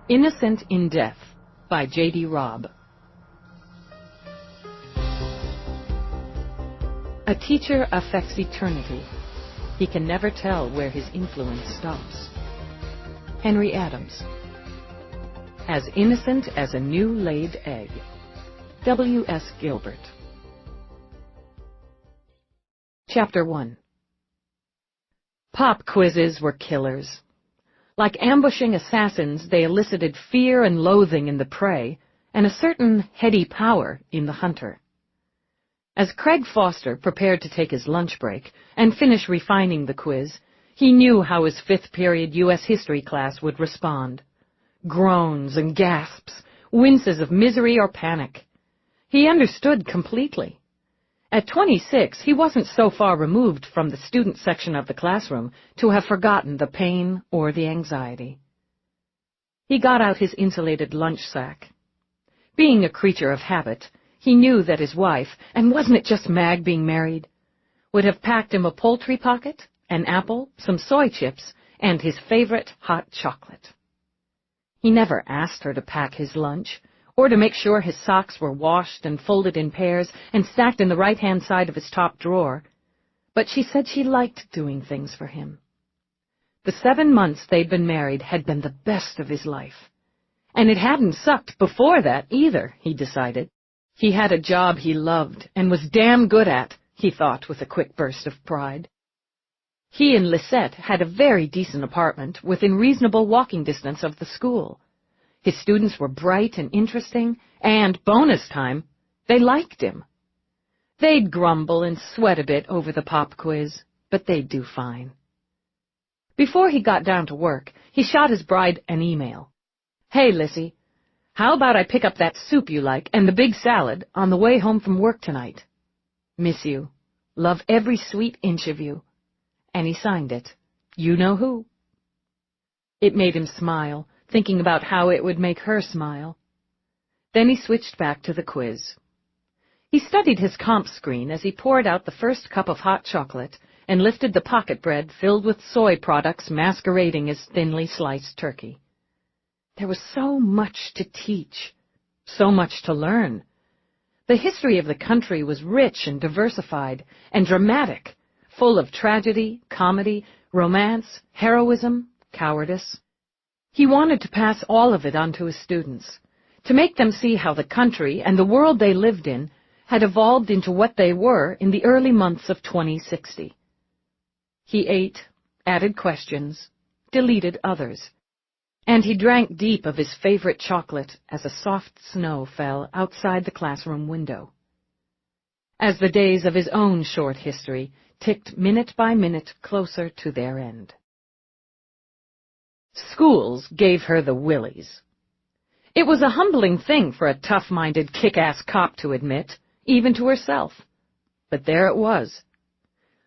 Innocent in Death by J.D. Robb. A teacher affects eternity. He can never tell where his influence stops. Henry Adams. As innocent as a new-laid egg. W.S. Gilbert. Chapter 1. Pop quizzes were killers. Like ambushing assassins, they elicited fear and loathing in the prey, and a certain heady power in the hunter. As Craig Foster prepared to take his lunch break and finish refining the quiz, he knew how his fifth-period U.S. history class would respond. Groans and gasps, winces of misery or panic. He understood completely. At 26, he wasn't so far removed from the student section of the classroom to have forgotten the pain or the anxiety. He got out his insulated lunch sack. Being a creature of habit, he knew that his wife, and wasn't it just Mag being married, would have packed him a poultry pocket, an apple, some soy chips, and his favorite hot chocolate. He never asked her to pack his lunch, or to make sure his socks were washed and folded in pairs and stacked in the right-hand side of his top drawer, but she said she liked doing things for him. The 7 months they'd been married had been the best of his life. And it hadn't sucked before that either, he decided. He had a job he loved and was damn good at, he thought with a quick burst of pride. He and Lisette had a very decent apartment within reasonable walking distance of the school. His students were bright and interesting, and, bonus time, they liked him. They'd grumble and sweat a bit over the pop quiz, but they'd do fine. Before he got down to work, he shot his bride an email. "Hey, Lissy, how about I pick up that soup you like and the big salad on the way home from work tonight? Miss you. Love every sweet inch of you." And he signed it. You know who. It made him smile, thinking about how it would make her smile. Then he switched back to the quiz. He studied his comp screen as he poured out the first cup of hot chocolate and lifted the pocket bread filled with soy products masquerading as thinly sliced turkey. There was so much to teach, so much to learn. The history of the country was rich and diversified and dramatic, full of tragedy, comedy, romance, heroism, cowardice. He wanted to pass all of it on to his students, to make them see how the country and the world they lived in had evolved into what they were in the early months of 2060. He ate, added questions, deleted others, and he drank deep of his favorite chocolate as a soft snow fell outside the classroom window. As the days of his own short history ticked minute by minute closer to their end. Schools gave her the willies. It was a humbling thing for a tough-minded, kick-ass cop to admit, even to herself. But there it was.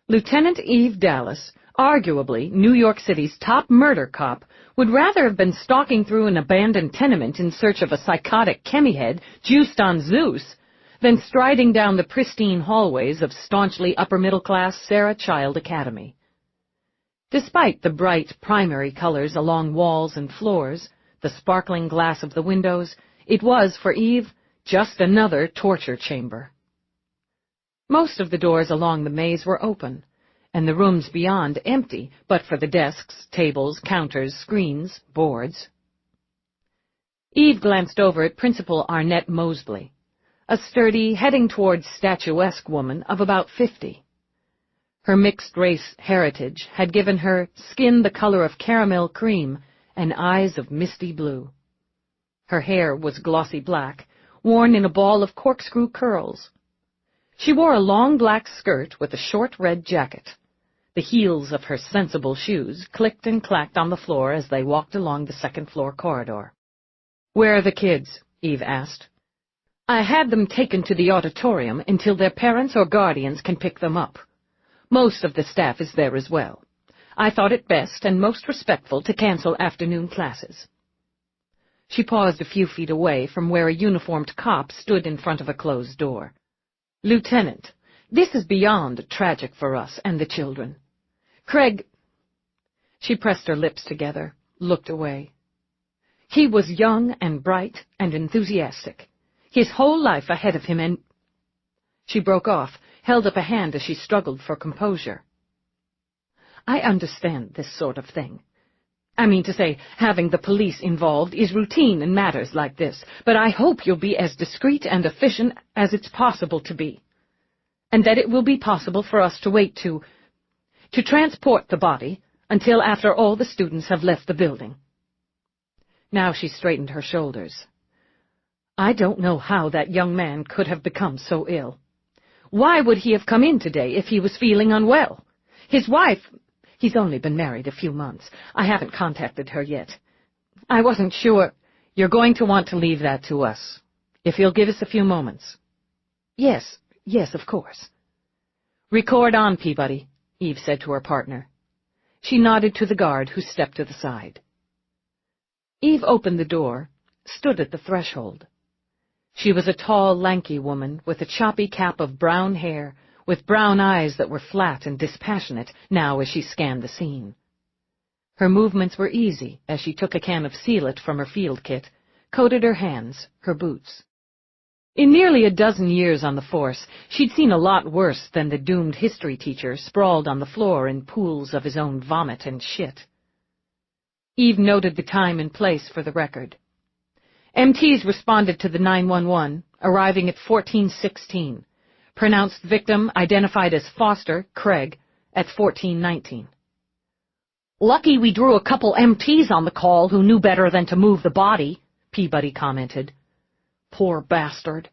Lieutenant Eve Dallas, arguably New York City's top murder cop, would rather have been stalking through an abandoned tenement in search of a psychotic chemihead juiced on Zeus than striding down the pristine hallways of staunchly upper-middle-class Sarah Child Academy. Despite the bright primary colors along walls and floors, the sparkling glass of the windows, it was, for Eve, just another torture chamber. Most of the doors along the maze were open, and the rooms beyond empty, but for the desks, tables, counters, screens, boards. Eve glanced over at Principal Arnett Moseley, a sturdy, heading towards statuesque woman of about 50. Her mixed-race heritage had given her skin the color of caramel cream and eyes of misty blue. Her hair was glossy black, worn in a ball of corkscrew curls. She wore a long black skirt with a short red jacket. The heels of her sensible shoes clicked and clacked on the floor as they walked along the second-floor corridor. "Where are the kids?" Eve asked. "I had them taken to the auditorium until their parents or guardians can pick them up. Most of the staff is there as well. I thought it best and most respectful to cancel afternoon classes." She paused a few feet away from where a uniformed cop stood in front of a closed door. "Lieutenant, this is beyond tragic for us and the children. Craig—" She pressed her lips together, looked away. He was young and bright and enthusiastic, his whole life ahead of him, and— She broke off, held up a hand as she struggled for composure. I understand this sort of thing. I mean to say, having the police involved is routine in matters like this, but I hope you'll be as discreet and efficient as it's possible to be, and that it will be possible for us to wait to transport the body until after all the students have left the building. Now she straightened her shoulders. I don't know how that young man could have become so ill. Why would he have come in today if he was feeling unwell? His wife— He's only been married a few months. I haven't contacted her yet. I wasn't sure— You're going to want to leave that to us, if you'll give us a few moments. Yes, of course. Record on, Peabody, Eve said to her partner. She nodded to the guard, who stepped to the side. Eve opened the door, stood at the threshold. She was a tall, lanky woman with a choppy cap of brown hair, with brown eyes that were flat and dispassionate now as she scanned the scene. Her movements were easy as she took a can of sealant from her field kit, coated her hands, her boots. In nearly a dozen years on the force, she'd seen a lot worse than the doomed history teacher sprawled on the floor in pools of his own vomit and shit. Eve noted the time and place for the record. MTs responded to the 911, arriving at 14:16. Pronounced victim identified as Foster, Craig, at 14:19. Lucky we drew a couple MTs on the call who knew better than to move the body, Peabody commented. Poor bastard.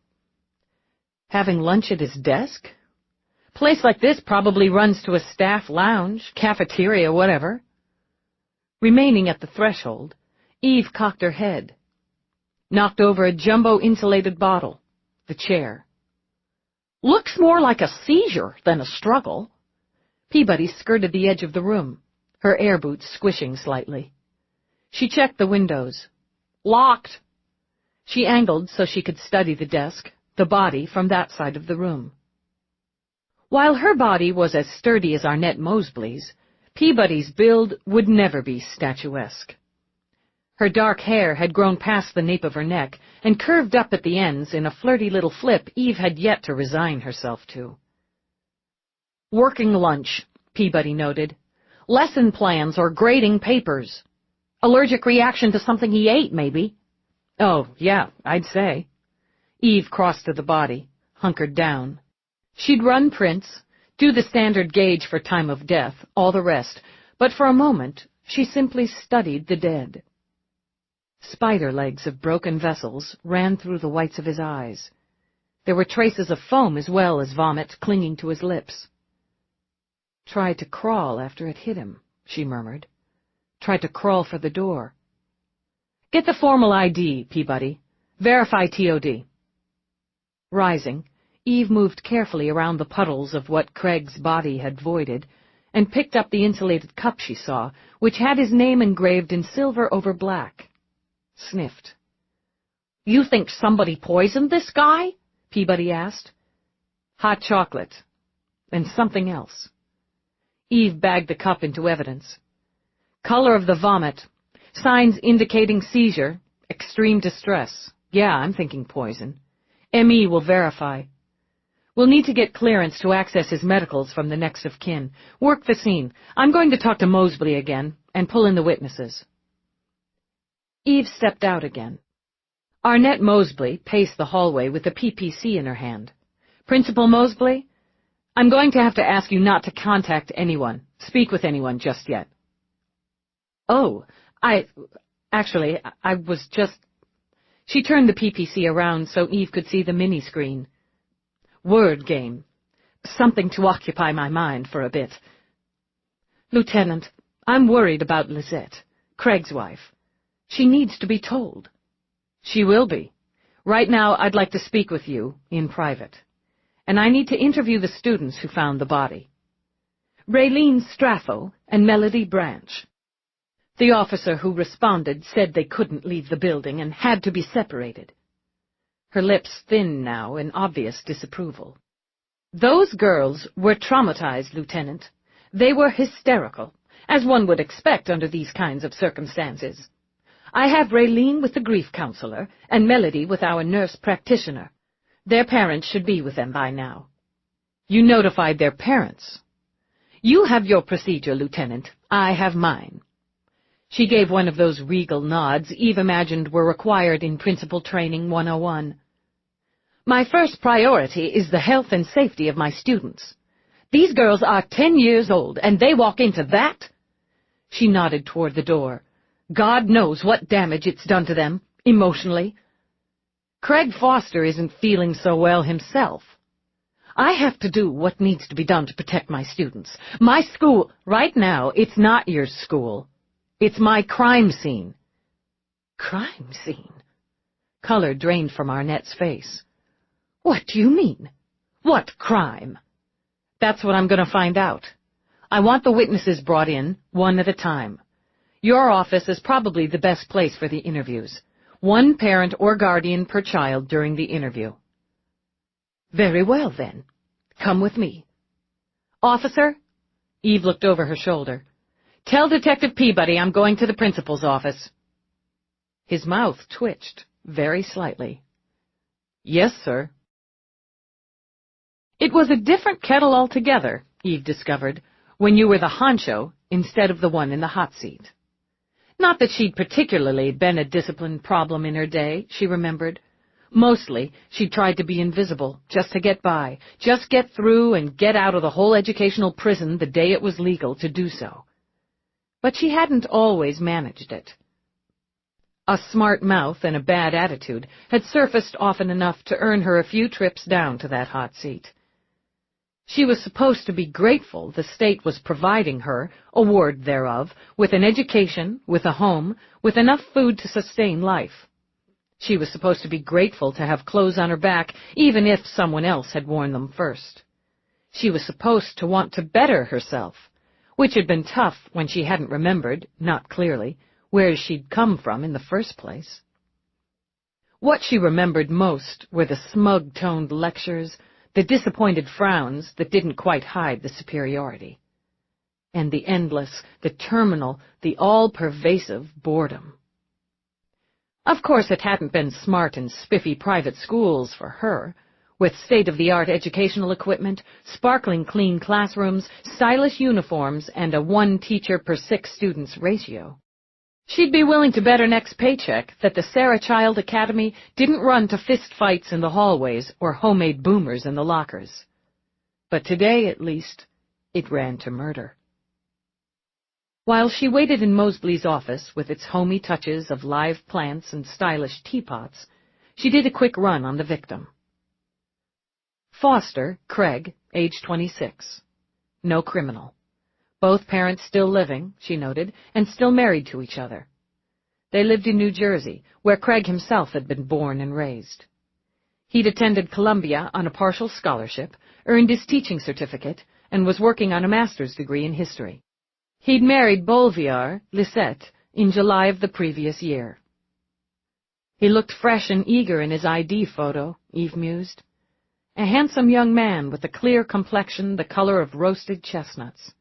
Having lunch at his desk? Place like this probably runs to a staff lounge, cafeteria, whatever. Remaining at the threshold, Eve cocked her head, knocked over a jumbo-insulated bottle, the chair. Looks more like a seizure than a struggle. Peabody skirted the edge of the room, her air boots squishing slightly. She checked the windows. Locked. She angled so she could study the desk, the body, from that side of the room. While her body was as sturdy as Arnett Mosley's, Peabody's build would never be statuesque. Her dark hair had grown past the nape of her neck and curved up at the ends in a flirty little flip Eve had yet to resign herself to. Working lunch, Peabody noted. Lesson plans or grading papers. Allergic reaction to something he ate, maybe. Oh, yeah, I'd say. Eve crossed to the body, hunkered down. She'd run prints, do the standard gauge for time of death, all the rest, but for a moment she simply studied the dead. Spider legs of broken vessels ran through the whites of his eyes. There were traces of foam as well as vomit clinging to his lips. Tried to crawl after it hit him, she murmured. Tried to crawl for the door. Get the formal ID, Peabody. Verify TOD. Rising, Eve moved carefully around the puddles of what Craig's body had voided, and picked up the insulated cup she saw, which had his name engraved in silver over black. Sniffed. You think somebody poisoned this guy? Peabody asked. Hot chocolate. And something else. Eve bagged the cup into evidence. Color of the vomit. Signs indicating seizure. Extreme distress. Yeah, I'm thinking poison. ME will verify. We'll need to get clearance to access his medicals from the next of kin. Work the scene. I'm going to talk to Mosley again and pull in the witnesses. Eve stepped out again. Arnett Mosley paced the hallway with the PPC in her hand. Principal Mosley, I'm going to have to ask you not to contact anyone, speak with anyone just yet. Oh, I was just... She turned the PPC around so Eve could see the mini-screen. Word game. Something to occupy my mind for a bit. Lieutenant, I'm worried about Lisette, Craig's wife. She needs to be told. She will be. Right now, I'd like to speak with you in private. And I need to interview the students who found the body. Raylene Straffo and Melody Branch. The officer who responded said they couldn't leave the building and had to be separated. Her lips thin now in obvious disapproval. Those girls were traumatized, Lieutenant. They were hysterical, as one would expect under these kinds of circumstances. I have Raylene with the grief counselor and Melody with our nurse practitioner. Their parents should be with them by now. You notified their parents. You have your procedure, Lieutenant. I have mine. She gave one of those regal nods Eve imagined were required in Principal Training 101. My first priority is the health and safety of my students. These girls are 10 years old, and they walk into that? She nodded toward the door. God knows what damage it's done to them, emotionally. Craig Foster isn't feeling so well himself. I have to do what needs to be done to protect my students. My school, right now, it's not your school. It's my crime scene. Crime scene? Color drained from Arnett's face. What do you mean? What crime? That's what I'm going to find out. I want the witnesses brought in, one at a time. Your office is probably the best place for the interviews. One parent or guardian per child during the interview. Very well, then. Come with me. Officer? Eve looked over her shoulder. Tell Detective Peabody I'm going to the principal's office. His mouth twitched, very slightly. Yes, sir. It was a different kettle altogether, Eve discovered, when you were the honcho instead of the one in the hot seat. Not that she'd particularly been a discipline problem in her day, she remembered. Mostly, she'd tried to be invisible, just to get by, just get through and get out of the whole educational prison the day it was legal to do so. But she hadn't always managed it. A smart mouth and a bad attitude had surfaced often enough to earn her a few trips down to that hot seat. She was supposed to be grateful the state was providing her, a ward thereof, with an education, with a home, with enough food to sustain life. She was supposed to be grateful to have clothes on her back, even if someone else had worn them first. She was supposed to want to better herself, which had been tough when she hadn't remembered, not clearly, where she'd come from in the first place. What she remembered most were the smug-toned lectures, the disappointed frowns that didn't quite hide the superiority, and the endless, the terminal, the all-pervasive boredom. Of course, it hadn't been smart and spiffy private schools for her, with state-of-the-art educational equipment, sparkling clean classrooms, stylish uniforms, and a 1 teacher per 6 students ratio. She'd be willing to bet her next paycheck that the Sarah Child Academy didn't run to fistfights in the hallways or homemade boomers in the lockers. But today, at least, it ran to murder. While she waited in Mosley's office with its homey touches of live plants and stylish teapots, she did a quick run on the victim. Foster, Craig, age 26. No criminal. Both parents still living, she noted, and still married to each other. They lived in New Jersey, where Craig himself had been born and raised. He'd attended Columbia on a partial scholarship, earned his teaching certificate, and was working on a master's degree in history. He'd married Bolviar, Lisette, in July of the previous year. He looked fresh and eager in his ID photo, Eve mused. A handsome young man with a clear complexion the color of roasted chestnuts.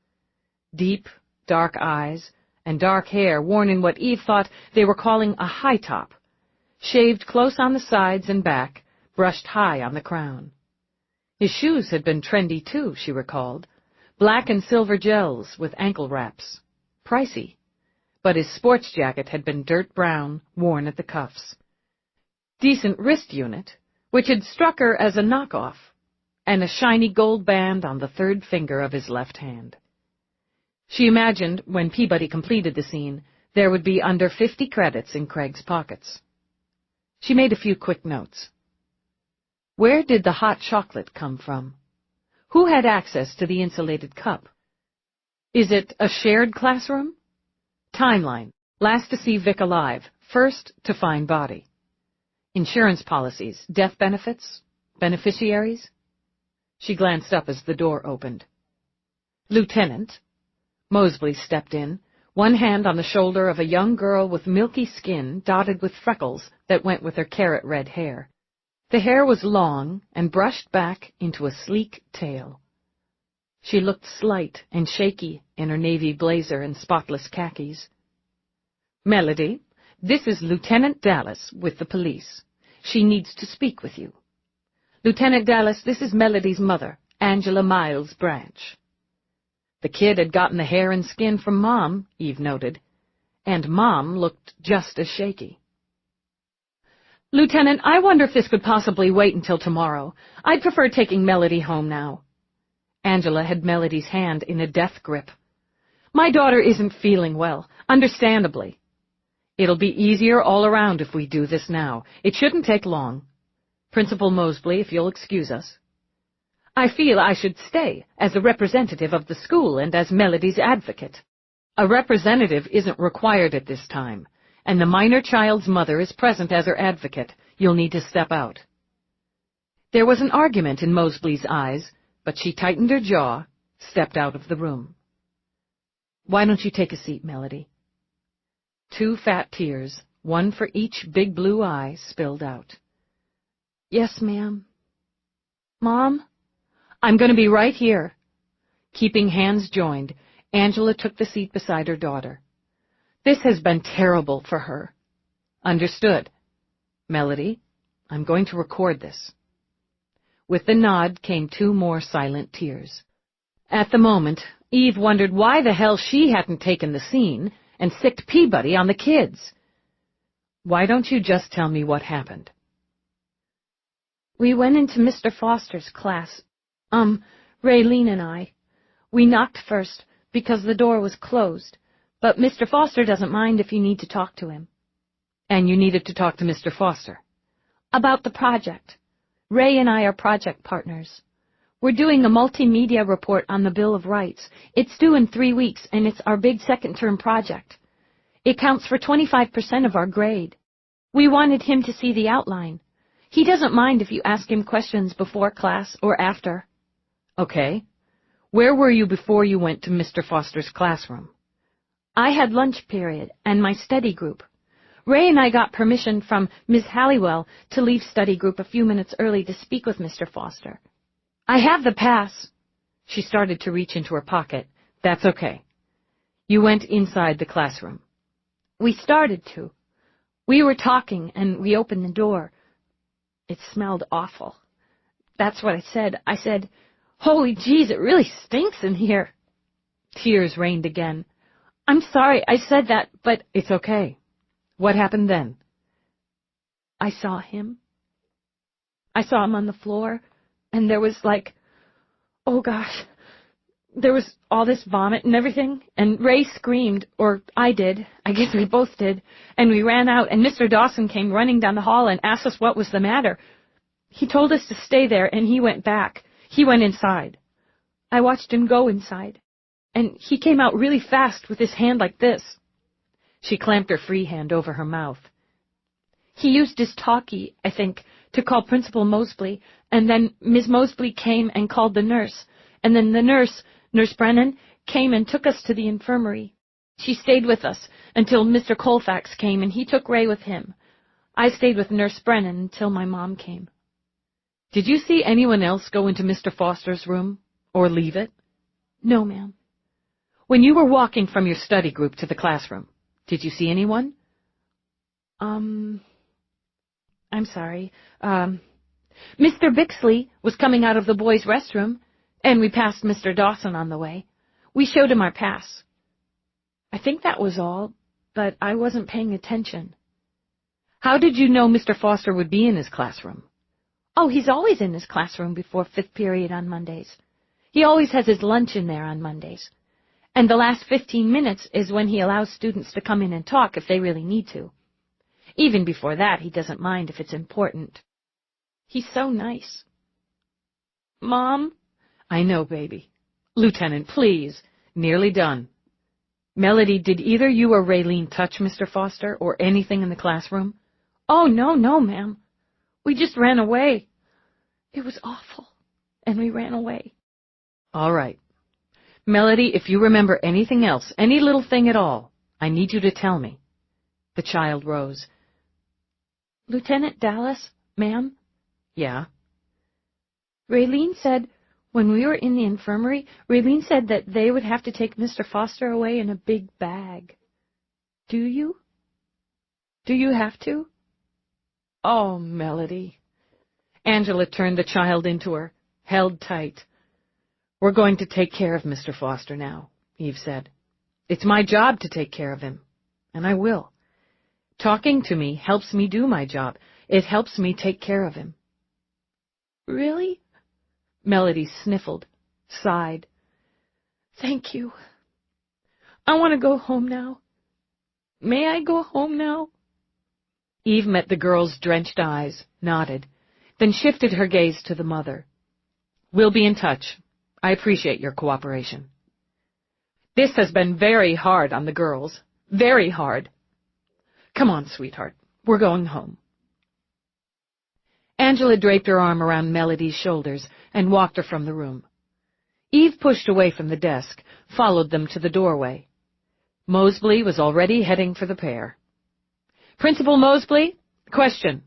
Deep, dark eyes, and dark hair worn in what Eve thought they were calling a high top, shaved close on the sides and back, brushed high on the crown. His shoes had been trendy too, she recalled, black and silver gels with ankle wraps. Pricey, but his sports jacket had been dirt brown, worn at the cuffs. Decent wrist unit, which had struck her as a knockoff, and a shiny gold band on the 3rd finger of his left hand. She imagined, when Peabody completed the scene, there would be under 50 credits in Craig's pockets. She made a few quick notes. Where did the hot chocolate come from? Who had access to the insulated cup? Is it a shared classroom? Timeline. Last to see Vic alive. First to find body. Insurance policies. Death benefits? Beneficiaries? She glanced up as the door opened. Lieutenant. Mosley stepped in, one hand on the shoulder of a young girl with milky skin dotted with freckles that went with her carrot-red hair. The hair was long and brushed back into a sleek tail. She looked slight and shaky in her navy blazer and spotless khakis. Melody, This is Lieutenant Dallas with the police. She needs to speak with you. Lieutenant Dallas, this is Melody's mother, Angela Miles Branch. The kid had gotten the hair and skin from Mom, Eve noted, and Mom looked just as shaky. Lieutenant, I wonder if this could possibly wait until tomorrow. I'd prefer taking Melody home now. Angela had Melody's hand in a death grip. My daughter isn't feeling well, understandably. It'll be easier all around if we do this now. It shouldn't take long. Principal Mosley, if you'll excuse us. I feel I should stay as a representative of the school and as Melody's advocate. A representative isn't required at this time, and the minor child's mother is present as her advocate. You'll need to step out. There was an argument in Mosley's eyes, but she tightened her jaw, stepped out of the room. Why don't you take a seat, Melody? 2 fat tears, one for each big blue eye, spilled out. Yes, ma'am. Mom? I'm going to be right here. Keeping hands joined, Angela took the seat beside her daughter. This has been terrible for her. Understood. Melody, I'm going to record this. With the nod came 2 more silent tears. At the moment, Eve wondered why the hell she hadn't taken the scene and sicked Peabody on the kids. Why don't you just tell me what happened? We went into Mr. Foster's class. Raylene and I. We knocked first because the door was closed, but Mr. Foster doesn't mind if you need to talk to him. And you needed to talk to Mr. Foster? About the project. Ray and I are project partners. We're doing a multimedia report on the Bill of Rights. It's due in 3 weeks, and it's our big second-term project. It counts for 25% of our grade. We wanted him to see the outline. He doesn't mind if you ask him questions before class or after. Okay. Where were you before you went to Mr. Foster's classroom? I had lunch period and my study group. Ray and I got permission from Ms. Halliwell to leave study group a few minutes early to speak with Mr. Foster. I have the pass. She started to reach into her pocket. That's okay. You went inside the classroom. We started to. We were talking and we opened the door. It smelled awful. That's what I said. I said, "Holy jeez, it really stinks in here." Tears rained again. I'm sorry I said that, but it's okay. What happened then? I saw him. I saw him on the floor, and there was oh gosh, there was all this vomit and everything, and Ray screamed, or I did, I guess we both did, and we ran out, and Mr. Dawson came running down the hall and asked us what was the matter. He told us to stay there, and he went back. He went inside. I watched him go inside, and he came out really fast with his hand like this. She clamped her free hand over her mouth. He used his talkie, I think, to call Principal Mosley, and then Miss Mosley came and called the nurse, and then the nurse, Nurse Brennan, came and took us to the infirmary. She stayed with us until Mr. Colfax came, and he took Ray with him. I stayed with Nurse Brennan until my mom came. Did you see anyone else go into Mr. Foster's room, or leave it? No, ma'am. When you were walking from your study group to the classroom, did you see anyone? I'm sorry. Mr. Bixley was coming out of the boys' restroom, and we passed Mr. Dawson on the way. We showed him our pass. I think that was all, but I wasn't paying attention. How did you know Mr. Foster would be in his classroom? Oh, he's always in his classroom before 5th period on Mondays. He always has his lunch in there on Mondays. And the last 15 minutes is when he allows students to come in and talk if they really need to. Even before that, he doesn't mind if it's important. He's so nice. Mom? I know, baby. Lieutenant, please. Nearly done. Melody, did either you or Raylene touch Mr. Foster or anything in the classroom? Oh, no, ma'am. We just ran away. It was awful, and we ran away. All right. Melody, if you remember anything else, any little thing at all, I need you to tell me. The child rose. Lieutenant Dallas, ma'am? Yeah? Raylene said, when we were in the infirmary, Raylene said that they would have to take Mr. Foster away in a big bag. Do you? Do you have to?" "Oh, Melody." Angela turned the child into her, held tight. "We're going to take care of Mr. Foster now," Eve said. "It's my job to take care of him, and I will. Talking to me helps me do my job. It helps me take care of him." "Really?" Melody sniffled, sighed. "Thank you. I want to go home now. May I go home now?" Eve met the girl's drenched eyes, nodded, then shifted her gaze to the mother. "We'll be in touch. I appreciate your cooperation. This has been very hard on the girls. Very hard. Come on, sweetheart. We're going home." Angela draped her arm around Melody's shoulders and walked her from the room. Eve pushed away from the desk, followed them to the doorway. Moseley was already heading for the pair. "Principal Moseley, question.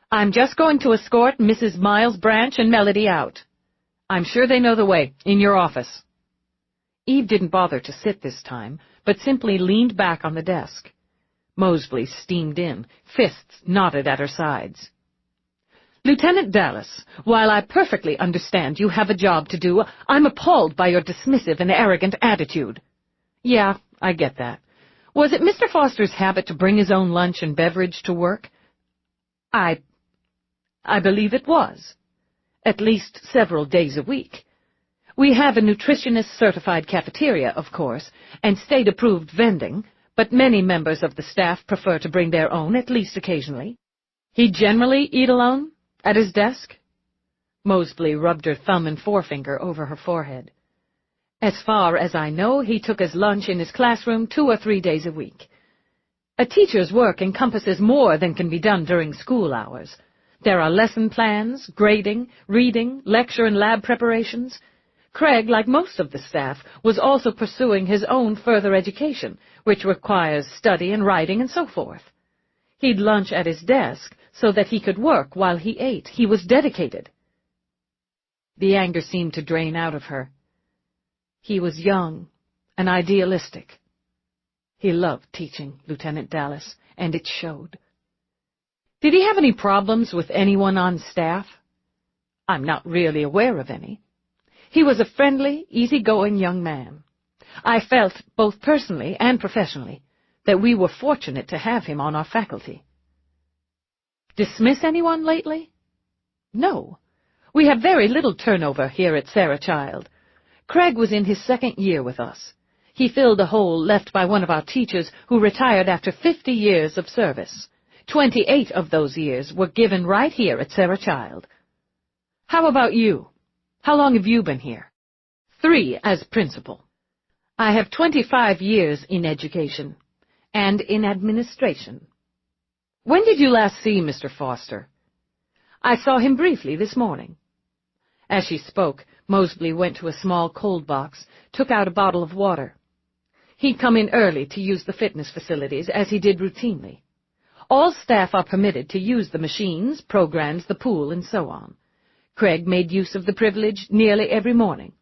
I'm just going to escort Mrs. Miles Branch and Melody out. I'm sure they know the way, in your office." Eve didn't bother to sit this time, but simply leaned back on the desk. Moseley steamed in, fists knotted at her sides. "Lieutenant Dallas, while I perfectly understand you have a job to do, I'm appalled by your dismissive and arrogant attitude." "Yeah, I get that. Was it Mr. Foster's habit to bring his own lunch and beverage to work?" I believe it was. At least several days a week. We have a nutritionist-certified cafeteria, of course, and state-approved vending, but many members of the staff prefer to bring their own, at least occasionally. He generally eat alone? At his desk? Moseley rubbed her thumb and forefinger over her forehead. "As far as I know, he took his lunch in his classroom 2 or 3 days a week. A teacher's work encompasses more than can be done during school hours. There are lesson plans, grading, reading, lecture and lab preparations. Craig, like most of the staff, was also pursuing his own further education, which requires study and writing and so forth. He'd lunch at his desk so that he could work while he ate. He was dedicated." The anger seemed to drain out of her. He was young and idealistic. He loved teaching, Lieutenant Dallas, and it showed. "Did he have any problems with anyone on staff?" "I'm not really aware of any. He was a friendly, easygoing young man. I felt, both personally and professionally, that we were fortunate to have him on our faculty." "Dismiss anyone lately?" "No. We have very little turnover here at Sarah Child. Craig was in his 2nd year with us. He filled a hole left by one of our teachers who retired after 50 years of service. 28 of those years were given right here at Sarah Child. How about you? How long have you been here?" 3 as principal. I have 25 years in education and in administration." "When did you last see Mr. Foster?" "I saw him briefly this morning." As she spoke, Moseley went to a small cold box, took out a bottle of water. He'd come in early to use the fitness facilities, as he did routinely. All staff are permitted to use the machines, programs, the pool, and so on. Craig made use of the privilege nearly every morning.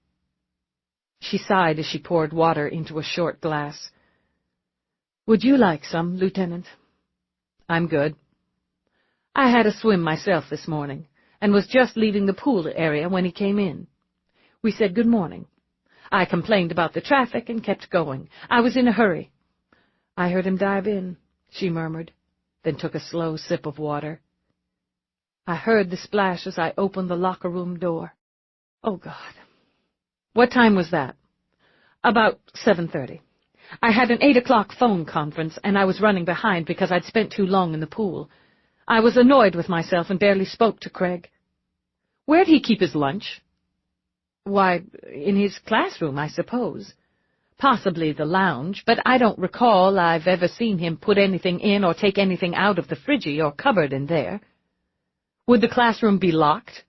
She sighed as she poured water into a short glass. "Would you like some, Lieutenant?" "I'm good. I had a swim myself this morning, and was just leaving the pool area when he came in. We said good morning. I complained about the traffic and kept going. I was in a hurry." "I heard him dive in," she murmured, then took a slow sip of water. "I heard the splash as I opened the locker room door. Oh, God." "What time was that?" "About 7:30. I had an 8 o'clock phone conference, and I was running behind because I'd spent too long in the pool. I was annoyed with myself and barely spoke to Craig." "Where'd he keep his lunch?" "Why, in his classroom, I suppose. Possibly the lounge, but I don't recall I've ever seen him put anything in or take anything out of the fridgie or cupboard in there." "Would the classroom be locked?"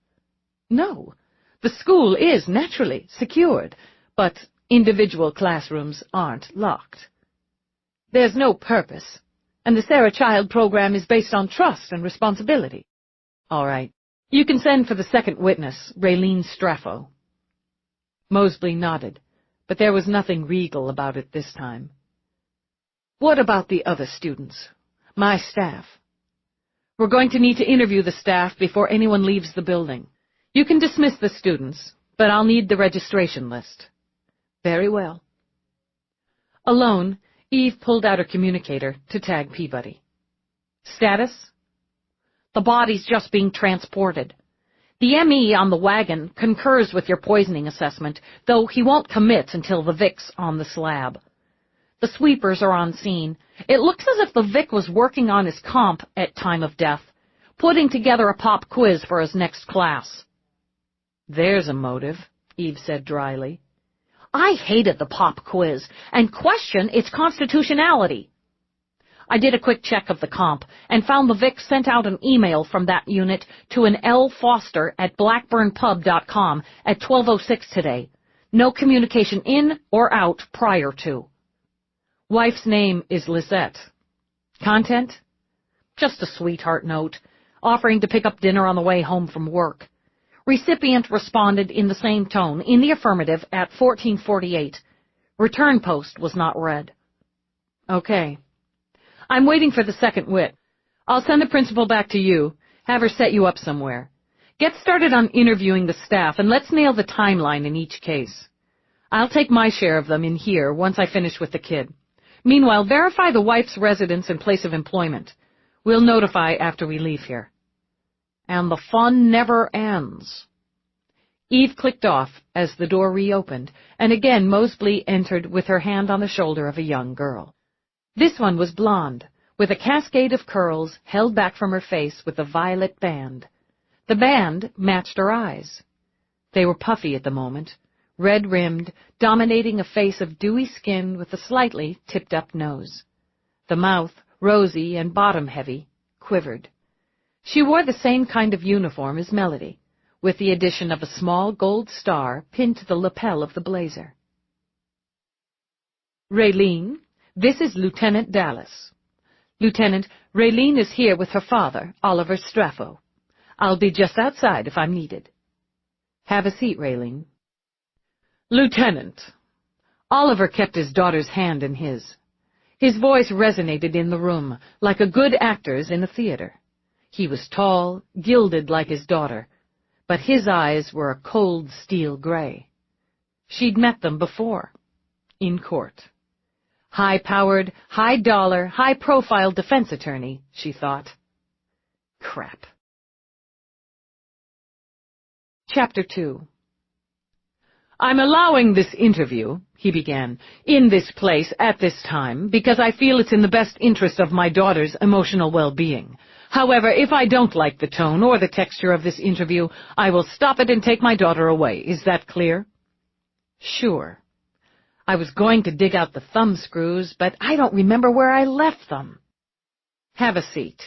"No. The school is, naturally, secured, but individual classrooms aren't locked. There's no purpose, and the Sarah Child program is based on trust and responsibility." "All right. You can send for the second witness, Raylene Straffo." Moseley nodded, but there was nothing regal about it this time. "What about the other students? My staff. We're going to need to interview the staff before anyone leaves the building. You can dismiss the students, but I'll need the registration list. Very well. Alone, Eve pulled out her communicator to tag Peabody. Status? The body's just being transported. The ME on the wagon concurs with your poisoning assessment, though he won't commit until the Vic's on the slab. The sweepers are on scene. It looks as if the Vic was working on his comp at time of death, putting together a pop quiz for his next class. There's a motive, Eve said dryly. I hated the pop quiz and question its constitutionality. I did a quick check of the comp and found the Vic sent out an email from that unit to an L. Foster at blackburnpub.com at 12:06 today. No communication in or out prior to. Wife's name is Lisette. Content? Just a sweetheart note, offering to pick up dinner on the way home from work. Recipient responded in the same tone, in the affirmative, at 14:48. Return post was not read. Okay. I'm waiting for the second wit. I'll send the principal back to you, have her set you up somewhere. Get started on interviewing the staff, and let's nail the timeline in each case. I'll take my share of them in here once I finish with the kid. Meanwhile, verify the wife's residence and place of employment. We'll notify after we leave here. And the fun never ends. Eve clicked off as the door reopened, and again Moseley entered with her hand on the shoulder of a young girl. This one was blonde, with a cascade of curls held back from her face with a violet band. The band matched her eyes. They were puffy at the moment, red-rimmed, dominating a face of dewy skin with a slightly tipped-up nose. The mouth, rosy and bottom-heavy, quivered. She wore the same kind of uniform as Melody, with the addition of a small gold star pinned to the lapel of the blazer. Raylene, this is Lieutenant Dallas. Lieutenant, Raylene is here with her father, Oliver Straffo. I'll be just outside if I'm needed. Have a seat, Raylene. Lieutenant. Oliver kept his daughter's hand in his. His voice resonated in the room, like a good actor's in a theater. He was tall, gilded like his daughter, but his eyes were a cold steel gray. She'd met them before, in court. High-powered, high-dollar, high-profile defense attorney, she thought. Crap. Chapter 2. I'm allowing this interview, he began, in this place at this time because I feel it's in the best interest of my daughter's emotional well-being. However, if I don't like the tone or the texture of this interview, I will stop it and take my daughter away. Is that clear? Sure. I was going to dig out the thumb screws, but I don't remember where I left them. Have a seat.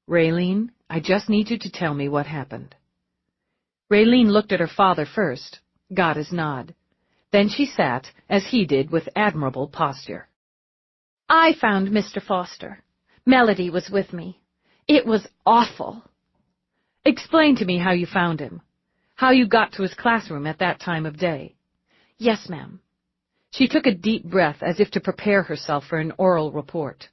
Raylene, I just need you to tell me what happened. Raylene looked at her father first, got his nod. Then she sat, as he did, with admirable posture. I found Mr. Foster. Melody was with me. It was awful. Explain to me how you found him, how you got to his classroom at that time of day. Yes, ma'am. She took a deep breath as if to prepare herself for an oral report.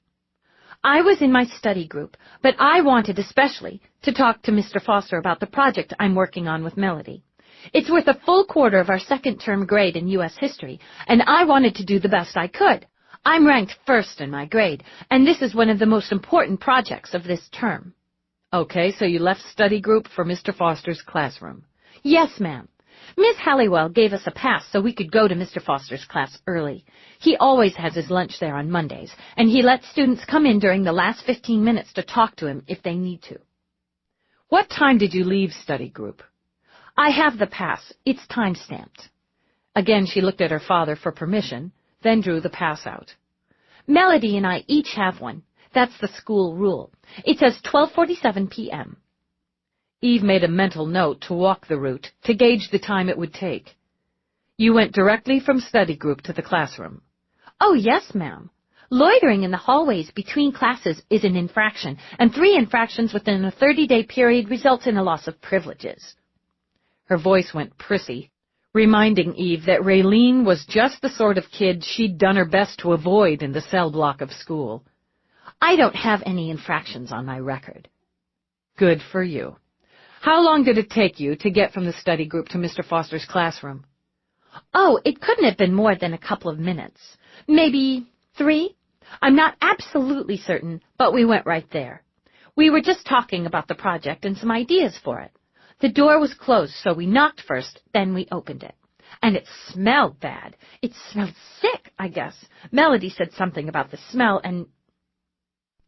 I was in my study group, but I wanted especially to talk to Mr. Foster about the project I'm working on with Melody. It's worth a full quarter of our second-term grade in U.S. history, and I wanted to do the best I could. I'm ranked first in my grade, and this is one of the most important projects of this term. Okay, so you left study group for Mr. Foster's classroom. Yes, ma'am. Miss Halliwell gave us a pass so we could go to Mr. Foster's class early. He always has his lunch there on Mondays, and he lets students come in during the last 15 minutes to talk to him if they need to. What time did you leave study group? I have the pass. It's time-stamped. Again, she looked at her father for permission, then drew the pass out. Melody and I each have one. That's the school rule. It says 12:47 p.m. Eve made a mental note to walk the route to gauge the time it would take. You went directly from study group to the classroom. Oh, yes, ma'am. Loitering in the hallways between classes is an infraction, and 3 infractions within a 30-day period results in a loss of privileges. Her voice went prissy, reminding Eve that Raylene was just the sort of kid she'd done her best to avoid in the cell block of school. I don't have any infractions on my record. Good for you. How long did it take you to get from the study group to Mr. Foster's classroom? Oh, it couldn't have been more than a couple of minutes. Maybe 3? I'm not absolutely certain, but we went right there. We were just talking about the project and some ideas for it. The door was closed, so we knocked first, then we opened it. And it smelled bad. It smelled sick, I guess. Melody said something about the smell, and...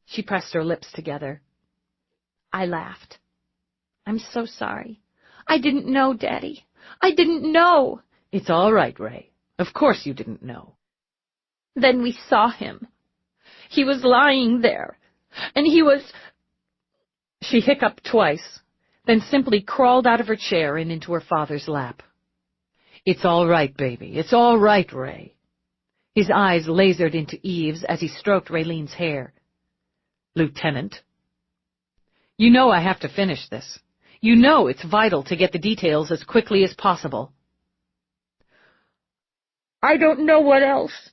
She pressed her lips together. I laughed. I'm so sorry. I didn't know, Daddy. I didn't know. It's all right, Ray. Of course you didn't know. Then we saw him. He was lying there, and he was... She hiccuped twice, then simply crawled out of her chair and into her father's lap. It's all right, baby. It's all right, Ray. His eyes lasered into Eve's as he stroked Raylene's hair. Lieutenant, you know I have to finish this. You know it's vital to get the details as quickly as possible. I don't know what else.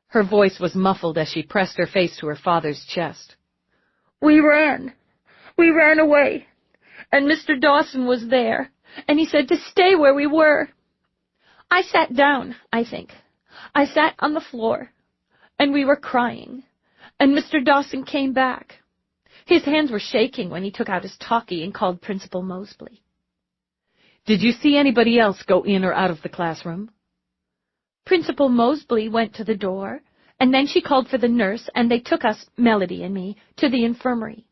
Her voice was muffled as she pressed her face to her father's chest. We ran away, and Mr. Dawson was there, and he said to stay where we were. I sat down, I think. I sat on the floor, and we were crying, and Mr. Dawson came back. His hands were shaking when he took out his talkie and called Principal Mosley. Did you see anybody else go in or out of the classroom? Principal Mosley went to the door, and then she called for the nurse, and they took us, Melody and me, to the infirmary.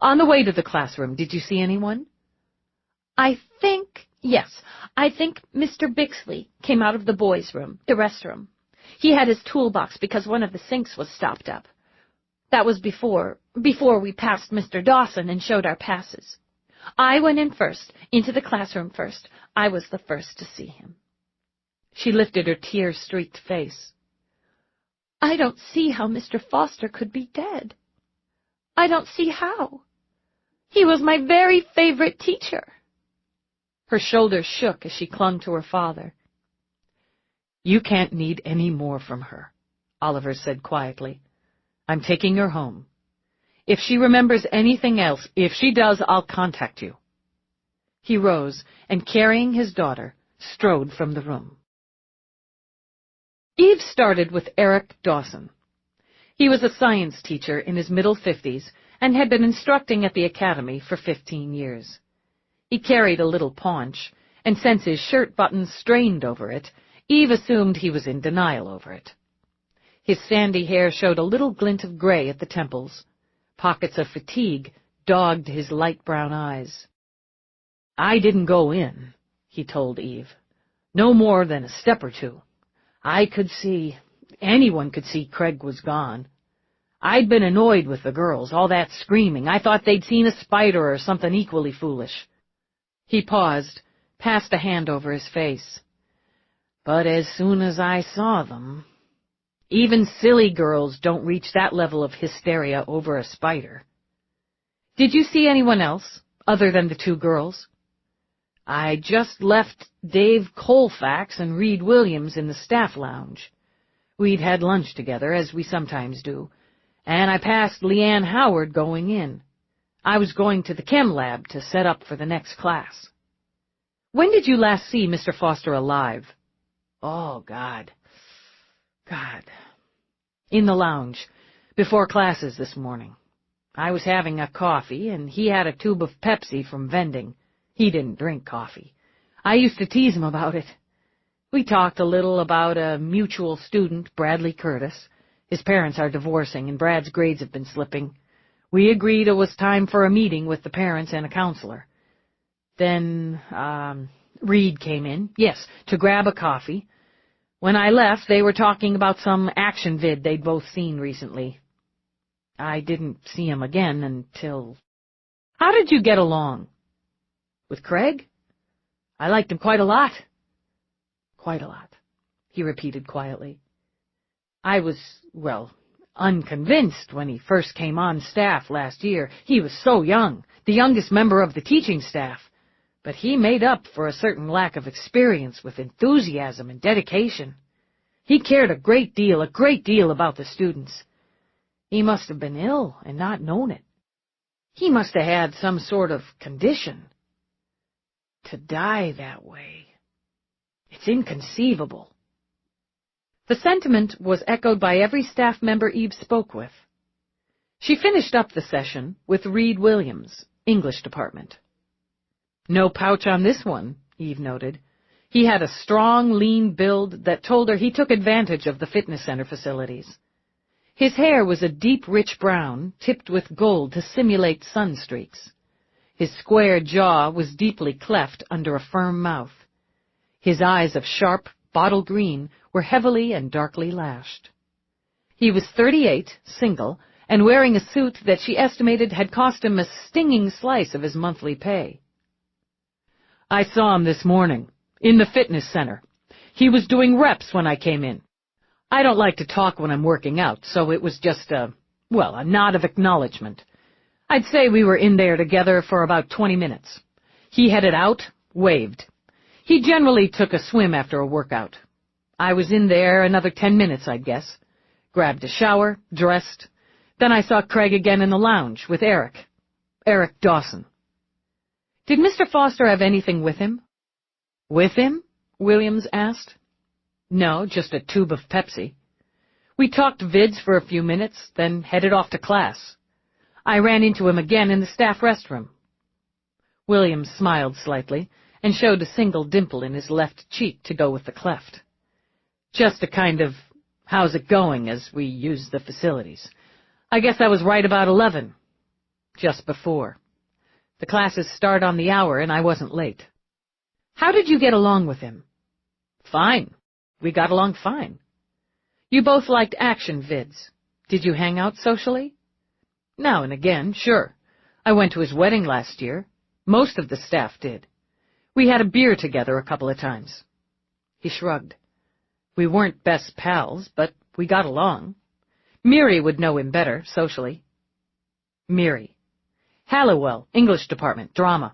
On the way to the classroom, did you see anyone? Yes, I think Mr. Bixley came out of the boys' room, the restroom. He had his toolbox because one of the sinks was stopped up. That was before we passed Mr. Dawson and showed our passes. I went in first, into the classroom first. I was the first to see him. She lifted her tear-streaked face. I don't see how Mr. Foster could be dead. I don't see how. He was my very favorite teacher. Her shoulders shook as she clung to her father. You can't need any more from her, Oliver said quietly. I'm taking her home. If she remembers anything else, if she does, I'll contact you. He rose and, carrying his daughter, strode from the room. Eve started with Eric Dawson. He was a science teacher in his middle 50s and had been instructing at the academy for 15 years. He carried a little paunch, and since his shirt buttons strained over it, Eve assumed he was in denial over it. His sandy hair showed a little glint of gray at the temples. Pockets of fatigue dogged his light brown eyes. I didn't go in, he told Eve. No more than a step or two. Anyone could see Craig was gone. I'd been annoyed with the girls, all that screaming. I thought they'd seen a spider or something equally foolish. He paused, passed a hand over his face. But as soon as I saw them... Even silly girls don't reach that level of hysteria over a spider. Did you see anyone else, other than the 2 girls? I just left Dave Colfax and Reed Williams in the staff lounge. We'd had lunch together, as we sometimes do, and I passed Leanne Howard going in. I was going to the chem lab to set up for the next class. When did you last see Mr. Foster alive? Oh, God. In the lounge, before classes this morning. I was having a coffee, and he had a tube of Pepsi from vending. He didn't drink coffee. I used to tease him about it. We talked a little about a mutual student, Bradley Curtis. His parents are divorcing, and Brad's grades have been slipping. We agreed it was time for a meeting with the parents and a counselor. Then, Reed came in, yes, to grab a coffee. When I left, they were talking about some action vid they'd both seen recently. I didn't see him again until... How did you get along? With Craig? I liked him quite a lot. Quite a lot, he repeated quietly. I was, unconvinced when he first came on staff last year. He was so young, the youngest member of the teaching staff. But he made up for a certain lack of experience with enthusiasm and dedication. He cared a great deal about the students. He must have been ill and not known it. He must have had some sort of condition. To die that way. It's inconceivable. The sentiment was echoed by every staff member Eve spoke with. She finished up the session with Reed Williams, English department. No pouch on this one, Eve noted. He had a strong, lean build that told her he took advantage of the fitness center facilities. His hair was a deep, rich brown, tipped with gold to simulate sun streaks. His square jaw was deeply cleft under a firm mouth. His eyes of sharp, bottle green were heavily and darkly lashed. He was 38, single, and wearing a suit that she estimated had cost him a stinging slice of his monthly pay. I saw him this morning, in the fitness center. He was doing reps when I came in. I don't like to talk when I'm working out, so it was just a nod of acknowledgement. I'd say we were in there together for about 20 minutes. He headed out, waved. He generally took a swim after a workout. I was in there another 10 minutes, I'd guess. Grabbed a shower, dressed. Then I saw Craig again in the lounge with Eric Dawson. Did Mr. Foster have anything with him? With him? Williams asked. No, just a tube of Pepsi. We talked vids for a few minutes, then headed off to class. I ran into him again in the staff restroom. Williams smiled slightly and showed a single dimple in his left cheek to go with the cleft. Just a kind of, how's it going, as we use the facilities. I guess I was right about 11. Just before. The classes start on the hour, and I wasn't late. How did you get along with him? Fine. We got along fine. You both liked action vids. Did you hang out socially? Now and again, sure. I went to his wedding last year. Most of the staff did. We had a beer together a couple of times. He shrugged. We weren't best pals, but we got along. Miri would know him better, socially. Miri. Halliwell, English department, drama.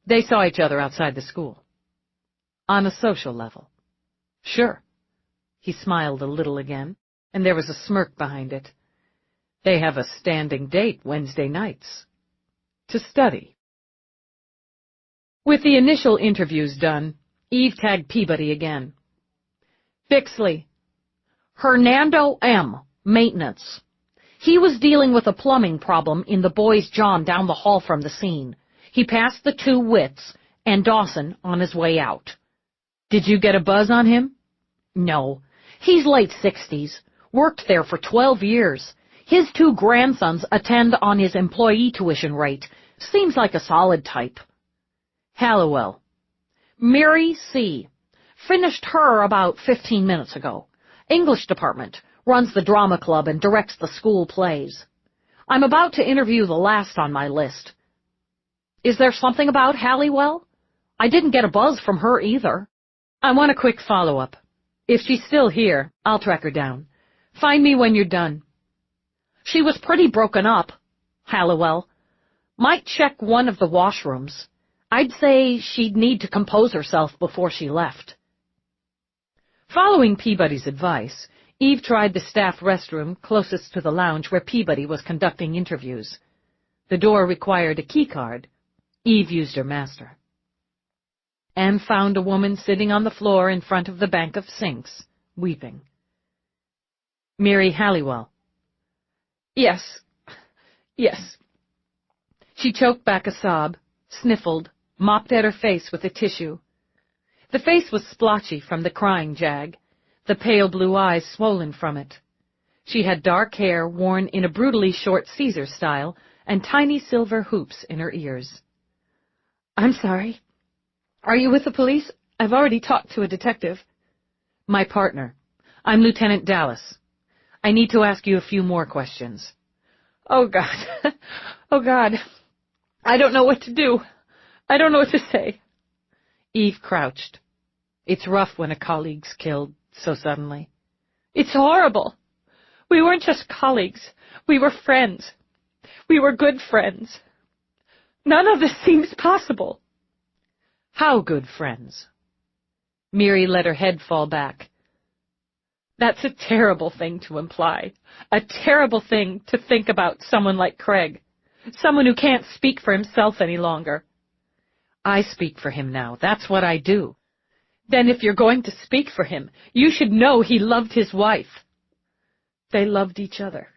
They saw each other outside the school. On a social level. Sure. He smiled a little again, and there was a smirk behind it. They have a standing date Wednesday nights. To study. With the initial interviews done, Eve tagged Peabody again. Bixley. Hernando M., maintenance. He was dealing with a plumbing problem in the boys' john down the hall from the scene. He passed the two wits and Dawson on his way out. Did you get a buzz on him? No. He's late 60s. Worked there for 12 years. His two grandsons attend on his employee tuition rate. Seems like a solid type. Halliwell. Mary C. Finished her about 15 minutes ago. English department. Runs the drama club and directs the school plays. I'm about to interview the last on my list. Is there something about Halliwell? I didn't get a buzz from her either. I want a quick follow-up. If she's still here, I'll track her down. Find me when you're done. She was pretty broken up, Halliwell. Might check one of the washrooms. I'd say she'd need to compose herself before she left. Following Peabody's advice, Eve tried the staff restroom closest to the lounge where Peabody was conducting interviews. The door required a key card. Eve used her master. Anne found a woman sitting on the floor in front of the bank of sinks, weeping. Mary Halliwell. Yes. She choked back a sob, sniffled, mopped at her face with a tissue. The face was splotchy from the crying jag, the pale blue eyes swollen from it. She had dark hair worn in a brutally short Caesar style and tiny silver hoops in her ears. I'm sorry. Are you with the police? I've already talked to a detective. My partner. I'm Lieutenant Dallas. I need to ask you a few more questions. Oh, God. Oh, God. I don't know what to do. I don't know what to say. Eve crouched. It's rough when a colleague's killed so suddenly. It's horrible. We weren't just colleagues. We were friends. We were good friends. None of this seems possible. How good friends? Miri let her head fall back. That's a terrible thing to imply. A terrible thing to think about someone like Craig. Someone who can't speak for himself any longer. I speak for him now. That's what I do. Then if you're going to speak for him, you should know he loved his wife. They loved each other.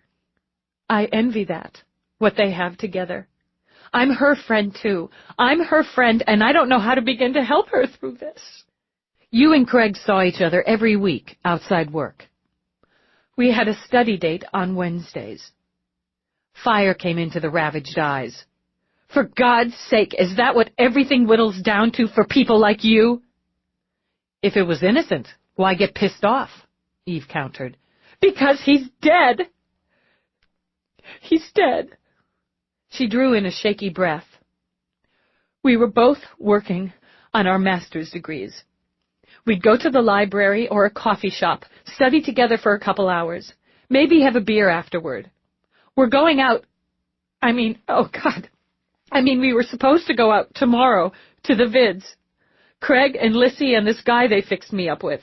I envy that, what they have together. I'm her friend, too. I'm her friend, and I don't know how to begin to help her through this. You and Craig saw each other every week outside work. We had a study date on Wednesdays. Fire came into the ravaged eyes. For God's sake, is that what everything whittles down to for people like you? If it was innocent, why get pissed off? Eve countered. Because he's dead. He's dead. She drew in a shaky breath. We were both working on our master's degrees. We'd go to the library or a coffee shop, study together for a couple hours, maybe have a beer afterward. We're going out. We were supposed to go out tomorrow to the Vids. Craig and Lissy and this guy they fixed me up with.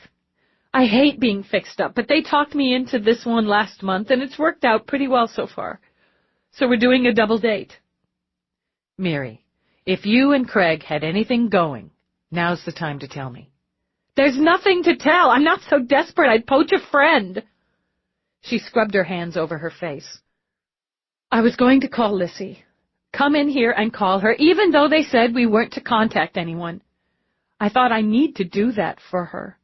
I hate being fixed up, but they talked me into this one last month, and it's worked out pretty well so far. So we're doing a double date. Mary, if you and Craig had anything going, now's the time to tell me. There's nothing to tell. I'm not so desperate I'd poach a friend. She scrubbed her hands over her face. I was going to call Lissy. Come in here and call her, even though they said we weren't to contact anyone. I thought I need to do that for her.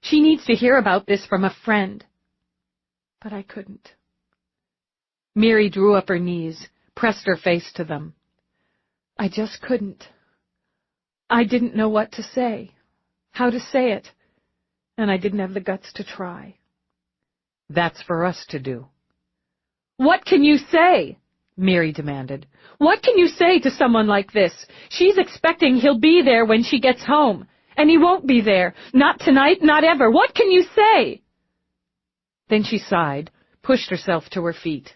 She needs to hear about this from a friend. But I couldn't. Mary drew up her knees, pressed her face to them. I just couldn't. I didn't know what to say, how to say it, and I didn't have the guts to try. That's for us to do. What can you say? Mary demanded. What can you say to someone like this? She's expecting he'll be there when she gets home, and he won't be there. Not tonight, not ever. What can you say? Then she sighed, pushed herself to her feet.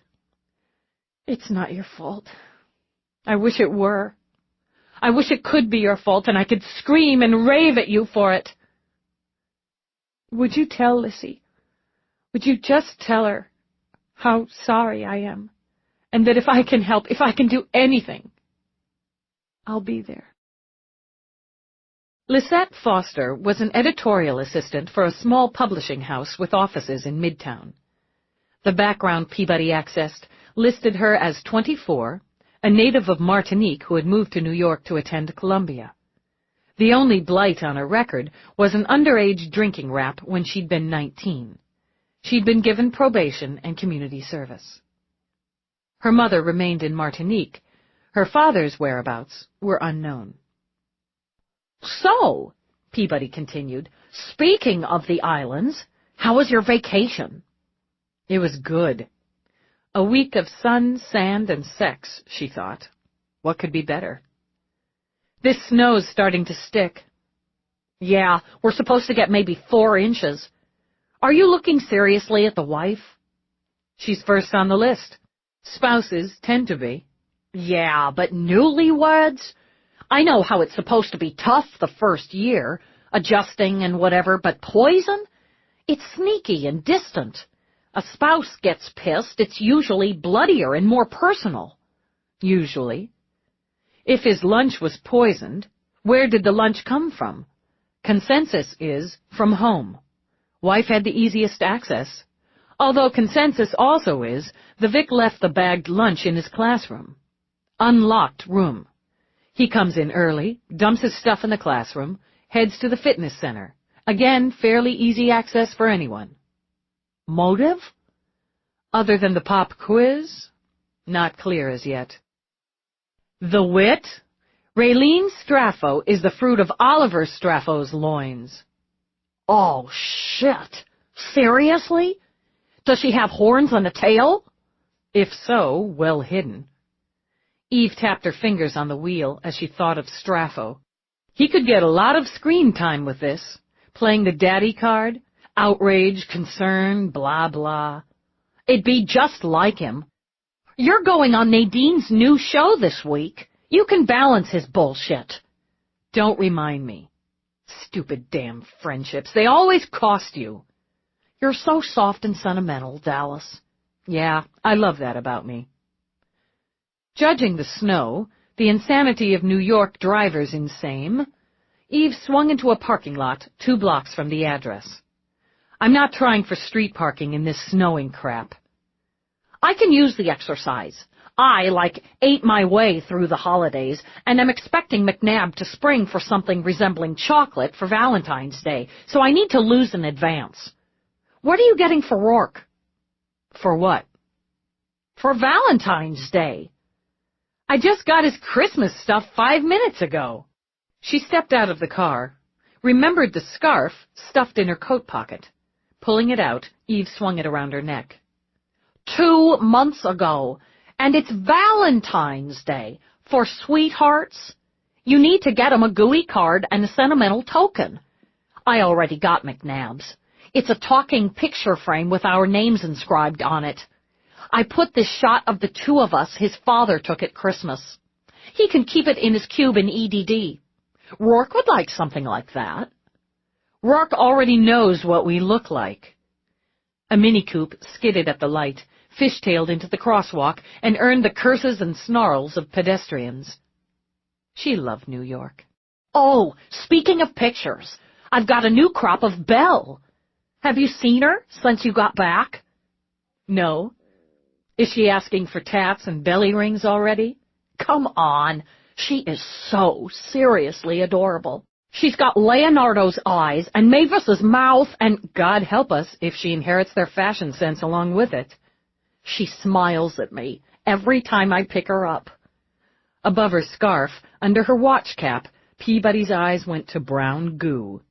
It's not your fault. I wish it were. I wish it could be your fault, and I could scream and rave at you for it. Would you tell Lissy? Would you just tell her how sorry I am, and that if I can help, if I can do anything, I'll be there. Lisette Foster was an editorial assistant for a small publishing house with offices in Midtown. The background Peabody accessed listed her as 24, a native of Martinique who had moved to New York to attend Columbia. The only blight on her record was an underage drinking rap when she'd been 19. She'd been given probation and community service. Her mother remained in Martinique. Her father's whereabouts were unknown. So, Peabody continued, speaking of the islands, how was your vacation? It was good. A week of sun, sand, and sex, she thought. What could be better? This snow's starting to stick. Yeah, we're supposed to get maybe 4 inches. Are you looking seriously at the wife? She's first on the list. Spouses tend to be. Yeah, but newlyweds? I know how it's supposed to be tough the first year, adjusting and whatever, but poison? It's sneaky and distant. A spouse gets pissed, it's usually bloodier and more personal. Usually. If his lunch was poisoned, where did the lunch come from? Consensus is from home. Wife had the easiest access. Although consensus also is the Vic left the bagged lunch in his classroom. Unlocked room. He comes in early, dumps his stuff in the classroom, heads to the fitness center. Again, fairly easy access for anyone. Motive? Other than the pop quiz? Not clear as yet. The wit? Raylene Straffo is the fruit of Oliver Straffo's loins. Oh, shit. Seriously? Does she have horns on the tail? If so, well hidden. Eve tapped her fingers on the wheel as she thought of Straffo. He could get a lot of screen time with this, playing the daddy card, outrage, concern, blah, blah. It'd be just like him. You're going on Nadine's new show this week. You can balance his bullshit. Don't remind me. Stupid damn friendships. They always cost you. You're so soft and sentimental, Dallas. Yeah, I love that about me. Judging the snow, the insanity of New York drivers insane, Eve swung into a parking lot 2 blocks from the address. I'm not trying for street parking in this snowing crap. I can use the exercise. I, ate my way through the holidays, and am expecting McNabb to spring for something resembling chocolate for Valentine's Day, so I need to lose in advance. What are you getting for Rourke? For what? For Valentine's Day. I just got his Christmas stuff 5 minutes ago. She stepped out of the car, remembered the scarf stuffed in her coat pocket. Pulling it out, Eve swung it around her neck. 2 months ago, and it's Valentine's Day. For sweethearts, you need to get 'em a gooey card and a sentimental token. I already got McNabb's. It's a talking picture frame with our names inscribed on it. I put this shot of the 2 of us his father took at Christmas. He can keep it in his cube in EDD. Rourke would like something like that. Rourke already knows what we look like. A Mini Coupe skidded at the light, fishtailed into the crosswalk, and earned the curses and snarls of pedestrians. She loved New York. Oh, speaking of pictures, I've got a new crop of Belle. Have you seen her since you got back? No. Is she asking for tats and belly rings already? Come on. She is so seriously adorable. She's got Leonardo's eyes and Mavis's mouth and, God help us if she inherits their fashion sense along with it. She smiles at me every time I pick her up. Above her scarf, under her watch cap, Peabody's eyes went to brown goo.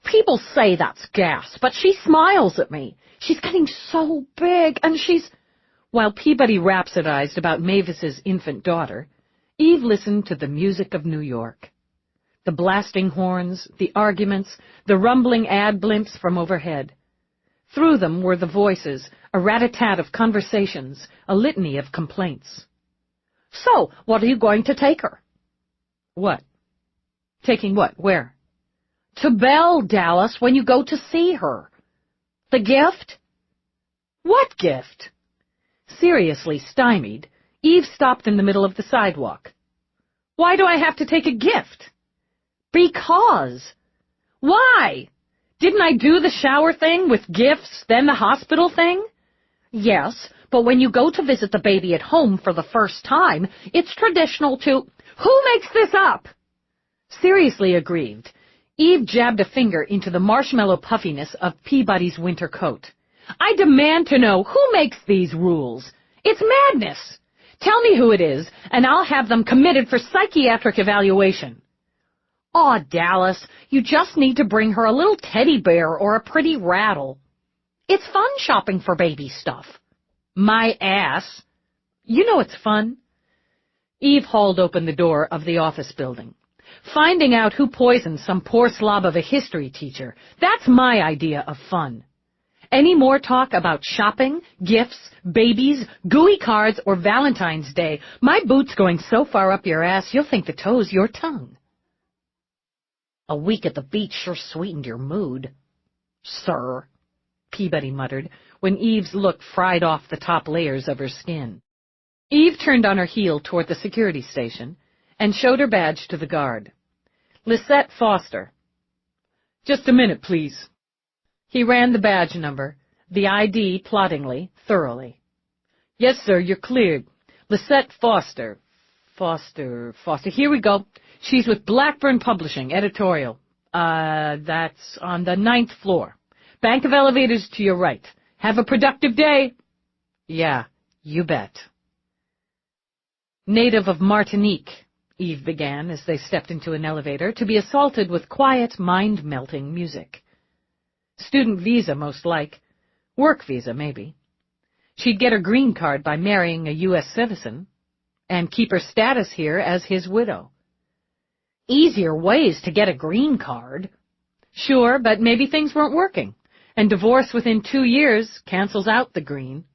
People say that's gas, but she smiles at me. She's getting so big, and she's... While Peabody rhapsodized about Mavis's infant daughter, Eve listened to the music of New York. The blasting horns, the arguments, the rumbling ad blimps from overhead. Through them were the voices, a rat-a-tat of conversations, a litany of complaints. So, what are you going to take her? What? Taking what? Where? To Belle, Dallas, when you go to see her. The gift? What gift? Seriously stymied, Eve stopped in the middle of the sidewalk. Why do I have to take a gift? Because. Why? Didn't I do the shower thing with gifts, then the hospital thing? Yes, but when you go to visit the baby at home for the first time, it's traditional to... Who makes this up? Seriously aggrieved, Eve jabbed a finger into the marshmallow puffiness of Peabody's winter coat. I demand to know who makes these rules. It's madness. Tell me who it is, and I'll have them committed for psychiatric evaluation. Aw, Dallas, you just need to bring her a little teddy bear or a pretty rattle. It's fun shopping for baby stuff. My ass. You know it's fun. Eve hauled open the door of the office building. Finding out who poisoned some poor slob of a history teacher, that's my idea of fun. Any more talk about shopping, gifts, babies, gooey cards, or Valentine's Day, my boot's going so far up your ass you'll think the toe's your tongue. A week at the beach sure sweetened your mood, sir, Peabody muttered, when Eve's look fried off the top layers of her skin. Eve turned on her heel toward the security station and showed her badge to the guard. Lisette Foster. Just a minute, please. He ran the badge number, the ID ploddingly, thoroughly. Yes, sir, you're cleared. Lisette Foster. Foster. Here we go. She's with Blackburn Publishing, editorial. That's on the 9th floor. Bank of elevators to your right. Have a productive day. Yeah, you bet. Native of Martinique, Eve began as they stepped into an elevator to be assaulted with quiet, mind-melting music. Student visa, most like. Work visa, maybe. She'd get her green card by marrying a U.S. citizen and keep her status here as his widow. Easier ways to get a green card. Sure, but maybe things weren't working, and divorce within 2 years cancels out the green.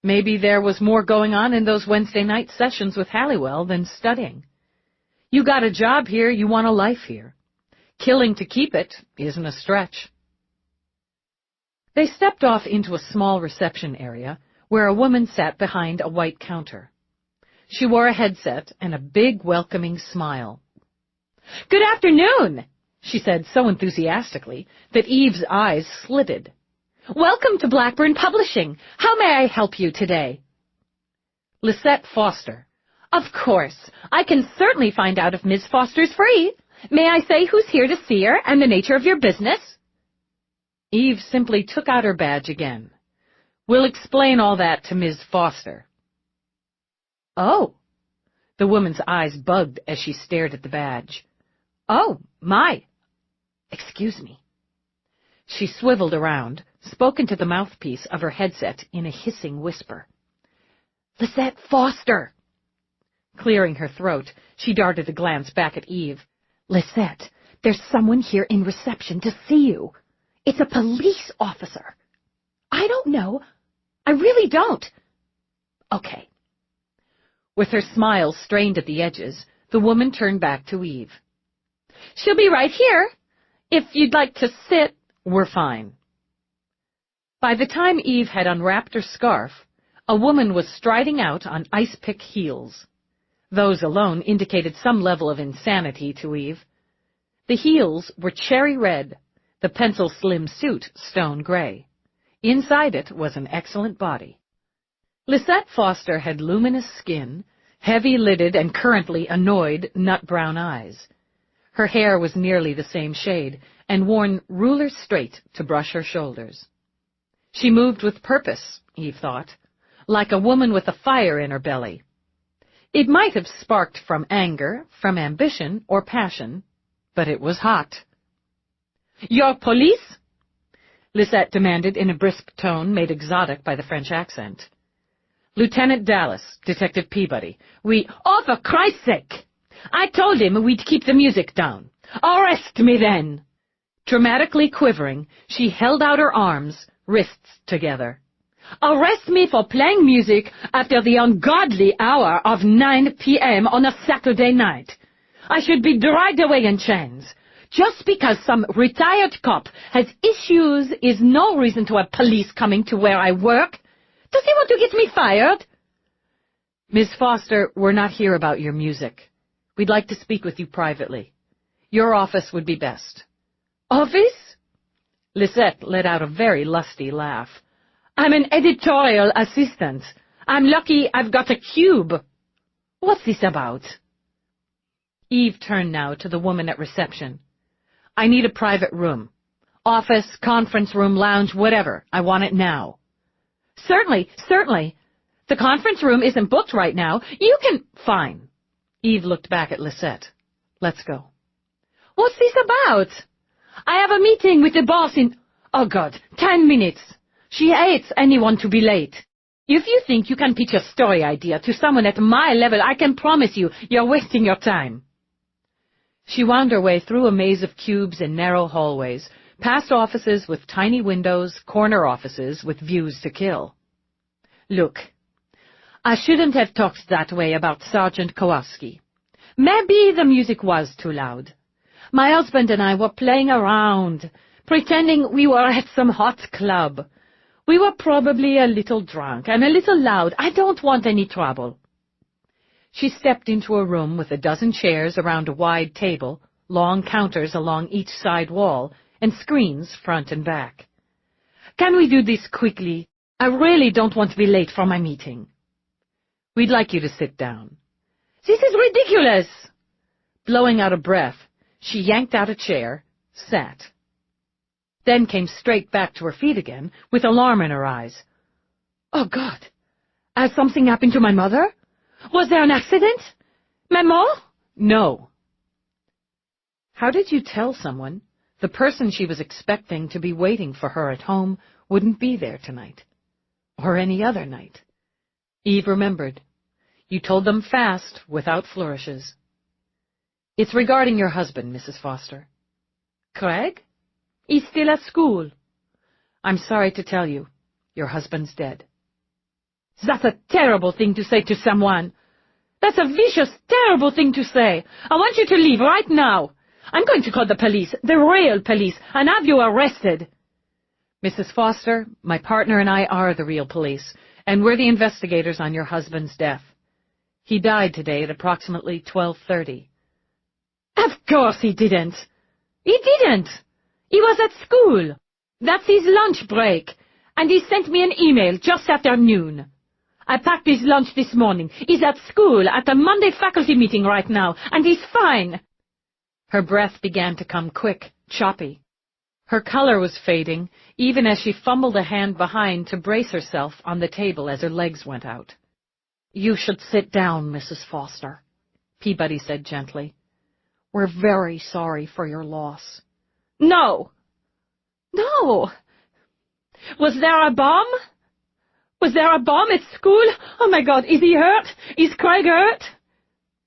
Maybe there was more going on in those Wednesday night sessions with Halliwell than studying. You got a job here, you want a life here. Killing to keep it isn't a stretch. They stepped off into a small reception area where a woman sat behind a white counter. She wore a headset and a big, welcoming smile. "Good afternoon," she said so enthusiastically that Eve's eyes slitted. "Welcome to Blackburn Publishing. How may I help you today?" Lisette Foster. "Of course. I can certainly find out if Miss Foster's free. May I say who's here to see her and the nature of your business?" Eve simply took out her badge again. "We'll explain all that to Ms. Foster." "Oh." The woman's eyes bugged as she stared at the badge. "Oh, my. Excuse me." She swiveled around, spoke into the mouthpiece of her headset in a hissing whisper. "Lisette Foster." Clearing her throat, she darted a glance back at Eve. "Lisette, there's someone here in reception to see you. It's a police officer." "I don't know. I really don't." "Okay." With her smile strained at the edges, the woman turned back to Eve. "She'll be right here. If you'd like to sit." "We're fine." By the time Eve had unwrapped her scarf, a woman was striding out on ice-pick heels. Those alone indicated some level of insanity to Eve. The heels were cherry red, the pencil-slim suit stone gray. Inside it was an excellent body. Lisette Foster had luminous skin, heavy-lidded and currently annoyed nut-brown eyes. Her hair was nearly the same shade and worn ruler straight to brush her shoulders. She moved with purpose, Eve thought, like a woman with a fire in her belly. It might have sparked from anger, from ambition, or passion, but it was hot. "Your police?" Lisette demanded in a brisk tone made exotic by the French accent. "Lieutenant Dallas, Detective Peabody, we—" "Oh, for Christ's sake! I told him we'd keep the music down. Arrest me, then!" Dramatically quivering, she held out her arms, wrists together. "Arrest me for playing music after the ungodly hour of 9 p.m. on a Saturday night. I should be dragged away in chains. Just because some retired cop has issues is no reason to have police coming to where I work. Does he want to get me fired?" "Miss Foster, we're not here about your music. We'd like to speak with you privately. Your office would be best." "Office?" Lisette let out a very lusty laugh. "I'm an editorial assistant. I'm lucky I've got a cube. What's this about?" Eve turned now to the woman at reception. "I need a private room. Office, conference room, lounge, whatever. I want it now." Certainly, certainly. The conference room isn't booked right now. You can—" "Fine." Eve looked back at Lisette. "Let's go." "What's this about?" "I have a meeting with the boss in— Oh, God, 10 minutes. She hates anyone to be late. If you think you can pitch a story idea to someone at my level, I can promise you you're wasting your time." She wound her way through a maze of cubes and narrow hallways, past offices with tiny windows, corner offices with views to kill. "Look, I shouldn't have talked that way about Sergeant Kowalski. Maybe the music was too loud. My husband and I were playing around, pretending we were at some hot club. We were probably a little drunk and a little loud. I don't want any trouble." She stepped into a room with a dozen chairs around a wide table, long counters along each side wall, and screens front and back. "Can we do this quickly? I really don't want to be late for my meeting." "We'd like you to sit down." "This is ridiculous." Blowing out a breath, she yanked out a chair, sat. Then came straight back to her feet again, with alarm in her eyes. "Oh, God! Has something happened to my mother? Was there an accident? Maman?" "No." How did you tell someone the person she was expecting to be waiting for her at home wouldn't be there tonight? Or any other night? Eve remembered. You told them fast, without flourishes. "It's regarding your husband, Mrs. Foster." "Craig? He's still at school." "I'm sorry to tell you, your husband's dead." "That's a terrible thing to say to someone. That's a vicious, terrible thing to say. I want you to leave right now. I'm going to call the police, the real police, and have you arrested." Mrs. Foster, my partner and I are the real police, and we're the investigators on your husband's death. He died today at approximately 12:30. Of course he didn't. He didn't. He was at school. That's his lunch break. And he sent me an email just after noon. I packed his lunch this morning. He's at school at a Monday faculty meeting right now, and he's fine. Her breath began to come quick, choppy. Her color was fading, even as she fumbled a hand behind to brace herself on the table as her legs went out. You should sit down, Mrs. Foster, Peabody said gently. We're very sorry for your loss. No! No! Was there a bomb? Was there a bomb at school? Oh, my God, is he hurt? Is Craig hurt?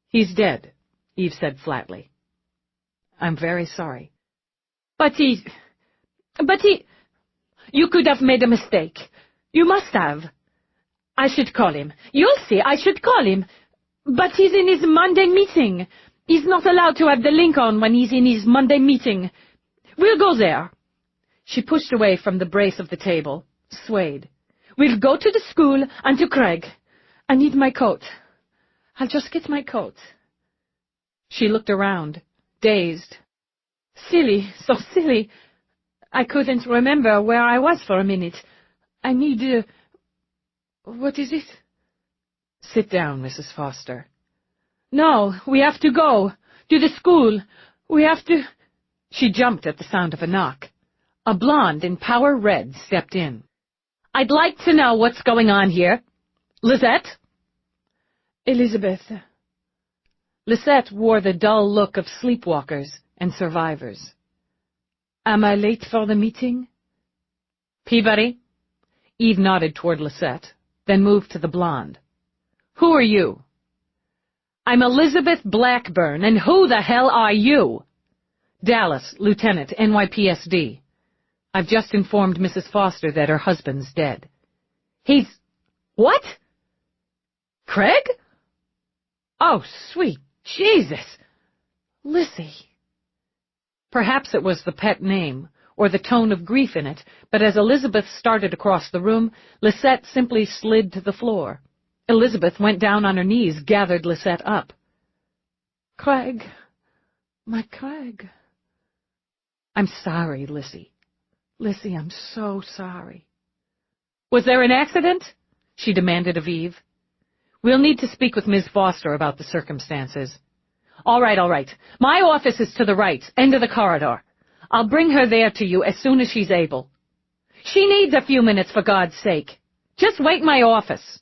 He's dead, Eve said flatly. I'm very sorry. But he... You could have made a mistake. You must have. I should call him. You'll see, I should call him. But he's in his Monday meeting. He's not allowed to have the link on when he's in his Monday meeting. We'll go there. She pushed away from the brace of the table, swayed. We'll go to the school and to Craig. I need my coat. I'll just get my coat. She looked around, dazed. Silly, so silly. I couldn't remember where I was for a minute. I need... What is it? Sit down, Mrs. Foster. No, we have to go. To the school. We have to... She jumped at the sound of a knock. A blonde in power red stepped in. I'd like to know what's going on here. Lisette? Elizabeth. Lisette wore the dull look of sleepwalkers and survivors. Am I late for the meeting? Peabody? Eve nodded toward Lisette, then moved to the blonde. Who are you? I'm Elizabeth Blackburn, and who the hell are you? Dallas, Lieutenant, NYPSD. I've just informed Mrs. Foster that her husband's dead. He's... What? Craig? Oh, sweet Jesus! Lissy. Perhaps it was the pet name, or the tone of grief in it, but as Elizabeth started across the room, Lisette simply slid to the floor. Elizabeth went down on her knees, gathered Lisette up. Craig. My Craig. I'm sorry, Lissy. Lissy, I'm so sorry. Was there an accident? She demanded of Eve. We'll need to speak with Ms. Foster about the circumstances. All right. My office is to the right, end of the corridor. I'll bring her there to you as soon as she's able. She needs a few minutes, for God's sake. Just wait in my office.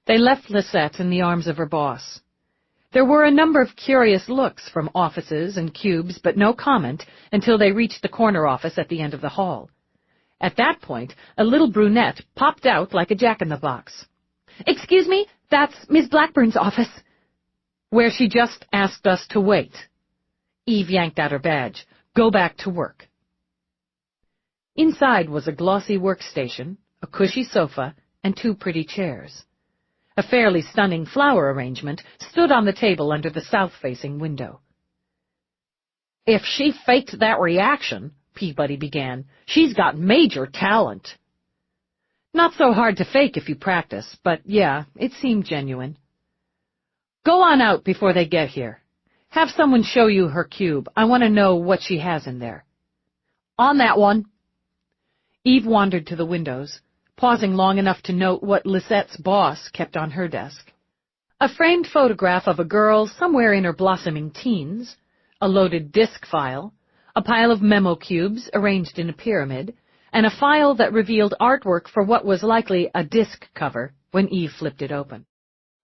They left Lisette in the arms of her boss. There were a number of curious looks from offices and cubes, but no comment until they reached the corner office at the end of the hall. At that point, a little brunette popped out like a jack-in-the-box. Excuse me, that's Miss Blackburn's office. Where she just asked us to wait. Eve yanked out her badge. Go back to work. Inside was a glossy workstation, a cushy sofa, and 2 pretty chairs. A fairly stunning flower arrangement stood on the table under the south-facing window. If she faked that reaction, Peabody began, she's got major talent. Not so hard to fake if you practice, but yeah, it seemed genuine. Go on out before they get here. Have someone show you her cube. I want to know what she has in there. On that one. Eve wandered to the windows, pausing long enough to note what Lisette's boss kept on her desk. A framed photograph of a girl somewhere in her blossoming teens, a loaded disk file, a pile of memo cubes arranged in a pyramid, and a file that revealed artwork for what was likely a disc cover when Eve flipped it open.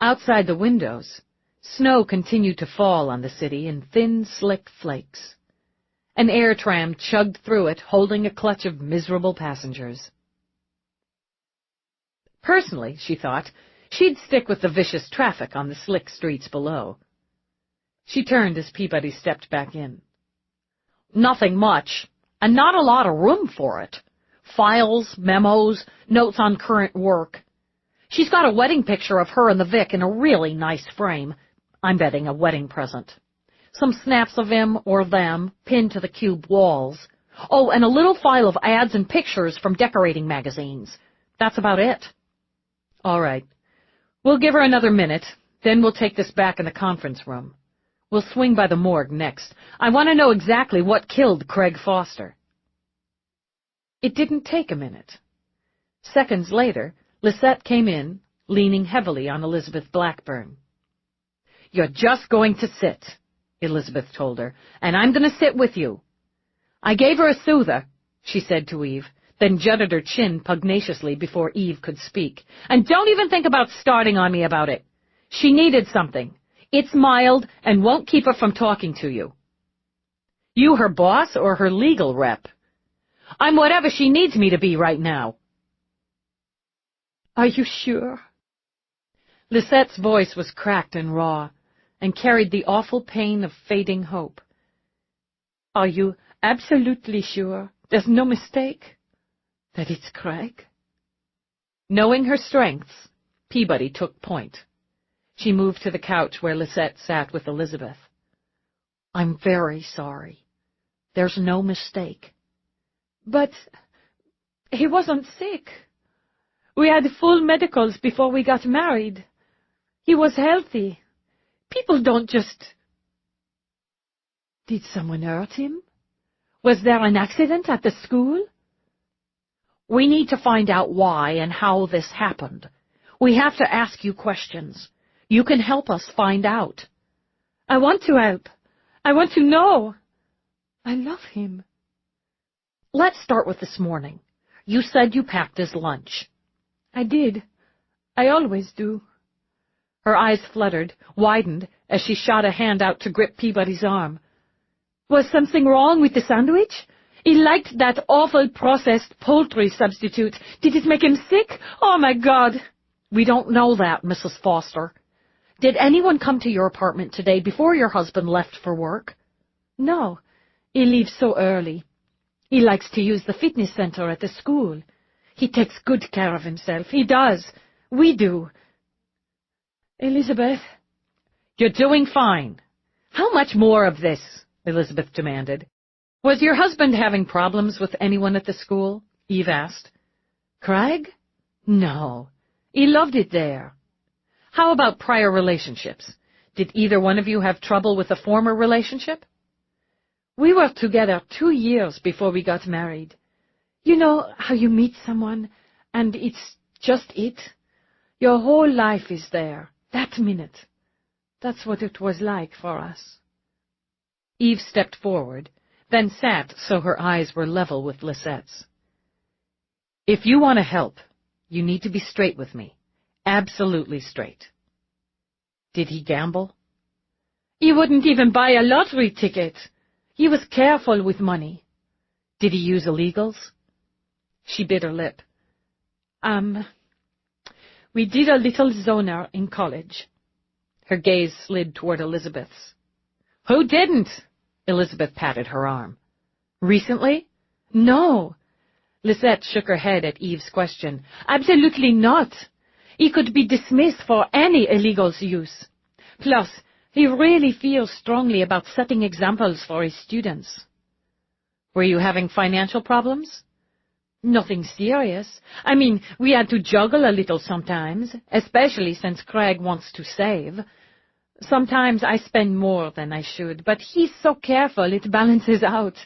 Outside the windows, snow continued to fall on the city in thin, slick flakes. An air tram chugged through it, holding a clutch of miserable passengers. Personally, she thought, she'd stick with the vicious traffic on the slick streets below. She turned as Peabody stepped back in. Nothing much, and not a lot of room for it. Files, memos, notes on current work. She's got a wedding picture of her and the Vic in a really nice frame. I'm betting a wedding present. Some snaps of him or them pinned to the cube walls. Oh, and a little file of ads and pictures from decorating magazines. That's about it. All right. We'll give her another minute, then we'll take this back in the conference room. We'll swing by the morgue next. I want to know exactly what killed Craig Foster. It didn't take a minute. Seconds later, Lisette came in, leaning heavily on Elizabeth Blackburn. "You're just going to sit," Elizabeth told her, "and I'm going to sit with you." "I gave her a soother," she said to Eve, then jutted her chin pugnaciously before Eve could speak. "And don't even think about starting on me about it. She needed something. It's mild and won't keep her from talking to you." "You her boss or her legal rep?" "I'm whatever she needs me to be right now." "Are you sure?" Lisette's voice was cracked and raw, and carried the awful pain of fading hope. "Are you absolutely sure there's no mistake? That it's Craig?" Knowing her strengths, Peabody took point. She moved to the couch where Lisette sat with Elizabeth. "I'm very sorry. There's no mistake." "But he wasn't sick. We had full medicals before we got married. He was healthy. People don't just—" "Did someone hurt him? Was there an accident at the school?" "We need to find out why and how this happened. We have to ask you questions. You can help us find out." "I want to help. I want to know. I love him." "Let's start with this morning. You said you packed his lunch." "I did. I always do." Her eyes fluttered, widened, as she shot a hand out to grip Peabody's arm. "Was something wrong with the sandwich? He liked that awful processed poultry substitute. Did it make him sick? Oh, my God!" "We don't know that, Mrs. Foster. Did anyone come to your apartment today before your husband left for work?" "No. He leaves so early. He likes to use the fitness center at the school. He takes good care of himself. He does. We do." "Elizabeth." "You're doing fine. How much more of this?" Elizabeth demanded. "Was your husband having problems with anyone at the school?" Eve asked. "Craig? No. He loved it there." "How about prior relationships? Did either one of you have trouble with a former relationship?" "We were together 2 years before we got married. You know how you meet someone, and it's just it? Your whole life is there, that minute. That's what it was like for us." Eve stepped forward, then sat so her eyes were level with Lisette's. "If you want to help, you need to be straight with me. Absolutely straight." "Did he gamble?" "He wouldn't even buy a lottery ticket. He was careful with money." "Did he use illegals?" She bit her lip. We did a little zoner in college." Her gaze slid toward Elizabeth's. "Who didn't?" Elizabeth patted her arm. "Recently?" "No." Lisette shook her head at Eve's question. "Absolutely not. He could be dismissed for any illegals use. Plus, he really feels strongly about setting examples for his students." "Were you having financial problems?" "Nothing serious. I mean, we had to juggle a little sometimes, especially since Craig wants to save. Sometimes I spend more than I should, but he's so careful it balances out.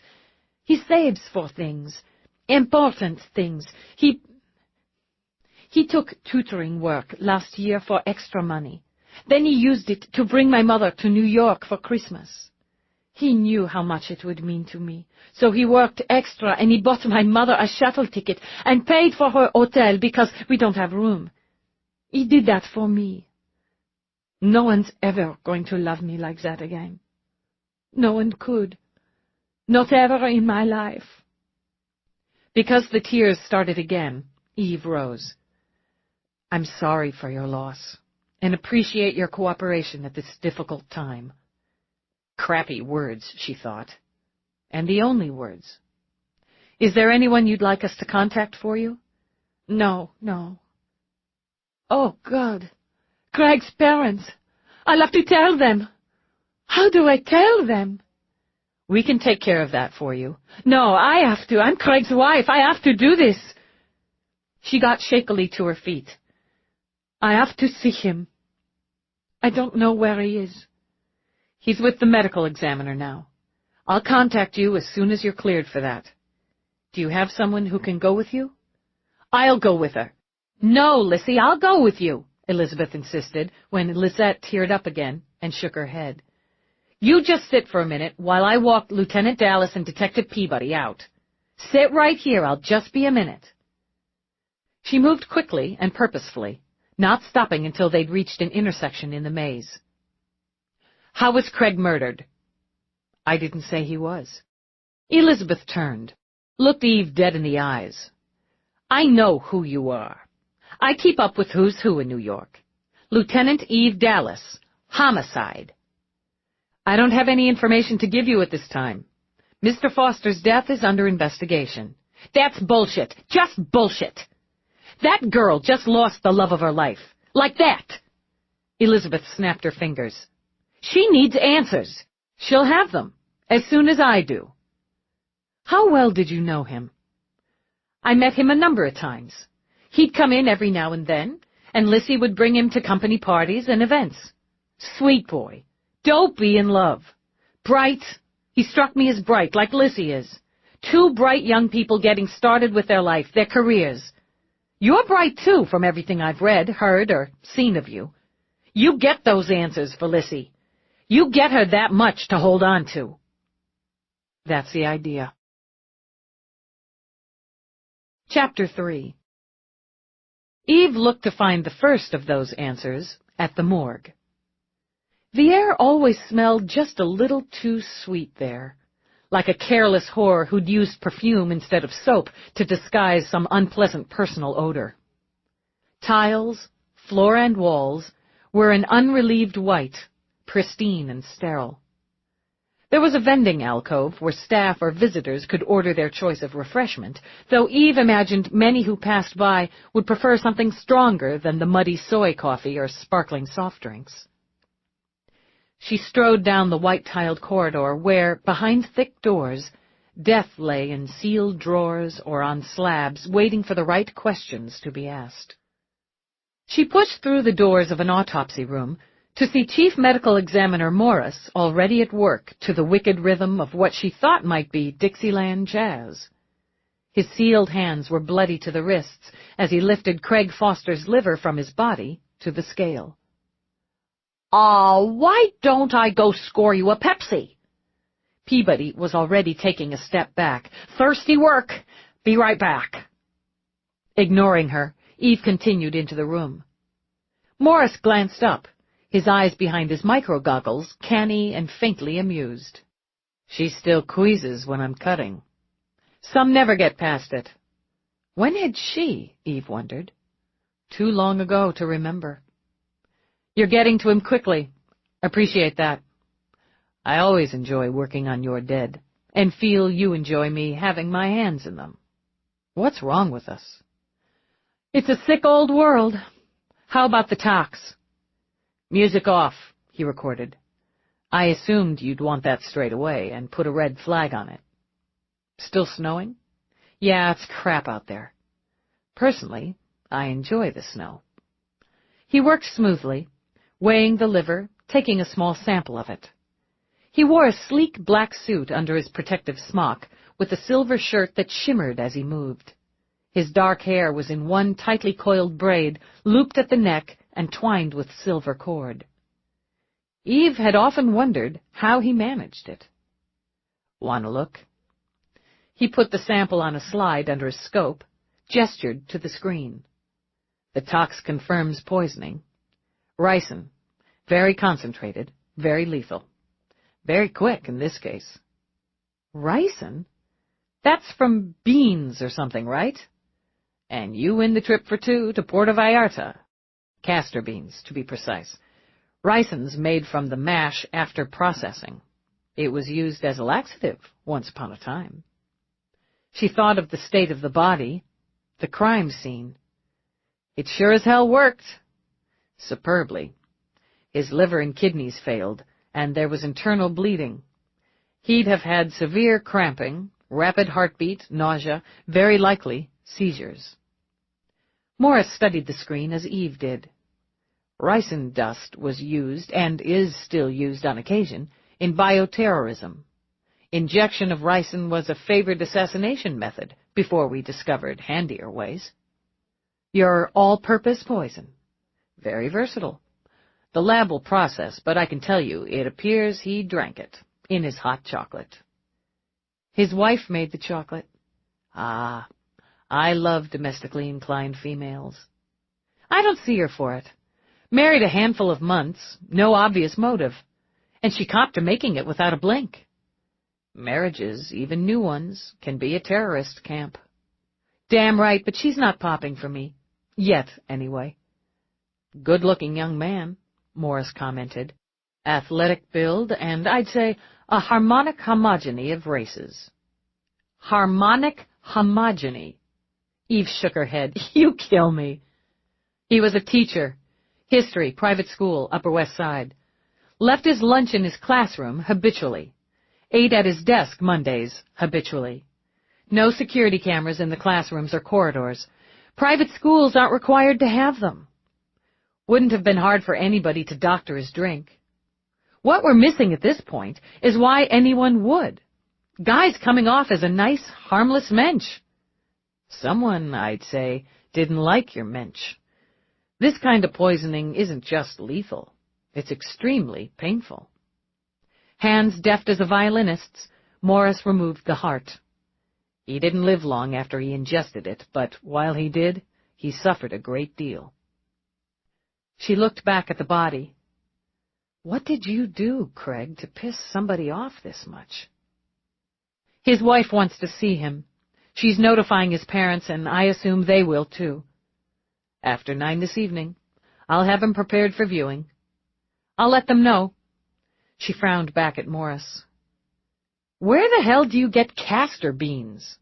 He saves for things, important things. He took tutoring work last year for extra money. Then he used it to bring my mother to New York for Christmas. He knew how much it would mean to me, so he worked extra and he bought my mother a shuttle ticket and paid for her hotel because we don't have room. He did that for me. No one's ever going to love me like that again. No one could. Not ever in my life." Because the tears started again, Eve rose. "I'm sorry for your loss, and appreciate your cooperation at this difficult time." Crappy words, she thought. And the only words. "Is there anyone you'd like us to contact for you?" No. "Oh, God. Craig's parents. I'll have to tell them. How do I tell them?" We can take care of that for you. No, I have to. I'm Craig's wife. I have to do this. She got shakily to her feet. I have to see him. I don't know where he is. He's with the medical examiner now. I'll contact you as soon as you're cleared for that. Do you have someone who can go with you? I'll go with her. No, Lissy, I'll go with you, Elizabeth insisted, when Lisette teared up again and shook her head. You just sit for a minute while I walk Lieutenant Dallas and Detective Peabody out. Sit right here, I'll just be a minute. She moved quickly and purposefully, not stopping until they'd reached an intersection in the maze. How was Craig murdered? I didn't say he was. Elizabeth turned, looked Eve dead in the eyes. I know who you are. I keep up with who's who in New York. Lieutenant Eve Dallas, homicide. I don't have any information to give you at this time. Mr. Foster's death is under investigation. That's bullshit. Just bullshit. That girl just lost the love of her life. Like that. Elizabeth snapped her fingers. She needs answers. She'll have them, as soon as I do. How well did you know him? I met him a number of times. He'd come in every now and then, and Lissy would bring him to company parties and events. Sweet boy. Dopey in love. Bright. He struck me as bright, like Lissy is. Two bright young people getting started with their life, their careers. You're bright, too, from everything I've read, heard, or seen of you. You get those answers for Lissy. You get her that much to hold on to. That's the idea. Chapter 3. Eve looked to find the first of those answers at the morgue. The air always smelled just a little too sweet there, like a careless whore who'd used perfume instead of soap to disguise some unpleasant personal odor. Tiles, floor and walls were an unrelieved white, pristine and sterile. There was a vending alcove where staff or visitors could order their choice of refreshment, though Eve imagined many who passed by would prefer something stronger than the muddy soy coffee or sparkling soft drinks. She strode down the white-tiled corridor where, behind thick doors, death lay in sealed drawers or on slabs waiting for the right questions to be asked. She pushed through the doors of an autopsy room to see Chief Medical Examiner Morris already at work to the wicked rhythm of what she thought might be Dixieland jazz. His sealed hands were bloody to the wrists as he lifted Craig Foster's liver from his body to the scale. Why don't I go score you a Pepsi? Peabody was already taking a step back. Thirsty work. Be right back. Ignoring her, Eve continued into the room. Morris glanced up, his eyes behind his micro-goggles, canny and faintly amused. She still queases when I'm cutting. Some never get past it. When had she, Eve wondered? Too long ago to remember. You're getting to him quickly. Appreciate that. I always enjoy working on your dead, and feel you enjoy me having my hands in them. What's wrong with us? It's a sick old world. How about the tox? Music off, he recorded. I assumed you'd want that straight away and put a red flag on it. Still snowing? Yeah, it's crap out there. Personally, I enjoy the snow. He worked smoothly, weighing the liver, taking a small sample of it. He wore a sleek black suit under his protective smock, with a silver shirt that shimmered as he moved. His dark hair was in one tightly coiled braid, looped at the neck and twined with silver cord. Eve had often wondered how he managed it. Want to look? He put the sample on a slide under his scope, gestured to the screen. The tox confirms poisoning. Ricin, very concentrated, very lethal. Very quick in this case. Ricin? That's from beans or something, right? And you win the trip for two to Puerto Vallarta. Castor beans, to be precise. Ricin's made from the mash after processing. It was used as a laxative once upon a time. She thought of the state of the body, the crime scene. It sure as hell worked. Superbly. His liver and kidneys failed, and there was internal bleeding. He'd have had severe cramping, rapid heartbeat, nausea, very likely seizures. Morris studied the screen as Eve did. Ricin dust was used, and is still used on occasion, in bioterrorism. Injection of ricin was a favored assassination method before we discovered handier ways. Your all-purpose poison. Very versatile. The lab will process, but I can tell you, it appears he drank it in his hot chocolate. His wife made the chocolate. Ah, I love domestically inclined females. I don't see her for it. Married a handful of months, no obvious motive, and she copped to making it without a blink. Marriages, even new ones, can be a terrorist camp. Damn right, but she's not popping for me. Yet, anyway. Good-looking young man, Morris commented. Athletic build, and I'd say a harmonic homogeny of races. Harmonic homogeny. Eve shook her head. You kill me. He was a teacher. History, private school, Upper West Side. Left his lunch in his classroom habitually. Ate at his desk Mondays habitually. No security cameras in the classrooms or corridors. Private schools aren't required to have them. Wouldn't have been hard for anybody to doctor his drink. What we're missing at this point is why anyone would. Guy's coming off as a nice, harmless mensch. Someone, I'd say, didn't like your mensch. This kind of poisoning isn't just lethal. It's extremely painful. Hands deft as a violinist's, Morris removed the heart. He didn't live long after he ingested it, but while he did, he suffered a great deal. She looked back at the body. What did you do, Craig, to piss somebody off this much? His wife wants to see him. She's notifying his parents, and I assume they will, too. After 9 this evening, I'll have him prepared for viewing. I'll let them know. She frowned back at Morris. Where the hell do you get castor beans?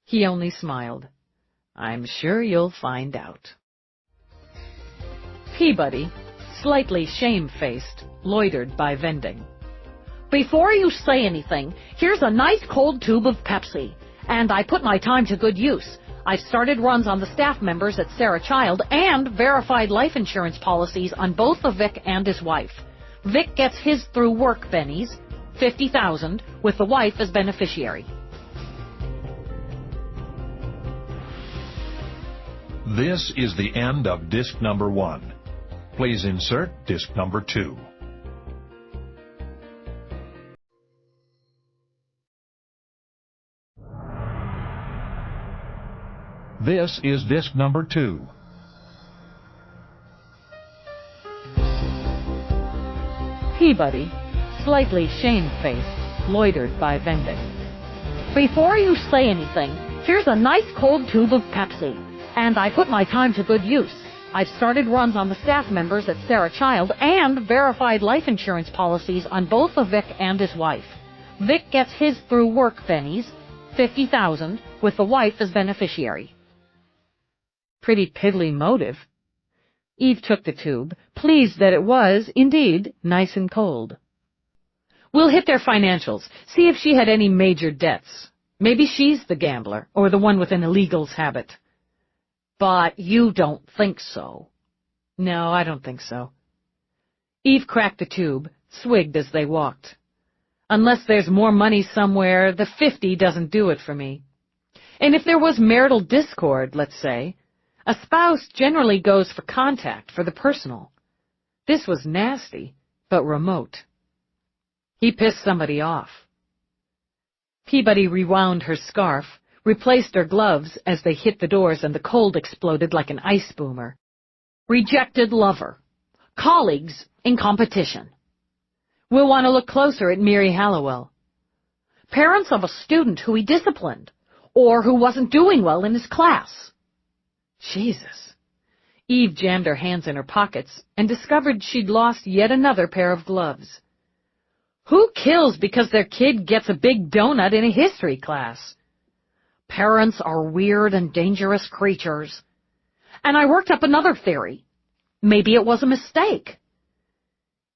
He only smiled. I'm sure you'll find out. Peabody, slightly shamefaced, loitered by vending. Before you say anything, here's a nice cold tube of Pepsi, and I put my time to good use. I've started runs on the staff members at Sarah Child and verified life insurance policies on both the Vic and his wife. Vic gets his through work bennies, $50,000, with the wife as beneficiary. This is the end of disc number 1. Please insert disc number 2. This is disc number 2. Peabody, slightly shamefaced, loitered by vending. Before you say anything, here's a nice cold tube of Pepsi, and I put my time to good use. I've started runs on the staff members at Sarah Child and verified life insurance policies on both the Vic and his wife. Vic gets his through work bennies, $50,000, with the wife as beneficiary. Pretty piddly motive. Eve took the tube, pleased that it was, indeed, nice and cold. We'll hit their financials, see if she had any major debts. Maybe she's the gambler, or the one with an illegals habit. But you don't think so. No, I don't think so. Eve cracked the tube, swigged as they walked. Unless there's more money somewhere, the 50 doesn't do it for me. And if there was marital discord, let's say, a spouse generally goes for contact, for the personal. This was nasty, but remote. He pissed somebody off. Peabody rewound her scarf, replaced her gloves as they hit the doors and the cold exploded like an ice boomer. Rejected lover. Colleagues in competition. We'll want to look closer at Mary Hallowell. Parents of a student who he disciplined, or who wasn't doing well in his class. Jesus. Eve jammed her hands in her pockets and discovered she'd lost yet another pair of gloves. Who kills because their kid gets a big donut in a history class? Parents are weird and dangerous creatures. And I worked up another theory. Maybe it was a mistake.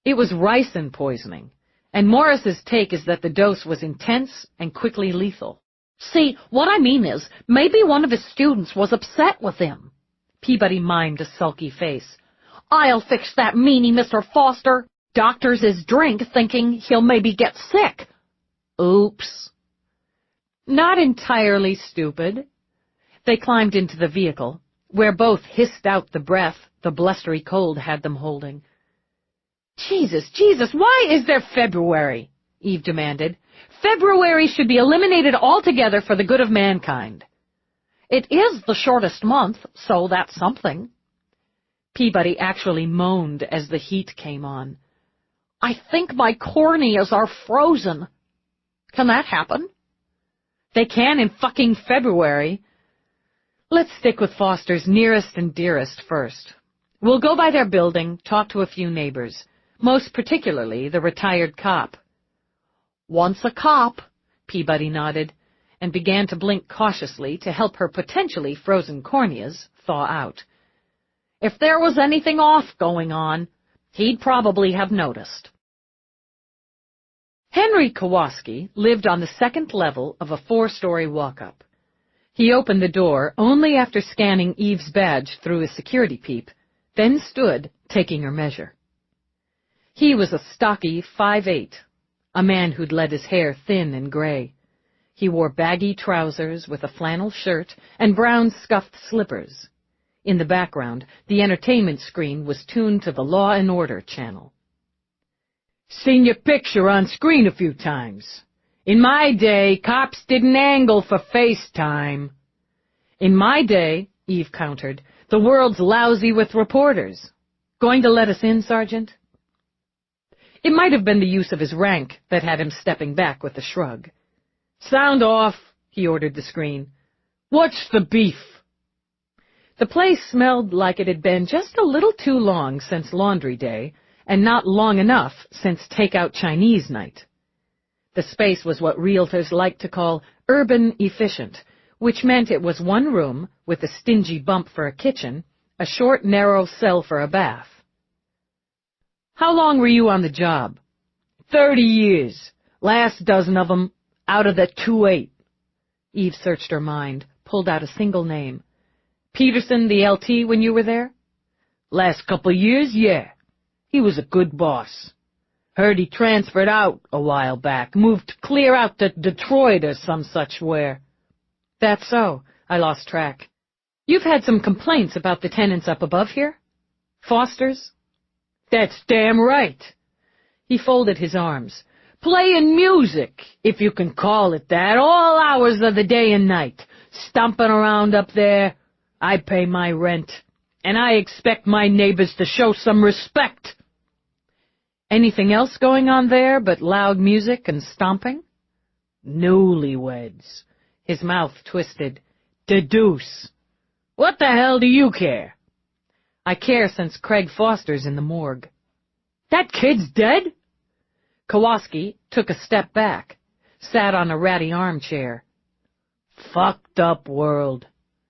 It was ricin poisoning, and Morris's take is that the dose was intense and quickly lethal. See, what I mean is, maybe one of his students was upset with him. Peabody mimed a sulky face. I'll fix that meanie, Mr. Foster. Doctors his drink thinking he'll maybe get sick. Oops. Not entirely stupid. They climbed into the vehicle, where both hissed out the breath the blustery cold had them holding. Jesus, why is there February? Eve demanded. February should be eliminated altogether for the good of mankind. It is the shortest month, so that's something. Peabody actually moaned as the heat came on. I think my corneas are frozen. Can that happen? They can in fucking February. Let's stick with Foster's nearest and dearest first. We'll go by their building, talk to a few neighbors, most particularly the retired cop. Once a cop, Peabody nodded, and began to blink cautiously to help her potentially frozen corneas thaw out. If there was anything off going on, he'd probably have noticed. Henry Kowalski lived on the second level of a 4-story walk-up. He opened the door only after scanning Eve's badge through a security peep, then stood, taking her measure. He was a stocky 5'8", a man who'd let his hair thin and gray. He wore baggy trousers with a flannel shirt and brown scuffed slippers. In the background, the entertainment screen was tuned to the Law and Order channel. Seen your picture on screen a few times. In my day, cops didn't angle for FaceTime. In my day, Eve countered, the world's lousy with reporters. Going to let us in, Sergeant? It might have been the use of his rank that had him stepping back with a shrug. Sound off, he ordered the screen. What's the beef? The place smelled like it had been just a little too long since laundry day, and not long enough since take-out Chinese night. The space was what realtors like to call urban efficient, which meant it was one room with a stingy bump for a kitchen, a short, narrow cell for a bath. How long were you on the job? 30 years. Last dozen of them out of the 2-8. Eve searched her mind, pulled out a single name. Peterson, the LT, when you were there? Last couple years, yeah. He was a good boss. Heard he transferred out a while back, moved clear out to Detroit or some such where. That's so. I lost track. You've had some complaints about the tenants up above here? Foster's? That's damn right. He folded his arms. Playing music, if you can call it that, all hours of the day and night. Stomping around up there. I pay my rent, and I expect my neighbors to show some respect. Anything else going on there but loud music and stomping? Newlyweds. His mouth twisted. The deuce. What the hell do you care? I care since Craig Foster's in the morgue. That kid's dead? Kowalski took a step back, sat on a ratty armchair. Fucked up world.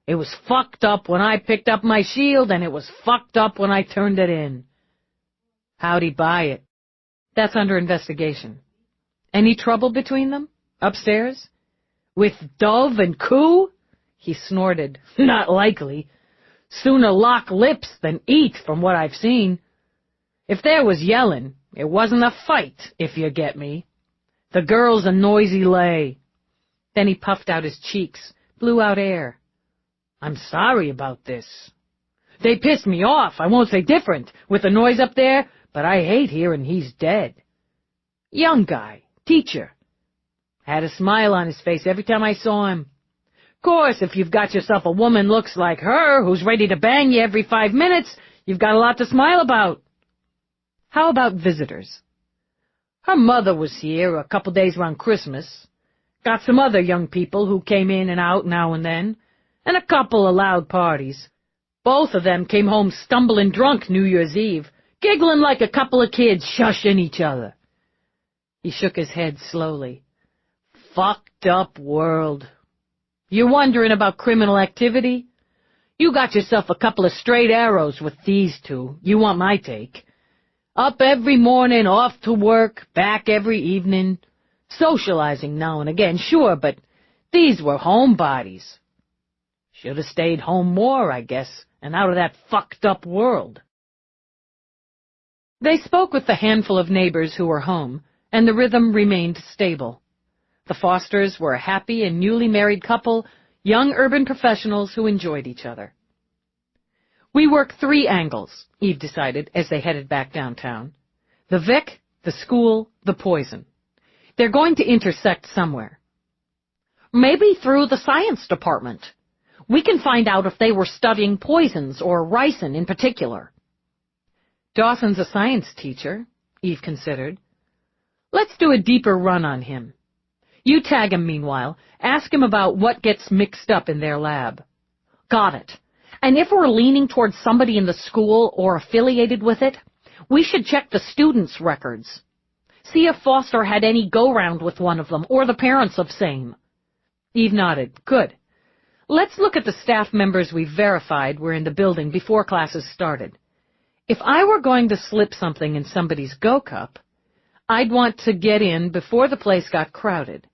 It was fucked up when I picked up my shield, and it was fucked up when I turned it in. How'd he buy it? That's under investigation. Any trouble between them? Upstairs? With Dove and Coo? He snorted. Not likely. Sooner lock lips than eat, from what I've seen. If there was yelling, it wasn't a fight, if you get me. The girl's a noisy lay. Then he puffed out his cheeks, blew out air. I'm sorry about this. They pissed me off, I won't say different, with the noise up there, but I hate hearing he's dead. Young guy, teacher. Had a smile on his face every time I saw him. Course, if you've got yourself a woman looks like her, who's ready to bang you every 5 minutes, you've got a lot to smile about. How about visitors? Her mother was here a couple days around Christmas. Got some other young people who came in and out now and then, and a couple of loud parties. Both of them came home stumbling drunk New Year's Eve, giggling like a couple of kids shushing each other. He shook his head slowly. Fucked up world. You're wondering about criminal activity? You got yourself a couple of straight arrows with these two. You want my take. Up every morning, off to work, back every evening. Socializing now and again, sure, but these were homebodies. Should have stayed home more, I guess, and out of that fucked-up world. They spoke with the handful of neighbors who were home, and the rhythm remained stable. The Fosters were a happy and newly married couple, young urban professionals who enjoyed each other. We work 3 angles, Eve decided as they headed back downtown. The Vic, the school, the poison. They're going to intersect somewhere. Maybe through the science department. We can find out if they were studying poisons or ricin in particular. Dawson's a science teacher, Eve considered. Let's do a deeper run on him. You tag him meanwhile. Ask him about what gets mixed up in their lab. Got it. And if we're leaning towards somebody in the school or affiliated with it, we should check the students' records. See if Foster had any go-round with one of them, or the parents of same. Eve nodded. Good. Let's look at the staff members we verified were in the building before classes started. If I were going to slip something in somebody's go-cup, I'd want to get in before the place got crowded.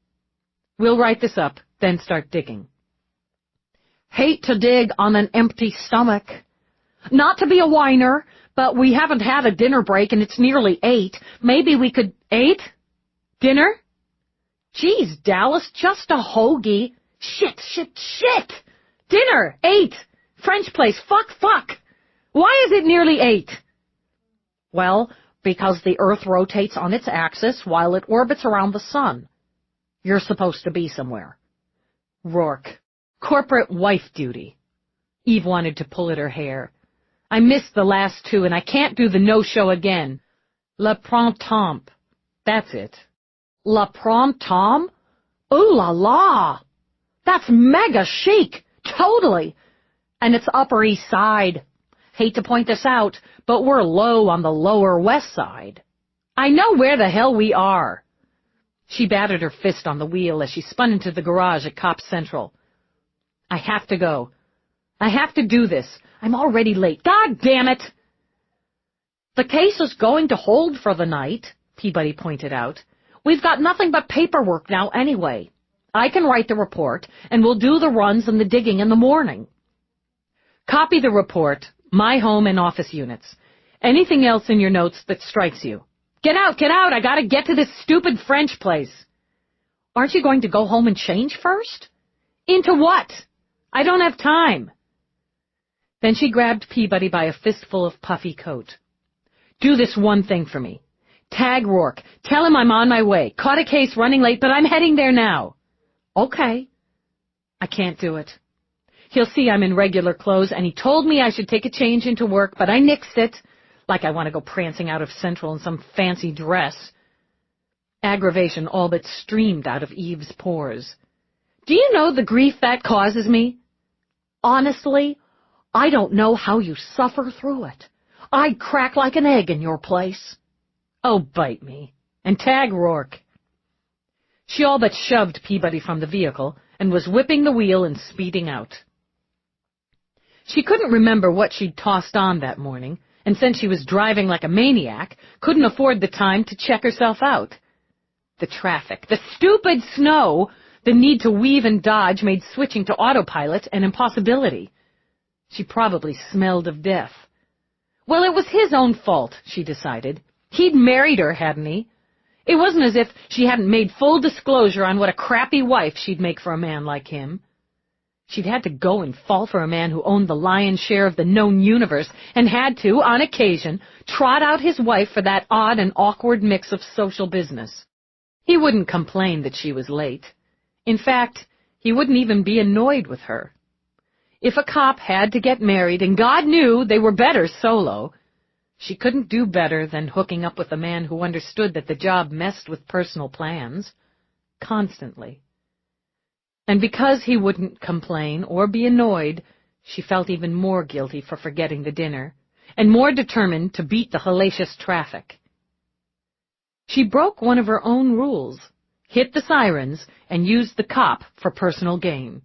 We'll write this up, then start digging. Hate to dig on an empty stomach. Not to be a whiner, but we haven't had a dinner break and it's nearly 8. Maybe we could... 8? Dinner? Geez, Dallas, just a hoagie. Shit. Dinner, 8. French place, fuck. Why is it nearly 8? Well, because the Earth rotates on its axis while it orbits around the sun. You're supposed to be somewhere. Rourke. Corporate wife duty. Eve wanted to pull at her hair. I missed the last 2, and I can't do the no-show again. Le printemps. That's it. Le printemps? Ooh la la! That's mega chic! Totally! And it's Upper East Side. Hate to point this out, but we're low on the Lower West Side. I know where the hell we are. She battered her fist on the wheel as she spun into the garage at Cops Central. I have to go. I have to do this. I'm already late. God damn it! The case is going to hold for the night, Peabody pointed out. We've got nothing but paperwork now anyway. I can write the report, and we'll do the runs and the digging in the morning. Copy the report, my home and office units. Anything else in your notes that strikes you. Get out! I gotta get to this stupid French place. Aren't you going to go home and change first? Into what? I don't have time. Then she grabbed Peabody by a fistful of puffy coat. Do this one thing for me. Tag Rourke. Tell him I'm on my way. Caught a case running late, but I'm heading there now. Okay. I can't do it. He'll see I'm in regular clothes, and he told me I should take a change into work, but I nixed it, like I want to go prancing out of Central in some fancy dress. Aggravation all but streamed out of Eve's pores. Do you know the grief that causes me? Honestly, I don't know how you suffer through it. I'd crack like an egg in your place. Oh, bite me. And tag Rourke. She all but shoved Peabody from the vehicle and was whipping the wheel and speeding out. She couldn't remember what she'd tossed on that morning, and since she was driving like a maniac, couldn't afford the time to check herself out. The traffic, the stupid snow, the need to weave and dodge made switching to autopilot an impossibility. She probably smelled of death. Well, it was his own fault, she decided. He'd married her, hadn't he? It wasn't as if she hadn't made full disclosure on what a crappy wife she'd make for a man like him. She'd had to go and fall for a man who owned the lion's share of the known universe and had to, on occasion, trot out his wife for that odd and awkward mix of social business. He wouldn't complain that she was late. In fact, he wouldn't even be annoyed with her. If a cop had to get married, and God knew they were better solo, she couldn't do better than hooking up with a man who understood that the job messed with personal plans. Constantly. And because he wouldn't complain or be annoyed, she felt even more guilty for forgetting the dinner, and more determined to beat the hellacious traffic. She broke one of her own rules, hit the sirens, and used the cop for personal gain.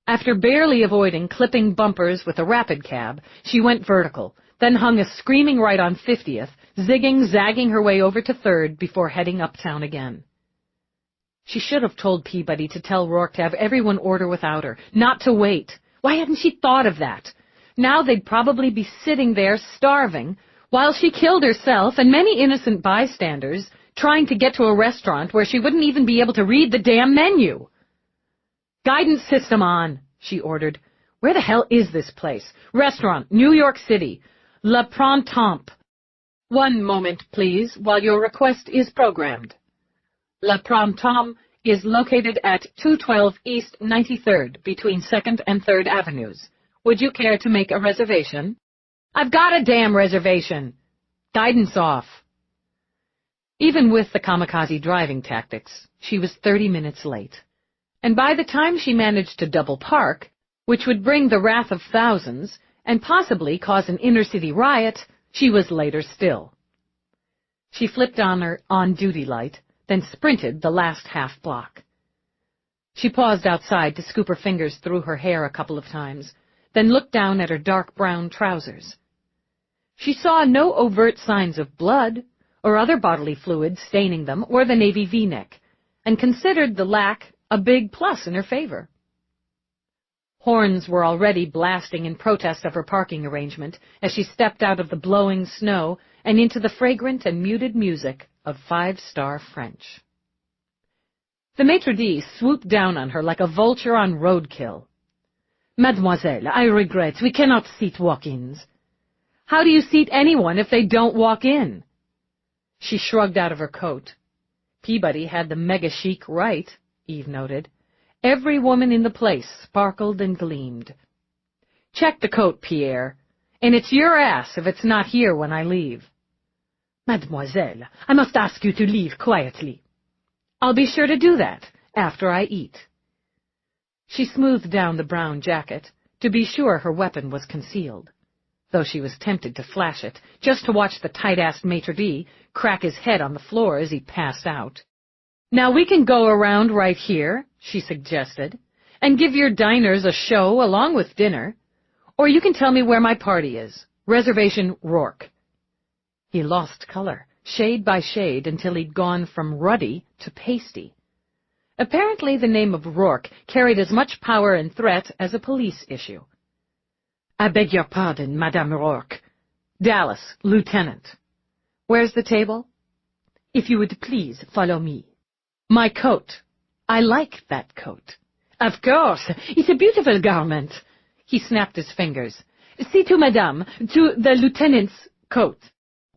After barely avoiding clipping bumpers with a rapid cab, she went vertical, then hung a screaming right on 50th, zigging-zagging her way over to 3rd before heading uptown again. She should have told Peabody to tell Rourke to have everyone order without her, not to wait. Why hadn't she thought of that? Now they'd probably be sitting there starving, while she killed herself and many innocent bystanders, trying to get to a restaurant where she wouldn't even be able to read the damn menu. "Guidance system on," she ordered. "Where the hell is this place? Restaurant, New York City. Le Printemps. One moment, please, while your request is programmed. Le Printemps is located at 212 East 93rd, between 2nd and 3rd Avenues. Would you care to make a reservation?" "I've got a damn reservation." "Guidance off." Even with the kamikaze driving tactics, she was 30 minutes late. And by the time she managed to double park, which would bring the wrath of thousands and possibly cause an inner-city riot, she was later still. She flipped on her on-duty light, then sprinted the last half block. She paused outside to scoop her fingers through her hair a couple of times, then looked down at her dark brown trousers. She saw no overt signs of blood or other bodily fluid staining them or the navy V-neck, and considered the lack a big plus in her favor. Horns were already blasting in protest of her parking arrangement as she stepped out of the blowing snow and into the fragrant and muted music of five-star French. The maitre d' swooped down on her like a vulture on roadkill. "Mademoiselle, I regret, we cannot seat walk-ins." "How do you seat anyone if they don't walk in?" She shrugged out of her coat. Peabody had the mega-chic right, Eve noted. Every woman in the place sparkled and gleamed. "Check the coat, Pierre, and it's your ass if it's not here when I leave." "Mademoiselle, I must ask you to leave quietly." "I'll be sure to do that after I eat." She smoothed down the brown jacket to be sure her weapon was concealed, though she was tempted to flash it just to watch the tight-assed maitre d' crack his head on the floor as he passed out. "Now we can go around right here," she suggested, "and give your diners a show along with dinner. Or you can tell me where my party is. Reservation Rourke." He lost color, shade by shade, until he'd gone from ruddy to pasty. Apparently the name of Rourke carried as much power and threat as a police issue. "I beg your pardon, Madame Rourke." "Dallas, Lieutenant." "Where's the table?" "If you would please follow me." "My coat. I like that coat." "Of course. It's a beautiful garment." He snapped his fingers. "See to Madame, to the Lieutenant's coat.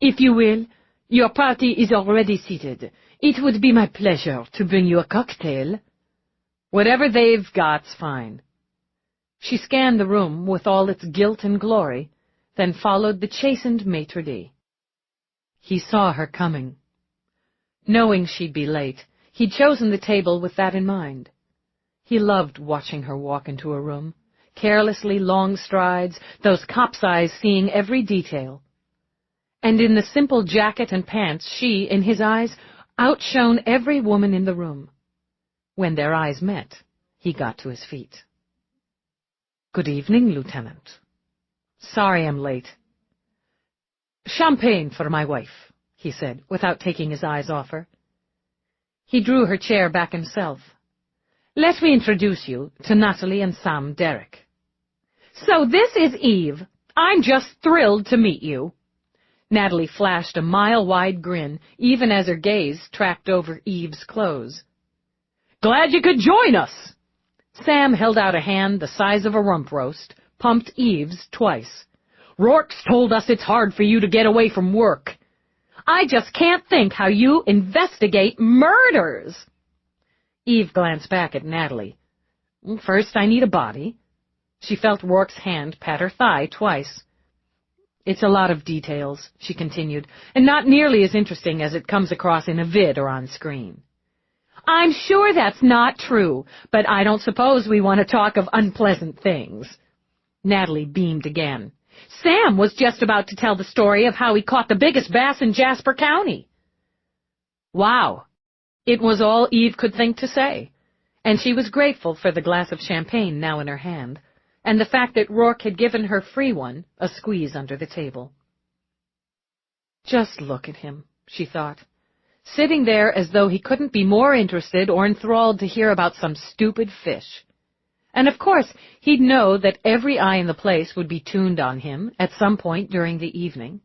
If you will, your party is already seated. It would be my pleasure to bring you a cocktail." "Whatever they've got's fine." She scanned the room with all its guilt and glory, then followed the chastened maitre d'. He saw her coming. Knowing she'd be late, he'd chosen the table with that in mind. He loved watching her walk into a room, carelessly long strides, those cop's eyes seeing every detail. And in the simple jacket and pants, she, in his eyes, outshone every woman in the room. When their eyes met, he got to his feet. "Good evening, Lieutenant." "Sorry I'm late." "Champagne for my wife," he said, without taking his eyes off her. He drew her chair back himself. "Let me introduce you to Natalie and Sam Derrick." "So this is Eve. I'm just thrilled to meet you." Natalie flashed a mile-wide grin, even as her gaze tracked over Eve's clothes. "Glad you could join us." Sam held out a hand the size of a rump roast, pumped Eve's twice. "Rourke's told us it's hard for you to get away from work." "I just can't think how you investigate murders." Eve glanced back at Natalie. "First, I need a body." She felt Rourke's hand pat her thigh twice. "It's a lot of details," she continued, "and not nearly as interesting as it comes across in a vid or on screen." "I'm sure that's not true, but I don't suppose we want to talk of unpleasant things." Natalie beamed again. "Sam was just about to tell the story of how he caught the biggest bass in Jasper County." Wow. It was all Eve could think to say, and she was grateful for the glass of champagne now in her hand, and the fact that Rourke had given her free one, a squeeze under the table. Just look at him, she thought, sitting there as though he couldn't be more interested or enthralled to hear about some stupid fish. And of course, he'd know that every eye in the place would be tuned on him at some point during the evening.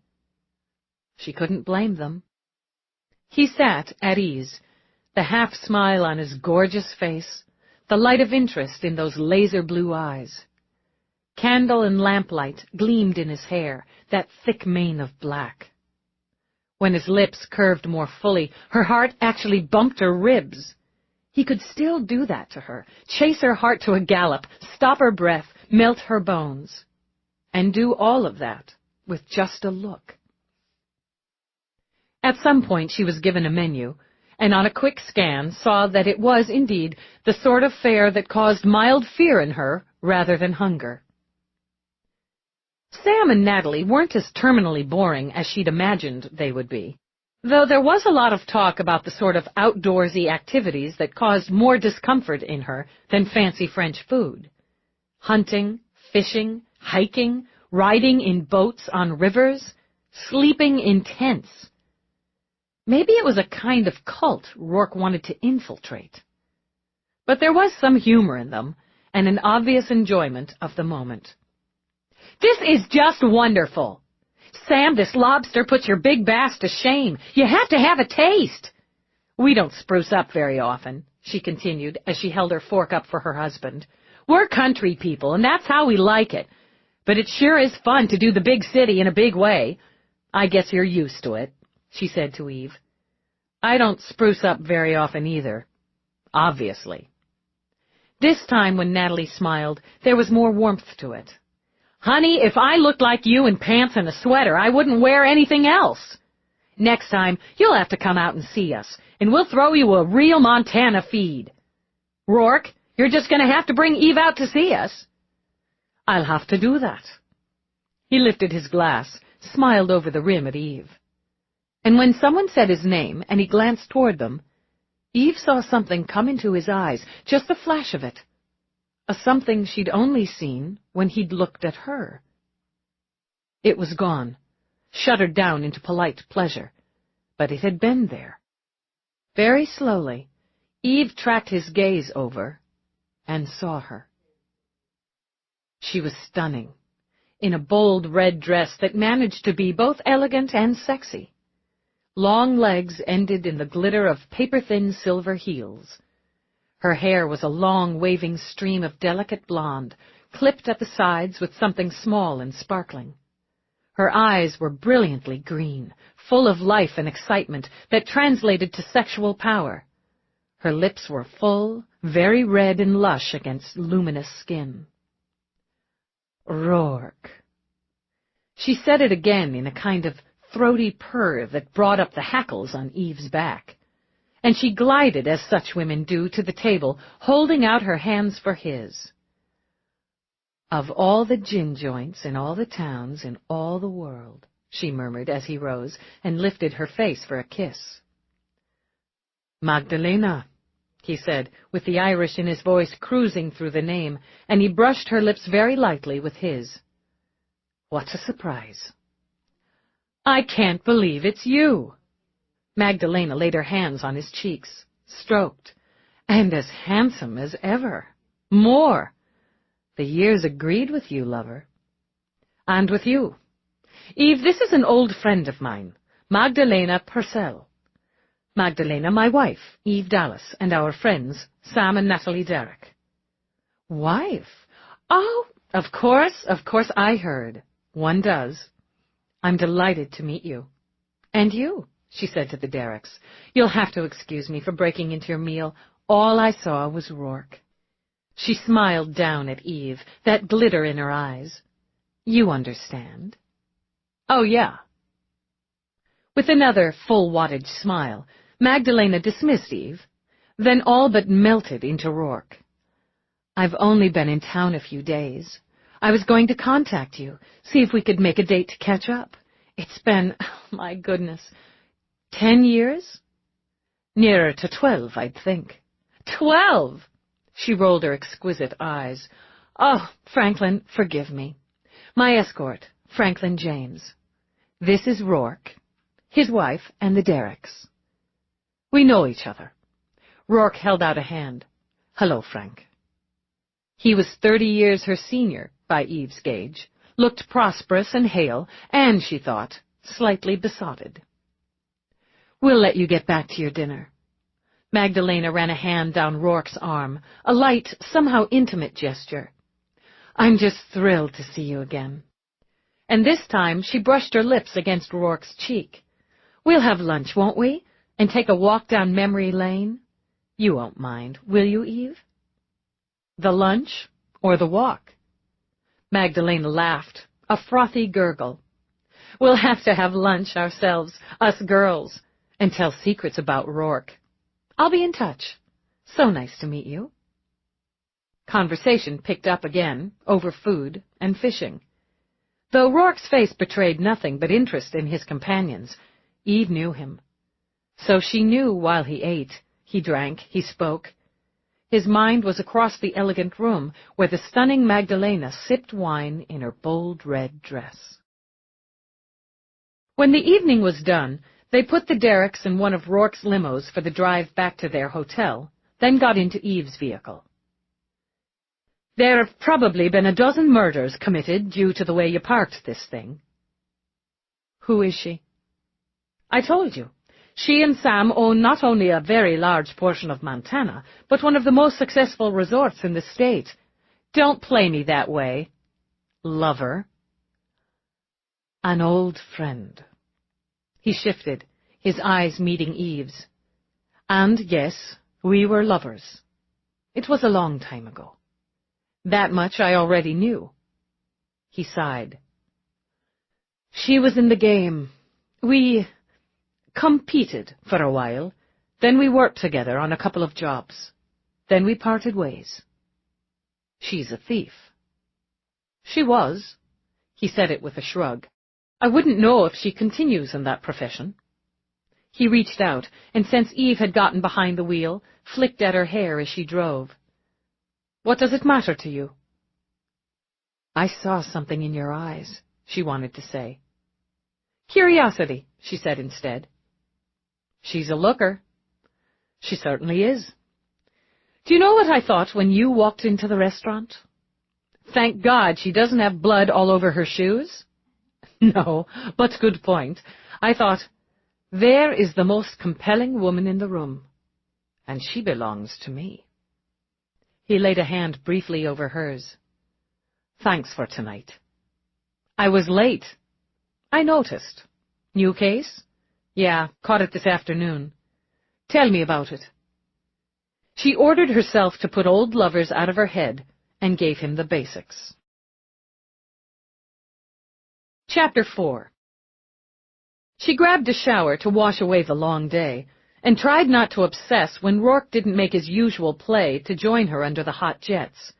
She couldn't blame them. He sat at ease, the half-smile on his gorgeous face, the light of interest in those laser-blue eyes. Candle and lamplight gleamed in his hair, that thick mane of black. When his lips curved more fully, her heart actually bumped her ribs. He could still do that to her, chase her heart to a gallop, stop her breath, melt her bones. And do all of that with just a look. At some point she was given a menu, and on a quick scan saw that it was, indeed, the sort of fare that caused mild fear in her rather than hunger. Sam and Natalie weren't as terminally boring as she'd imagined they would be, though there was a lot of talk about the sort of outdoorsy activities that caused more discomfort in her than fancy French food. Hunting, fishing, hiking, riding in boats on rivers, sleeping in tents. Maybe it was a kind of cult Rourke wanted to infiltrate. But there was some humor in them, and an obvious enjoyment of the moment. "This is just wonderful! Sam, this lobster puts your big bass to shame. You have to have a taste." "We don't spruce up very often," she continued as she held her fork up for her husband. "We're country people, and that's how we like it. But it sure is fun to do the big city in a big way. I guess you're used to it," she said to Eve. "I don't spruce up very often either, obviously." This time when Natalie smiled, there was more warmth to it. "Honey, if I looked like you in pants and a sweater, I wouldn't wear anything else. Next time, you'll have to come out and see us, and we'll throw you a real Montana feed. Rourke, you're just going to have to bring Eve out to see us." "I'll have to do that." He lifted his glass, smiled over the rim at Eve. And when someone said his name and he glanced toward them, Eve saw something come into his eyes, just a flash of it. A something she'd only seen when he'd looked at her. It was gone, shuttered down into polite pleasure, but it had been there. Very slowly, Eve tracked his gaze over and saw her. She was stunning, in a bold red dress that managed to be both elegant and sexy. Long legs ended in the glitter of paper-thin silver heels. Her hair was a long, waving stream of delicate blonde, clipped at the sides with something small and sparkling. Her eyes were brilliantly green, full of life and excitement that translated to sexual power. Her lips were full, very red and lush against luminous skin. "Rourke." She said it again in a kind of throaty purr that brought up the hackles on Eve's back. And she glided, as such women do, to the table, holding out her hands for his. "Of all the gin joints in all the towns in all the world," she murmured as he rose and lifted her face for a kiss. "Magdalena," he said, with the Irish in his voice cruising through the name, and he brushed her lips very lightly with his. "What a surprise." "I can't believe it's you." Magdalena laid her hands on his cheeks, stroked. "And as handsome as ever. More. The years agreed with you, lover." "And with you. Eve, this is an old friend of mine, Magdalena Purcell. Magdalena, my wife, Eve Dallas, and our friends, Sam and Natalie Derrick." "Wife? Oh, of course I heard. One does. I'm delighted to meet you." "And you," she said to the Derricks. "You'll have to excuse me for breaking into your meal. All I saw was Rourke." She smiled down at Eve, that glitter in her eyes. "You understand?" "Oh, yeah." With another full-wattage smile, Magdalena dismissed Eve, then all but melted into Rourke. "I've only been in town a few days. I was going to contact you, see if we could make a date to catch up. It's been, my goodness, 10 years? Nearer to 12, I'd think." 12! She rolled her exquisite eyes. "Oh, Franklin, forgive me. My escort, Franklin James. This is Rourke. his wife, and the Derricks. We know each other. Rourke held out a hand. Hello, Frank. He was 30 years her senior, by Eve's gauge, looked prosperous and hale, and, she thought, slightly besotted. We'll let you get back to your dinner. Magdalena ran a hand down Rourke's arm, a light, somehow intimate gesture. I'm just thrilled to see you again. And this time she brushed her lips against Rourke's cheek. We'll have lunch, won't we? And take a walk down memory lane? You won't mind, will you, Eve? The lunch or the walk? Magdalena laughed, a frothy gurgle. We'll have to have lunch ourselves, us girls, and tell secrets about Rourke. I'll be in touch. So nice to meet you. Conversation picked up again, over food and fishing. Though Rourke's face betrayed nothing but interest in his companions, Eve knew him. So she knew while he ate, he drank, he spoke. His mind was across the elegant room where the stunning Magdalena sipped wine in her bold red dress. When the evening was done, they put the Derricks in one of Rourke's limos for the drive back to their hotel, then got into Eve's vehicle. There have probably been a dozen murders committed due to the way you parked this thing. Who is she? I told you. She and Sam own not only a very large portion of Montana, but one of the most successful resorts in the state. Don't play me that way. Lover. An old friend. He shifted, his eyes meeting Eve's. And yes, we were lovers. It was a long time ago. That much I already knew. He sighed. She was in the game. We competed for a while. Then we worked together on a couple of jobs. Then we parted ways. She's a thief. She was. He said it with a shrug. I wouldn't know if she continues in that profession. He reached out, and since Eve had gotten behind the wheel, flicked at her hair as she drove. What does it matter to you? I saw something in your eyes, she wanted to say. Curiosity, she said instead. She's a looker. She certainly is. Do you know what I thought when you walked into the restaurant? Thank God she doesn't have blood all over her shoes. No, but good point. I thought, there is the most compelling woman in the room, and she belongs to me. He laid a hand briefly over hers. Thanks for tonight. I was late. I noticed. New case? Yeah, caught it this afternoon. Tell me about it. She ordered herself to put old lovers out of her head and gave him the basics. Chapter 4. She grabbed a shower to wash away the long day, and tried not to obsess when Rourke didn't make his usual play to join her under the hot jets.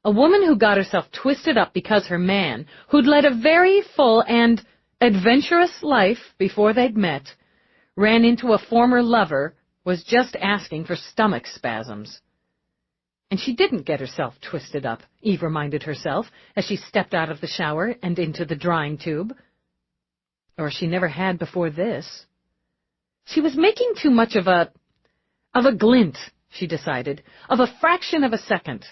A woman who got herself twisted up because her man, who'd led a very full and adventurous life before they'd met, ran into a former lover, was just asking for stomach spasms. And she didn't get herself twisted up, Eve reminded herself, as she stepped out of the shower and into the drying tube. Or she never had before this. She was making too much of a glint, she decided, of a fraction of a second.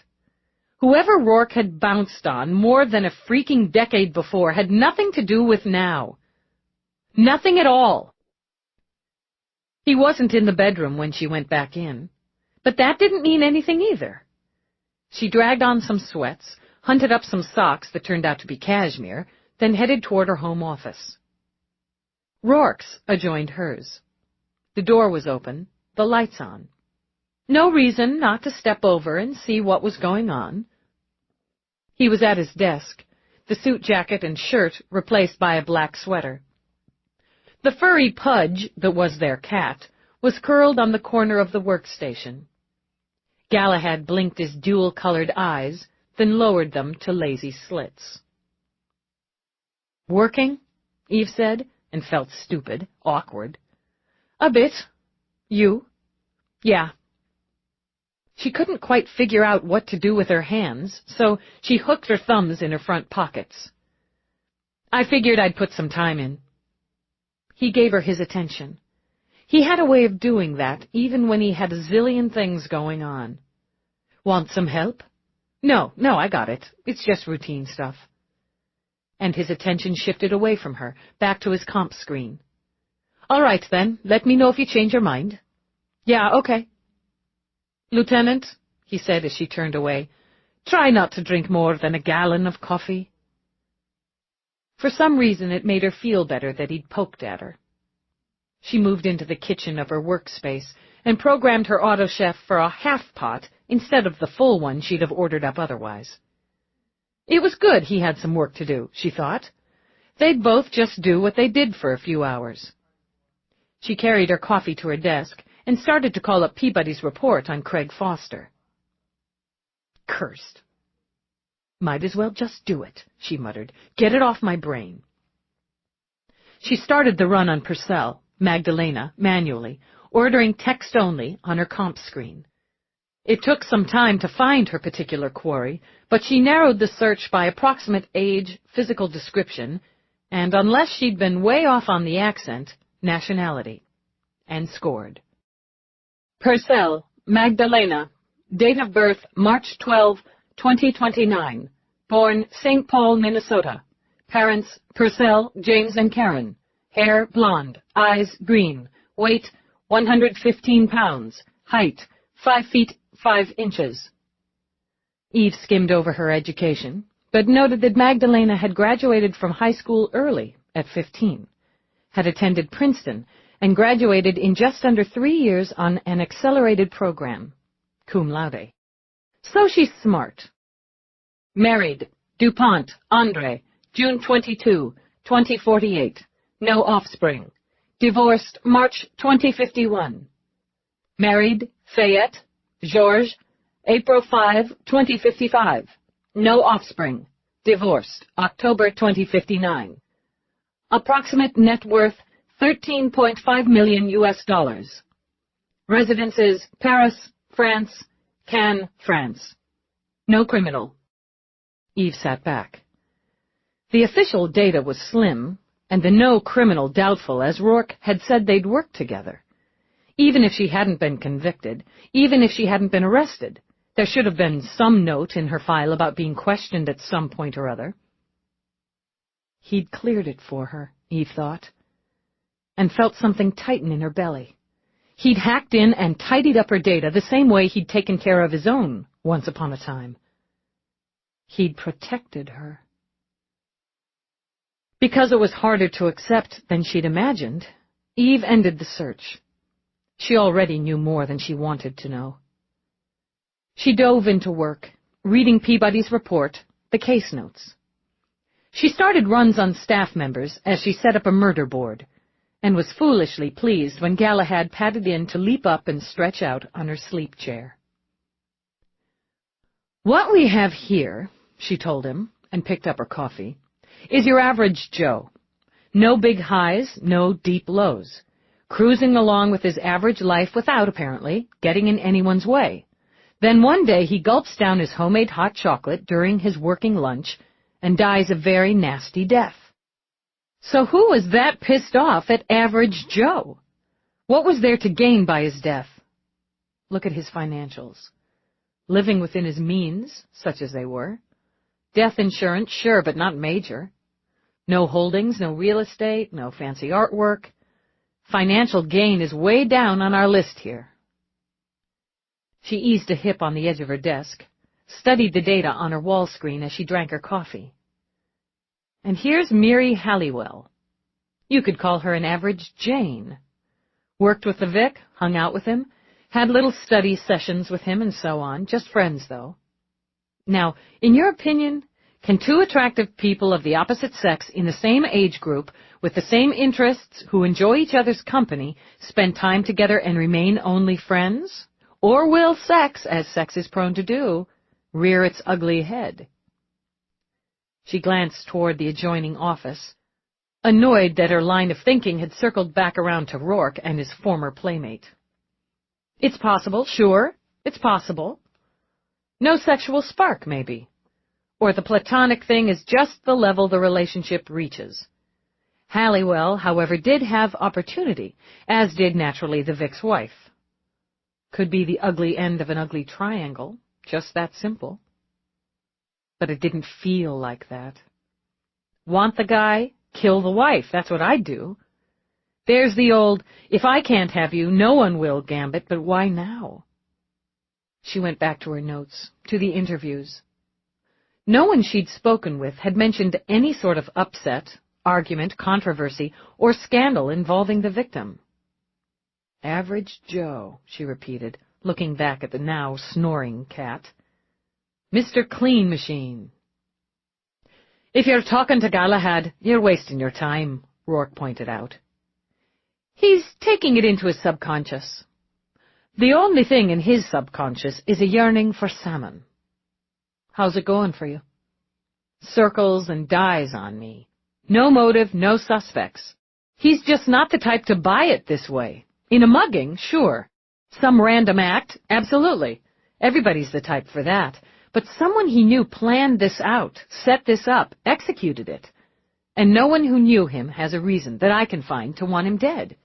Whoever Rourke had bounced on more than a freaking decade before had nothing to do with now. Nothing at all. He wasn't in the bedroom when she went back in, but that didn't mean anything either. She dragged on some sweats, hunted up some socks that turned out to be cashmere, then headed toward her home office. Rourke's adjoined hers. The door was open, the lights on. No reason not to step over and see what was going on. He was at his desk, the suit jacket and shirt replaced by a black sweater. The furry Pudge that was their cat was curled on the corner of the workstation. Galahad blinked his dual-colored eyes, then lowered them to lazy slits. Working? Eve said, and felt stupid, awkward. A bit. You? Yeah. She couldn't quite figure out what to do with her hands, so she hooked her thumbs in her front pockets. I figured I'd put some time in. He gave her his attention. He had a way of doing that even when he had a zillion things going on. Want some help? No, I got it. It's just routine stuff. And his attention shifted away from her, back to his comp screen. All right, then. Let me know if you change your mind. Yeah, okay. Lieutenant, he said as she turned away, try not to drink more than a gallon of coffee. For some reason, it made her feel better that he'd poked at her. She moved into the kitchen of her workspace and programmed her auto chef for a half pot instead of the full one she'd have ordered up otherwise. It was good he had some work to do, she thought. They'd both just do what they did for a few hours. She carried her coffee to her desk and started to call up Peabody's report on Craig Foster. Cursed. Might as well just do it, she muttered. Get it off my brain. She started the run on Purcell, Magdalena, manually, ordering text only on her comp screen. It took some time to find her particular quarry, but she narrowed the search by approximate age, physical description, and unless she'd been way off on the accent, nationality, and scored. Purcell, Magdalena, date of birth March 12, 2029, born St. Paul, Minnesota. Parents Purcell, James and Karen. Hair blonde, eyes green, weight 115 pounds, height 5 feet 5 inches. Eve skimmed over her education, but noted that Magdalena had graduated from high school early, at 15, had attended Princeton, and graduated in just under 3 years on an accelerated program, cum laude. So she's smart. Married, DuPont, Andre, June 22, 2048. No offspring. Divorced March 2051. Married, Fayette, Georges, April 5, 2055. No offspring. Divorced October 2059. Approximate net worth $13.5 million US. Residences Paris, France, Cannes, France. No criminal. Eve sat back. The official data was slim, and the no criminal doubtful, as Rourke had said they'd worked together. Even if she hadn't been convicted, even if she hadn't been arrested, there should have been some note in her file about being questioned at some point or other. He'd cleared it for her, Eve thought, and felt something tighten in her belly. He'd hacked in and tidied up her data the same way he'd taken care of his own once upon a time. He'd protected her. Because it was harder to accept than she'd imagined, Eve ended the search. She already knew more than she wanted to know. She dove into work, reading Peabody's report, the case notes. She started runs on staff members as she set up a murder board, and was foolishly pleased when Galahad padded in to leap up and stretch out on her sleep chair. What we have here, she told him, and picked up her coffee, is your average Joe. No big highs, no deep lows. Cruising along with his average life without, apparently, getting in anyone's way. Then one day he gulps down his homemade hot chocolate during his working lunch and dies a very nasty death. So who was that pissed off at average Joe? What was there to gain by his death? Look at his financials. Living within his means, such as they were. Death insurance, sure, but not major. No holdings, no real estate, no fancy artwork. Financial gain is way down on our list here. She eased a hip on the edge of her desk, studied the data on her wall screen as she drank her coffee. And here's Miri Halliwell. You could call her an average Jane. Worked with the Vic, hung out with him, had little study sessions with him and so on, just friends, though. Now, in your opinion, can two attractive people of the opposite sex in the same age group, with the same interests, who enjoy each other's company, spend time together and remain only friends? Or will sex, as sex is prone to do, rear its ugly head? She glanced toward the adjoining office, annoyed that her line of thinking had circled back around to Rourke and his former playmate. It's possible, sure, it's possible. No sexual spark, maybe. Or the platonic thing is just the level the relationship reaches. Halliwell, however, did have opportunity, as did naturally the Vic's wife. Could be the ugly end of an ugly triangle, just that simple. But it didn't feel like that. Want the guy, kill the wife, that's what I'd do. There's the old, if I can't have you, no one will gambit, but why now? She went back to her notes, to the interviews. No one she'd spoken with had mentioned any sort of upset, argument, controversy, or scandal involving the victim. Average Joe, she repeated, looking back at the now snoring cat. Mr. Clean Machine. If you're talking to Galahad, you're wasting your time, Rourke pointed out. He's taking it into his subconscious. The only thing in his subconscious is a yearning for salmon. How's it going for you? Circles and dies on me. No motive, no suspects. He's just not the type to buy it this way. In a mugging, sure. Some random act, absolutely. Everybody's the type for that. But someone he knew planned this out, set this up, executed it. And no one who knew him has a reason that I can find to want him dead.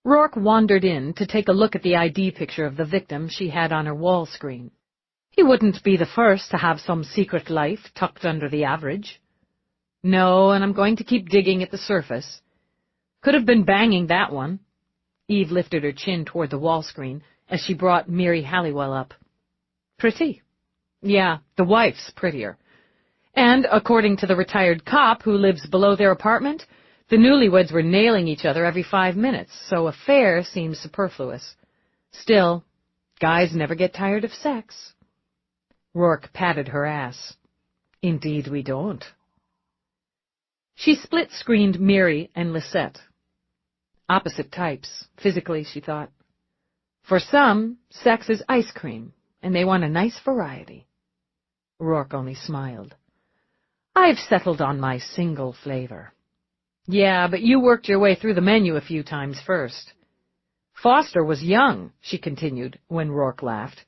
Rourke wandered in to take a look at the ID picture of the victim she had on her wall screen. He wouldn't be the first to have some secret life tucked under the average. No, and I'm going to keep digging at the surface. Could have been banging that one. Eve lifted her chin toward the wall screen as she brought Mary Halliwell up. Pretty. Yeah, the wife's prettier. And, according to the retired cop who lives below their apartment, the newlyweds were nailing each other every 5 minutes, so affair seems superfluous. Still, guys never get tired of sex. Rourke patted her ass. Indeed we don't. She split-screened Mary and Lisette. Opposite types, physically, she thought. For some, sex is ice cream, and they want a nice variety. Rourke only smiled. I've settled on my single flavor. Yeah, but you worked your way through the menu a few times first. Foster was young, she continued, when Rourke laughed.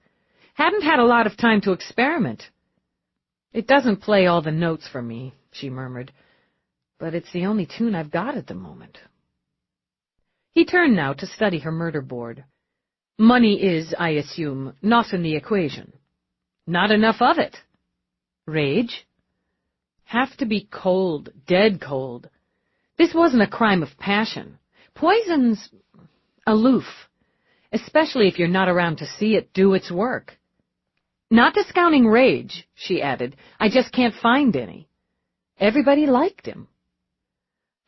Hadn't had a lot of time to experiment. It doesn't play all the notes for me, she murmured, but it's the only tune I've got at the moment. He turned now to study her murder board. Money is, I assume, not in the equation. Not enough of it. Rage? Have to be cold, dead cold. This wasn't a crime of passion. Poison's aloof, especially if you're not around to see it do its work. Not discounting rage, she added. I just can't find any. Everybody liked him.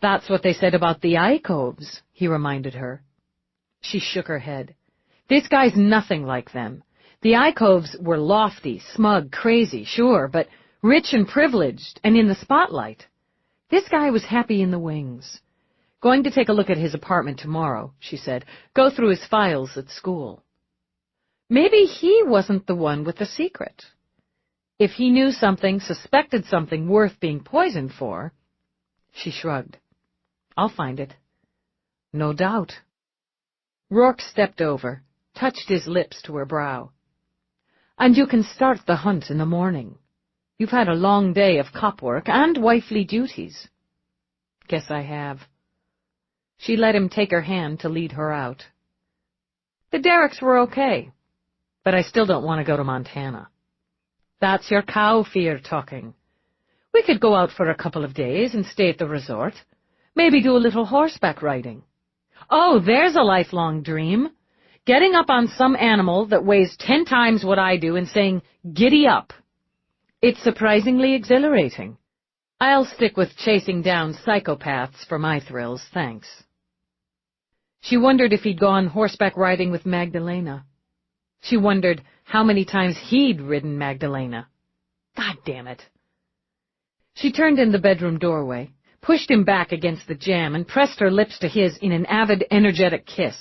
That's what they said about the Icoves, he reminded her. She shook her head. This guy's nothing like them. The Icoves were lofty, smug, crazy, sure, but rich and privileged and in the spotlight. This guy was happy in the wings. Going to take a look at his apartment tomorrow, she said. Go through his files at school. Maybe he wasn't the one with the secret. If he knew something, suspected something worth being poisoned for... She shrugged. I'll find it. No doubt. Rourke stepped over, touched his lips to her brow. And you can start the hunt in the morning. You've had a long day of cop work and wifely duties. Guess I have. She let him take her hand to lead her out. The Derricks were okay, but I still don't want to go to Montana. That's your cow fear talking. We could go out for a couple of days and stay at the resort. Maybe do a little horseback riding. Oh, there's a lifelong dream. Getting up on some animal that weighs 10 times what I do and saying, giddy up. It's surprisingly exhilarating. I'll stick with chasing down psychopaths for my thrills, thanks. She wondered if he'd gone horseback riding with Magdalena. She wondered how many times he'd ridden Magdalena. God damn it. She turned in the bedroom doorway, pushed him back against the jamb, and pressed her lips to his in an avid, energetic kiss.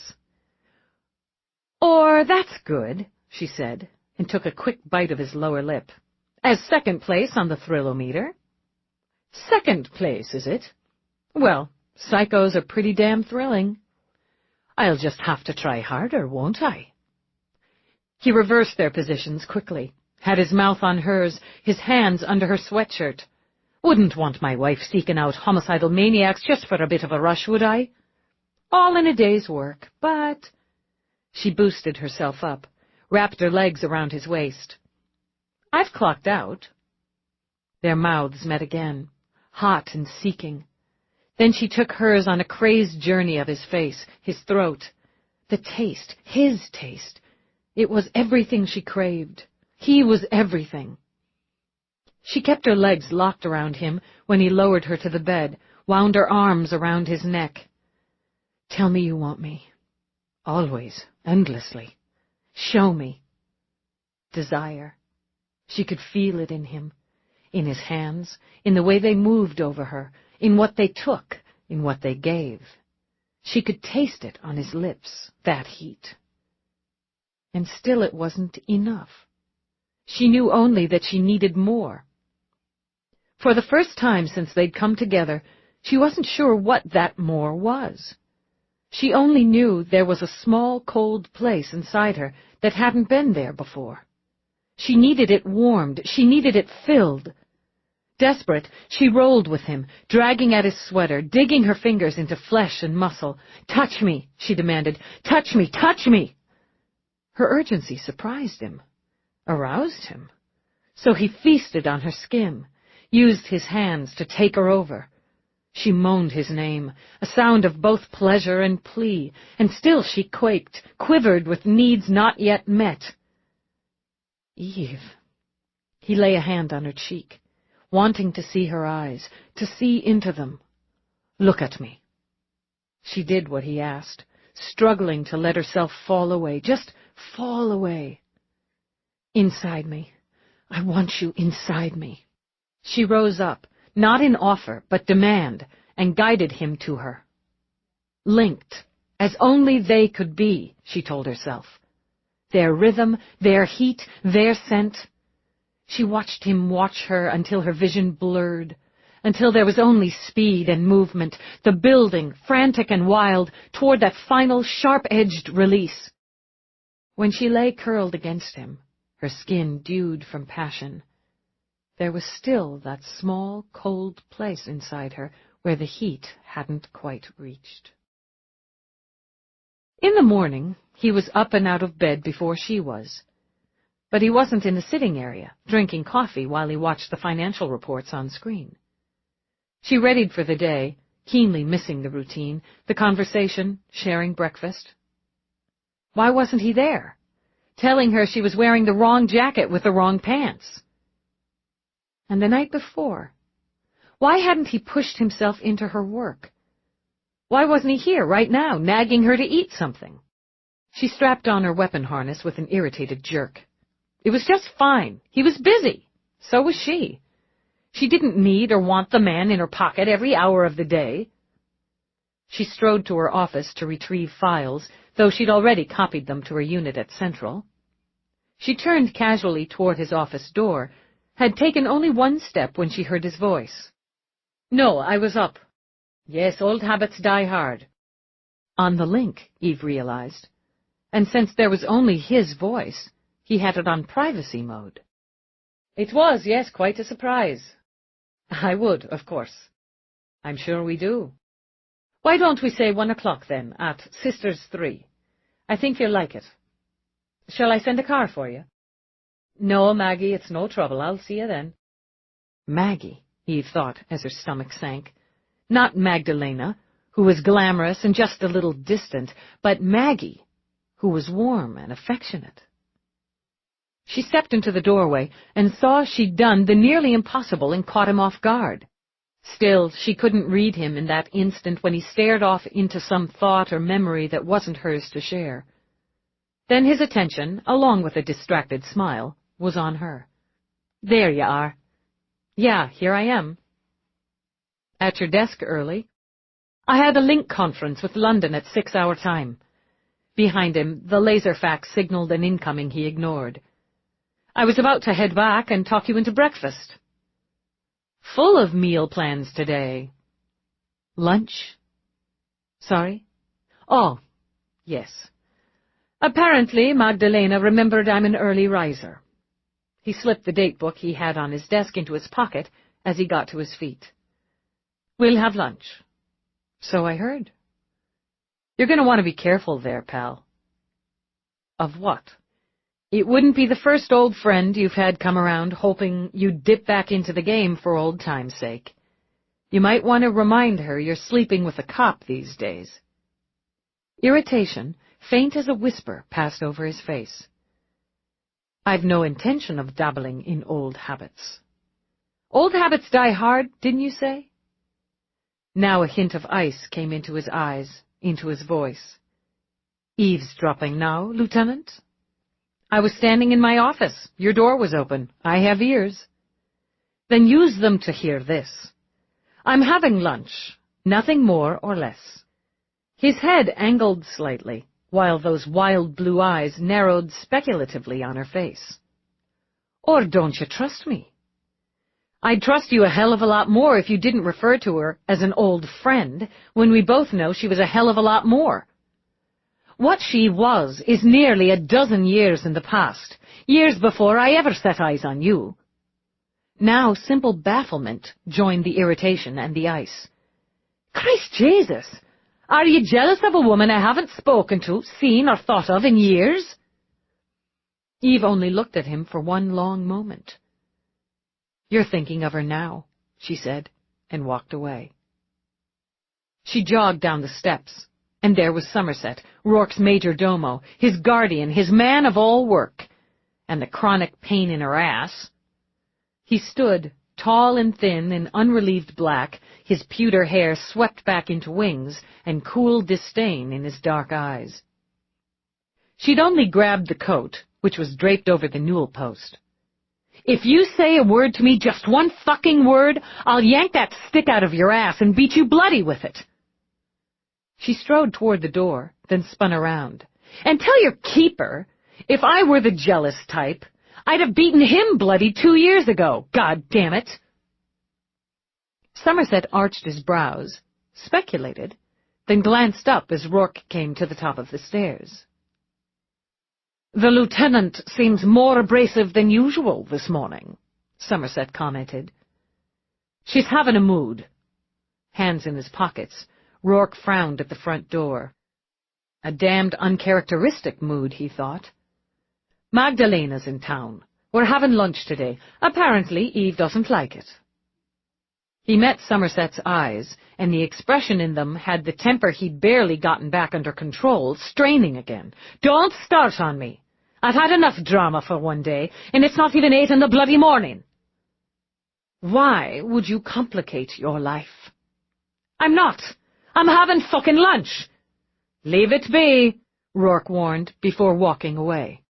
Or that's good, she said, and took a quick bite of his lower lip. As second place on the thrillometer. Second place, is it? Well, psychos are pretty damn thrilling. I'll just have to try harder, won't I? He reversed their positions quickly, had his mouth on hers, his hands under her sweatshirt. Wouldn't want my wife seeking out homicidal maniacs just for a bit of a rush, would I? All in a day's work, but—" She boosted herself up, wrapped her legs around his waist. "I've clocked out." Their mouths met again, hot and seeking. Then she took hers on a crazed journey of his face, his throat. The taste, his taste. It was everything she craved. He was everything. She kept her legs locked around him when he lowered her to the bed, wound her arms around his neck. "Tell me you want me. Always, endlessly. Show me." Desire. She could feel it in him, in his hands, in the way they moved over her, in what they took, in what they gave. She could taste it on his lips, that heat. And still it wasn't enough. She knew only that she needed more. For the first time since they'd come together, she wasn't sure what that more was. She only knew there was a small, cold place inside her that hadn't been there before. She needed it warmed. She needed it filled. Desperate, she rolled with him, dragging at his sweater, digging her fingers into flesh and muscle. "Touch me," she demanded. "Touch me, touch me!" Her urgency surprised him, aroused him. So he feasted on her skin, used his hands to take her over. She moaned his name, a sound of both pleasure and plea, and still she quaked, quivered with needs not yet met. "Eve." He lay a hand on her cheek, wanting to see her eyes, to see into them. "Look at me." She did what he asked, struggling to let herself fall away, just fall away. "Inside me. I want you inside me." She rose up, not in offer, but demand, and guided him to her. Linked, as only they could be, she told herself. Their rhythm, their heat, their scent. She watched him watch her until her vision blurred, until there was only speed and movement, the building, frantic and wild, toward that final sharp-edged release. When she lay curled against him, her skin dewed from passion, there was still that small, cold place inside her where the heat hadn't quite reached. In the morning, he was up and out of bed before she was. But he wasn't in the sitting area, drinking coffee while he watched the financial reports on screen. She readied for the day, keenly missing the routine, the conversation, sharing breakfast. Why wasn't he there? Telling her she was wearing the wrong jacket with the wrong pants. And the night before, why hadn't he pushed himself into her work? Why wasn't he here right now, nagging her to eat something? She strapped on her weapon harness with an irritated jerk. It was just fine. He was busy. So was she. She didn't need or want the man in her pocket every hour of the day. She strode to her office to retrieve files, though she'd already copied them to her unit at Central. She turned casually toward his office door, had taken only one step when she heard his voice. "No, I was up. Yes, old habits die hard." On the link, Eve realized. And since there was only his voice, he had it on privacy mode. "It was, yes, quite a surprise." "I would, of course." "I'm sure we do." "Why don't we say 1 o'clock, then, at Sisters 3? I think you'll like it. Shall I send a car for you?" "No, Maggie, it's no trouble. I'll see you then." Maggie, Eve thought as her stomach sank. Not Magdalena, who was glamorous and just a little distant, but Maggie, who was warm and affectionate. She stepped into the doorway and saw she'd done the nearly impossible and caught him off guard. Still, she couldn't read him in that instant when he stared off into some thought or memory that wasn't hers to share. Then his attention, along with a distracted smile, was on her. "There you are." "Yeah, here I am." "At your desk early?" "I had a link conference with London at 6 our time." Behind him, the laser fax signaled an incoming he ignored. "I was about to head back and talk you into breakfast." "Full of meal plans today." "Lunch?" "Sorry?" "Oh, yes. Apparently, Magdalena remembered I'm an early riser." He slipped the datebook he had on his desk into his pocket as he got to his feet. "We'll have lunch." "So I heard." "You're going to want to be careful there, pal." "Of what?" "It wouldn't be the first old friend you've had come around hoping you'd dip back into the game for old time's sake. You might want to remind her you're sleeping with a cop these days." Irritation, faint as a whisper, passed over his face. "I've no intention of dabbling in old habits." "Old habits die hard, didn't you say?" Now a hint of ice came into his eyes, into his voice. "Eavesdropping now, Lieutenant?" "I was standing in my office. Your door was open. I have ears." "Then use them to hear this. I'm having lunch, nothing more or less." His head angled slightly, while those wild blue eyes narrowed speculatively on her face. "Or don't you trust me?" "I'd trust you a hell of a lot more if you didn't refer to her as an old friend, when we both know she was a hell of a lot more. What she was is nearly a dozen years in the past, years before I ever set eyes on you." Now simple bafflement joined the irritation and the ice. "Christ Jesus! Are you jealous of a woman I haven't spoken to, seen, or thought of in years?" Eve only looked at him for one long moment. "You're thinking of her now," she said, and walked away. She jogged down the steps, and there was Somerset, Rourke's major domo, his guardian, his man of all work, and the chronic pain in her ass. He stood, tall and thin in unrelieved black, his pewter hair swept back into wings, and cool disdain in his dark eyes. She'd only grabbed the coat, which was draped over the newel post. "If you say a word to me, just one fucking word, I'll yank that stick out of your ass and beat you bloody with it." She strode toward the door, then spun around. "And tell your keeper, if I were the jealous type, I'd have beaten him bloody 2 years ago, God damn it." Somerset arched his brows, speculated, then glanced up as Rourke came to the top of the stairs. "The lieutenant seems more abrasive than usual this morning," Somerset commented. "She's having a mood." Hands in his pockets, Rourke frowned at the front door. A damned uncharacteristic mood, he thought. "Magdalena's in town. We're having lunch today. Apparently Eve doesn't like it." He met Somerset's eyes, and the expression in them had the temper he'd barely gotten back under control, straining again. "Don't start on me. I've had enough drama for one day, and it's not even 8 in the bloody morning." "Why would you complicate your life?" "I'm not. I'm having fucking lunch." "Leave it be," Rourke warned before walking away.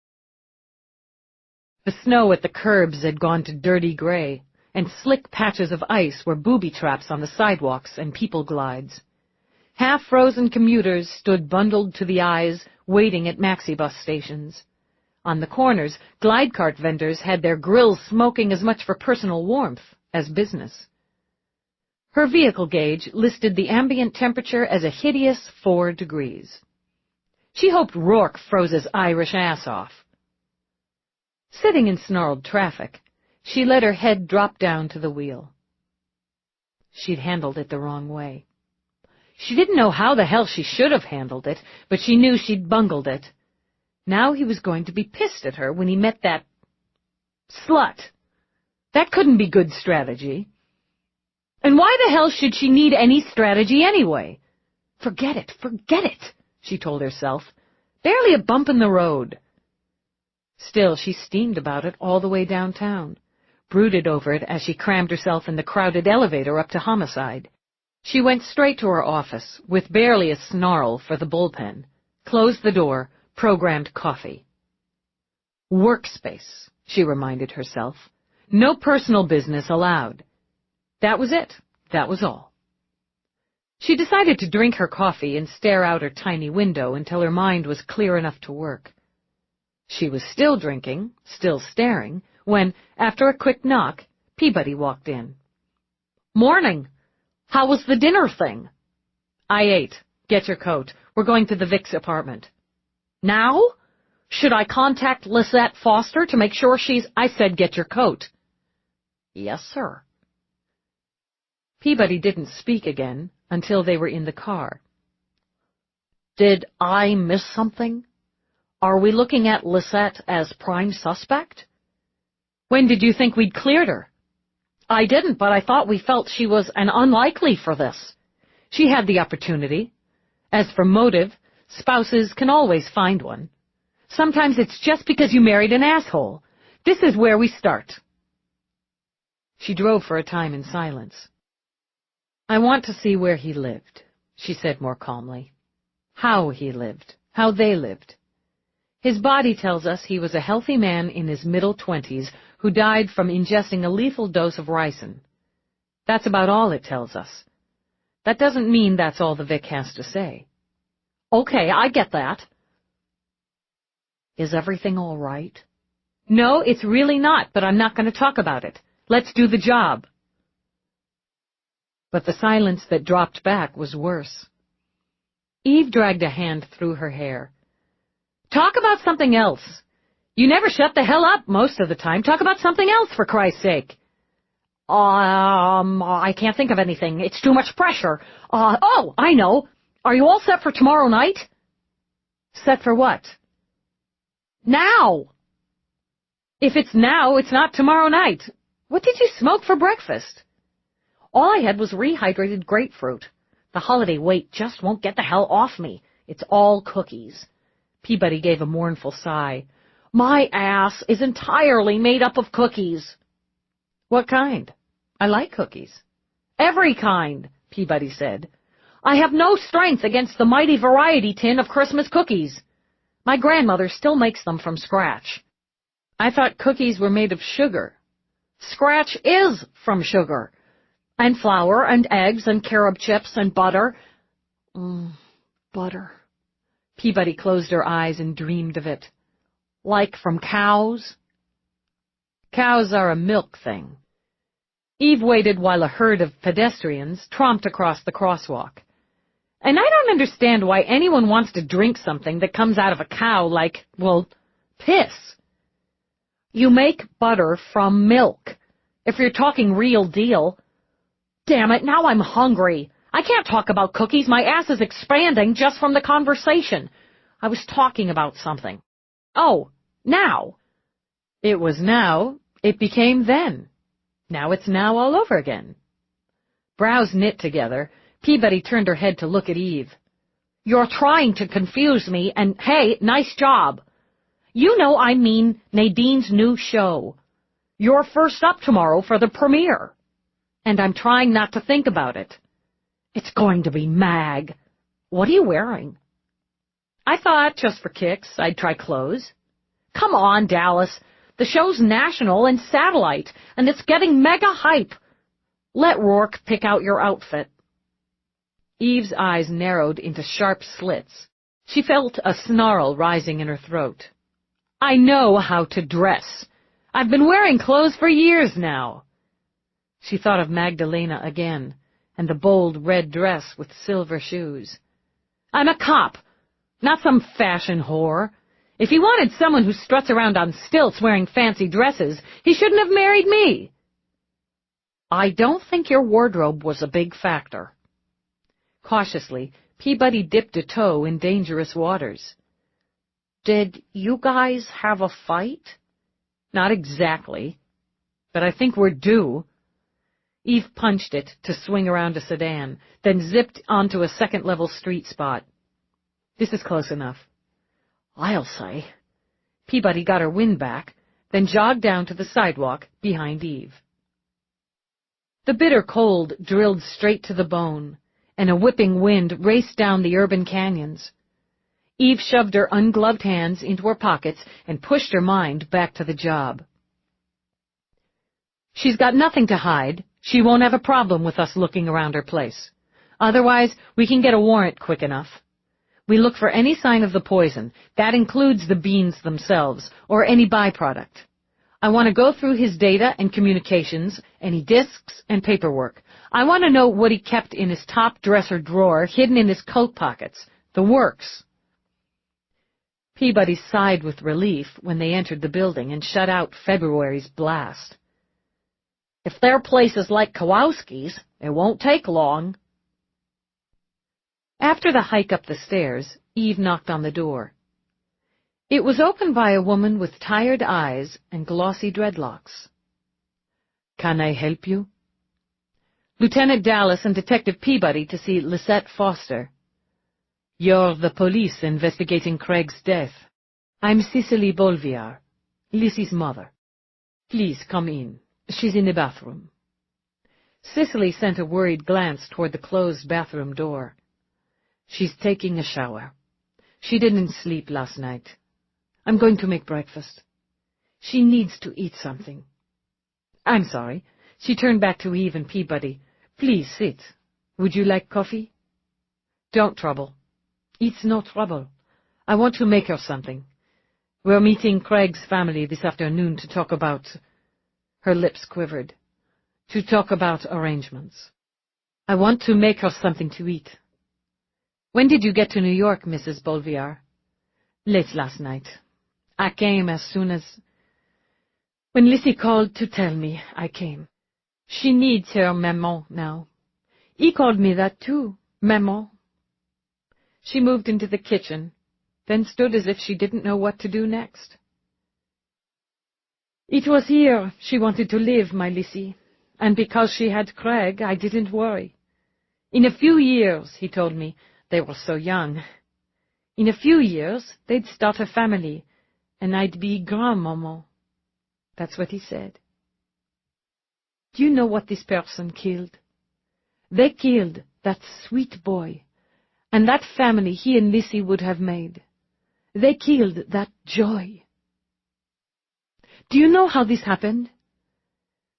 The snow at the curbs had gone to dirty gray, and slick patches of ice were booby traps on the sidewalks and people glides. Half-frozen commuters stood bundled to the eyes, waiting at maxi-bus stations. On the corners, glide cart vendors had their grills smoking as much for personal warmth as business. Her vehicle gauge listed the ambient temperature as a hideous 4 degrees. She hoped Rourke froze his Irish ass off. Sitting in snarled traffic, she let her head drop down to the wheel. She'd handled it the wrong way. She didn't know how the hell she should have handled it, but she knew she'd bungled it. Now he was going to be pissed at her when he met that slut. That couldn't be good strategy. And why the hell should she need any strategy anyway? Forget it, she told herself. Barely a bump in the road. Still, she steamed about it all the way downtown, brooded over it as she crammed herself in the crowded elevator up to Homicide. She went straight to her office, with barely a snarl for the bullpen, closed the door, programmed coffee. Workspace, she reminded herself. No personal business allowed. That was it. That was all. She decided to drink her coffee and stare out her tiny window until her mind was clear enough to work. She was still drinking, still staring, when, after a quick knock, Peabody walked in. "Morning. How was the dinner thing?" "I ate. Get your coat. We're going to the Vic's apartment." "Now? Should I contact Lisette Foster to make sure she's—" "I said get your coat." "Yes, sir." Peabody didn't speak again until they were in the car. "Did I miss something? Are we looking at Lisette as prime suspect?" "When did you think we'd cleared her?" "I didn't, but I thought we felt she was an unlikely for this." "She had the opportunity. As for motive, spouses can always find one. Sometimes it's just because you married an asshole. This is where we start." She drove for a time in silence. "I want to see where he lived," she said more calmly. "How he lived, how they lived. His body tells us he was a healthy man in his middle 20s who died from ingesting a lethal dose of ricin. That's about all it tells us. That doesn't mean that's all the Vic has to say." "Okay, I get that." "Is everything all right?" "No, it's really not, but I'm not going to talk about it. Let's do the job." But the silence that dropped back was worse. Eve dragged a hand through her hair. "Talk about something else. You never shut the hell up most of the time. Talk about something else, for Christ's sake." I can't think of anything. It's too much pressure. Oh, I know. Are you all set for tomorrow night?" "Set for what?" "Now." "If it's now, it's not tomorrow night. What did you smoke for breakfast?" "All I had was rehydrated grapefruit. The holiday weight just won't get the hell off me. It's all cookies." Peabody gave a mournful sigh. "My ass is entirely made up of cookies." "What kind? I like cookies." "Every kind," Peabody said. "I have no strength against the mighty variety tin of Christmas cookies. My grandmother still makes them from scratch." "I thought cookies were made of sugar." "Scratch is from sugar. And flour and eggs and carob chips and butter." Butter. Peabody closed her eyes and dreamed of it. "Like from cows?" "Cows are a milk thing." Eve waited while a herd of pedestrians tromped across the crosswalk. "And I don't understand why anyone wants to drink something that comes out of a cow like, well, piss." "You make butter from milk. If you're talking real deal." "Damn it, now I'm hungry. I can't talk about cookies. My ass is expanding just from the conversation. I was talking about something." "Oh, now." It was now. It became then. Now it's now all over again. Brows knit together, Peabody turned her head to look at Eve. "You're trying to confuse me, and hey, nice job. You know I mean Nadine's new show. You're first up tomorrow for the premiere. And I'm trying not to think about it. It's going to be mag. What are you wearing?" "I thought, just for kicks, I'd try clothes." "Come on, Dallas. The show's national and satellite, and it's getting mega hype. Let Rourke pick out your outfit." Eve's eyes narrowed into sharp slits. She felt a snarl rising in her throat. "I know how to dress. I've been wearing clothes for years now." She thought of Magdalena again, and the bold red dress with silver shoes. "I'm a cop, not some fashion whore. If he wanted someone who struts around on stilts wearing fancy dresses, he shouldn't have married me." "I don't think your wardrobe was a big factor." Cautiously, Peabody dipped a toe in dangerous waters. "Did you guys have a fight?" "Not exactly. But I think we're due." Eve punched it to swing around a sedan, then zipped onto a second-level street spot. "This is close enough." "I'll say." Peabody got her wind back, then jogged down to the sidewalk behind Eve. The bitter cold drilled straight to the bone, and a whipping wind raced down the urban canyons. Eve shoved her ungloved hands into her pockets and pushed her mind back to the job. "She's got nothing to hide. She won't have a problem with us looking around her place. Otherwise, we can get a warrant quick enough. We look for any sign of the poison. That includes the beans themselves, or any byproduct. I want to go through his data and communications, any disks and paperwork. I want to know what he kept in his top dresser drawer, hidden in his coat pockets. The works." Peabody sighed with relief when they entered the building and shut out February's blast. If they're places like Kowalski's, it won't take long. After the hike up the stairs, Eve knocked on the door. It was opened by a woman with tired eyes and glossy dreadlocks. "Can I help you?" "Lieutenant Dallas and Detective Peabody to see Lisette Foster." "You're the police investigating Craig's death. I'm Cicely Bolviar, Lissy's mother. Please come in. She's in the bathroom." Cicely sent a worried glance toward the closed bathroom door. "She's taking a shower. She didn't sleep last night. I'm going to make breakfast. She needs to eat something." "I'm sorry." She turned back to Eve and Peabody. "Please sit. Would you like coffee?" "Don't trouble." "It's no trouble. I want to make her something. We're meeting Craig's family this afternoon to talk about—" Her lips quivered. "To talk about arrangements. I want to make her something to eat." "When did you get to New York, Mrs. Bolviar?" "Late last night. I came as soon as— When Lissy called to tell me, I came. She needs her maman now. He called me that too, maman." She moved into the kitchen, then stood as if she didn't know what to do next. "It was here she wanted to live, my Lissy, and because she had Craig, I didn't worry. In a few years, he told me, they were so young. In a few years, they'd start a family, and I'd be grandmaman. That's what he said. Do you know what this person killed? They killed that sweet boy, and that family he and Lissy would have made. They killed that joy. Do you know how this happened?"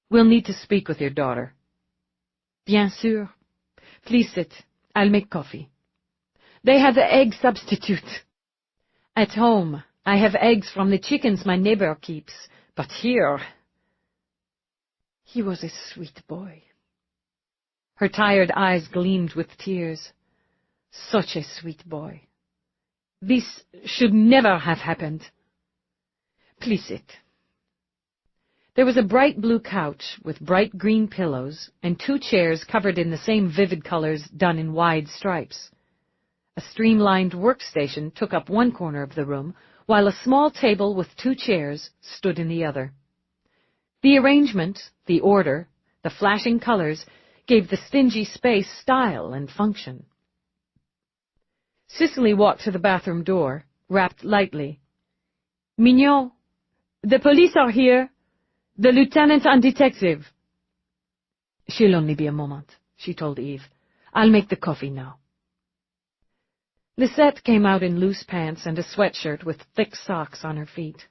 "We'll need to speak with your daughter." "Bien sûr. Please sit. I'll make coffee." "They have egg substitute. At home, I have eggs from the chickens my neighbor keeps, but here—" "He was a sweet boy." Her tired eyes gleamed with tears. "Such a sweet boy. This should never have happened. Please sit." There was a bright blue couch with bright green pillows and 2 chairs covered in the same vivid colors done in wide stripes. A streamlined workstation took up one corner of the room, while a small table with 2 chairs stood in the other. The arrangement, the order, the flashing colors gave the stingy space style and function. Cicely walked to the bathroom door, rapped lightly. "Mignon, the police are here. The lieutenant and detective." "She'll only be a moment," she told Eve. "I'll make the coffee now." Lisette came out in loose pants and a sweatshirt with thick socks on her feet.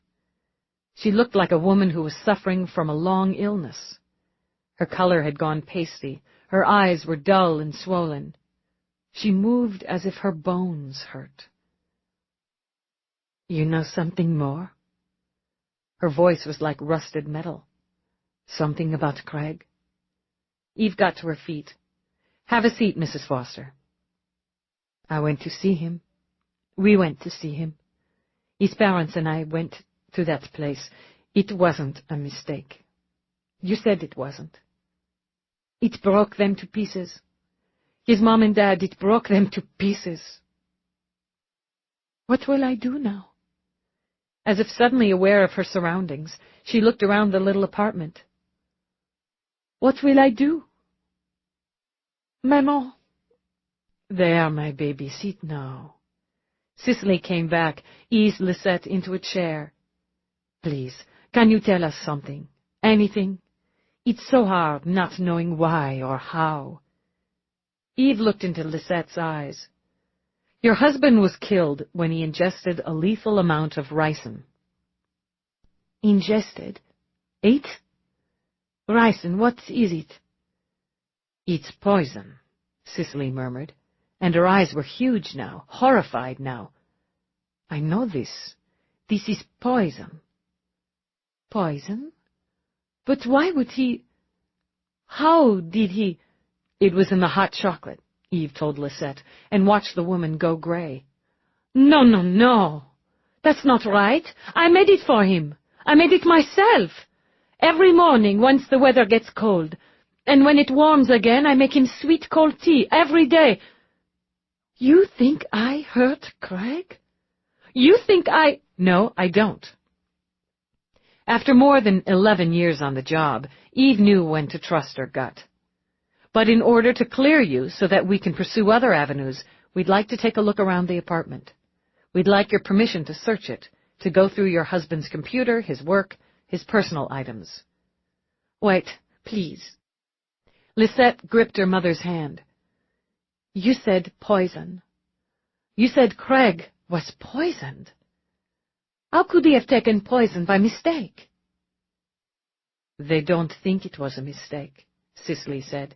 She looked like a woman who was suffering from a long illness. Her color had gone pasty. Her eyes were dull and swollen. She moved as if her bones hurt. "You know something more?" Her voice was like rusted metal. "Something about Craig?" Eve got to her feet. "Have a seat, Mrs. Foster." "I went to see him. We went to see him. His parents and I went to that place. It wasn't a mistake. You said it wasn't. It broke them to pieces. His mom and dad, it broke them to pieces." "What will I do now?" As if suddenly aware of her surroundings, she looked around the little apartment. "What will I do?" "Maman." "There, my baby, sit now." Cicely came back, eased Lisette into a chair. "Please, can you tell us something? Anything? It's so hard not knowing why or how." Eve looked into Lisette's eyes. "Your husband was killed when he ingested a lethal amount of ricin." "Ingested? Ate? Ricin, what is it?" "It's poison," Cicely murmured, and her eyes were huge now, horrified now. "I know this. This is poison." "Poison? But why would he— How did he— "It was in the hot chocolate," Eve told Lisette, and watched the woman go gray. "No, no, no. That's not right. I made it for him. I made it myself. Every morning, once the weather gets cold. And when it warms again, I make him sweet cold tea every day. You think I hurt Craig? You think I— No, I don't. After more than 11 years on the job, Eve knew when to trust her gut. But in order to clear you so that we can pursue other avenues, we'd like to take a look around the apartment. We'd like your permission to search it, to go through your husband's computer, his work, his personal items. Wait, please. Lisette gripped her mother's hand. You said poison. You said Craig was poisoned. How could he have taken poison by mistake? They don't think it was a mistake, Cicely said.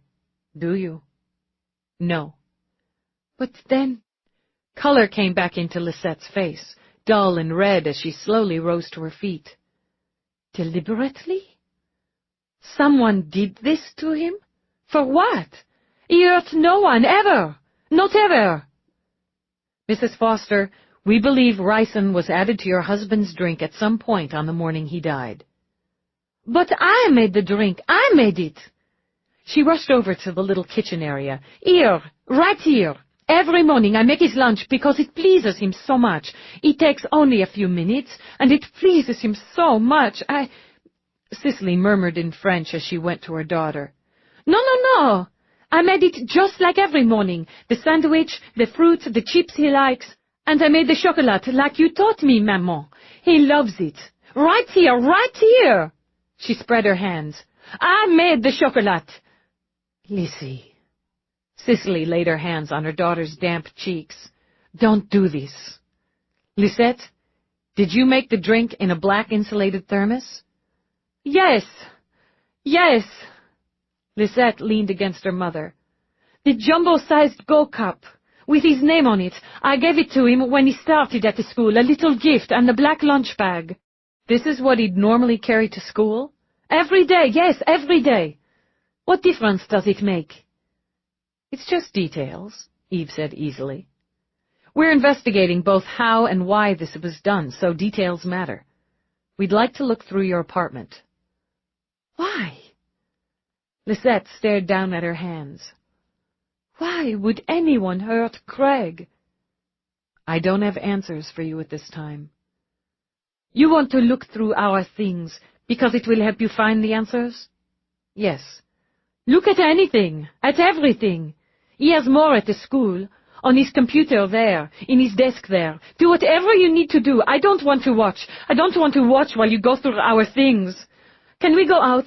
Do you? No. But then— Color came back into Lisette's face, dull and red as she slowly rose to her feet. Deliberately? Someone did this to him? For what? He hurt no one, ever. Not ever. Mrs. Foster, we believe ricin was added to your husband's drink at some point on the morning he died. But I made the drink. I made it. She rushed over to the little kitchen area. Here, right here. Every morning I make his lunch because it pleases him so much. It takes only a few minutes, and it pleases him so much. Cicely murmured in French as she went to her daughter. No. I made it just like every morning. The sandwich, the fruit, the chips he likes. And I made the chocolate like you taught me, Maman. He loves it. Right here, right here. She spread her hands. I made the chocolate. Lissy. Cicely laid her hands on her daughter's damp cheeks. Don't do this. Lisette, did you make the drink in a black insulated thermos? Yes. Lisette leaned against her mother. The jumbo-sized Go cup, with his name on it. I gave it to him when he started at the school, a little gift and a black lunch bag. This is what he'd normally carry to school? Every day, yes, every day. What difference does it make? It's just details, Eve said easily. We're investigating both how and why this was done, so details matter. We'd like to look through your apartment. Why? Lisette stared down at her hands. Why would anyone hurt Craig? I don't have answers for you at this time. You want to look through our things because it will help you find the answers? Yes. Look at anything, at everything. He has more at the school, on his computer there, in his desk there. Do whatever you need to do. I don't want to watch. I don't want to watch while you go through our things. Can we go out?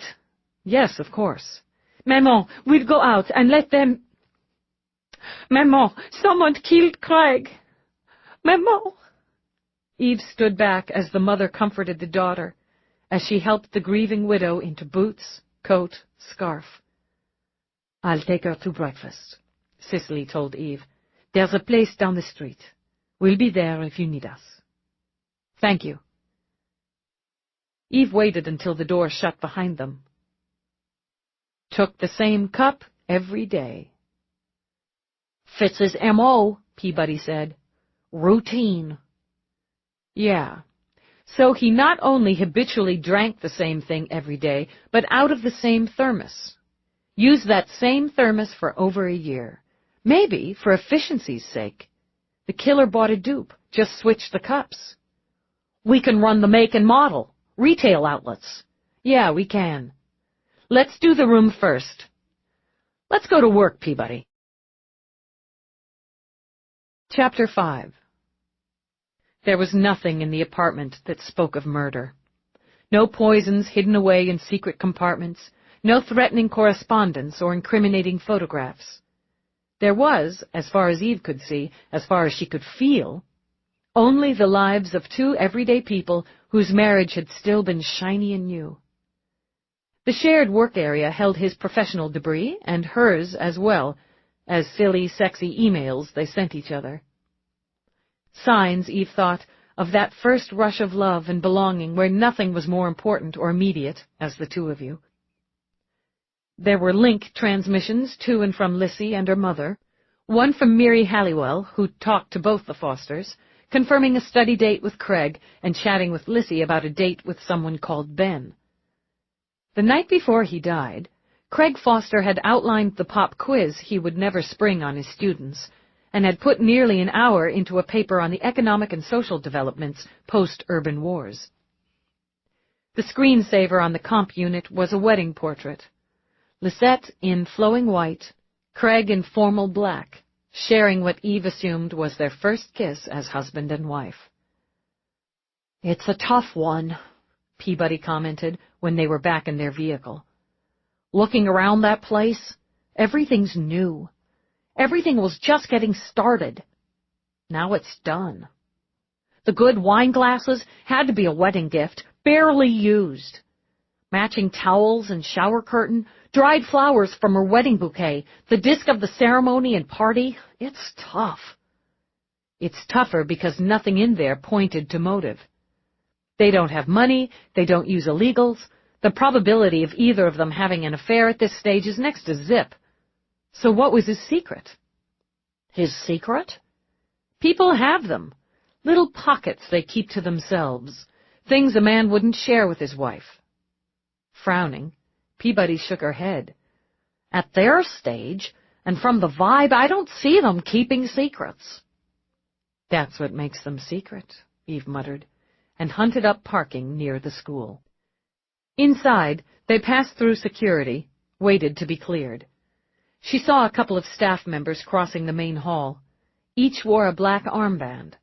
Yes, of course. Maman, we'll go out and let them— Maman, someone killed Craig. Maman. Eve stood back as the mother comforted the daughter, as she helped the grieving widow into boots, coat, scarf. I'll take her to breakfast, Cicely told Eve. There's a place down the street. We'll be there if you need us. Thank you. Eve waited until the door shut behind them. Took the same cup every day. Fits his M.O., Peabody said. Routine. Yeah. So he not only habitually drank the same thing every day, but out of the same thermos. Used that same thermos for over a year. Maybe, for efficiency's sake. The killer bought a dupe, just switched the cups. We can run the make and model. Retail outlets. Yeah, we can. Let's do the room first. Let's go to work, Peabody. Chapter 5. There was nothing in the apartment that spoke of murder. No poisons hidden away in secret compartments, no threatening correspondence or incriminating photographs. There was, as far as Eve could see, as far as she could feel, only the lives of two everyday people whose marriage had still been shiny and new. The shared work area held his professional debris and hers as well, as silly, sexy emails they sent each other. Signs, Eve thought, of that first rush of love and belonging where nothing was more important or immediate as the two of you. There were link transmissions to and from Lissy and her mother, one from Mary Halliwell, who talked to both the Fosters, confirming a study date with Craig and chatting with Lissy about a date with someone called Ben. The night before he died, Craig Foster had outlined the pop quiz he would never spring on his students, and had put nearly an hour into a paper on the economic and social developments post-urban wars. The screensaver on the comp unit was a wedding portrait. Lisette in flowing white, Craig in formal black, sharing what Eve assumed was their first kiss as husband and wife. "It's a tough one," Peabody commented when they were back in their vehicle. "Looking around that place, everything's new. Everything was just getting started. Now it's done. The good wine glasses had to be a wedding gift, barely used. Matching towels and shower curtain, dried flowers from her wedding bouquet, the disc of the ceremony and party. It's tough. It's tougher because nothing in there pointed to motive. They don't have money, they don't use illegals. The probability of either of them having an affair at this stage is next to zip. So what was his secret?" "His secret?" "People have them. Little pockets they keep to themselves. Things a man wouldn't share with his wife." Frowning, Peabody shook her head. "At their stage, and from the vibe, I don't see them keeping secrets." "That's what makes them secret," Eve muttered, and hunted up parking near the school. Inside, they passed through security, waited to be cleared. She saw a couple of staff members crossing the main hall. Each wore a black armband.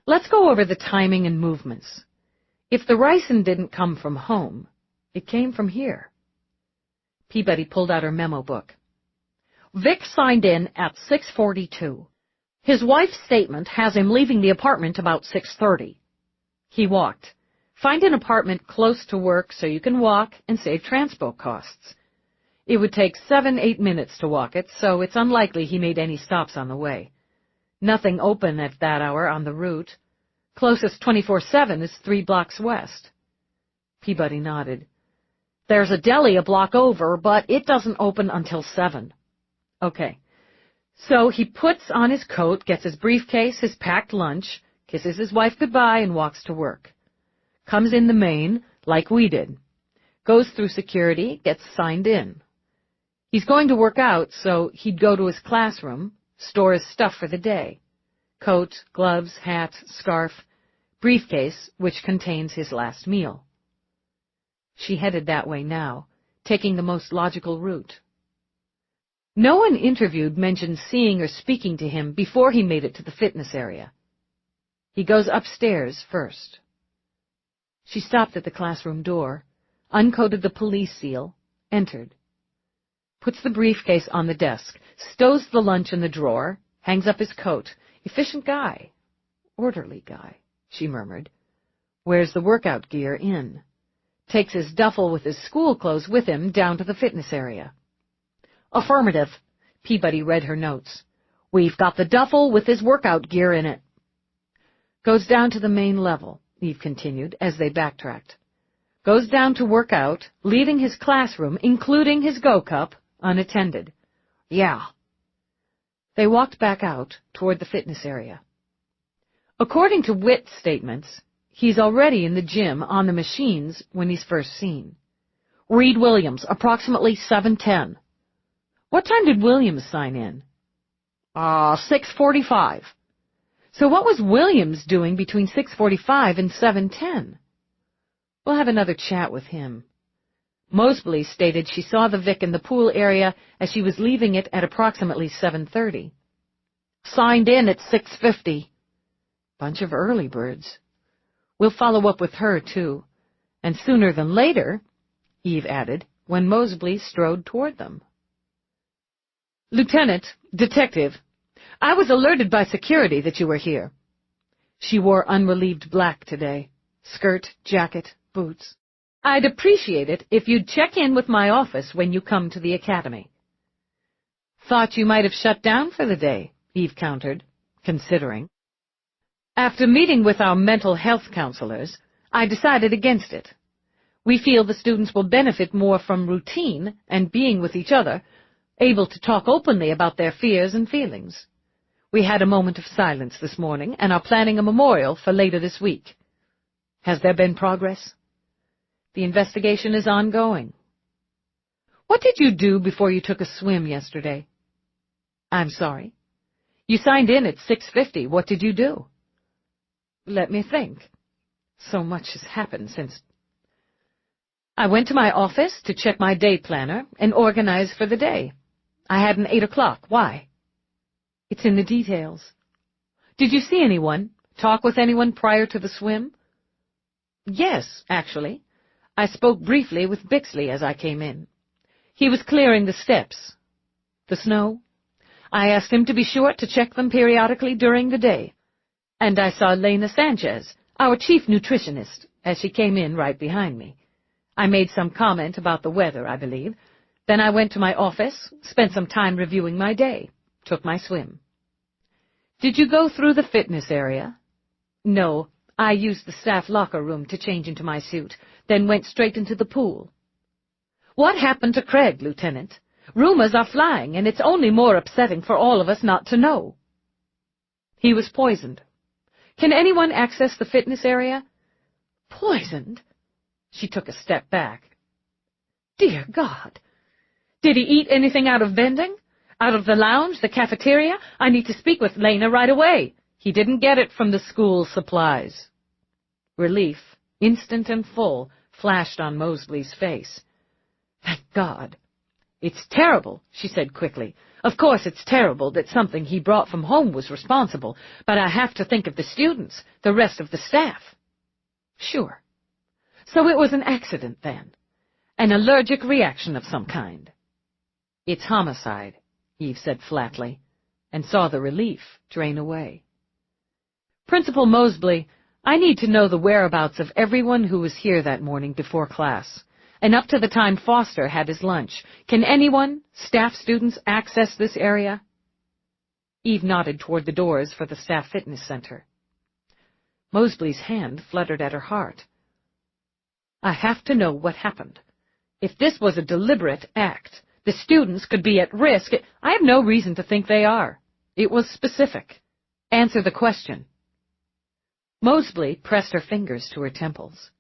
"Let's go over the timing and movements. If the ricin didn't come from home, it came from here." Peabody pulled out her memo book. "Vic signed in at 6:42. His wife's statement has him leaving the apartment about 6:30. He walked. Find an apartment close to work so you can walk and save transport costs. It would take 7-8 minutes to walk it, so it's unlikely he made any stops on the way. Nothing open at that hour on the route. Closest 24/7 is 3 blocks west." Peabody nodded. "There's a deli a block over, but it doesn't open until 7. "Okay. So he puts on his coat, gets his briefcase, his packed lunch, kisses his wife goodbye, and walks to work. Comes in the main, like we did. Goes through security, gets signed in. He's going to work out, so he'd go to his classroom, store his stuff for the day. Coat, gloves, hat, scarf, briefcase, which contains his last meal." She headed that way now, taking the most logical route. No one interviewed mentioned seeing or speaking to him before he made it to the fitness area. He goes upstairs first. She stopped at the classroom door, uncoded the police seal, entered. Puts the briefcase on the desk, stows the lunch in the drawer, hangs up his coat. "Efficient guy. Orderly guy," she murmured. "Wears the workout gear in. Takes his duffel with his school clothes with him down to the fitness area." "Affirmative," Peabody read her notes. "We've got the duffel with his workout gear in it." "Goes down to the main level," Eve continued as they backtracked. "Goes down to work out, leaving his classroom, including his go-cup, unattended." "Yeah." They walked back out toward the fitness area. According to Witt's statements, he's already in the gym on the machines when he's first seen. "Reed Williams, approximately 7:10. "What time did Williams sign in?" 6:45. "So what was Williams doing between 6:45 and 7:10? "We'll have another chat with him." Moseley stated she saw the Vic in the pool area as she was leaving it at approximately 7:30. "Signed in at 6:50. "Bunch of early birds." "We'll follow up with her, too. And sooner than later," Eve added, when Moseley strode toward them. "Lieutenant, detective, I was alerted by security that you were here." She wore unrelieved black today. Skirt, jacket, boots. "I'd appreciate it if you'd check in with my office when you come to the academy." "Thought you might have shut down for the day," Eve countered, considering. "After meeting with our mental health counselors, I decided against it. We feel the students will benefit more from routine and being with each other, able to talk openly about their fears and feelings. We had a moment of silence this morning and are planning a memorial for later this week. Has there been progress?" The investigation is ongoing. What did you do before you took a swim yesterday? I'm sorry. You signed in at 6:50. What did you do? Let me think. So much has happened since. I went to my office to check my day planner and organize for the day. I had an 8 o'clock. Why? It's in the details. Did you see anyone? Talk with anyone prior to the swim? Yes, actually. I spoke briefly with Bixley as I came in. He was clearing the steps. The snow? I asked him to be sure to check them periodically during the day. And I saw Lena Sanchez, our chief nutritionist, as she came in right behind me. I made some comment about the weather, I believe. Then I went to my office, spent some time reviewing my day, took my swim. Did you go through the fitness area? No, I used the staff locker room to change into my suit, then went straight into the pool. What happened to Craig, Lieutenant? Rumors are flying, and it's only more upsetting for all of us not to know. He was poisoned. Can anyone access the fitness area? Poisoned? She took a step back. Dear God! Did he eat anything out of vending? Out of the lounge, the cafeteria? I need to speak with Lena right away. He didn't get it from the school supplies. Relief, instant and full, flashed on Mosley's face. Thank God. It's terrible, she said quickly. Of course it's terrible that something he brought from home was responsible, but I have to think of the students, the rest of the staff. Sure. So it was an accident, then. An allergic reaction of some kind. It's homicide, Eve said flatly, and saw the relief drain away. Principal Mosley, I need to know the whereabouts of everyone who was here that morning before class, and up to the time Foster had his lunch. Can anyone, staff students, access this area? Eve nodded toward the doors for the staff fitness center. Mosley's hand fluttered at her heart. I have to know what happened. If this was a deliberate act, the students could be at risk. I have no reason to think they are. It was specific. Answer the question. Mosley pressed her fingers to her temples.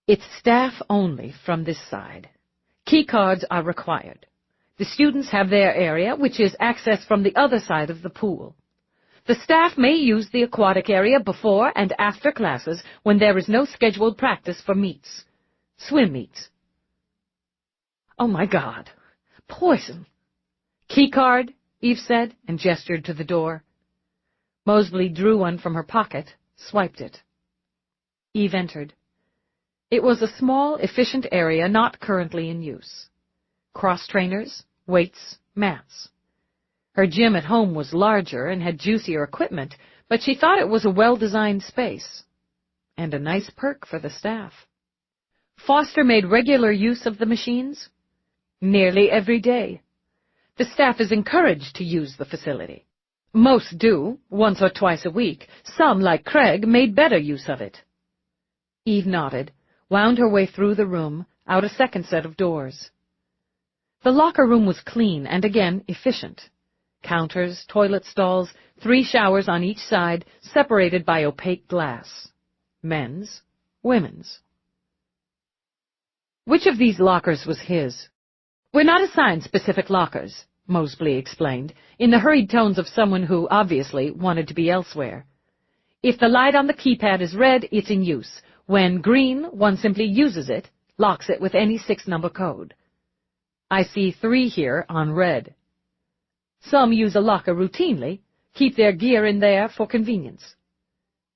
It's staff only from this side. Key cards are required. The students have their area, which is accessed from the other side of the pool. The staff may use the aquatic area before and after classes when there is no scheduled practice for meets. Swim meets. Oh, my God. Poison. Key card, Eve said, and gestured to the door. Mosley drew one from her pocket, swiped it. Eve entered. It was a small, efficient area not currently in use. Cross-trainers, weights, mats. Her gym at home was larger and had juicier equipment, but she thought it was a well-designed space. And a nice perk for the staff. Foster made regular use of the machines? Nearly every day. The staff is encouraged to use the facility. Most do, once or twice a week. Some, like Craig, made better use of it. Eve nodded, wound her way through the room, out a second set of doors. The locker room was clean and, again, efficient. Counters, toilet stalls, 3 showers on each side, separated by opaque glass. Men's, women's. Which of these lockers was his? We're not assigned specific lockers, Mosley explained, in the hurried tones of someone who, obviously, wanted to be elsewhere. If the light on the keypad is red, it's in use. When green, one simply uses it, locks it with any 6-number code. I see 3 here on red. Some use a locker routinely, keep their gear in there for convenience.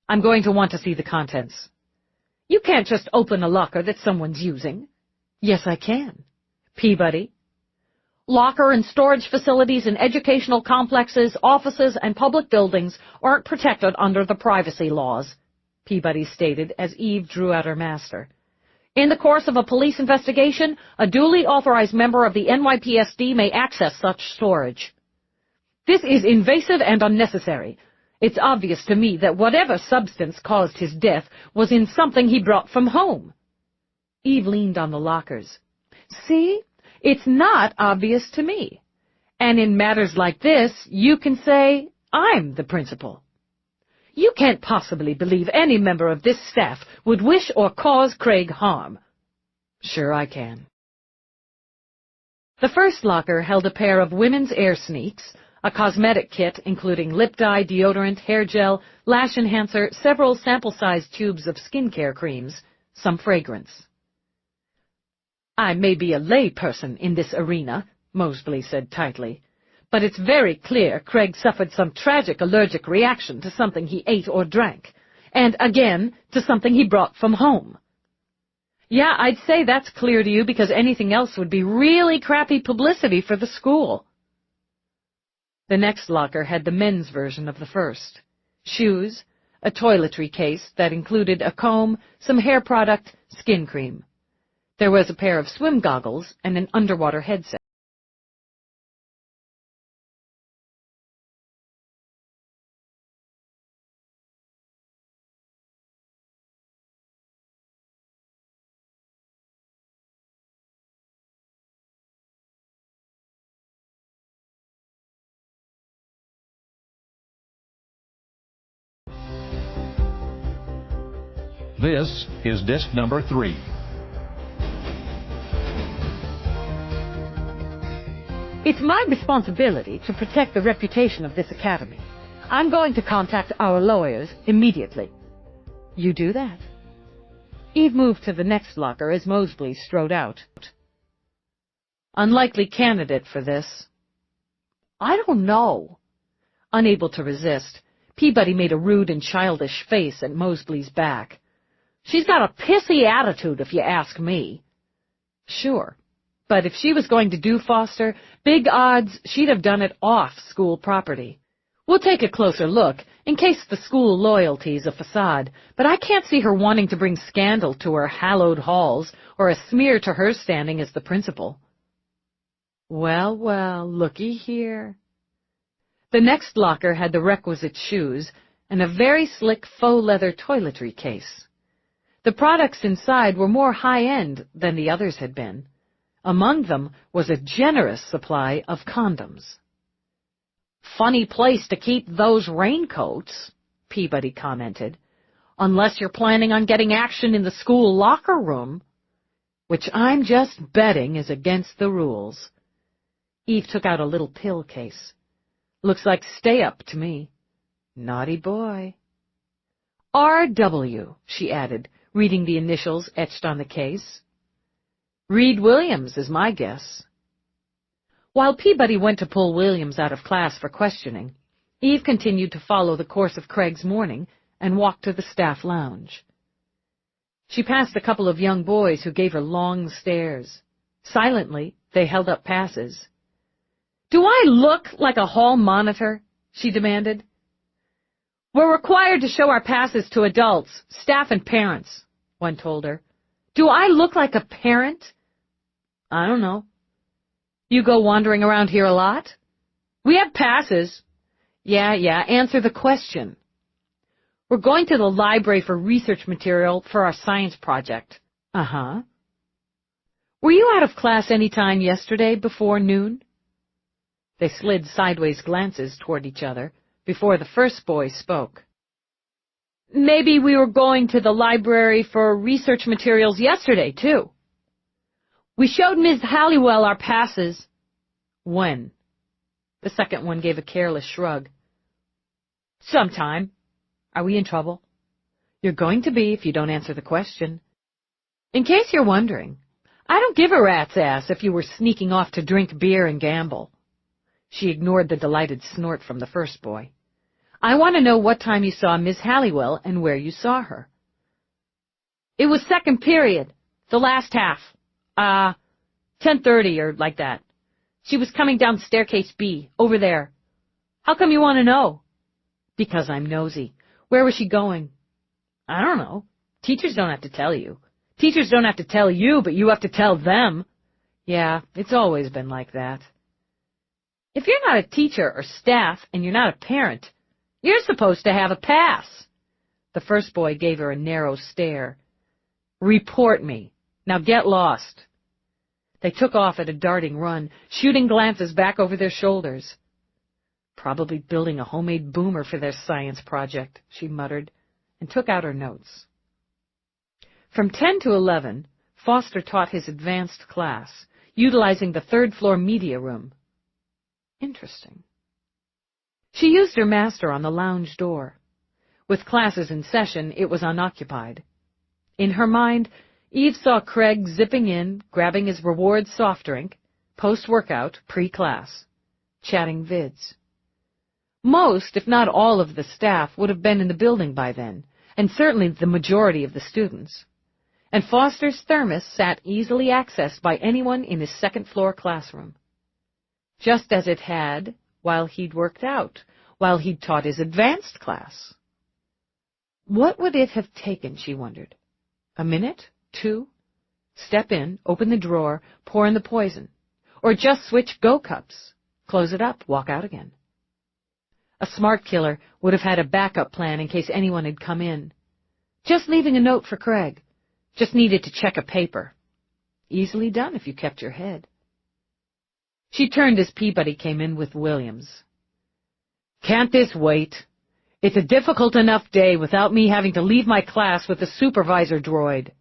I'm going to want to see the contents. You can't just open a locker that someone's using. Yes, I can. Peabody. Locker and storage facilities in educational complexes, offices, and public buildings aren't protected under the privacy laws, Peabody stated as Eve drew out her master. In the course of a police investigation, a duly authorized member of the NYPSD may access such storage. This is invasive and unnecessary. It's obvious to me that whatever substance caused his death was in something he brought from home. Eve leaned on the lockers. See? It's not obvious to me. And in matters like this, you can say, I'm the principal. You can't possibly believe any member of this staff would wish or cause Craig harm. Sure I can. The first locker held a pair of women's air sneaks, a cosmetic kit including lip dye, deodorant, hair gel, lash enhancer, several sample-sized tubes of skincare creams, some fragrance. I may be a lay person in this arena, Moseley said tightly, but it's very clear Craig suffered some tragic allergic reaction to something he ate or drank, and again to something he brought from home. Yeah, I'd say that's clear to you because anything else would be really crappy publicity for the school. The next locker had the men's version of the first. Shoes, a toiletry case that included a comb, some hair product, skin cream. There was a pair of swim goggles and an underwater headset. This is disc number 3. It's my responsibility to protect the reputation of this academy. I'm going to contact our lawyers immediately. You do that. Eve moved to the next locker as Moseley strode out. Unlikely candidate for this. I don't know. Unable to resist, Peabody made a rude and childish face at Moseley's back. She's got a pissy attitude, if you ask me. Sure, but if she was going to do foster, big odds she'd have done it off school property. We'll take a closer look, in case the school loyalty's a facade, but I can't see her wanting to bring scandal to her hallowed halls, or a smear to her standing as the principal. Well, looky here. The next locker had the requisite shoes, and a very slick faux leather toiletry case. The products inside were more high-end than the others had been. Among them was a generous supply of condoms. Funny place to keep those raincoats, Peabody commented, unless you're planning on getting action in the school locker room, which I'm just betting is against the rules. Eve took out a little pill case. Looks like stay-up to me. Naughty boy. R.W., she added, reading the initials etched on the case. Reed Williams is my guess. While Peabody went to pull Williams out of class for questioning, Eve continued to follow the course of Craig's morning and walked to the staff lounge. She passed a couple of young boys who gave her long stares. Silently, they held up passes. "Do I look like a hall monitor?" she demanded. "We're required to show our passes to adults, staff and parents," one told her. "Do I look like a parent?" "I don't know." "You go wandering around here a lot?" "We have passes." Yeah, answer the question." "We're going to the library for research material for our science project." "Uh-huh." "Were you out of class any time yesterday before noon?" They slid sideways glances toward each other before the first boy spoke. "Maybe we were going to the library for research materials yesterday, too." "We showed Ms. Halliwell our passes." "When?" The second one gave a careless shrug. "Sometime." "Are we in trouble?" "You're going to be if you don't answer the question. In case you're wondering, I don't give a rat's ass if you were sneaking off to drink beer and gamble." She ignored the delighted snort from the first boy. "I want to know what time you saw Miss Halliwell and where you saw her." "It was second period, the last half. 10:30 or like that. She was coming down staircase B, over there." "How come you want to know?" "Because I'm nosy. Where was she going?" "I don't know. Teachers don't have to tell you. Teachers don't have to tell you, but you have to tell them." "Yeah, it's always been like that." "If you're not a teacher or staff and you're not a parent, you're supposed to have a pass." The first boy gave her a narrow stare. "Report me. Now get lost." They took off at a darting run, shooting glances back over their shoulders. "Probably building a homemade boomer for their science project," she muttered, and took out her notes. From 10 to 11, Foster taught his advanced class, utilizing the third-floor media room. Interesting. She used her master on the lounge door. With classes in session, it was unoccupied. In her mind, Eve saw Craig zipping in, grabbing his reward soft drink, post-workout, pre-class, chatting vids. Most, if not all, of the staff would have been in the building by then, and certainly the majority of the students. And Foster's thermos sat easily accessed by anyone in his second-floor classroom. Just as it had while he'd worked out, while he'd taught his advanced class. What would it have taken, she wondered? A minute? 2? Step in, open the drawer, pour in the poison. Or just switch go cups, close it up, walk out again. A smart killer would have had a backup plan in case anyone had come in. Just leaving a note for Craig. Just needed to check a paper. Easily done if you kept your head. She turned as Peabody came in with Williams. Can't this wait? It's a difficult enough day without me having to leave my class with the supervisor droid.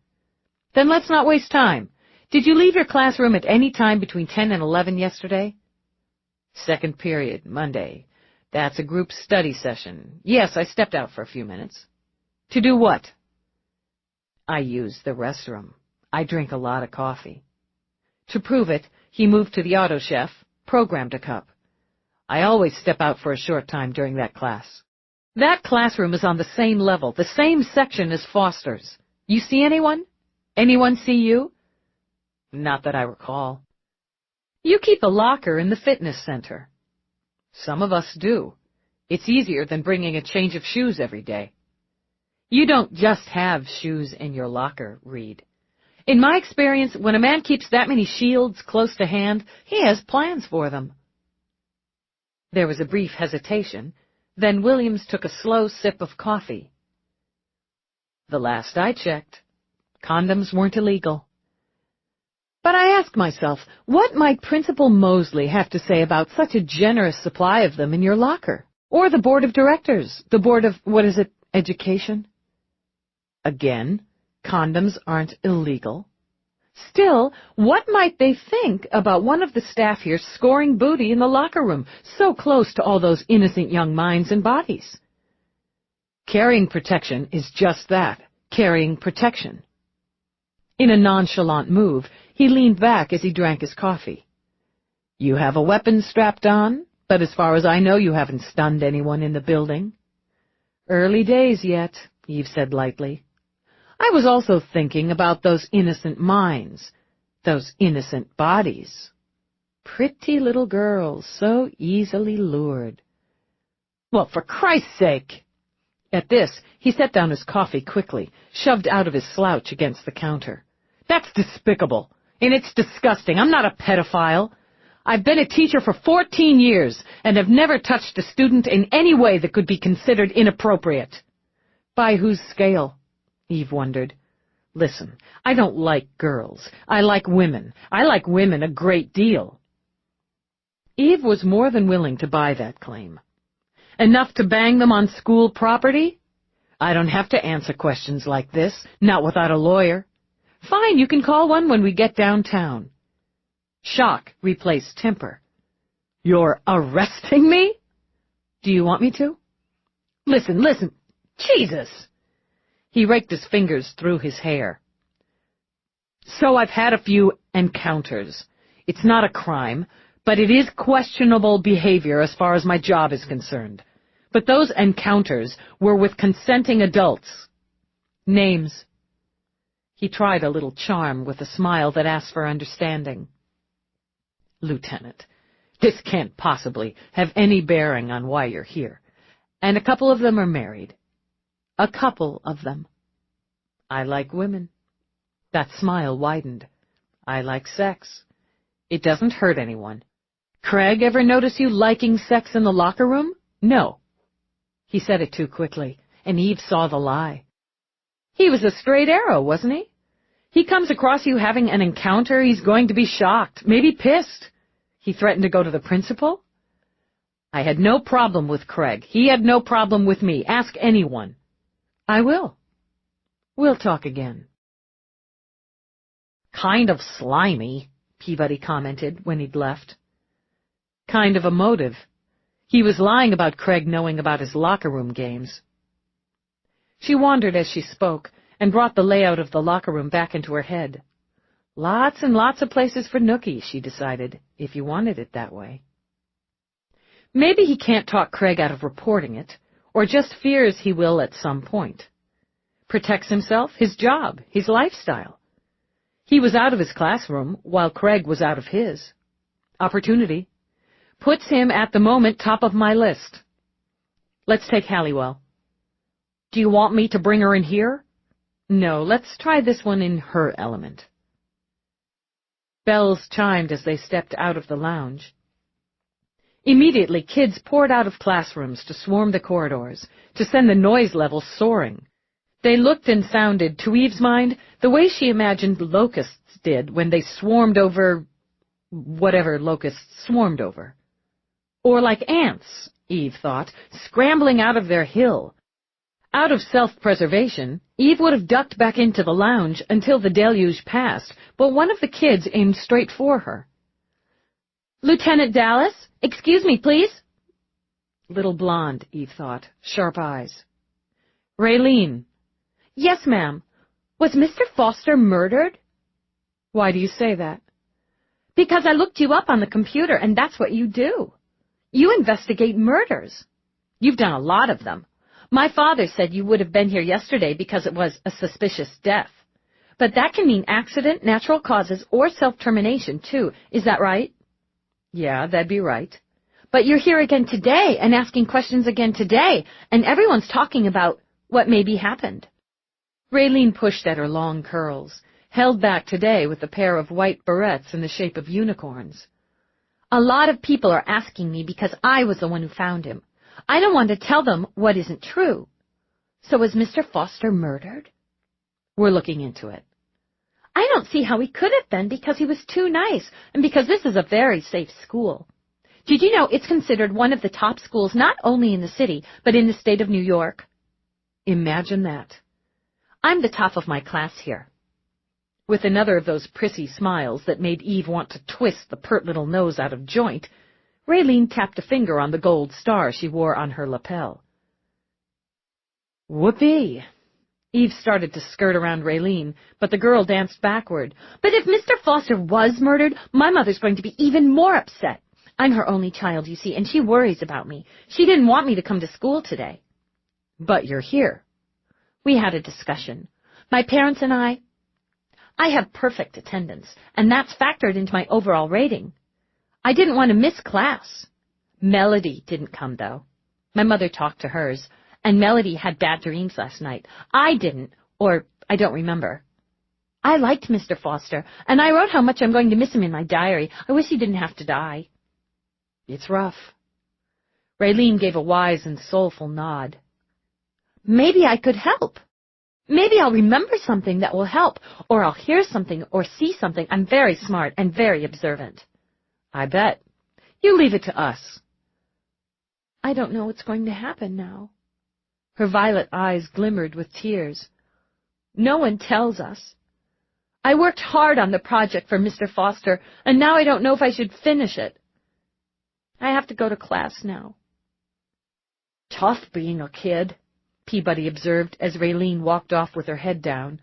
Then let's not waste time. Did you leave your classroom at any time between 10 and 11 yesterday? Second period, Monday. That's a group study session. Yes, I stepped out for a few minutes. To do what? I use the restroom. I drink a lot of coffee. To prove it, he moved to the auto chef, programmed a cup. I always step out for a short time during that class. That classroom is on the same level, the same section as Foster's. You see anyone? Anyone see you? Not that I recall. You keep a locker in the fitness center. Some of us do. It's easier than bringing a change of shoes every day. You don't just have shoes in your locker, Reed. In my experience, when a man keeps that many shields close to hand, he has plans for them. There was a brief hesitation. Then Williams took a slow sip of coffee. The last I checked, condoms weren't illegal. But I ask myself, what might Principal Mosley have to say about such a generous supply of them in your locker? Or the board of directors, the board of, education? Again, condoms aren't illegal. Still, what might they think about one of the staff here scoring booty in the locker room, so close to all those innocent young minds and bodies? Carrying protection is just that, carrying protection. In a nonchalant move, he leaned back as he drank his coffee. You have a weapon strapped on, but as far as I know, you haven't stunned anyone in the building. Early days yet, Eve said lightly. I was also thinking about those innocent minds, those innocent bodies. Pretty little girls, so easily lured. Well, for Christ's sake! At this, he set down his coffee quickly, shoved out of his slouch against the counter. That's despicable, and it's disgusting. I'm not a pedophile. I've been a teacher for 14 years and have never touched a student in any way that could be considered inappropriate. By whose scale? Eve wondered. Listen, I don't like girls. I like women. I like women a great deal. Eve was more than willing to buy that claim. Enough to bang them on school property? I don't have to answer questions like this, not without a lawyer. Fine, you can call one when we get downtown. Shock replaced temper. You're arresting me? Do you want me to? Listen. Jesus! He raked his fingers through his hair. So I've had a few encounters. It's not a crime, but it is questionable behavior as far as my job is concerned. But those encounters were with consenting adults. Names. He tried a little charm with a smile that asked for understanding. Lieutenant, this can't possibly have any bearing on why you're here. And a couple of them are married. A couple of them. I like women. That smile widened. I like sex. It doesn't hurt anyone. Craig ever notice you liking sex in the locker room? No. He said it too quickly, and Eve saw the lie. He was a straight arrow, wasn't he? He comes across you having an encounter, he's going to be shocked, maybe pissed. He threatened to go to the principal? I had no problem with Craig. He had no problem with me. Ask anyone. I will. We'll talk again. Kind of slimy, Peabody commented when he'd left. Kind of emotive. He was lying about Craig knowing about his locker room games. She wandered as she spoke and brought the layout of the locker room back into her head. Lots and lots of places for nookies, she decided, if you wanted it that way. Maybe he can't talk Craig out of reporting it, or just fears he will at some point. Protects himself, his job, his lifestyle. He was out of his classroom while Craig was out of his. Opportunity. Puts him at the moment top of my list. Let's take Halliwell. Do you want me to bring her in here? No, let's try this one in her element. Bells chimed as they stepped out of the lounge. Immediately, kids poured out of classrooms to swarm the corridors, to send the noise level soaring. They looked and sounded, to Eve's mind, the way she imagined locusts did when they swarmed over whatever locusts swarmed over. Or like ants, Eve thought, scrambling out of their hill. Out of self-preservation, Eve would have ducked back into the lounge until the deluge passed, but one of the kids aimed straight for her. Lieutenant Dallas, excuse me, please. Little blonde, Eve thought, sharp eyes. Raylene. Yes, ma'am. Was Mr. Foster murdered? Why do you say that? Because I looked you up on the computer, and that's what you do. You investigate murders. You've done a lot of them. My father said you would have been here yesterday because it was a suspicious death. But that can mean accident, natural causes, or self-termination, too. Is that right? Yeah, that'd be right. But you're here again today and asking questions again today, and everyone's talking about what maybe happened. Raylene pushed at her long curls, held back today with a pair of white barrettes in the shape of unicorns. A lot of people are asking me because I was the one who found him. I don't want to tell them what isn't true. So was Mr. Foster murdered? We're looking into it. I don't see how he could have been because he was too nice and because this is a very safe school. Did you know it's considered one of the top schools not only in the city, but in the state of New York? Imagine that. I'm the top of my class here. With another of those prissy smiles that made Eve want to twist the pert little nose out of joint, Raylene tapped a finger on the gold star she wore on her lapel. Whoopee! Eve started to skirt around Raylene, but the girl danced backward. But if Mr. Foster was murdered, my mother's going to be even more upset. I'm her only child, you see, and she worries about me. She didn't want me to come to school today. But you're here. We had a discussion. My parents and I have perfect attendance, and that's factored into my overall rating. I didn't want to miss class. Melody didn't come, though. My mother talked to hers, and Melody had bad dreams last night. I didn't, or I don't remember. I liked Mr. Foster, and I wrote how much I'm going to miss him in my diary. I wish he didn't have to die. It's rough. Raylene gave a wise and soulful nod. Maybe I could help. Maybe I'll remember something that will help, or I'll hear something or see something. I'm very smart and very observant. I bet. You leave it to us. I don't know what's going to happen now. Her violet eyes glimmered with tears. No one tells us. I worked hard on the project for Mr. Foster, and now I don't know if I should finish it. I have to go to class now. Tough being a kid, Peabody observed as Raylene walked off with her head down.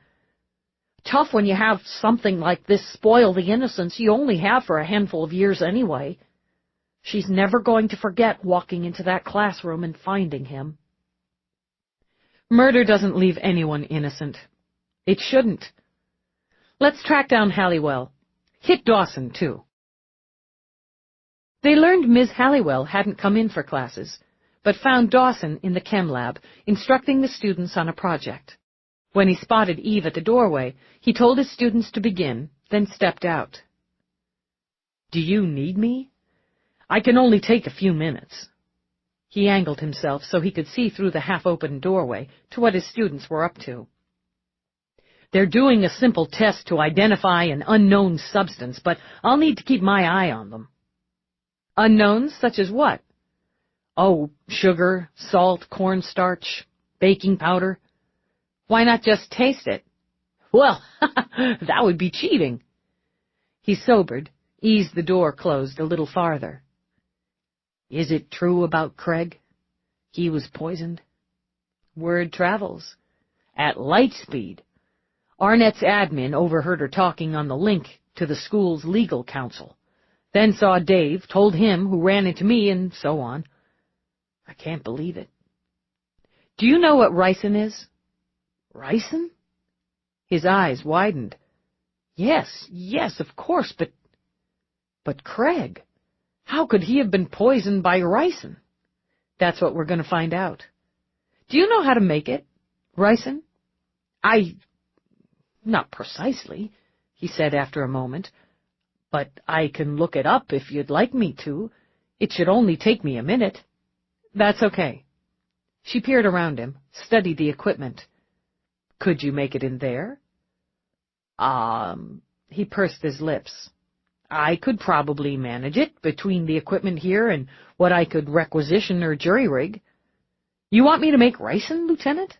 Tough when you have something like this spoil the innocence you only have for a handful of years anyway. She's never going to forget walking into that classroom and finding him. Murder doesn't leave anyone innocent. It shouldn't. Let's track down Halliwell. Hit Dawson, too. They learned Ms. Halliwell hadn't come in for classes, but found Dawson in the chem lab, instructing the students on a project. When he spotted Eve at the doorway, he told his students to begin, then stepped out. Do you need me? I can only take a few minutes. He angled himself so he could see through the half-open doorway to what his students were up to. They're doing a simple test to identify an unknown substance, but I'll need to keep my eye on them. Unknowns such as what? Oh, sugar, salt, cornstarch, baking powder. Why not just taste it? Well, that would be cheating, He sobered, eased the door closed a little farther. Is it true about Craig? He was poisoned? Word travels. At light speed. Arnett's admin overheard her talking on the link to the school's legal counsel. Then saw Dave, told him, who ran into me, and so on. I can't believe it. Do you know what ricin is? Ricin? His eyes widened. Yes, of course, but Craig, how could he have been poisoned by ricin? That's what we're going to find out. Do you know how to make it? Ricin? Not precisely, he said after a moment, but I can look it up if you'd like me to. It should only take me a minute. That's okay. She peered around him, studied the equipment. Could you make it in there? He pursed his lips. I could probably manage it between the equipment here and what I could requisition or jury-rig. You want me to make ricin, Lieutenant?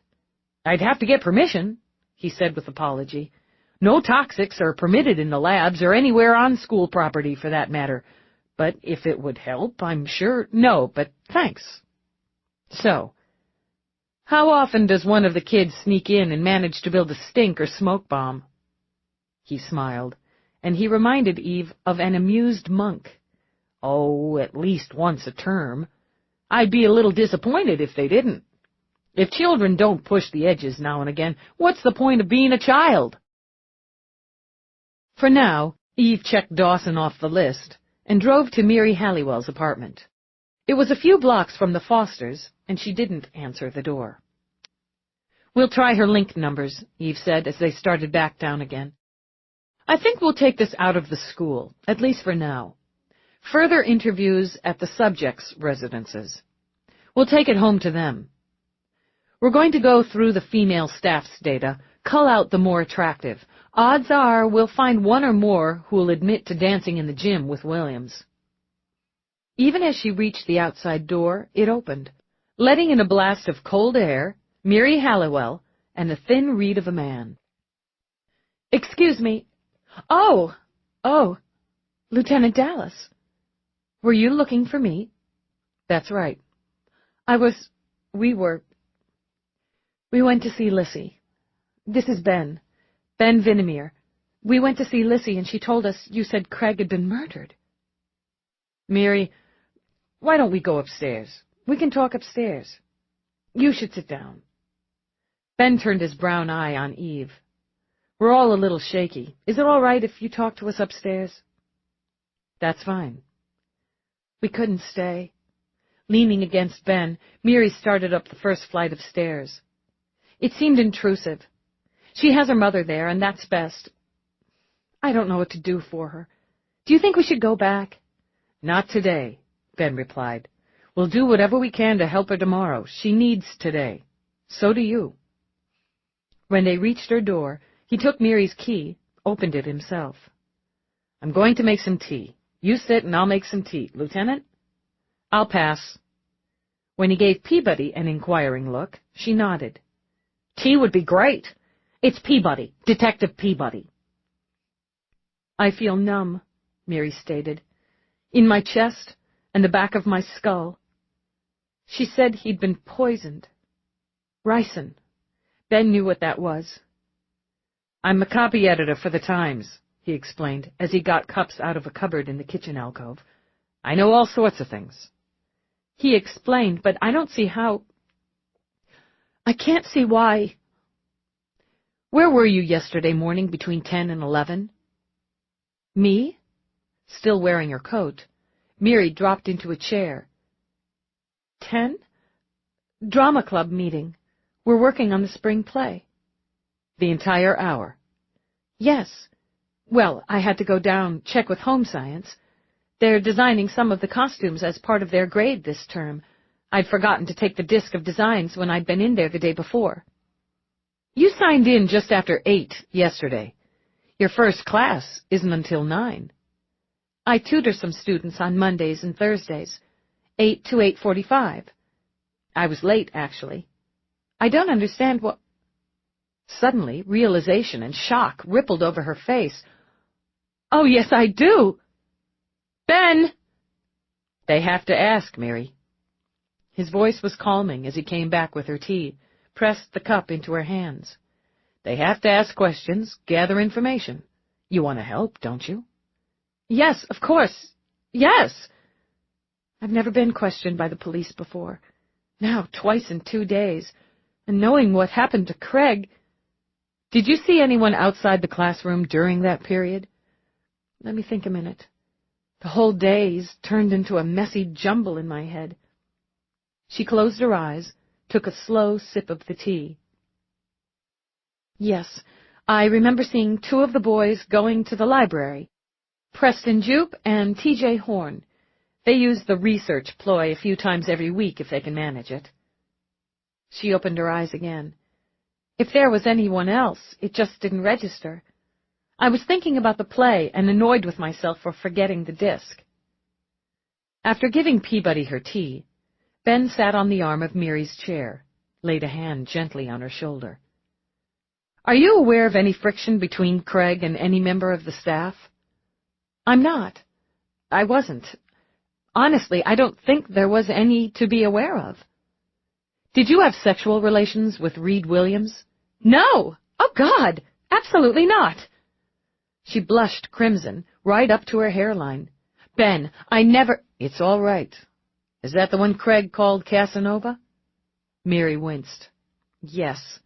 I'd have to get permission, he said with apology. No toxics are permitted in the labs or anywhere on school property for that matter. But if it would help, I'm sure... No, but thanks. So, how often does one of the kids sneak in and manage to build a stink or smoke bomb? He smiled, and he reminded Eve of an amused monk. Oh, at least once a term. I'd be a little disappointed if they didn't. If children don't push the edges now and again, what's the point of being a child? For now, Eve checked Dawson off the list and drove to Mary Halliwell's apartment. It was a few blocks from the Fosters, and she didn't answer the door. We'll try her link numbers, Eve said as they started back down again. I think we'll take this out of the school, at least for now. Further interviews at the subjects' residences. We'll take it home to them. We're going to go through the female staff's data, cull out the more attractive. Odds are we'll find one or more who'll admit to dancing in the gym with Williams. Even as she reached the outside door, it opened, letting in a blast of cold air, Mary Halliwell, and the thin reed of a man. Excuse me. Oh, Lieutenant Dallas. Were you looking for me? That's right. We went to see Lissy. This is Ben Vinimere. We went to see Lissy, and she told us you said Craig had been murdered. Mary, why don't we go upstairs? We can talk upstairs. You should sit down. Ben turned his brown eye on Eve. We're all a little shaky. Is it all right if you talk to us upstairs? That's fine. We couldn't stay. Leaning against Ben, Mary started up the first flight of stairs. It seemed intrusive. She has her mother there, and that's best. I don't know what to do for her. Do you think we should go back? Not today, Ben replied. We'll do whatever we can to help her tomorrow. She needs today. So do you. When they reached her door, he took Mary's key, opened it himself. I'm going to make some tea. You sit and I'll make some tea. Lieutenant? I'll pass. When he gave Peabody an inquiring look, she nodded. Tea would be great. It's Peabody, Detective Peabody. I feel numb, Mary stated, in my chest and the back of my skull. She said he'd been poisoned. Ricin. Ben knew what that was. I'm a copy editor for the Times, he explained as he got cups out of a cupboard in the kitchen alcove. I know all sorts of things. He explained, but I don't see how. I can't see why. Where were you yesterday morning between 10 and 11? Me? Still wearing her coat, Mary dropped into a chair. 10? Drama club meeting. We're working on the spring play. The entire hour? Yes. Well, I had to go down, check with Home Science. They're designing some of the costumes as part of their grade this term. I'd forgotten to take the disc of designs when I'd been in there the day before. You signed in just after 8 yesterday. Your first class isn't until 9. I tutor some students on Mondays and Thursdays, 8 to 8:45. I was late, actually. I don't understand what... Suddenly, realization and shock rippled over her face. Oh, yes, I do. Ben! They have to ask, Mary. His voice was calming as he came back with her tea, pressed the cup into her hands. They have to ask questions, gather information. You want to help, don't you? Yes, of course. Yes. I've never been questioned by the police before. Now, twice in 2 days. And knowing what happened to Craig... Did you see anyone outside the classroom during that period? Let me think a minute. The whole day's turned into a messy jumble in my head. She closed her eyes, took a slow sip of the tea. Yes, I remember seeing 2 of the boys going to the library. Preston Jupe and T.J. Horn. They use the research ploy a few times every week if they can manage it. She opened her eyes again. If there was anyone else, it just didn't register. I was thinking about the play and annoyed with myself for forgetting the disc. After giving Peabody her tea, Ben sat on the arm of Mary's chair, laid a hand gently on her shoulder. Are you aware of any friction between Craig and any member of the staff? I'm not. I wasn't. Honestly, I don't think there was any to be aware of. Did you have sexual relations with Reed Williams? No! Oh, God! Absolutely not! She blushed crimson, right up to her hairline. Ben, I never... It's all right. Is that the one Craig called Casanova? Mary winced. Yes.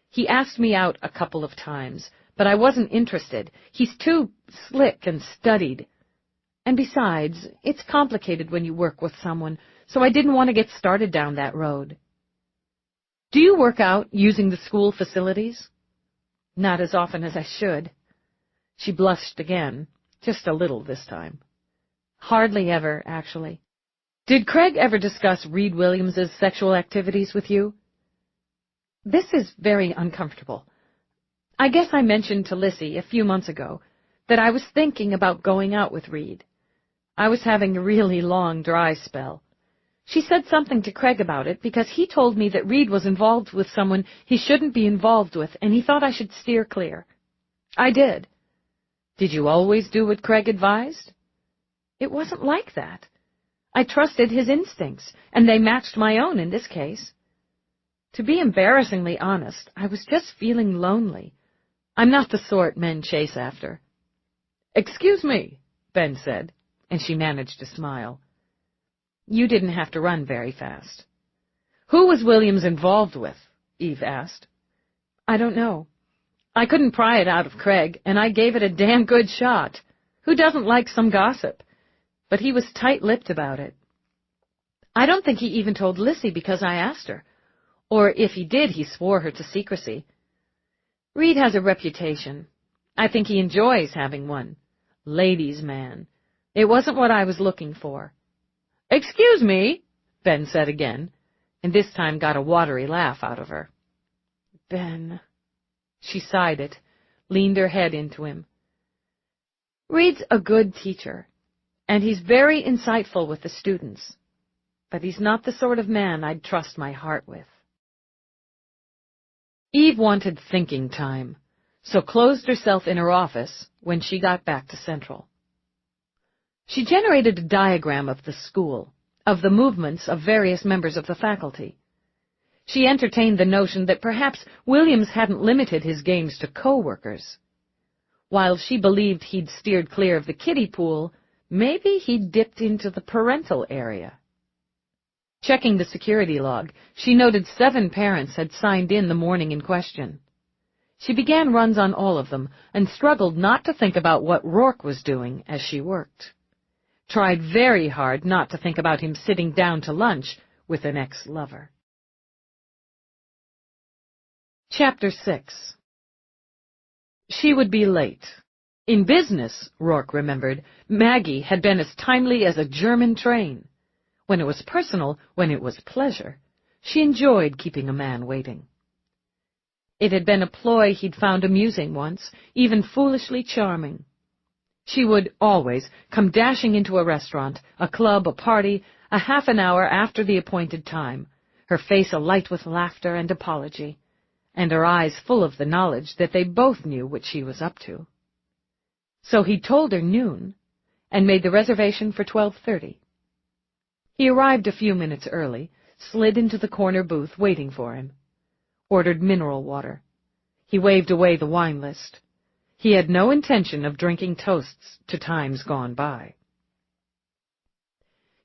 He asked me out a couple of times, but I wasn't interested. He's too slick and studied. And besides, it's complicated when you work with someone, so I didn't want to get started down that road. Do you work out using the school facilities? Not as often as I should. She blushed again, just a little this time. Hardly ever, actually. Did Craig ever discuss Reed Williams's sexual activities with you? This is very uncomfortable. I guess I mentioned to Lissy a few months ago that I was thinking about going out with Reed. I was having a really long dry spell. She said something to Craig about it because he told me that Reed was involved with someone he shouldn't be involved with, and he thought I should steer clear. I did. Did you always do what Craig advised? It wasn't like that. I trusted his instincts, and they matched my own in this case. To be embarrassingly honest, I was just feeling lonely. I'm not the sort men chase after. Excuse me, Ben said, and she managed to smile. You didn't have to run very fast. Who was Williams involved with? Eve asked. I don't know. I couldn't pry it out of Craig, and I gave it a damn good shot. Who doesn't like some gossip? But he was tight-lipped about it. I don't think he even told Lissy because I asked her. Or if he did, he swore her to secrecy. Reed has a reputation. I think he enjoys having one. Ladies' man. It wasn't what I was looking for. Excuse me, Ben said again, and this time got a watery laugh out of her. Ben. She sighed it, leaned her head into him. Reed's a good teacher, and he's very insightful with the students, but he's not the sort of man I'd trust my heart with. Eve wanted thinking time, so closed herself in her office when she got back to Central. She generated a diagram of the school, of the movements of various members of the faculty. She entertained the notion that perhaps Williams hadn't limited his games to co-workers. While she believed he'd steered clear of the kiddie pool, maybe he'd dipped into the parental area. Checking the security log, she noted 7 parents had signed in the morning in question. She began runs on all of them and struggled not to think about what Rourke was doing as she worked. Tried very hard not to think about him sitting down to lunch with an ex-lover. Chapter 6. She would be late. In business, Rourke remembered, Maggie had been as timely as a German train. When it was personal, when it was pleasure, she enjoyed keeping a man waiting. It had been a ploy he'd found amusing once, even foolishly charming. She would always come dashing into a restaurant, a club, a party, a half an hour after the appointed time, her face alight with laughter and apology, and her eyes full of the knowledge that they both knew what she was up to. So he'd told her noon, and made the reservation for 12:30. He arrived a few minutes early, slid into the corner booth waiting for him, ordered mineral water. He waved away the wine list. He had no intention of drinking toasts to times gone by.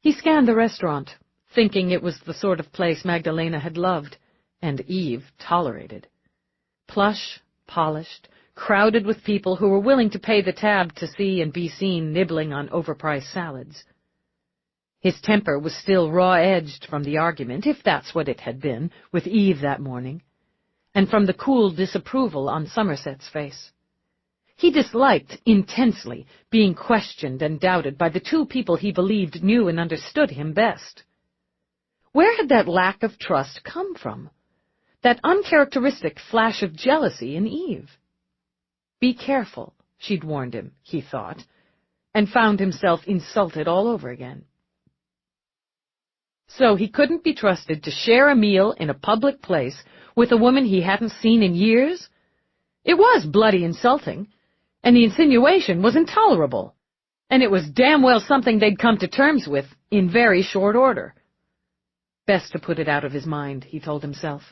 He scanned the restaurant, thinking it was the sort of place Magdalena had loved, and Eve tolerated. Plush, polished, crowded with people who were willing to pay the tab to see and be seen nibbling on overpriced salads. His temper was still raw-edged from the argument, if that's what it had been, with Eve that morning, and from the cool disapproval on Somerset's face. He disliked intensely being questioned and doubted by the two people he believed knew and understood him best. Where had that lack of trust come from? That uncharacteristic flash of jealousy in Eve? Be careful, she'd warned him, he thought, and found himself insulted all over again. So he couldn't be trusted to share a meal in a public place with a woman he hadn't seen in years? It was bloody insulting, and the insinuation was intolerable, and it was damn well something they'd come to terms with in very short order. Best to put it out of his mind, he told himself.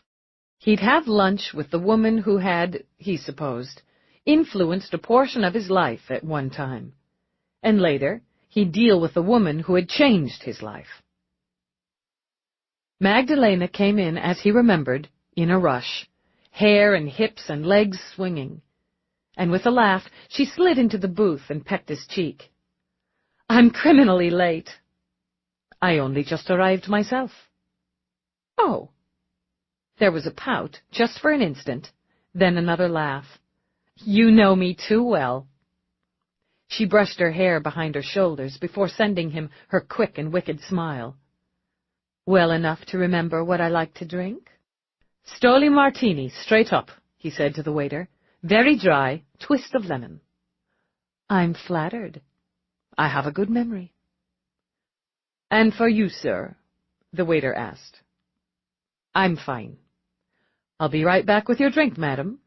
He'd have lunch with the woman who had, he supposed, influenced a portion of his life at one time, and later he'd deal with the woman who had changed his life. Magdalena came in, as he remembered, in a rush, hair and hips and legs swinging, and with a laugh she slid into the booth and pecked his cheek. "I'm criminally late." "I only just arrived myself." "Oh." There was a pout, just for an instant, then another laugh. "You know me too well." She brushed her hair behind her shoulders before sending him her quick and wicked smile. "Well enough to remember what I like to drink?" "Stoli martini, straight up," he said to the waiter. "Very dry, twist of lemon." "I'm flattered. I have a good memory." "And for you, sir?" the waiter asked. "I'm fine." "I'll be right back with your drink, madam."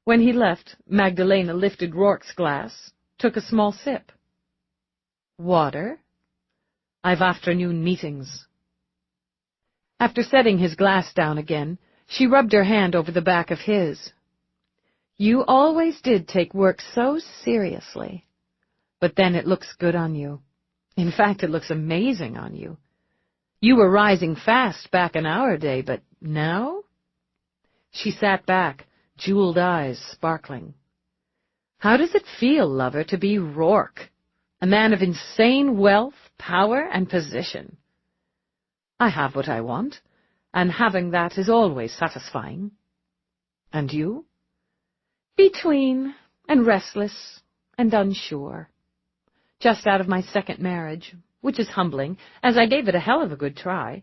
When he left, Magdalena lifted Rourke's glass, took a small sip. "Water? I've afternoon meetings." After setting his glass down again, she rubbed her hand over the back of his. "You always did take work so seriously. But then it looks good on you. In fact, it looks amazing on you. You were rising fast back in our day, but now?" She sat back, jeweled eyes sparkling. "How does it feel, lover, to be Rourke, a man of insane wealth, power, and position?" "I have what I want, and having that is always satisfying." "And you?" "Between, and restless, and unsure. Just out of my second marriage, which is humbling, as I gave it a hell of a good try."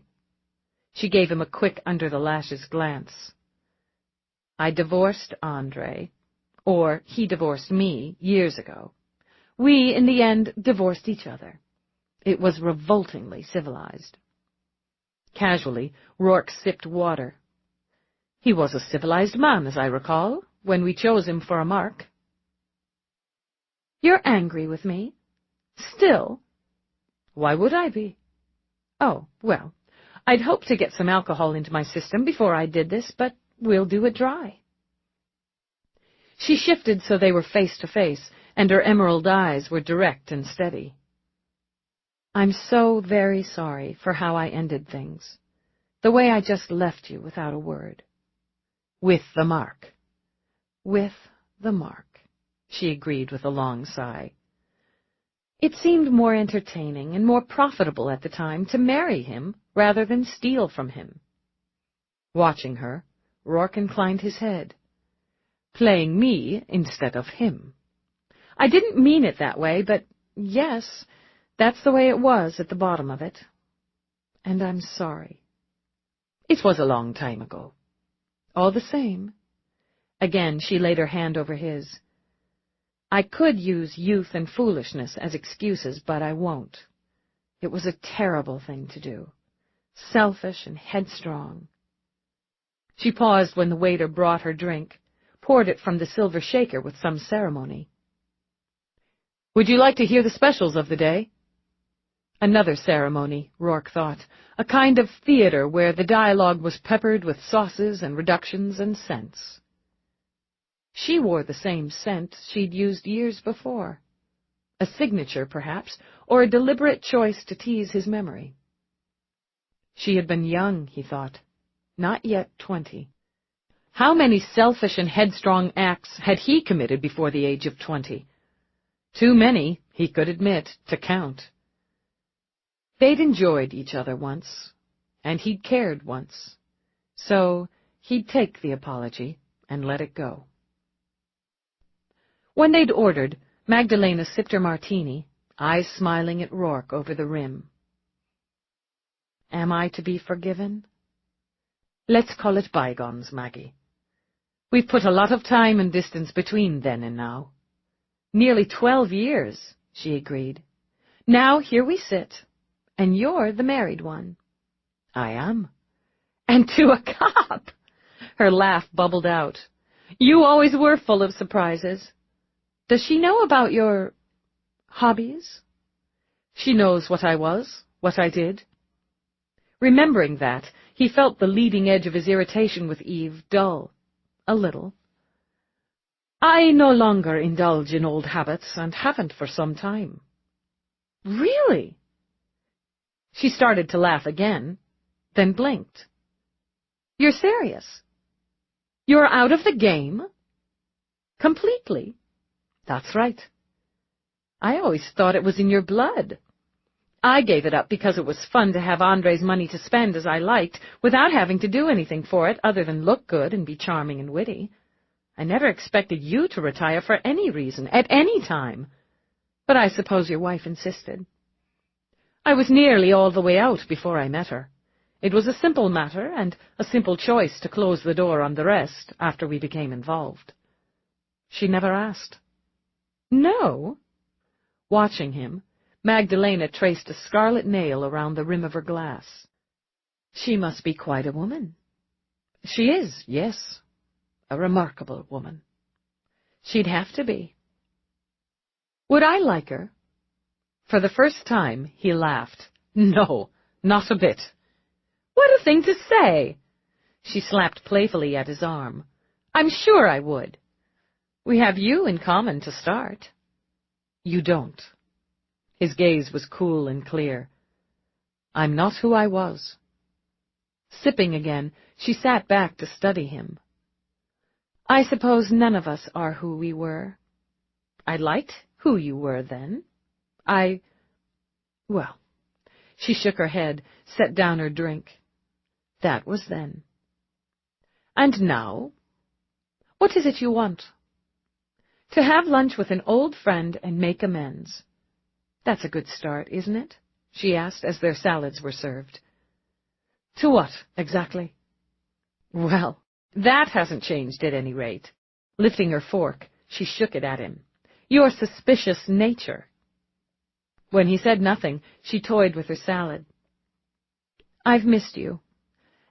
She gave him a quick under-the-lashes glance. "I divorced Andre, or he divorced me, years ago. We, in the end, divorced each other. It was revoltingly civilized." Casually, Rourke sipped water. "He was a civilized man, as I recall, when we chose him for a mark." "You're angry with me? Still?" "Why would I be?" "Oh, well, I'd hoped to get some alcohol into my system before I did this, but we'll do it dry." She shifted so they were face to face, and her emerald eyes were direct and steady. "I'm so very sorry for how I ended things, the way I just left you without a word." "With the mark." "With the mark," she agreed with a long sigh. "It seemed more entertaining and more profitable at the time to marry him rather than steal from him." Watching her, Rourke inclined his head. "Playing me instead of him. I didn't mean it that way, but yes, that's the way it was at the bottom of it. And I'm sorry." "It was a long time ago." "All the same." Again she laid her hand over his. "I could use youth and foolishness as excuses, but I won't. It was a terrible thing to do. Selfish and headstrong." She paused when the waiter brought her drink, poured it from the silver shaker with some ceremony. Would you like to hear the specials of the day? Another ceremony, Rourke thought, a kind of theater where the dialogue was peppered with sauces and reductions and scents. She wore the same scent she'd used years before. A signature, perhaps, or a deliberate choice to tease his memory. She had been young, he thought, not yet 20. How many selfish and headstrong acts had he committed before the age of 20? Too many, he could admit, to count. They'd enjoyed each other once, and he'd cared once, so he'd take the apology and let it go. When they'd ordered, Magdalena sipped her martini, eyes smiling at Rourke over the rim. Am I to be forgiven? Let's call it bygones, Maggie. We've put a lot of time and distance between then and now. Nearly 12 years, she agreed. Now here we sit, and you're the married one. I am. And to a cop! Her laugh bubbled out. You always were full of surprises. Does she know about your hobbies? She knows what I was, what I did. Remembering that, he felt the leading edge of his irritation with Eve dull. A little. I no longer indulge in old habits, and haven't for some time. Really? She started to laugh again, then blinked. You're serious? You're out of the game? Completely? That's right. I always thought it was in your blood. I gave it up because it was fun to have Andre's money to spend as I liked, without having to do anything for it other than look good and be charming and witty. I never expected you to retire for any reason, at any time. But I suppose your wife insisted. I was nearly all the way out before I met her. It was a simple matter, and a simple choice to close the door on the rest after we became involved. She never asked. No? Watching him, Magdalena traced a scarlet nail around the rim of her glass. She must be quite a woman. She is, yes. A remarkable woman. She'd have to be. Would I like her? For the first time, he laughed. No, not a bit. What a thing to say! She slapped playfully at his arm. I'm sure I would. We have you in common to start. You don't. His gaze was cool and clear. I'm not who I was. Sipping again, she sat back to study him. I suppose none of us are who we were. I liked who you were then. Well, she shook her head, set down her drink. That was then. And now? What is it you want? To have lunch with an old friend and make amends. That's a good start, isn't it? She asked as their salads were served. To what, exactly? Well, that hasn't changed at any rate. Lifting her fork, she shook it at him. Your suspicious nature. When he said nothing, she toyed with her salad. I've missed you.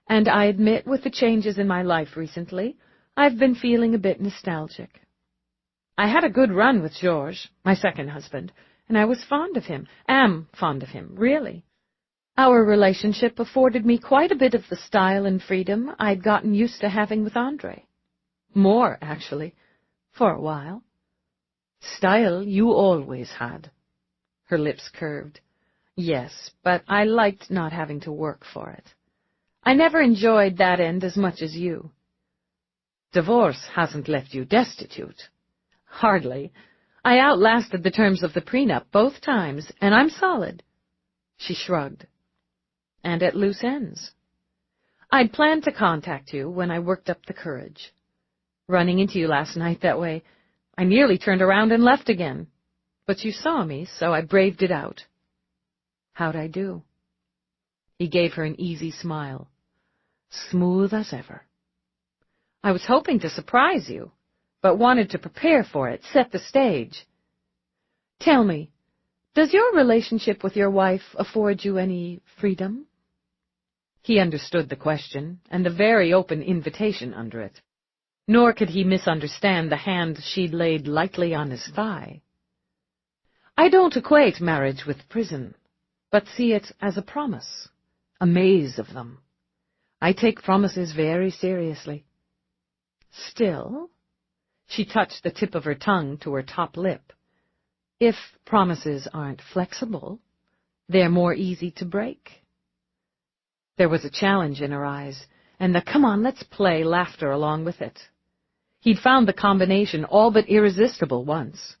And I admit with the changes in my life recently, I've been feeling a bit nostalgic. I had a good run with Georges, my second husband, and I was fond of him, am fond of him, really. Our relationship afforded me quite a bit of the style and freedom I'd gotten used to having with Andre. More, actually, for a while. Style you always had. Her lips curved. Yes, but I liked not having to work for it. I never enjoyed that end as much as you. Divorce hasn't left you destitute. Hardly. I outlasted the terms of the prenup both times, and I'm solid. She shrugged. And at loose ends. I'd planned to contact you when I worked up the courage. Running into you last night that way, I nearly turned around and left again. But you saw me, so I braved it out. How'd I do? He gave her an easy smile. Smooth as ever. I was hoping to surprise you, but wanted to prepare for it, set the stage. Tell me, does your relationship with your wife afford you any freedom? He understood the question, and the very open invitation under it. Nor could he misunderstand the hand she'd laid lightly on his thigh. I don't equate marriage with prison, but see it as a promise, a maze of them. I take promises very seriously. Still, she touched the tip of her tongue to her top lip. If promises aren't flexible, they're more easy to break. There was a challenge in her eyes, and the "come on, let's play" laughter along with it. He'd found the combination all but irresistible once.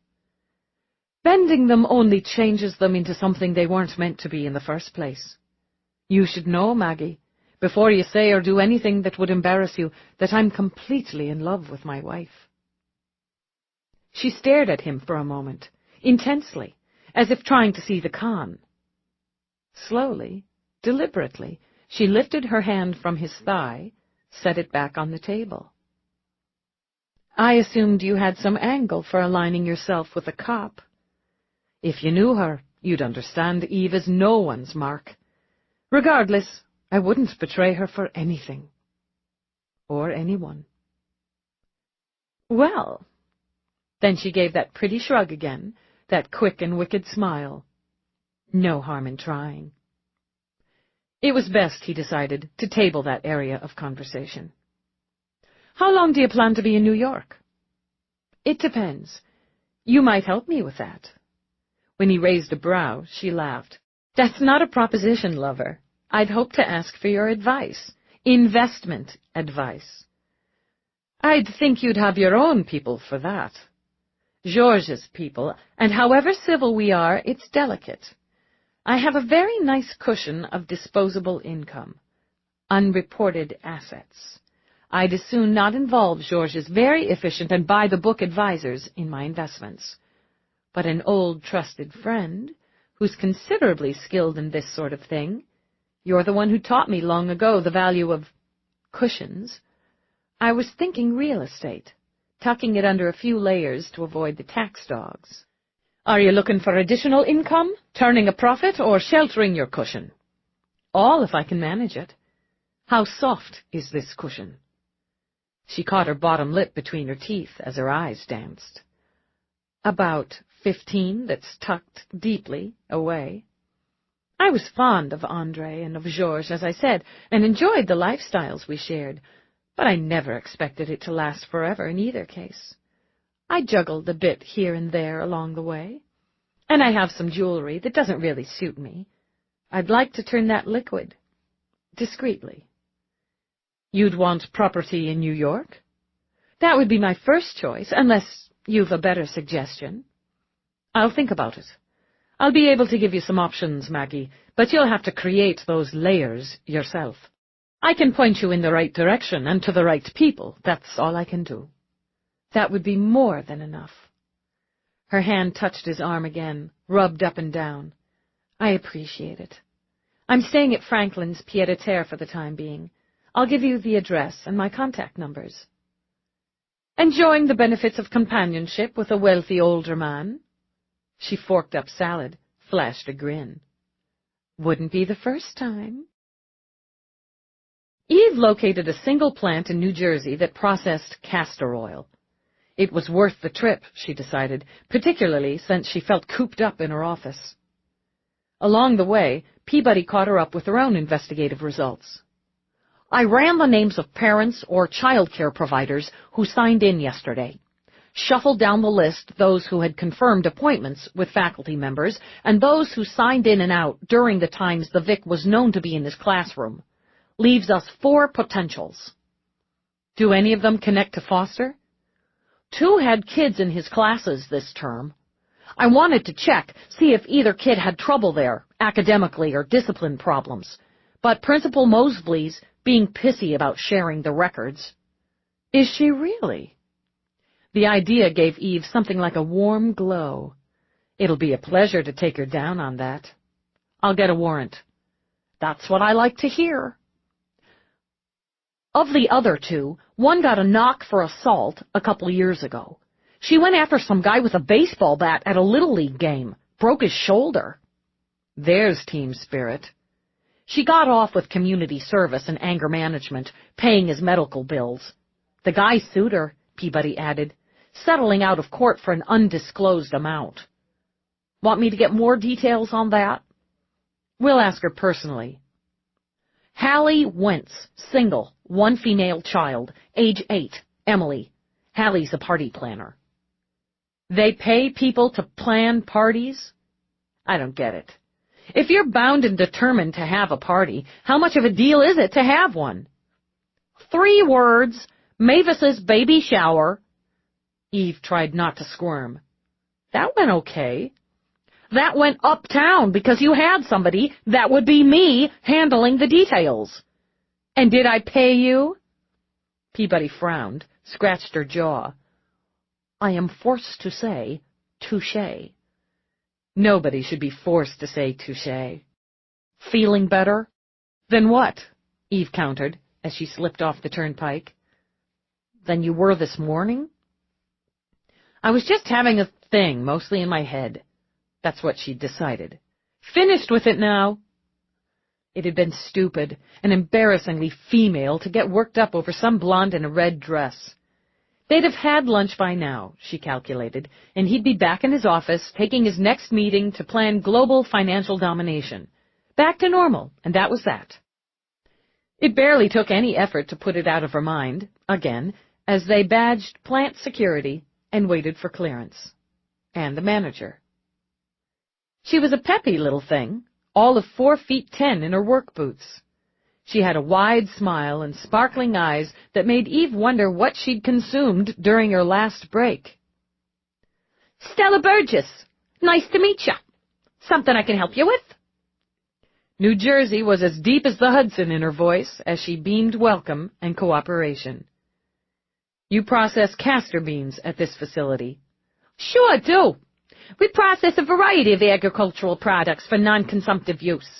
Bending them only changes them into something they weren't meant to be in the first place. You should know, Maggie, before you say or do anything that would embarrass you, that I'm completely in love with my wife. She stared at him for a moment, intensely, as if trying to see the con. Slowly, deliberately, she lifted her hand from his thigh, set it back on the table. I assumed you had some angle for aligning yourself with a cop. If you knew her, you'd understand Eve is no one's mark. Regardless, I wouldn't betray her for anything. Or anyone. Well, then she gave that pretty shrug again, that quick and wicked smile. No harm in trying. It was best, he decided, to table that area of conversation. How long do you plan to be in New York? It depends. You might help me with that. When he raised a brow, she laughed. That's not a proposition, lover. I'd hoped to ask for your advice. Investment advice. I'd think you'd have your own people for that. George's people, and however civil we are, it's delicate. I have a very nice cushion of disposable income. Unreported assets. I'd as soon not involve George's very efficient and by-the-book advisors in my investments. But an old trusted friend, who's considerably skilled in this sort of thing, you're the one who taught me long ago the value of cushions. I was thinking real estate, tucking it under a few layers to avoid the tax dogs. Are you looking for additional income, turning a profit, or sheltering your cushion? All if I can manage it. How soft is this cushion? She caught her bottom lip between her teeth as her eyes danced. About 15, that's tucked deeply away. I was fond of Andre and of Georges, as I said, and enjoyed the lifestyles we shared, but I never expected it to last forever in either case. I juggled a bit here and there along the way, and I have some jewelry that doesn't really suit me. I'd like to turn that liquid, discreetly. You'd want property in New York? That would be my first choice, unless you've a better suggestion. I'll think about it. I'll be able to give you some options, Maggie, but you'll have to create those layers yourself. I can point you in the right direction and to the right people. That's all I can do. That would be more than enough. Her hand touched his arm again, rubbed up and down. I appreciate it. I'm staying at Franklin's pied-à-terre for the time being. I'll give you the address and my contact numbers. Enjoying the benefits of companionship with a wealthy older man? She forked up salad, flashed a grin. Wouldn't be the first time. Eve located a single plant in New Jersey that processed castor oil. It was worth the trip, she decided, particularly since she felt cooped up in her office. Along the way, Peabody caught her up with her own investigative results. I ran the names of parents or child care providers who signed in yesterday, shuffled down the list those who had confirmed appointments with faculty members and those who signed in and out during the times the Vic was known to be in his classroom. Leaves us 4 potentials. Do any of them connect to Foster? 2 had kids in his classes this term. I wanted to check, see if either kid had trouble there, academically or discipline problems. But Principal Mosley's being pissy about sharing the records. Is she really? The idea gave Eve something like a warm glow. It'll be a pleasure to take her down on that. I'll get a warrant. That's what I like to hear. Of the other 2, one got a knock for assault a couple years ago. She went after some guy with a baseball bat at a Little League game, broke his shoulder. There's team spirit. She got off with community service and anger management, paying his medical bills. The guy sued her, Peabody added, settling out of court for an undisclosed amount. Want me to get more details on that? We'll ask her personally. Hallie Wentz, single, 1 female child, age 8, Emily. Hallie's a party planner. They pay people to plan parties? I don't get it. If you're bound and determined to have a party, how much of a deal is it to have one? 3 words, Mavis's baby shower. Eve tried not to squirm. That went okay. That went uptown because you had somebody, that would be me, handling the details. And did I pay you? Peabody frowned, scratched her jaw. I am forced to say, touché. Nobody should be forced to say touché. Feeling better? Then what? Eve countered, as she slipped off the turnpike. Than you were this morning? I was just having a thing, mostly in my head. That's what she'd decided. Finished with it now. It had been stupid and embarrassingly female to get worked up over some blonde in a red dress. They'd have had lunch by now, she calculated, and he'd be back in his office, taking his next meeting to plan global financial domination. Back to normal, and that was that. It barely took any effort to put it out of her mind, again, as they badged plant security and waited for clearance. And the manager. She was a peppy little thing, all of 4'10" in her work boots. She had a wide smile and sparkling eyes that made Eve wonder what she'd consumed during her last break. Stella Burgess, nice to meet ya. Something I can help you with? New Jersey was as deep as the Hudson in her voice as she beamed welcome and cooperation. You process castor beans at this facility? Sure do. We process a variety of agricultural products for non-consumptive use.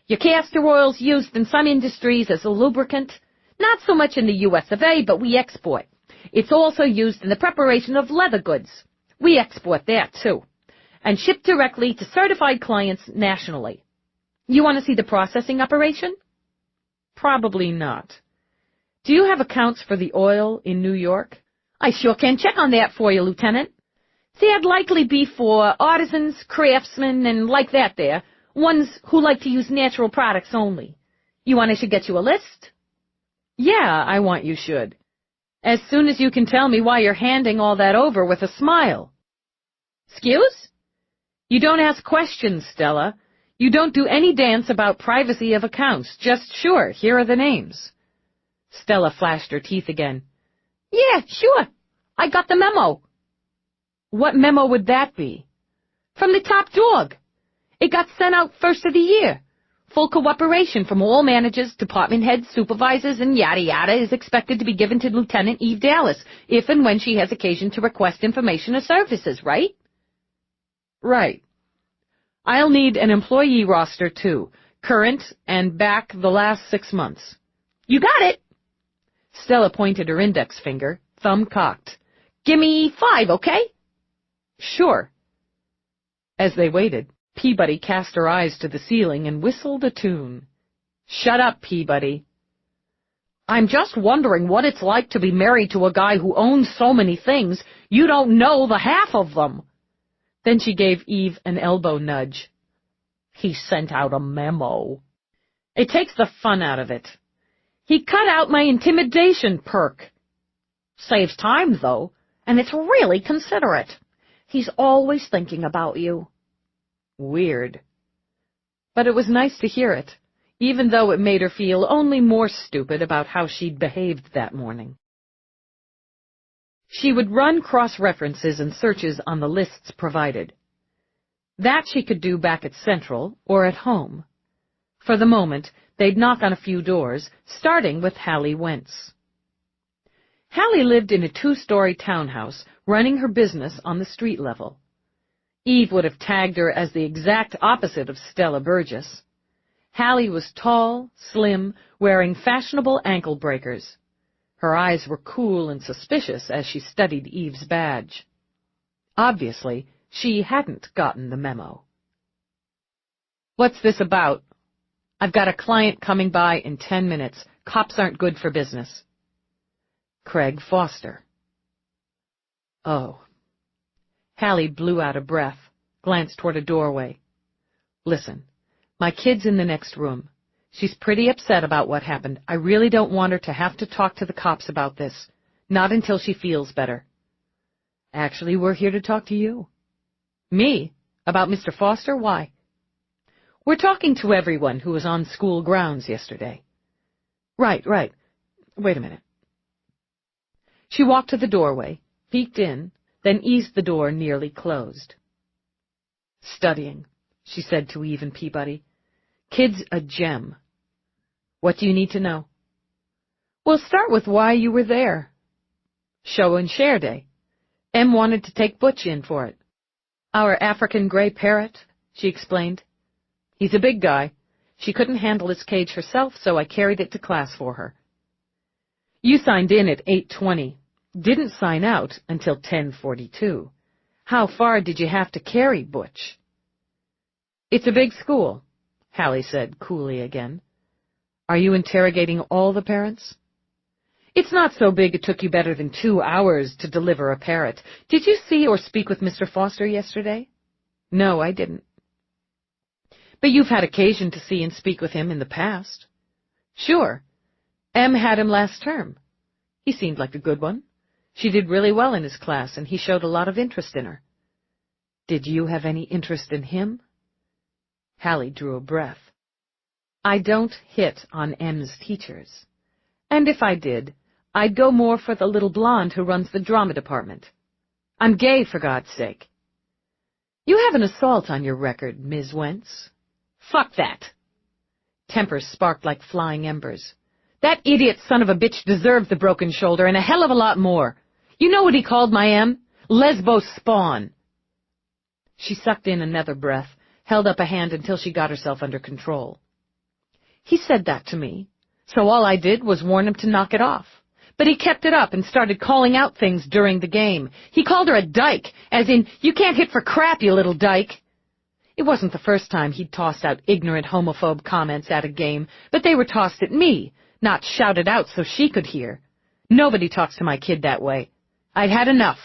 Your castor oil's used in some industries as a lubricant, not so much in the U.S. of A., but we export. It's also used in the preparation of leather goods. We export that, too, and ship directly to certified clients nationally. You want to see the processing operation? Probably not. Do you have accounts for the oil in New York? I sure can check on that for you, Lieutenant. They'd likely be for artisans, craftsmen, and like that there, ones who like to use natural products only. You want I should get you a list? Yeah, I want you should. As soon as you can tell me why you're handing all that over with a smile. Excuse? You don't ask questions, Stella. You don't do any dance about privacy of accounts. Just sure, here are the names. Stella flashed her teeth again. Yeah, sure. I got the memo. What memo would that be? From the top dog. It got sent out first of the year. Full cooperation from all managers, department heads, supervisors, and yada yada is expected to be given to Lieutenant Eve Dallas, if and when she has occasion to request information or services, right? Right. I'll need an employee roster, too, current and back the last 6 months. You got it. Stella pointed her index finger, thumb cocked. Gimme 5, okay? Sure. As they waited, Peabody cast her eyes to the ceiling and whistled a tune. Shut up, Peabody. I'm just wondering what it's like to be married to a guy who owns so many things, you don't know the half of them. Then she gave Eve an elbow nudge. He sent out a memo. It takes the fun out of it. He cut out my intimidation perk. Saves time, though, and it's really considerate. He's always thinking about you. Weird. But it was nice to hear it, even though it made her feel only more stupid about how she'd behaved that morning. She would run cross-references and searches on the lists provided. That she could do back at Central or at home. For the moment, they'd knock on a few doors, starting with Hallie Wentz. Hallie lived in a 2-story townhouse, running her business on the street level. Eve would have tagged her as the exact opposite of Stella Burgess. Hallie was tall, slim, wearing fashionable ankle breakers. Her eyes were cool and suspicious as she studied Eve's badge. Obviously, she hadn't gotten the memo. What's this about? I've got a client coming by in 10 minutes. Cops aren't good for business. Craig Foster. Oh. Hallie blew out a breath. glanced toward a doorway. Listen, my kid's in the next room. She's pretty upset about what happened. I really don't want her to have to talk to the cops about this. Not until she feels better. Actually, we're here to talk to you. Me? About Mr. Foster? Why? We're talking to everyone who was on school grounds yesterday. Right. Wait a minute. She walked to the doorway, peeked in, then eased the door nearly closed. Studying, she said to Eve and Peabody. Kid's a gem. What do you need to know? We'll start with why you were there. Show and share day. Em wanted to take Butch in for it. Our African gray parrot, she explained. He's a big guy. She couldn't handle his cage herself, so I carried it to class for her. You signed in at 8:20. Didn't sign out until 10:42. How far did you have to carry Butch? It's a big school, Hallie said coolly again. Are you interrogating all the parents? It's not so big it took you better than 2 hours to deliver a parrot. Did you see or speak with Mr. Foster yesterday? No, I didn't. But you've had occasion to see and speak with him in the past. Sure. Em had him last term. He seemed like a good one. She did really well in his class, and he showed a lot of interest in her. Did you have any interest in him? Hallie drew a breath. I don't hit on Em's teachers. And if I did, I'd go more for the little blonde who runs the drama department. I'm gay, for God's sake. You have an assault on your record, Ms. Wentz. Fuck that. Tempers sparked like flying embers. That idiot son of a bitch deserved the broken shoulder and a hell of a lot more. You know what he called my Em? Lesbo spawn. She sucked in another breath, held up a hand until she got herself under control. He said that to me, so all I did was warn him to knock it off. But he kept it up and started calling out things during the game. He called her a dyke, as in, you can't hit for crap, you little dyke. It wasn't the first time he'd tossed out ignorant homophobe comments at a game, but they were tossed at me, not shouted out so she could hear. Nobody talks to my kid that way. I'd had enough.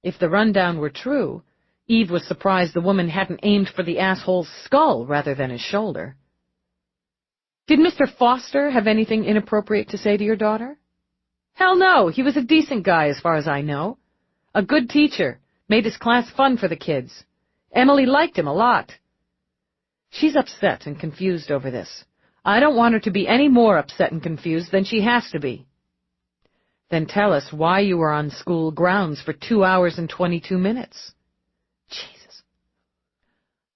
If the rundown were true, Eve was surprised the woman hadn't aimed for the asshole's skull rather than his shoulder. Did Mr. Foster have anything inappropriate to say to your daughter? Hell no, he was a decent guy as far as I know. A good teacher, made his class fun for the kids. Emily liked him a lot. She's upset and confused over this. I don't want her to be any more upset and confused than she has to be. Then tell us why you were on school grounds for 2 hours and 22 minutes. Jesus.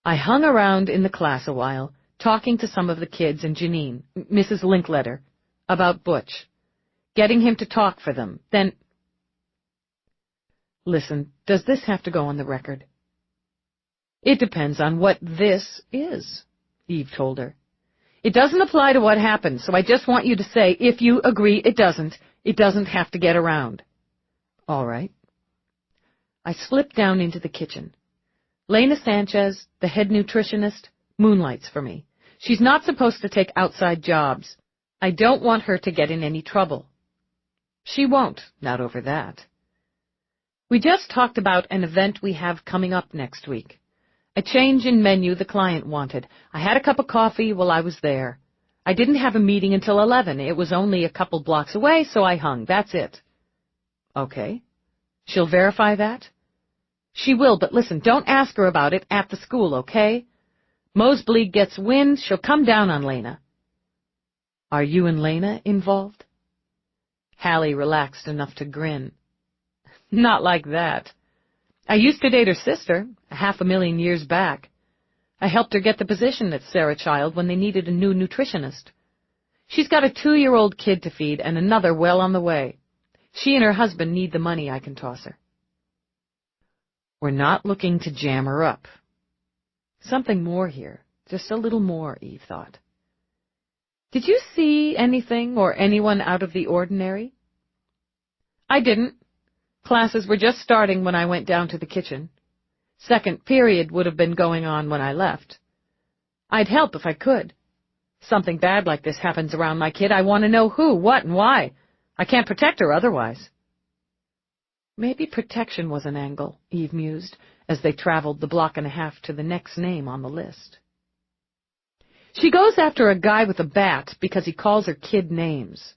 I hung around in the class a while, talking to some of the kids and Janine, Mrs. Linkletter, about Butch, getting him to talk for them. Then... Listen, does this have to go on the record? It depends on what this is, Eve told her. It doesn't apply to what happened, so I just want you to say, if you agree it doesn't have to get around. All right. I slipped down into the kitchen. Lena Sanchez, the head nutritionist, moonlights for me. She's not supposed to take outside jobs. I don't want her to get in any trouble. She won't, not over that. We just talked about an event we have coming up next week. A change in menu the client wanted. I had a cup of coffee while I was there. I didn't have a meeting until 11. It was only a couple blocks away, so I hung. That's it. Okay. She'll verify that? She will, but listen, don't ask her about it at the school, okay? Mosebleed gets wind, she'll come down on Lena. Are you and Lena involved? Hallie relaxed enough to grin. Not like that. I used to date her sister, 500,000 years back. I helped her get the position at Sarah Child when they needed a new nutritionist. She's got a 2-year-old kid to feed and another well on the way. She and her husband need the money I can toss her. We're not looking to jam her up. Something more here, just a little more, Eve thought. Did you see anything or anyone out of the ordinary? I didn't. Classes were just starting when I went down to the kitchen. Second period would have been going on when I left. I'd help if I could. Something bad like this happens around my kid. I want to know who, what, and why. I can't protect her otherwise. Maybe protection was an angle, Eve mused, as they traveled the block and a half to the next name on the list. She goes after a guy with a bat because he calls her kid names.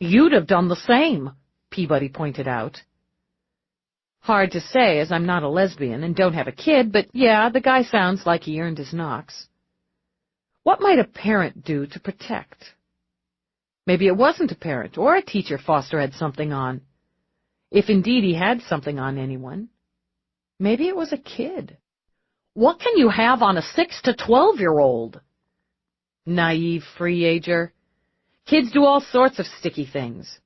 You'd have done the same, Peabody pointed out. Hard to say, as I'm not a lesbian and don't have a kid, but yeah, the guy sounds like he earned his knocks. What might a parent do to protect? Maybe it wasn't a parent or a teacher Foster had something on. If indeed he had something on anyone, maybe it was a kid. What can you have on a 6 to 12-year-old? Naive free-ager. Kids do all sorts of sticky things.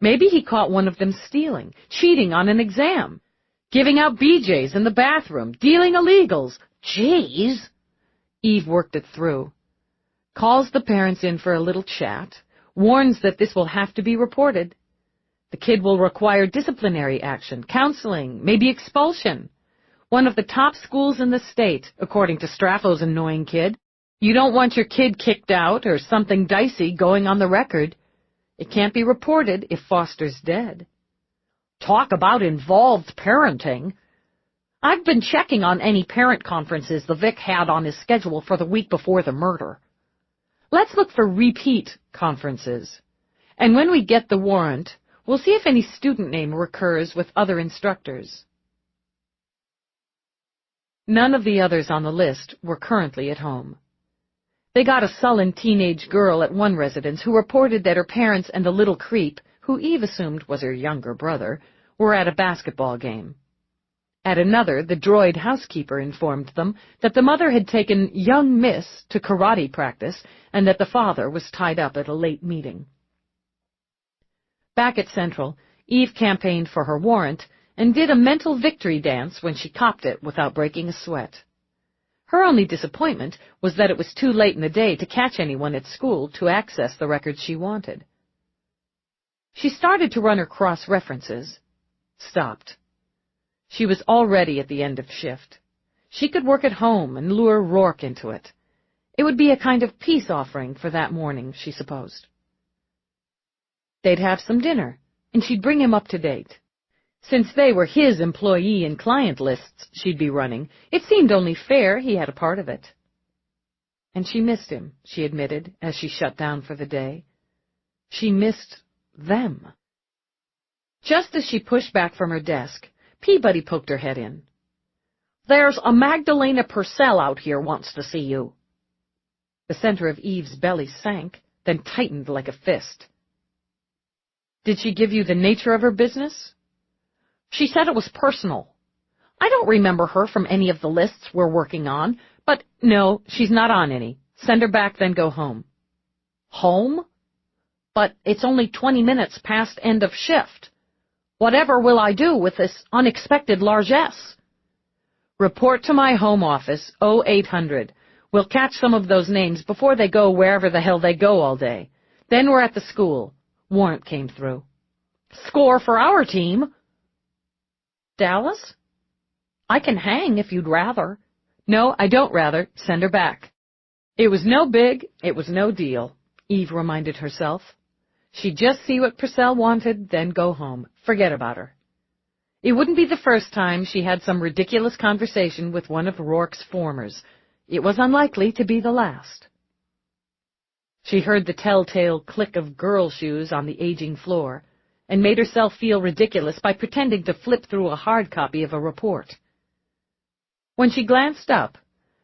Maybe he caught one of them stealing, cheating on an exam, giving out BJs in the bathroom, dealing illegals. Jeez! Eve worked it through. Calls the parents in for a little chat, warns that this will have to be reported. The kid will require disciplinary action, counseling, maybe expulsion. One of the top schools in the state, according to Straffo's annoying kid. You don't want your kid kicked out or something dicey going on the record. It can't be reported if Foster's dead. Talk about involved parenting. I've been checking on any parent conferences the Vic had on his schedule for the week before the murder. Let's look for repeat conferences. And when we get the warrant, we'll see if any student name recurs with other instructors. None of the others on the list were currently at home. They got a sullen teenage girl at one residence who reported that her parents and the little creep, who Eve assumed was her younger brother, were at a basketball game. At another, the droid housekeeper informed them that the mother had taken young Miss to karate practice and that the father was tied up at a late meeting. Back at Central, Eve campaigned for her warrant and did a mental victory dance when she copped it without breaking a sweat. Her only disappointment was that it was too late in the day to catch anyone at school to access the records she wanted. She started to run her cross-references. Stopped. She was already at the end of shift. She could work at home and lure Rourke into it. It would be a kind of peace offering for that morning, she supposed. They'd have some dinner, and she'd bring him up to date. Since they were his employee and client lists she'd be running, it seemed only fair he had a part of it. And she missed him, she admitted, as she shut down for the day. She missed them. Just as she pushed back from her desk, Peabody poked her head in. There's a Magdalena Purcell out here wants to see you. The center of Eve's belly sank, then tightened like a fist. Did she give you the nature of her business? She said it was personal. I don't remember her from any of the lists we're working on, but no, she's not on any. Send her back, then go home. Home? But it's only 20 minutes past end of shift. Whatever will I do with this unexpected largesse? Report to my home office, 0800. We'll catch some of those names before they go wherever the hell they go all day. Then we're at the school. Warrant came through. Score for our team. Dallas? I can hang if you'd rather. No, I don't rather. Send her back. It was no big, it was no deal, Eve reminded herself. She'd just see what Purcell wanted, then go home. Forget about her. It wouldn't be the first time she had some ridiculous conversation with one of Rourke's formers. It was unlikely to be the last. She heard the telltale click of girl shoes on the aging floor, and made herself feel ridiculous by pretending to flip through a hard copy of a report. When she glanced up,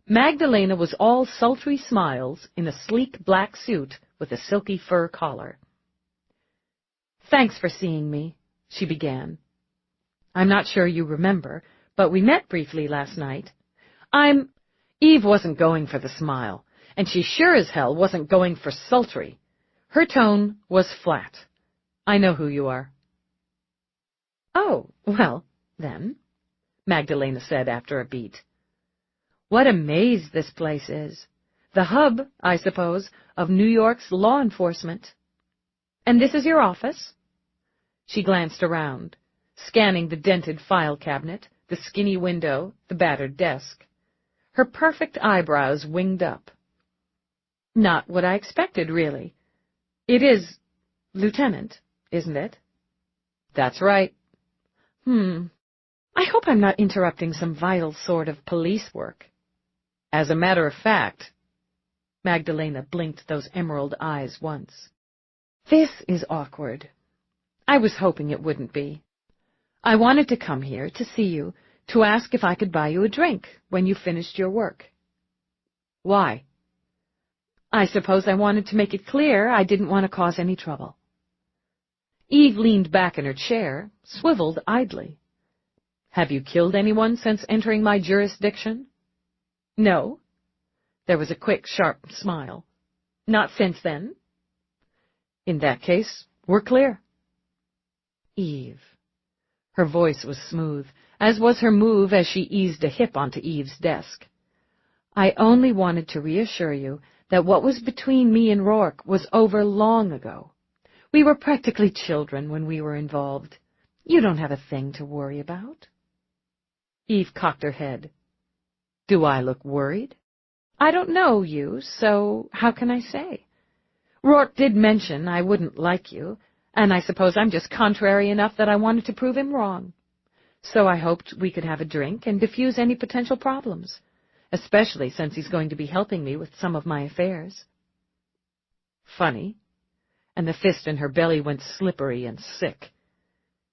Magdalena was all sultry smiles in a sleek black suit with a silky fur collar. Thanks for seeing me, she began. I'm not sure you remember, but we met briefly last night. Eve wasn't going for the smile, and she sure as hell wasn't going for sultry. Her tone was flat. I know who you are. Oh, well, then, Magdalena said after a beat. What a maze this place is. The hub, I suppose, of New York's law enforcement. And this is your office? She glanced around, scanning the dented file cabinet, the skinny window, the battered desk. Her perfect eyebrows winged up. Not what I expected, really. It is Lieutenant, isn't it? That's right. I hope I'm not interrupting some vital sort of police work. As a matter of fact, Magdalena blinked those emerald eyes once. This is awkward. I was hoping it wouldn't be. I wanted to come here to see you, to ask if I could buy you a drink when you finished your work. Why? I suppose I wanted to make it clear I didn't want to cause any trouble. Eve leaned back in her chair, swiveled idly. Have you killed anyone since entering my jurisdiction? No. There was a quick, sharp smile. Not since then. In that case, we're clear. Eve. Her voice was smooth, as was her move as she eased a hip onto Eve's desk. I only wanted to reassure you that what was between me and Rourke was over long ago. We were practically children when we were involved. You don't have a thing to worry about. Eve cocked her head. Do I look worried? I don't know you, so how can I say? Rourke did mention I wouldn't like you, and I suppose I'm just contrary enough that I wanted to prove him wrong. So I hoped we could have a drink and diffuse any potential problems, especially since he's going to be helping me with some of my affairs. Funny. And the fist in her belly went slippery and sick.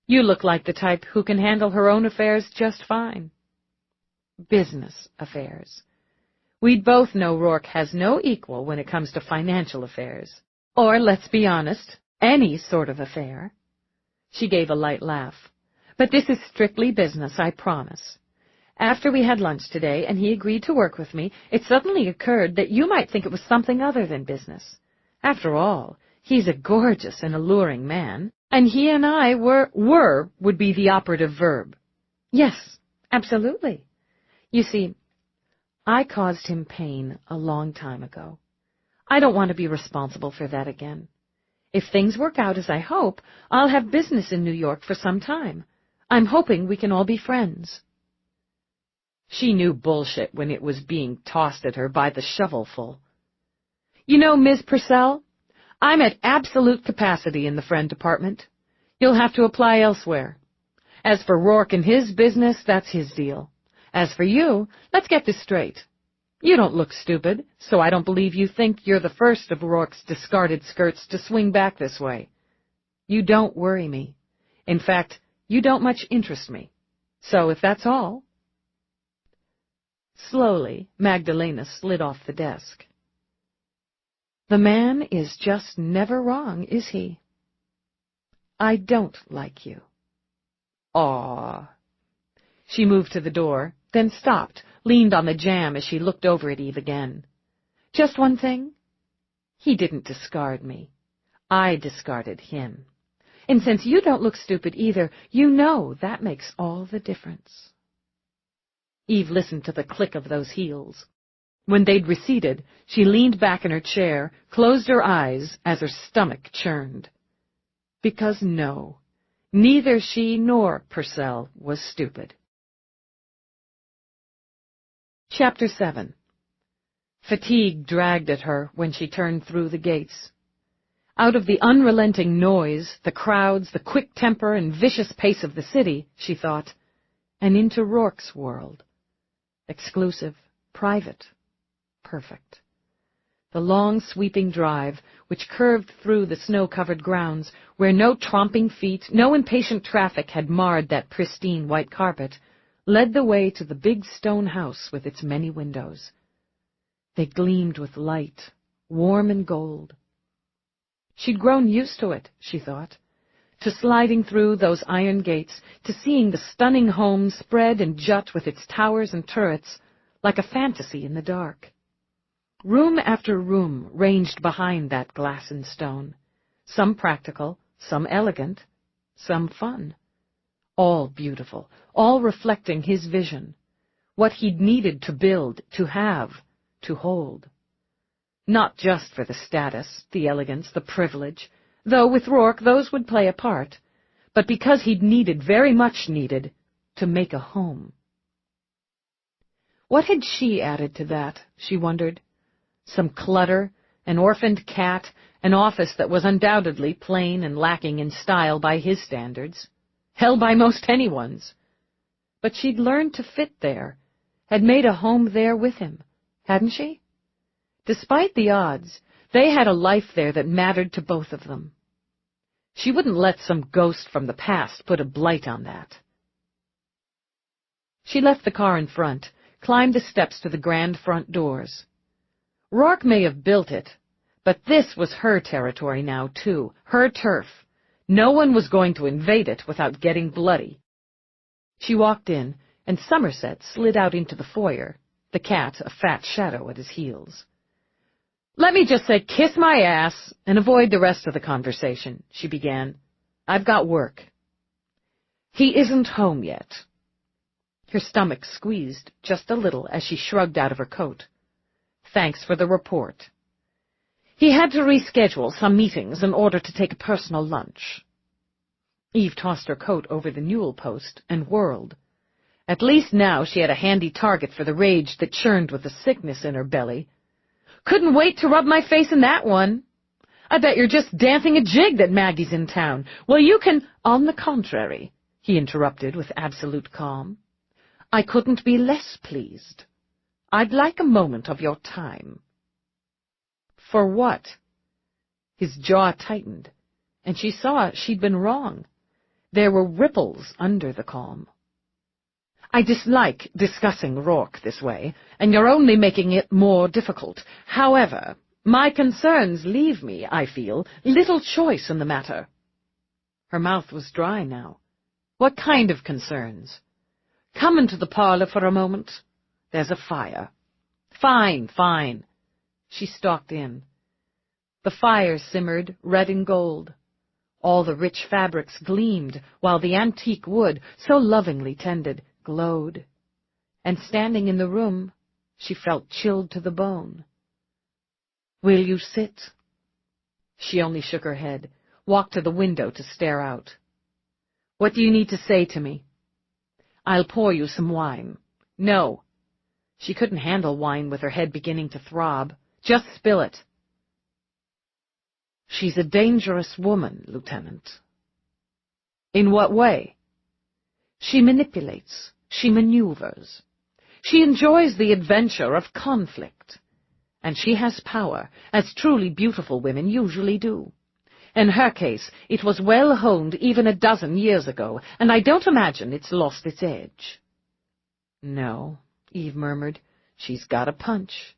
You look like the type who can handle her own affairs just fine. Business affairs. We'd both know Rourke has no equal when it comes to financial affairs. Or, let's be honest, any sort of affair. She gave a light laugh. But this is strictly business, I promise. After we had lunch today and he agreed to work with me, it suddenly occurred that you might think it was something other than business. After all, he's a gorgeous and alluring man, and he and I were would be the operative verb. Yes, absolutely. You see, I caused him pain a long time ago. I don't want to be responsible for that again. If things work out as I hope, I'll have business in New York for some time. I'm hoping we can all be friends. She knew bullshit when it was being tossed at her by the shovelful. You know, Ms. Purcell, I'm at absolute capacity in the friend department. You'll have to apply elsewhere. As for Rourke and his business, that's his deal. As for you, let's get this straight. You don't look stupid, so I don't believe you think you're the first of Rourke's discarded skirts to swing back this way. You don't worry me. In fact, you don't much interest me. So if that's all... Slowly, Magdalena slid off the desk. The man is just never wrong, is he? I don't like you. Aw. She moved to the door, then stopped, leaned on the jamb as she looked over at Eve again. Just one thing? He didn't discard me. I discarded him. And since you don't look stupid either, you know that makes all the difference. Eve listened to the click of those heels. When they'd receded, she leaned back in her chair, closed her eyes as her stomach churned. Because no, neither she nor Purcell was stupid. Chapter 7. Fatigue dragged at her when she turned through the gates. Out of the unrelenting noise, the crowds, the quick temper and vicious pace of the city, she thought, and into Rourke's world. Exclusive, private, perfect. The long, sweeping drive, which curved through the snow-covered grounds, where no tromping feet, no impatient traffic had marred that pristine white carpet, led the way to the big stone house with its many windows. They gleamed with light, warm and gold. She'd grown used to it, she thought, to sliding through those iron gates, to seeing the stunning home spread and jut with its towers and turrets, like a fantasy in the dark. Room after room ranged behind that glass and stone, some practical, some elegant, some fun. All beautiful, all reflecting his vision, what he'd needed to build, to have, to hold. Not just for the status, the elegance, the privilege, though with Rourke those would play a part, but because he'd needed, very much needed, to make a home. What had she added to that, she wondered? Some clutter, an orphaned cat, an office that was undoubtedly plain and lacking in style by his standards. Hell, by most anyone's. But she'd learned to fit there, had made a home there with him, hadn't she? Despite the odds, they had a life there that mattered to both of them. She wouldn't let some ghost from the past put a blight on that. She left the car in front, climbed the steps to the grand front doors. Rourke may have built it, but this was her territory now, too, her turf. No one was going to invade it without getting bloody. She walked in, and Somerset slid out into the foyer, the cat a fat shadow at his heels. "Let me just say kiss my ass and avoid the rest of the conversation," she began. "I've got work." "He isn't home yet." Her stomach squeezed just a little as she shrugged out of her coat. "Thanks for the report." "He had to reschedule some meetings in order to take a personal lunch." Eve tossed her coat over the newel post and whirled. At least now she had a handy target for the rage that churned with the sickness in her belly. "Couldn't wait to rub my face in that one. I bet you're just dancing a jig that Maggie's in town. Well, you can—" "On the contrary," he interrupted with absolute calm. "I couldn't be less pleased. I'd like a moment of your time." "For what?" His jaw tightened, and she saw she'd been wrong. There were ripples under the calm. "I dislike discussing Rourke this way, and you're only making it more difficult. However, my concerns leave me, I feel, little choice in the matter." Her mouth was dry now. "What kind of concerns?" "Come into the parlor for a moment. There's a fire." "Fine, fine." She stalked in. The fire simmered red and gold. All the rich fabrics gleamed, while the antique wood, so lovingly tended, glowed. And standing in the room, she felt chilled to the bone. "Will you sit?" She only shook her head, walked to the window to stare out. "What do you need to say to me?" "I'll pour you some wine." "No." She couldn't handle wine with her head beginning to throb. "Just spill it." "She's a dangerous woman, Lieutenant." "In what way?" "She manipulates. She maneuvers. She enjoys the adventure of conflict. And she has power, as truly beautiful women usually do. In her case, it was well honed even a dozen years ago, and I don't imagine it's lost its edge." "No," Eve murmured, "she's got a punch.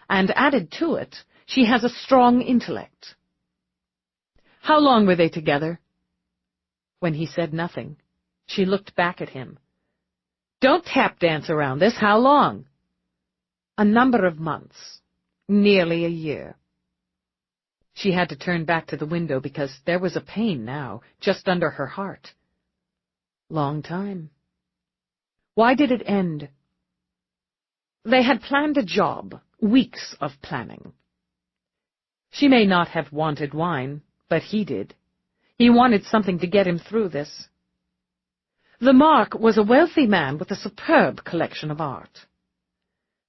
And added to it, she has a strong intellect." "How long were they together?" When he said nothing, she looked back at him. "Don't tap dance around this. How long?" "A number of months. Nearly a year." She had to turn back to the window because there was a pain now, just under her heart. "Long time." "Why did it end?" "They had planned a job, weeks of planning." She may not have wanted wine, but he did. He wanted something to get him through this. "The Mark was a wealthy man with a superb collection of art."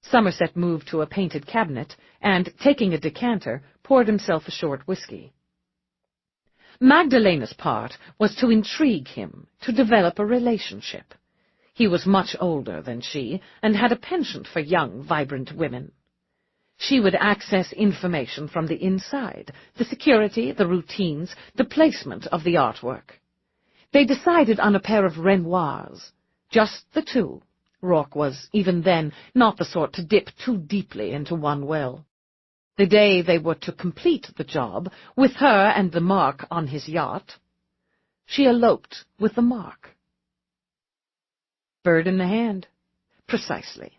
Somerset moved to a painted cabinet and, taking a decanter, poured himself a short whiskey. Magdalena's part was to intrigue him, to develop a relationship. He was much older than she, and had a penchant for young, vibrant women. She would access information from the inside, the security, the routines, the placement of the artwork. They decided on a pair of Renoirs, just the two. Rourke was, even then, not the sort to dip too deeply into one well. The day they were to complete the job, with her and the Mark on his yacht, she eloped with the Mark. Bird in the hand. Precisely.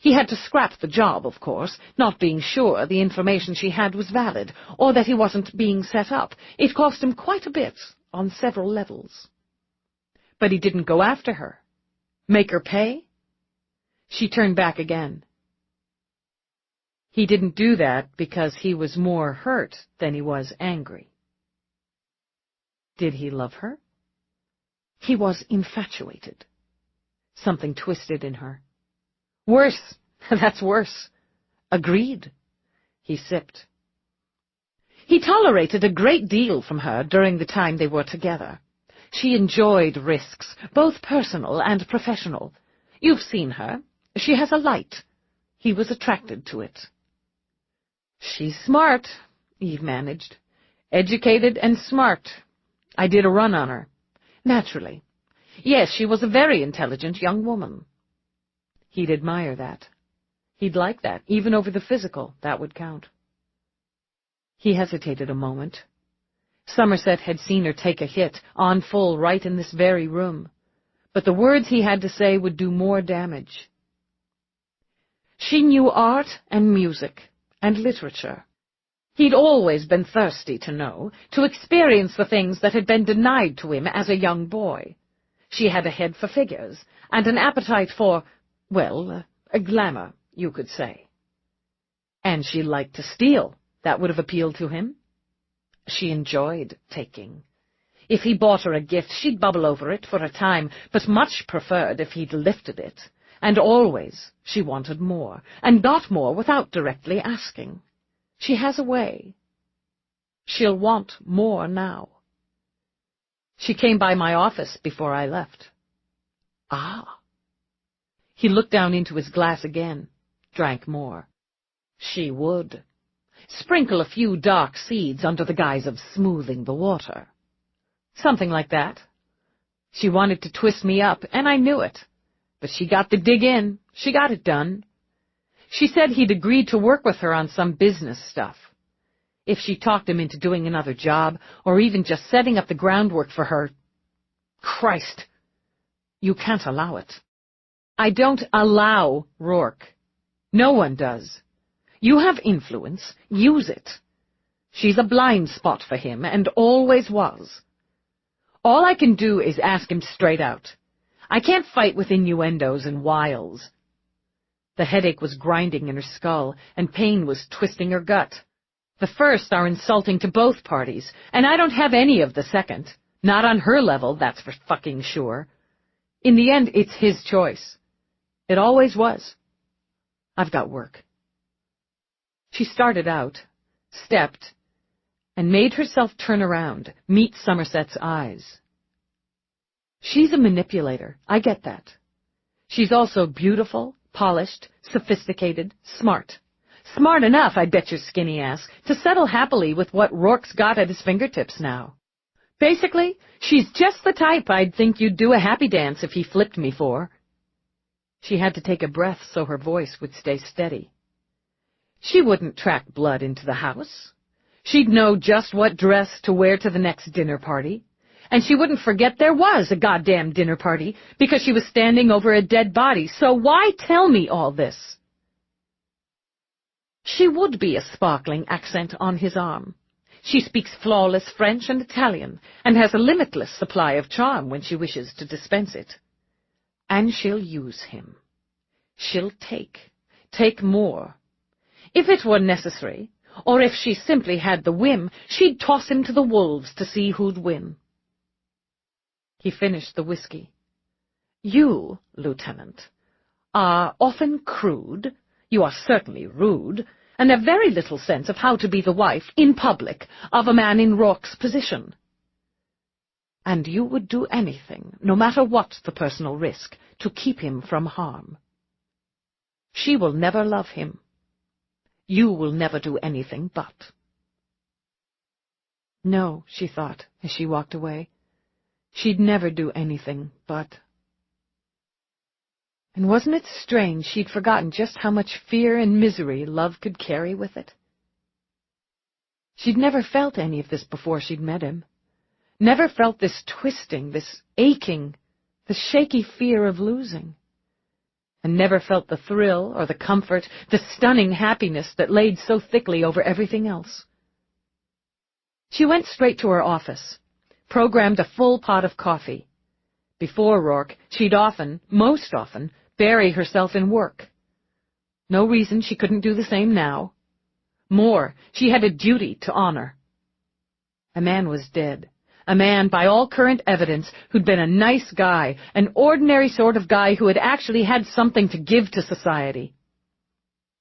He had to scrap the job, of course, not being sure the information she had was valid, or that he wasn't being set up. It cost him quite a bit, on several levels. But he didn't go after her. Make her pay? She turned back again. He didn't do that because he was more hurt than he was angry. Did he love her? He was infatuated. Something twisted in her. Worse. That's worse. Agreed. He sipped. He tolerated a great deal from her during the time they were together. She enjoyed risks, both personal and professional. You've seen her. She has a light. He was attracted to it. She's smart, Eve managed. Educated and smart. I did a run on her. Naturally. Yes, she was a very intelligent young woman. He'd admire that. He'd like that, even over the physical. That would count. He hesitated a moment. Somerset had seen her take a hit, on full, right in this very room. But the words he had to say would do more damage. She knew art and music and literature. He'd always been thirsty to know, to experience the things that had been denied to him as a young boy. She had a head for figures, and an appetite for, well, a glamour, you could say. And she liked to steal. That would have appealed to him. She enjoyed taking. If he bought her a gift, she'd bubble over it for a time, but much preferred if he'd lifted it. And always she wanted more, and got more without directly asking. She has a way. She'll want more now. She came by my office before I left. Ah. He looked down into his glass again, drank more. She would. Sprinkle a few dark seeds under the guise of smoothing the water. Something like that. She wanted to twist me up, and I knew it. But she got the dig in. She got it done. She said he'd agreed to work with her on some business stuff. If she talked him into doing another job, or even just setting up the groundwork for her... Christ! You can't allow it. I don't allow Rourke. No one does. You have influence. Use it. She's a blind spot for him, and always was. All I can do is ask him straight out. I can't fight with innuendos and wiles. The headache was grinding in her skull, and pain was twisting her gut. The first are insulting to both parties, and I don't have any of the second. Not on her level, that's for fucking sure. In the end, it's his choice. It always was. I've got work. She started out, stepped, and made herself turn around, meet Somerset's eyes. She's a manipulator, I get that. She's also beautiful, polished, sophisticated, smart. Smart enough, I bet your skinny ass, to settle happily with what Rourke's got at his fingertips now. Basically, she's just the type I'd think you'd do a happy dance if he flipped me for. She had to take a breath so her voice would stay steady. She wouldn't track blood into the house. She'd know just what dress to wear to the next dinner party. And she wouldn't forget there was a goddamn dinner party because she was standing over a dead body, so why tell me all this? She would be a sparkling accent on his arm. She speaks flawless French and Italian, and has a limitless supply of charm when she wishes to dispense it. And she'll use him. She'll take more. If it were necessary, or if she simply had the whim, she'd toss him to the wolves to see who'd win. He finished the whiskey. You, Lieutenant, are often crude, you are certainly rude, and have very little sense of how to be the wife, in public, of a man in Rourke's position. And you would do anything, no matter what the personal risk, to keep him from harm. She will never love him. You will never do anything but. No, she thought, as she walked away. She'd never do anything but. And wasn't it strange she'd forgotten just how much fear and misery love could carry with it? She'd never felt any of this before she'd met him. Never felt this twisting, this aching, the shaky fear of losing. And never felt the thrill or the comfort, the stunning happiness that laid so thickly over everything else. She went straight to her office, programmed a full pot of coffee. Before Rourke, she'd often, most often, bury herself in work. No reason she couldn't do the same now. More, she had a duty to honor. A man was dead. A man, by all current evidence, who'd been a nice guy, an ordinary sort of guy who had actually had something to give to society.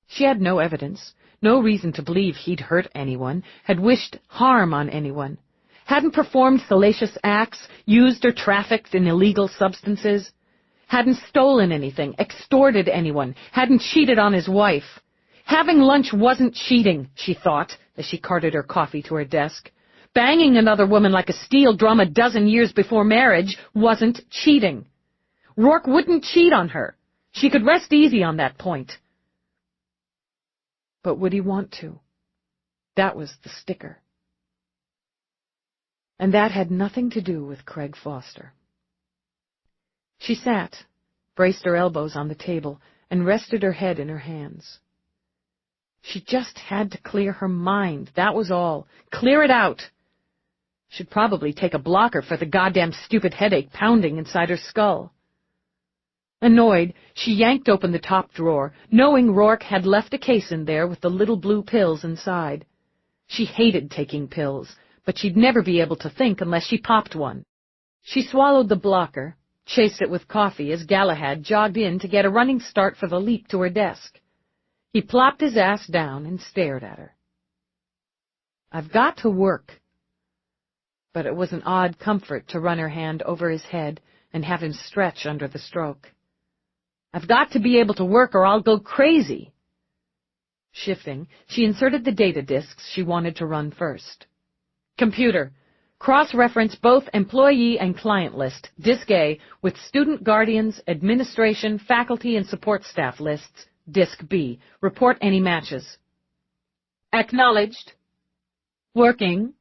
She had no evidence, no reason to believe he'd hurt anyone, had wished harm on anyone, Hadn't performed salacious acts, used or trafficked in illegal substances. Hadn't stolen anything, extorted anyone, hadn't cheated on his wife. Having lunch wasn't cheating, she thought, as she carted her coffee to her desk. Banging another woman like a steel drum a dozen years before marriage wasn't cheating. Rourke wouldn't cheat on her. She could rest easy on that point. But would he want to? That was the sticker. And that had nothing to do with Craig Foster. She sat, braced her elbows on the table, and rested her head in her hands. She just had to clear her mind, that was all. Clear it out. Should probably take a blocker for the goddamn stupid headache pounding inside her skull. Annoyed, she yanked open the top drawer, knowing Rourke had left a case in there with the little blue pills inside. She hated taking pills, but she'd never be able to think unless she popped one. She swallowed the blocker, chased it with coffee as Galahad jogged in to get a running start for the leap to her desk. He plopped his ass down and stared at her. I've got to work. But it was an odd comfort to run her hand over his head and have him stretch under the stroke. I've got to be able to work or I'll go crazy. Shifting, she inserted the data disks she wanted to run first. Computer, cross-reference both employee and client list, Disk A, with student guardians, administration, faculty, and support staff lists, Disk B. Report any matches. Acknowledged. Working.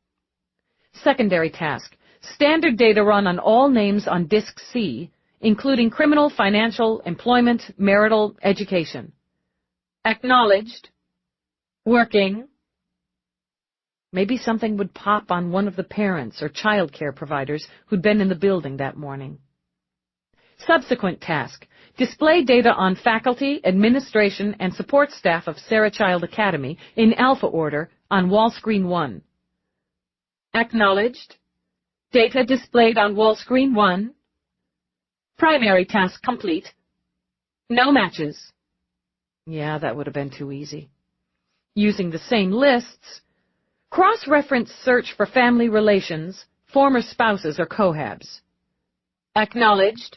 Secondary task, standard data run on all names on Disk C, including criminal, financial, employment, marital, education. Acknowledged. Working. Maybe something would pop on one of the parents or child care providers who'd been in the building that morning. Subsequent task, display data on faculty, administration, and support staff of Sarah Child Academy in alpha order on wall screen 1. Acknowledged. Data displayed on wall screen 1. Primary task complete. No matches. Yeah, that would have been too easy. Using the same lists, cross-reference search for family relations, former spouses or cohabs. Acknowledged.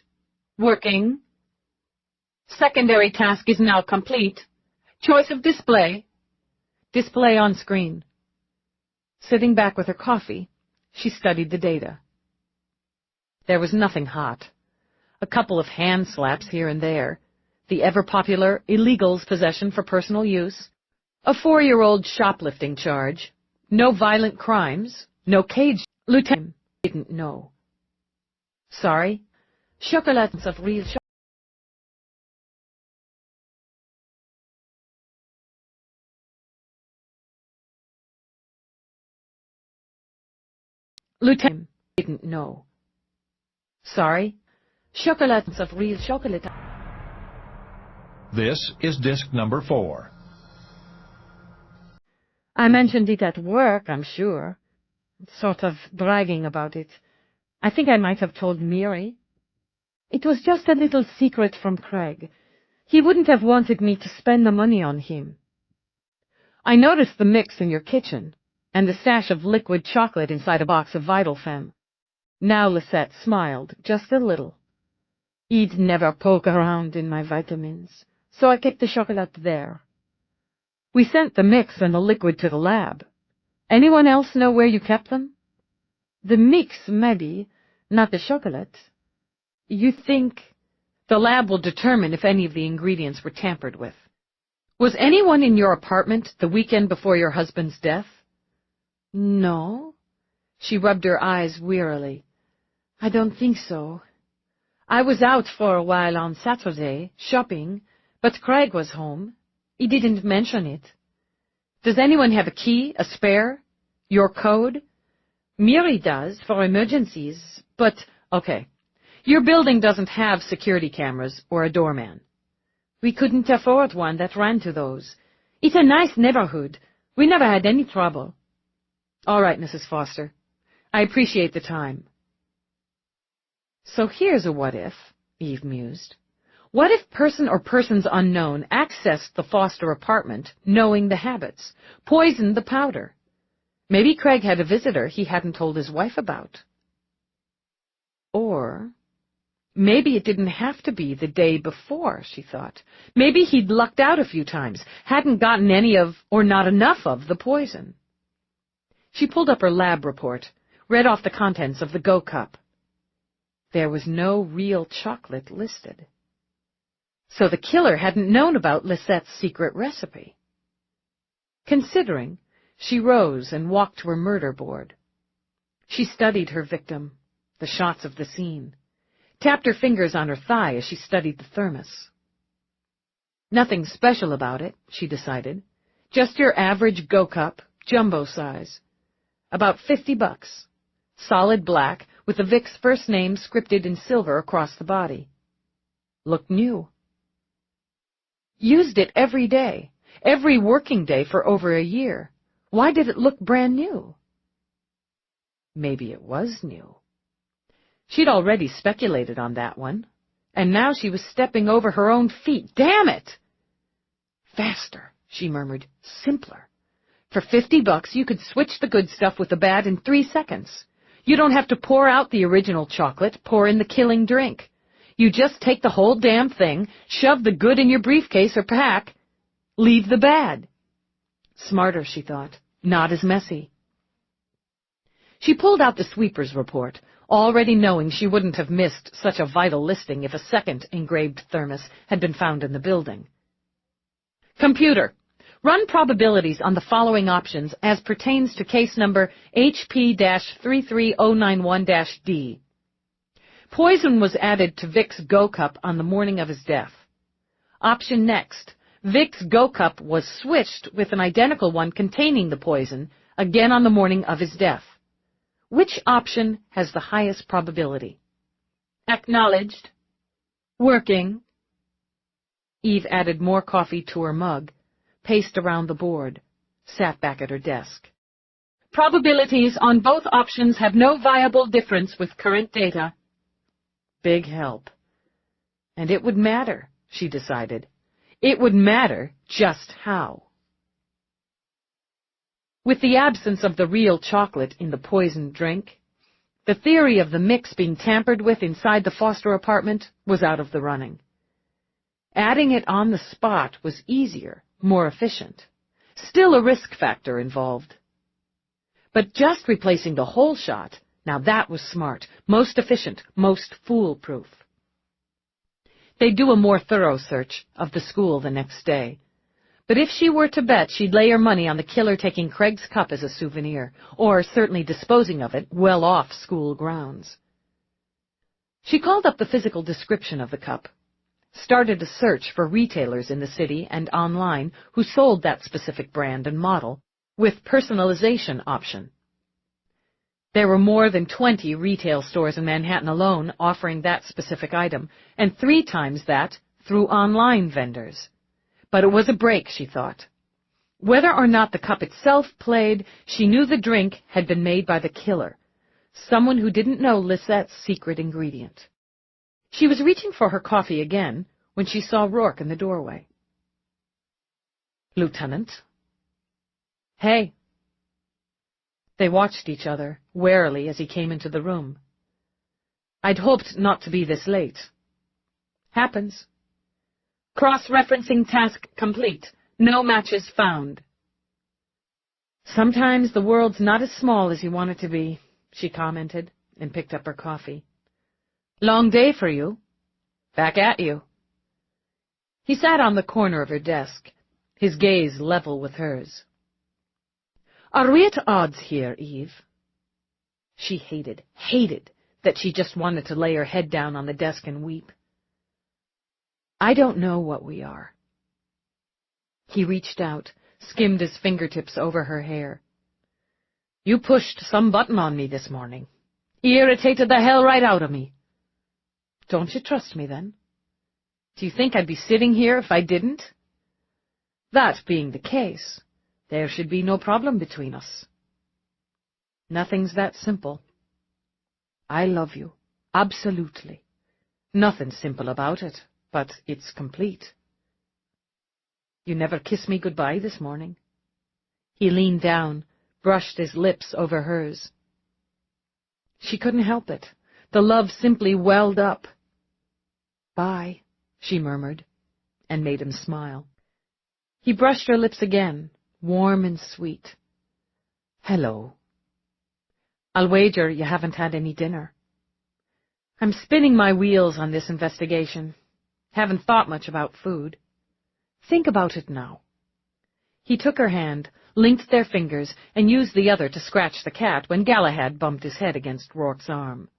Working. Secondary task is now complete. Choice of display. Display on screen. Sitting back with her coffee, she studied the data. There was nothing hot. A couple of hand slaps here and there, the ever-popular illegals possession for personal use, a 4-year-old shoplifting charge, no violent crimes, no cage. Lieutenant didn't know. Sorry, chocolates of real chocolate. Lieutenant didn't know. Sorry, chocolates of real chocolate. This is disc number 4. I mentioned it at work, I'm sure. Sort of bragging about it. I think I might have told Mary. It was just a little secret from Craig. He wouldn't have wanted me to spend the money on him. I noticed the mix in your kitchen, and the stash of liquid chocolate inside a box of Vital Femme. Now Lisette smiled, just a little. He'd never poke around in my vitamins, so I kept the chocolate there. We sent the mix and the liquid to the lab. Anyone else know where you kept them? The mix, maybe, not the chocolate. You think the lab will determine if any of the ingredients were tampered with. Was anyone in your apartment the weekend before your husband's death? No. She rubbed her eyes wearily. I don't think so. I was out for a while on Saturday, shopping, but Craig was home. He didn't mention it. Does anyone have a key, a spare? Your code? Miri does, for emergencies, but, okay. Your building doesn't have security cameras or a doorman. We couldn't afford one that ran to those. It's a nice neighborhood. We never had any trouble. All right, Mrs. Foster. I appreciate the time. So here's a what-if, Eve mused. What if person or persons unknown accessed the Foster apartment, knowing the habits, poisoned the powder? Maybe Craig had a visitor he hadn't told his wife about. Or maybe it didn't have to be the day before, she thought. Maybe he'd lucked out a few times, hadn't gotten any of, or not enough of, the poison. She pulled up her lab report, read off the contents of the Go Cup. There was no real chocolate listed. So the killer hadn't known about Lisette's secret recipe. Considering, she rose and walked to her murder board. She studied her victim, the shots of the scene, tapped her fingers on her thigh as she studied the thermos. Nothing special about it, she decided. Just your average Go Cup, jumbo size. About $50. Solid black, with the Vic's first name scripted in silver across the body. Looked new. Used it every day, every working day for over a year. Why did it look brand new? Maybe it was new. She'd already speculated on that one, and now she was stepping over her own feet. Damn it! Faster, she murmured. Simpler. For $50, you could switch the good stuff with the bad in 3 seconds. You don't have to pour out the original chocolate, pour in the killing drink. You just take the whole damn thing, shove the good in your briefcase or pack, leave the bad. Smarter, she thought. Not as messy. She pulled out the sweeper's report, already knowing she wouldn't have missed such a vital listing if a second engraved thermos had been found in the building. Computer, run probabilities on the following options as pertains to case number HP-33091-D. Poison was added to Vic's Go Cup on the morning of his death. Option next. Vic's Go Cup was switched with an identical one containing the poison, again on the morning of his death. Which option has the highest probability? Acknowledged. Working. Eve added more coffee to her mug, paced around the board, sat back at her desk. Probabilities on both options have no viable difference with current data. Big help. And it would matter, she decided. It would matter just how. With the absence of the real chocolate in the poisoned drink, the theory of the mix being tampered with inside the Foster apartment was out of the running. Adding it on the spot was easier, more efficient. Still a risk factor involved. But just replacing the whole shot, now that was smart, most efficient, most foolproof. They'd do a more thorough search of the school the next day. But if she were to bet, she'd lay her money on the killer taking Craig's cup as a souvenir, or certainly disposing of it well off school grounds. She called up the physical description of the cup, started a search for retailers in the city and online who sold that specific brand and model, with personalization option. There were more than 20 retail stores in Manhattan alone offering that specific item, and 3 times that through online vendors. But it was a break, she thought. Whether or not the cup itself played, she knew the drink had been made by the killer, someone who didn't know Lisette's secret ingredient. She was reaching for her coffee again when she saw Rourke in the doorway. Lieutenant? Hey. They watched each other, warily, as he came into the room. I'd hoped not to be this late. Happens. Cross-referencing task complete. No matches found. Sometimes the world's not as small as you want it to be, she commented, and picked up her coffee. Long day for you. Back at you. He sat on the corner of her desk, his gaze level with hers. Are we at odds here, Eve? She hated that she just wanted to lay her head down on the desk and weep. I don't know what we are. He reached out, skimmed his fingertips over her hair. You pushed some button on me this morning. Irritated the hell right out of me. Don't you trust me, then? Do you think I'd be sitting here if I didn't? That being the case, there should be no problem between us. Nothing's that simple. I love you, absolutely. Nothing simple about it, but it's complete. You never kissed me goodbye this morning. He leaned down, brushed his lips over hers. She couldn't help it. The love simply welled up. "Bye," she murmured, and made him smile. He brushed her lips again, warm and sweet. "Hello. I'll wager you haven't had any dinner." "I'm spinning my wheels on this investigation. Haven't thought much about food." "Think about it now." He took her hand, linked their fingers, and used the other to scratch the cat when Galahad bumped his head against Rourke's arm.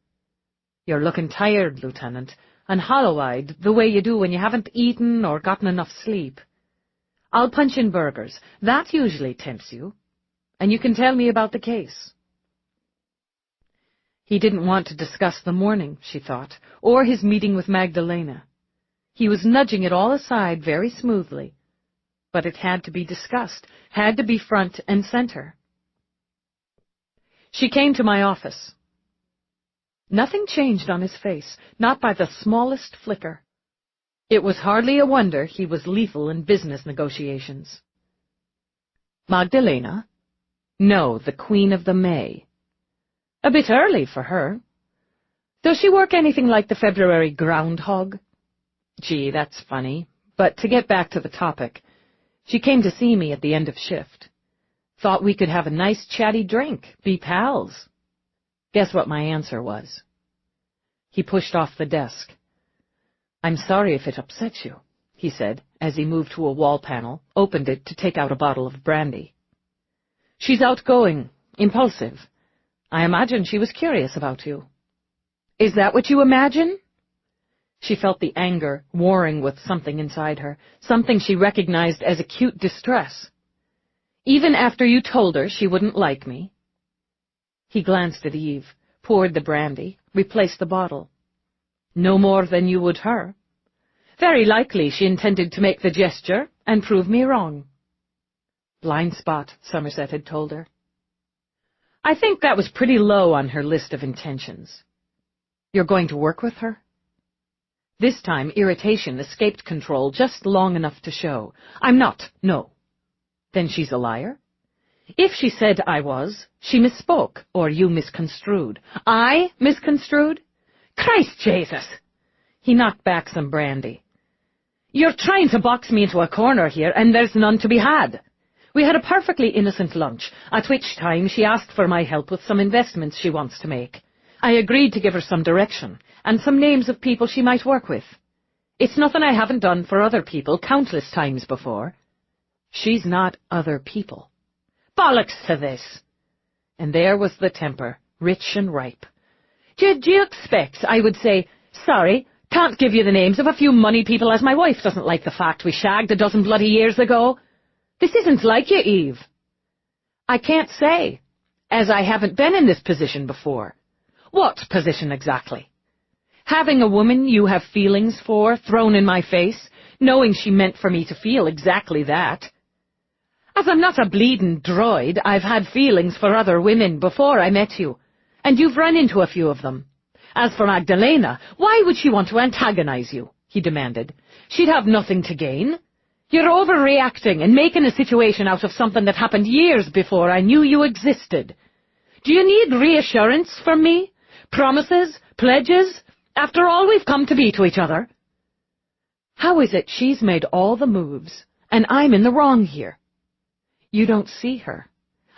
"You're looking tired, Lieutenant, and hollow-eyed, the way you do when you haven't eaten or gotten enough sleep. I'll punch in burgers. That usually tempts you. And you can tell me about the case." He didn't want to discuss the morning, she thought, or his meeting with Magdalena. He was nudging it all aside very smoothly. But it had to be discussed, had to be front and center. She came to my office. Nothing changed on his face, not by the smallest flicker. It was hardly a wonder he was lethal in business negotiations. "Magdalena?" "No, the Queen of the May." "A bit early for her. Does she work anything like the February groundhog?" "Gee, that's funny. But to get back to the topic, she came to see me at the end of shift. Thought we could have a nice chatty drink, be pals." Guess what my answer was? He pushed off the desk. "I'm sorry if it upsets you," he said, as he moved to a wall panel, opened it to take out a bottle of brandy. "She's outgoing, impulsive. I imagine she was curious about you." "Is that what you imagine?" She felt the anger warring with something inside her, something she recognized as acute distress. "Even after you told her she wouldn't like me?" He glanced at Eve, poured the brandy, replaced the bottle. "No more than you would her. Very likely she intended to make the gesture and prove me wrong." "Blind spot," Somerset had told her. I think that was pretty low on her list of intentions. "You're going to work with her?" This time irritation escaped control just long enough to show. "I'm not, no." "Then she's a liar?" "If she said I was, she misspoke, or you misconstrued." "I misconstrued? Christ Jesus!" He knocked back some brandy. "You're trying to box me into a corner here, and there's none to be had. We had a perfectly innocent lunch, at which time she asked for my help with some investments she wants to make. I agreed to give her some direction, and some names of people she might work with. It's nothing I haven't done for other people countless times before." "She's not other people." "Bollocks to this!" And there was the temper, rich and ripe. Do you expect I would say, "Sorry, can't give you the names of a few money people as my wife doesn't like the fact we shagged a dozen bloody years ago"? This isn't like you, Eve. "I can't say, as I haven't been in this position before." "What position exactly?" "Having a woman you have feelings for thrown in my face, knowing she meant for me to feel exactly that. As I'm not a bleedin' droid, I've had feelings for other women before I met you, and you've run into a few of them. As for Magdalena, why would she want to antagonize you?" he demanded. "She'd have nothing to gain. You're overreacting and making a situation out of something that happened years before I knew you existed. Do you need reassurance from me? Promises? Pledges? After all we've come to be to each other?" How is it she's made all the moves, and I'm in the wrong here? You don't see her.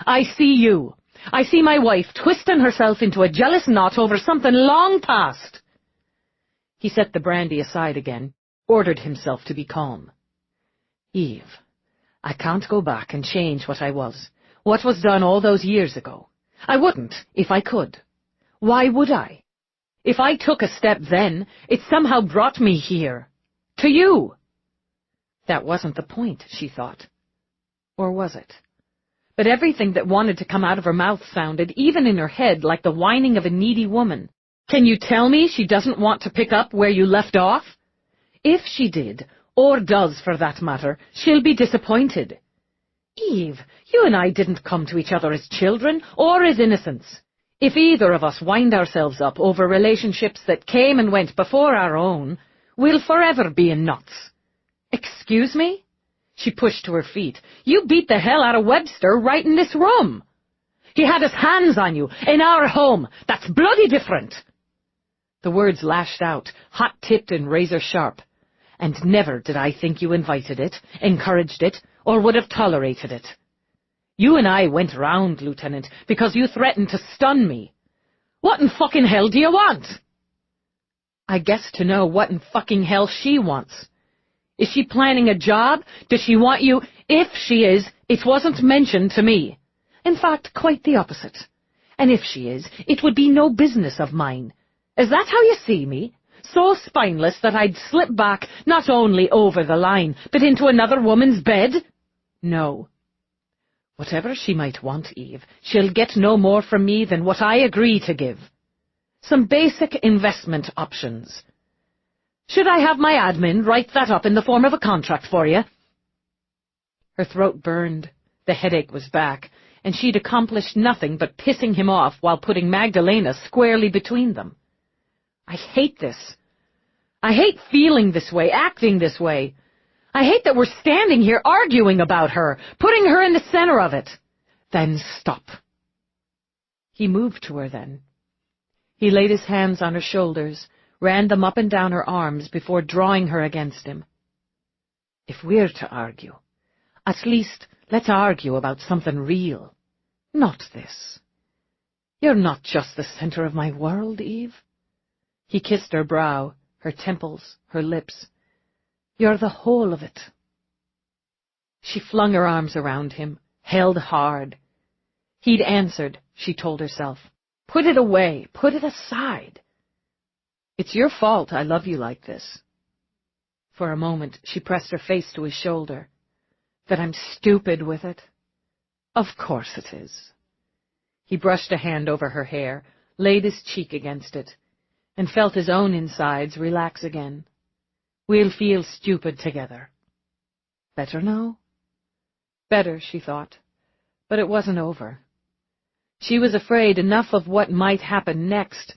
I see you. I see my wife twisting herself into a jealous knot over something long past. He set the brandy aside again, ordered himself to be calm. "Eve, I can't go back and change what I was done all those years ago. I wouldn't, if I could. Why would I? If I took a step then, it somehow brought me here. To you." That wasn't the point, she thought. Or was it? But everything that wanted to come out of her mouth sounded, even in her head, like the whining of a needy woman. "Can you tell me she doesn't want to pick up where you left off?" If she did, or does for that matter, she'll be disappointed. "Eve, you and I didn't come to each other as children, or as innocents. If either of us wind ourselves up over relationships that came and went before our own, we'll forever be in knots." "Excuse me?" She pushed to her feet. "You beat the hell out of Webster right in this room." He had his hands on you, in our home. That's bloody different. The words lashed out, hot-tipped and razor-sharp. And never did I think you invited it, encouraged it, or would have tolerated it. You and I went round, Lieutenant, because you threatened to stun me. What in fucking hell do you want? I guess to know what in fucking hell she wants. Is she planning a job? Does she want you? If she is, it wasn't mentioned to me. In fact, quite the opposite. And if she is, it would be no business of mine. Is that how you see me? So spineless that I'd slip back not only over the line, but into another woman's bed? No. Whatever she might want, Eve, she'll get no more from me than what I agree to give. Some basic investment options. Should I have my admin write that up in the form of a contract for you? Her throat burned. The headache was back, and she'd accomplished nothing but pissing him off while putting Magdalena squarely between them. I hate this. I hate feeling this way, acting this way. I hate that we're standing here arguing about her, putting her in the center of it. Then stop. He moved to her then. He laid his hands on her shoulders, ran them up and down her arms before drawing her against him. If we're to argue, at least let's argue about something real. Not this. You're not just the center of my world, Eve. He kissed her brow, her temples, her lips. You're the whole of it. She flung her arms around him, held hard. He'd answered, she told herself. Put it away, put it aside. It's your fault I love you like this. For a moment, she pressed her face to his shoulder. That I'm stupid with it? Of course it is. He brushed a hand over her hair, laid his cheek against it, and felt his own insides relax again. We'll feel stupid together. Better now? Better, she thought, but it wasn't over. She was afraid enough of what might happen next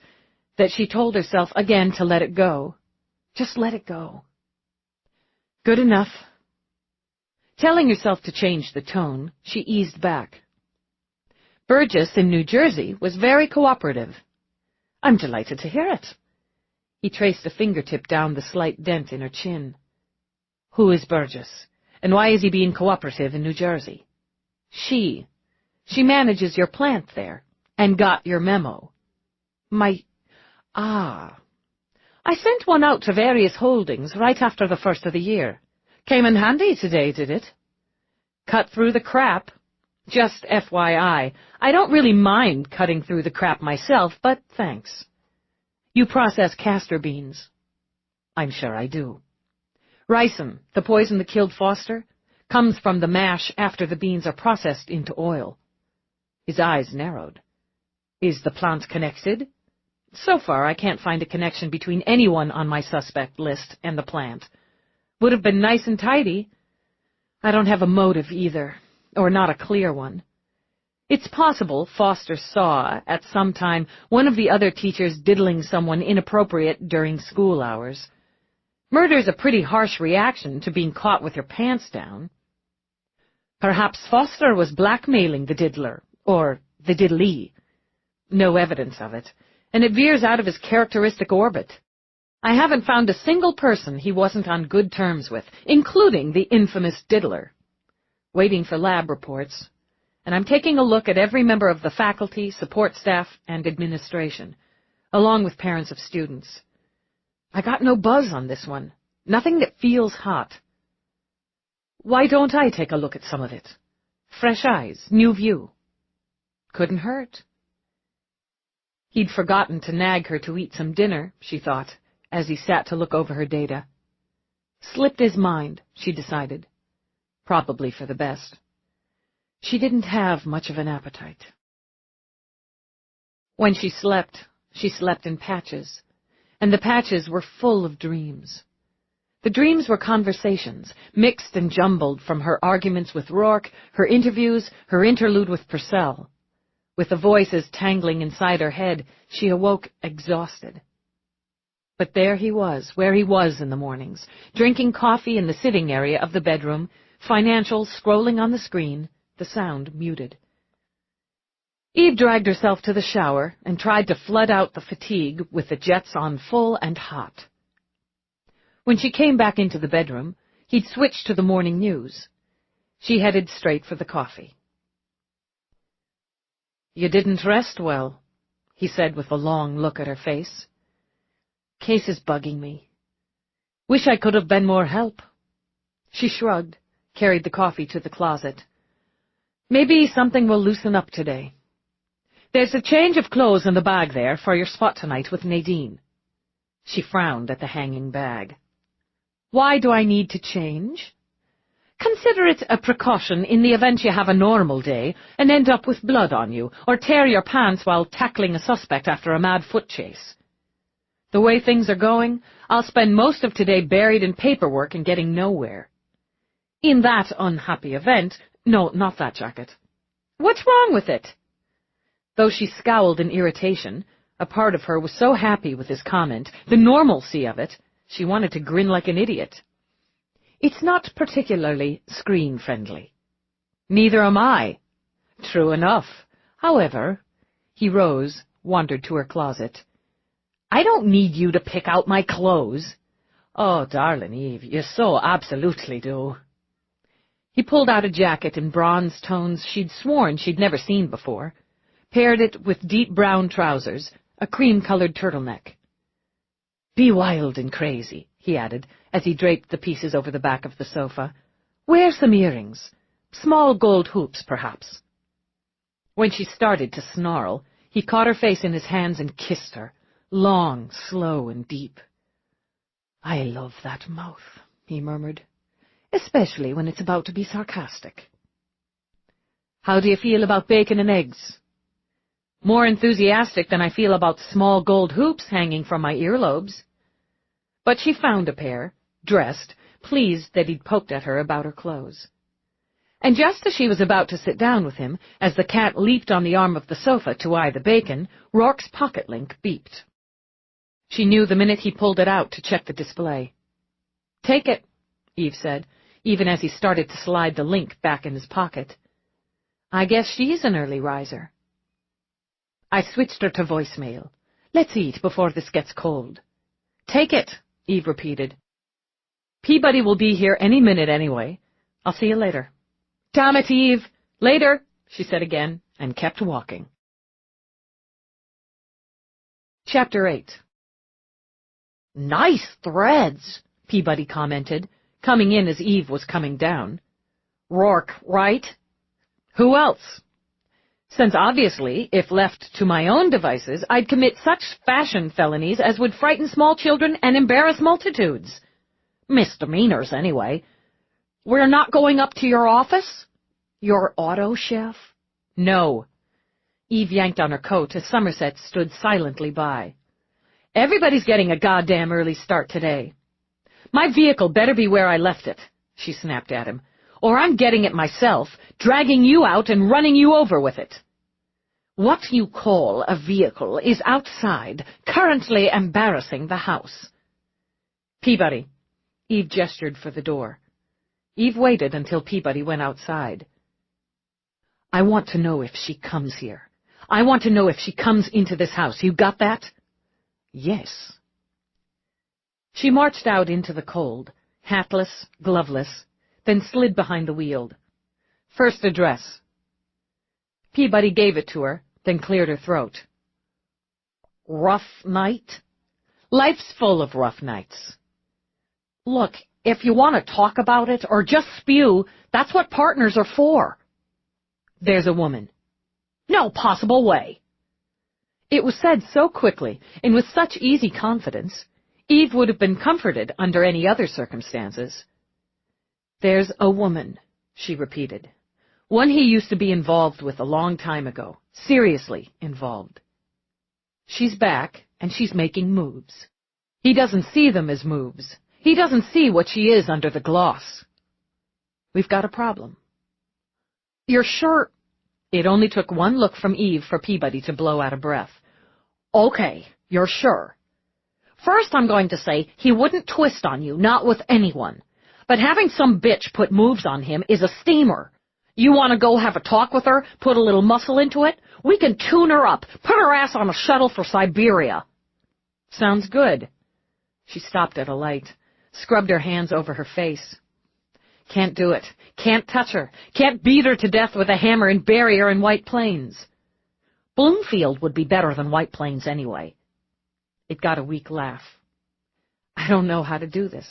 that she told herself again to let it go. Just let it go. Good enough. Telling herself to change the tone, she eased back. Burgess in New Jersey was very cooperative. I'm delighted to hear it. He traced a fingertip down the slight dent in her chin. Who is Burgess, and why is he being cooperative in New Jersey? She manages your plant there, and got your memo. I sent one out to various holdings right after the first of the year. Came in handy today, did it? Cut through the crap. Just FYI, I don't really mind cutting through the crap myself, but thanks. You process castor beans. I'm sure I do. Ricin, the poison that killed Foster, comes from the mash after the beans are processed into oil. His eyes narrowed. Is the plant connected? So far, I can't find a connection between anyone on my suspect list and the plant. Would have been nice and tidy. I don't have a motive either, or not a clear one. It's possible Foster saw, at some time, one of the other teachers diddling someone inappropriate during school hours. Murder's a pretty harsh reaction to being caught with your pants down. Perhaps Foster was blackmailing the diddler, or the diddlee. No evidence of it, and it veers out of his characteristic orbit. I haven't found a single person he wasn't on good terms with, including the infamous diddler. Waiting for lab reports, and I'm taking a look at every member of the faculty, support staff, and administration, along with parents of students. I got no buzz on this one, nothing that feels hot. Why don't I take a look at some of it? Fresh eyes, new view. Couldn't hurt. He'd forgotten to nag her to eat some dinner, she thought, as he sat to look over her data. Slipped his mind, she decided. Probably for the best. She didn't have much of an appetite. When she slept in patches, and the patches were full of dreams. The dreams were conversations, mixed and jumbled from her arguments with Rourke, her interviews, her interlude with Purcell. With the voices tangling inside her head, she awoke exhausted. But there he was, where he was in the mornings, drinking coffee in the sitting area of the bedroom, financials scrolling on the screen, the sound muted. Eve dragged herself to the shower and tried to flood out the fatigue with the jets on full and hot. When she came back into the bedroom, he'd switched to the morning news. She headed straight for the coffee. "You didn't rest well," he said with a long look at her face. "Case is bugging me. Wish I could have been more help." She shrugged, carried the coffee to the closet. "Maybe something will loosen up today. There's a change of clothes in the bag there for your spot tonight with Nadine." She frowned at the hanging bag. "Why do I need to change?" "Consider it a precaution in the event you have a normal day and end up with blood on you, or tear your pants while tackling a suspect after a mad foot chase. The way things are going, I'll spend most of today buried in paperwork and getting nowhere. In that unhappy event— no, not that jacket. What's wrong with it?" Though she scowled in irritation, a part of her was so happy with his comment, the normalcy of it, she wanted to grin like an idiot. "It's not particularly screen-friendly." "Neither am I." "True enough. However," he rose, wandered to her closet. "I don't need you to pick out my clothes." "Oh, darling Eve, you so absolutely do." He pulled out a jacket in bronze tones she'd sworn she'd never seen before, paired it with deep brown trousers, a cream-colored turtleneck. "Be wild and crazy," he added, as he draped the pieces over the back of the sofa. "Wear some earrings. Small gold hoops, perhaps." When she started to snarl, he caught her face in his hands and kissed her, long, slow, and deep. "I love that mouth," he murmured, "especially when it's about to be sarcastic." "How do you feel about bacon and eggs?" "More enthusiastic than I feel about small gold hoops hanging from my earlobes." But she found a pair, dressed, pleased that he'd poked at her about her clothes. And just as she was about to sit down with him, as the cat leaped on the arm of the sofa to eye the bacon, Rourke's pocket link beeped. She knew the minute he pulled it out to check the display. "Take it," Eve said, even as he started to slide the link back in his pocket. "I guess she's an early riser." "I switched her to voicemail. Let's eat before this gets cold." "Take it," Eve repeated. "Peabody will be here any minute anyway. I'll see you later." "Damn it, Eve! Later," she said again, and kept walking. Chapter 8. "Nice threads," Peabody commented, coming in as Eve was coming down. "Rourke, right?" "Who else?" Since obviously, if left to my own devices, I'd commit such fashion felonies as would frighten small children and embarrass multitudes. Misdemeanors, anyway. "We're not going up to your office?" "Your auto chef?" "No." Eve yanked on her coat as Somerset stood silently by. "Everybody's getting a goddamn early start today." "My vehicle better be where I left it," she snapped at him, "or I'm getting it myself, dragging you out and running you over with it." "What you call a vehicle is outside, currently embarrassing the house." "Peabody." Eve gestured for the door. Eve waited until Peabody went outside. "I want to know if she comes here. I want to know if she comes into this house. You got that?" "Yes." She marched out into the cold, hatless, gloveless, then slid behind the wheel. "First address." Peabody gave it to her, then cleared her throat. "Rough night?" "Life's full of rough nights." "Look, if you want to talk about it or just spew, that's what partners are for." "There's a woman." "No possible way." It was said so quickly and with such easy confidence, Eve would have been comforted under any other circumstances. "There's a woman," she repeated. "One he used to be involved with a long time ago. Seriously involved. She's back, and she's making moves. He doesn't see them as moves. He doesn't see what she is under the gloss. We've got a problem." "You're sure?" It only took one look from Eve for Peabody to blow out a breath. "Okay, you're sure. First, I'm going to say he wouldn't twist on you, not with anyone. But having some bitch put moves on him is a steamer. You want to go have a talk with her, put a little muscle into it? We can tune her up, put her ass on a shuttle for Siberia. Sounds good. She stopped at a light, scrubbed her hands over her face. Can't do it. Can't touch her. Can't beat her to death with a hammer and bury her in White Plains. Bloomfield would be better than White Plains anyway. It got a weak laugh. I don't know how to do this.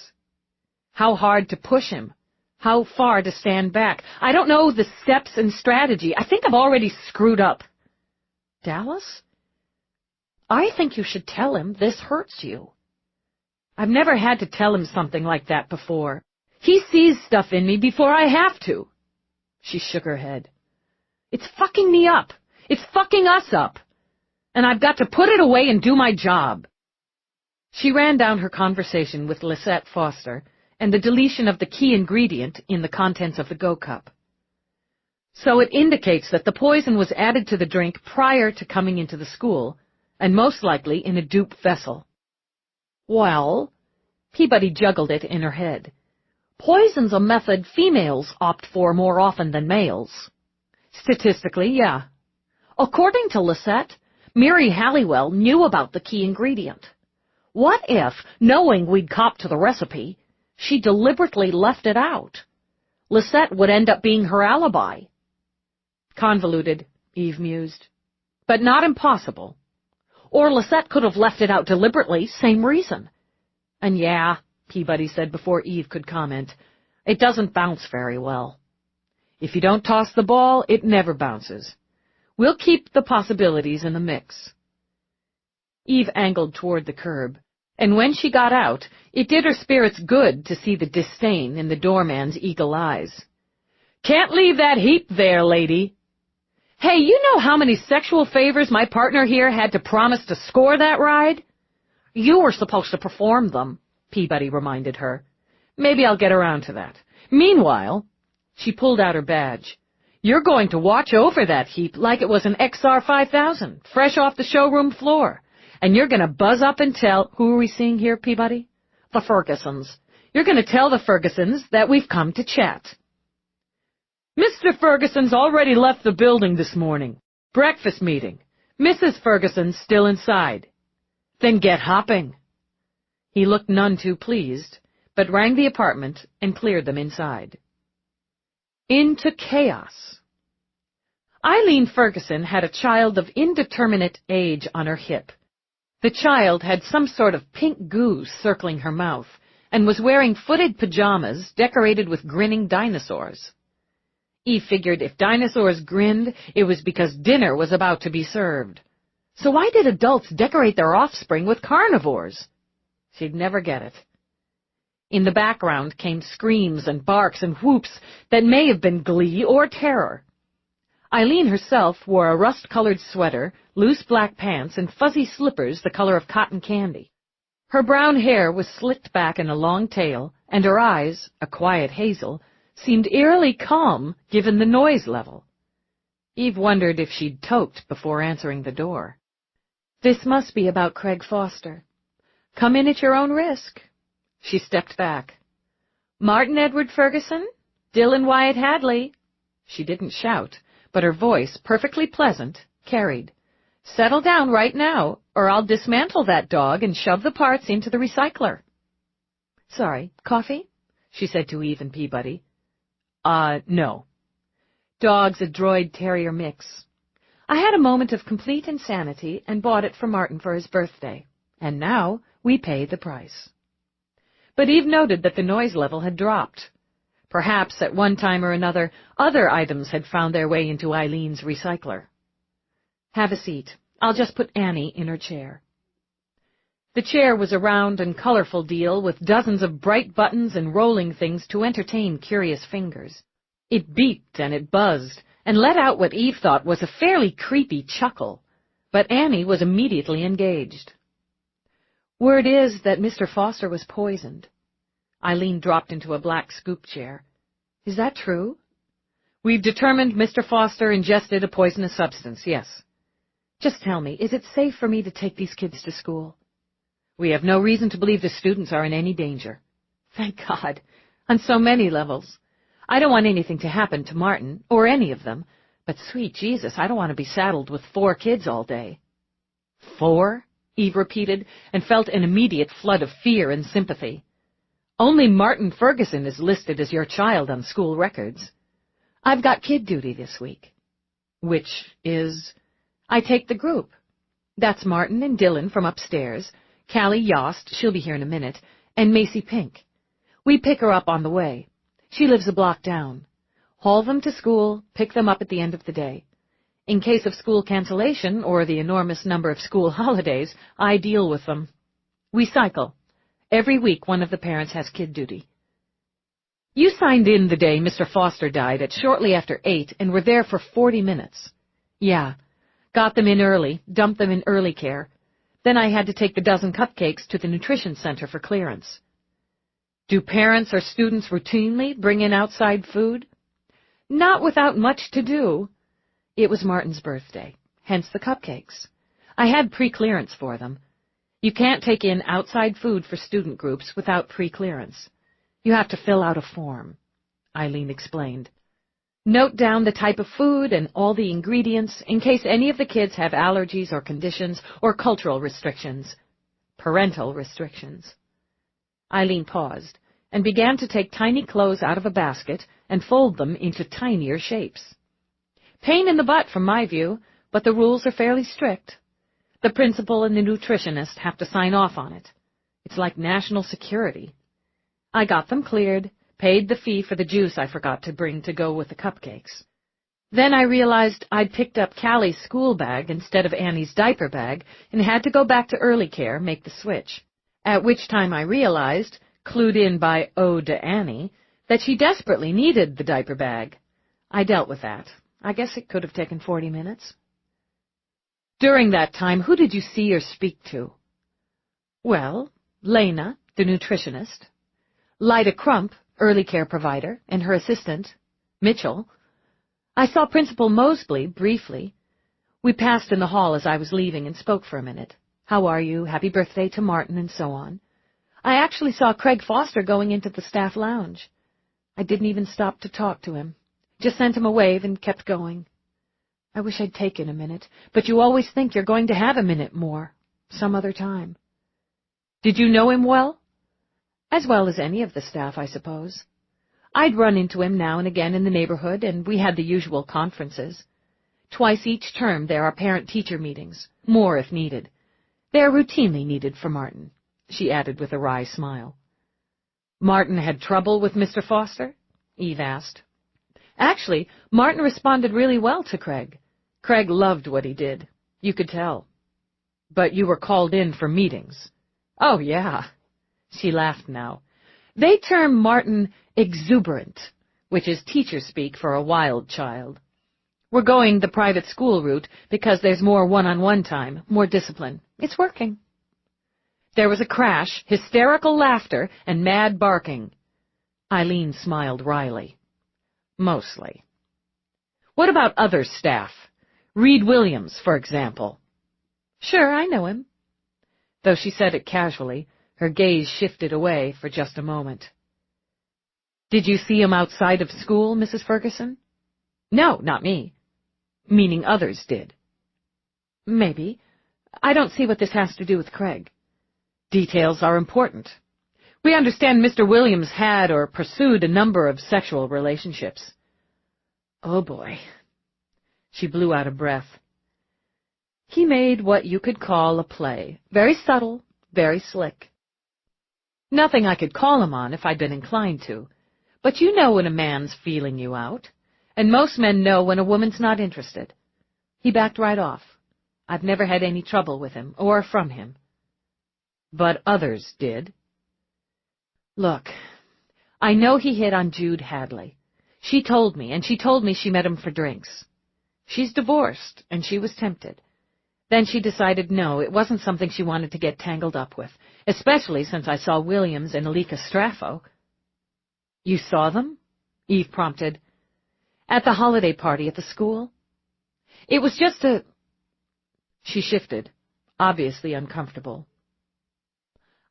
How hard to push him. How far to stand back. I don't know the steps and strategy. I think I've already screwed up. Dallas? I think you should tell him this hurts you. I've never had to tell him something like that before. He sees stuff in me before I have to. She shook her head. It's fucking me up. It's fucking us up. And I've got to put it away and do my job. She ran down her conversation with Lisette Foster and the deletion of the key ingredient in the contents of the Go Cup. So it indicates that the poison was added to the drink prior to coming into the school, and most likely in a dupe vessel. Well, Peabody juggled it in her head. Poison's a method females opt for more often than males. Statistically, yeah. According to Lisette, Mary Halliwell knew about the key ingredient. What if, knowing we'd copped to the recipe, she deliberately left it out? Lisette would end up being her alibi. Convoluted, Eve mused. But not impossible. Or Lisette could have left it out deliberately, same reason. And yeah, Peabody said before Eve could comment, it doesn't bounce very well. If you don't toss the ball, it never bounces. We'll keep the possibilities in the mix. Eve angled toward the curb, and when she got out, it did her spirits good to see the disdain in the doorman's eagle eyes. Can't leave that heap there, lady. Hey, you know how many sexual favors my partner here had to promise to score that ride? You were supposed to perform them, Peabody reminded her. Maybe I'll get around to that. Meanwhile, she pulled out her badge. You're going to watch over that heap like it was an XR5000, fresh off the showroom floor. And you're going to buzz up and tell, who are we seeing here, Peabody? The Fergusons. You're going to tell the Fergusons that we've come to chat. Mr. Ferguson's already left the building this morning. Breakfast meeting. Mrs. Ferguson's still inside. Then get hopping. He looked none too pleased, but rang the apartment and cleared them inside. Into chaos. Eileen Ferguson had a child of indeterminate age on her hip. The child had some sort of pink goo circling her mouth and was wearing footed pajamas decorated with grinning dinosaurs. Eve figured if dinosaurs grinned, it was because dinner was about to be served. So why did adults decorate their offspring with carnivores? She'd never get it. In the background came screams and barks and whoops that may have been glee or terror. Eileen herself wore a rust-colored sweater, loose black pants, and fuzzy slippers the color of cotton candy. Her brown hair was slicked back in a long tail, and her eyes, a quiet hazel, seemed eerily calm given the noise level. Eve wondered if she'd toked before answering the door. This must be about Craig Foster. Come in at your own risk. She stepped back. Martin Edward Ferguson? Dylan Wyatt Hadley. She didn't shout, but her voice, perfectly pleasant, carried. Settle down right now, or I'll dismantle that dog and shove the parts into the recycler. Sorry, coffee? She said to Eve and Peabody. No. Dog's a droid terrier mix. I had a moment of complete insanity and bought it for Martin for his birthday, and now we pay the price. But Eve noted that the noise level had dropped. Perhaps at one time or another, other items had found their way into Eileen's recycler. Have a seat. I'll just put Annie in her chair. The chair was a round and colorful deal with dozens of bright buttons and rolling things to entertain curious fingers. It beeped and it buzzed and let out what Eve thought was a fairly creepy chuckle, but Annie was immediately engaged. Word is that Mr. Foster was poisoned. Eileen dropped into a black scoop chair. Is that true? We've determined Mr. Foster ingested a poisonous substance, yes. Just tell me, is it safe for me to take these kids to school? We have no reason to believe the students are in any danger. Thank God. On so many levels. I don't want anything to happen to Martin, or any of them, But sweet Jesus, I don't want to be saddled with 4 kids all day. 4? Eve repeated, and felt an immediate flood of fear and sympathy. Only Martin Ferguson is listed as your child on school records. I've got kid duty this week. Which is, I take the group. That's Martin and Dylan from upstairs, Callie Yost, she'll be here in a minute, and Macy Pink. We pick her up on the way. She lives a block down. Haul them to school, pick them up at the end of the day. In case of school cancellation or the enormous number of school holidays, I deal with them. We cycle. Every week one of the parents has kid duty. You signed in the day Mr. Foster died at shortly after 8 and were there for 40 minutes. Yeah. Got them in early, dumped them in early care. Then I had to take the dozen cupcakes to the nutrition center for clearance. Do parents or students routinely bring in outside food? Not without much to do. It was Martin's birthday, hence the cupcakes. I had pre-clearance for them. You can't take in outside food for student groups without pre-clearance. You have to fill out a form, Eileen explained. Note down the type of food and all the ingredients in case any of the kids have allergies or conditions or cultural restrictions. Parental restrictions. Eileen paused and began to take tiny clothes out of a basket and fold them into tinier shapes. Pain in the butt from my view, but the rules are fairly strict. The principal and the nutritionist have to sign off on it. It's like national security. I got them cleared, paid the fee for the juice I forgot to bring to go with the cupcakes. Then I realized I'd picked up Callie's school bag instead of Annie's diaper bag and had to go back to early care, make the switch. At which time I realized, clued in by Ode to Annie, that she desperately needed the diaper bag. I dealt with that. I guess it could have taken 40 minutes. During that time, who did you see or speak to? Well, Lena, the nutritionist, Lyda Crump, early care provider, and her assistant, Mitchell. I saw Principal Mosley briefly. We passed in the hall as I was leaving and spoke for a minute. How are you? Happy birthday to Martin, and so on. I actually saw Craig Foster going into the staff lounge. I didn't even stop to talk to him. Just sent him a wave and kept going. I wish I'd taken a minute, but you always think you're going to have a minute more, some other time. Did you know him well? As well as any of the staff, I suppose. I'd run into him now and again in the neighborhood, and we had the usual conferences. Twice each term there are parent-teacher meetings, more if needed. They are routinely needed for Martin, she added with a wry smile. Martin had trouble with Mr. Foster? Eve asked. Actually, Martin responded really well to Craig. Craig loved what he did. You could tell. But you were called in for meetings. Oh, yeah. She laughed now. They term Martin exuberant, which is teacher speak for a wild child. We're going the private school route because there's more one-on-one time, more discipline. It's working. There was a crash, hysterical laughter, and mad barking. Eileen smiled wryly. Mostly. What about other staff? Reed Williams, for example. Sure, I know him. Though she said it casually, her gaze shifted away for just a moment. Did you see him outside of school, Mrs. Ferguson? No, not me. Meaning others did. Maybe. I don't see what this has to do with Craig. Details are important. We understand Mr. Williams had or pursued a number of sexual relationships. Oh, boy. She blew out a breath. He made what you could call a play. Very subtle, very slick. Nothing I could call him on if I'd been inclined to. But you know when a man's feeling you out, and most men know when a woman's not interested. He backed right off. I've never had any trouble with him, or from him. But others did. Look, I know he hit on Jude Hadley. She told me, and she told me she met him for drinks. She's divorced, and she was tempted. Then she decided no, it wasn't something she wanted to get tangled up with, especially since I saw Williams and Alika Straffo. You saw them? Eve prompted. At the holiday party at the school? It was just a... She shifted, obviously uncomfortable.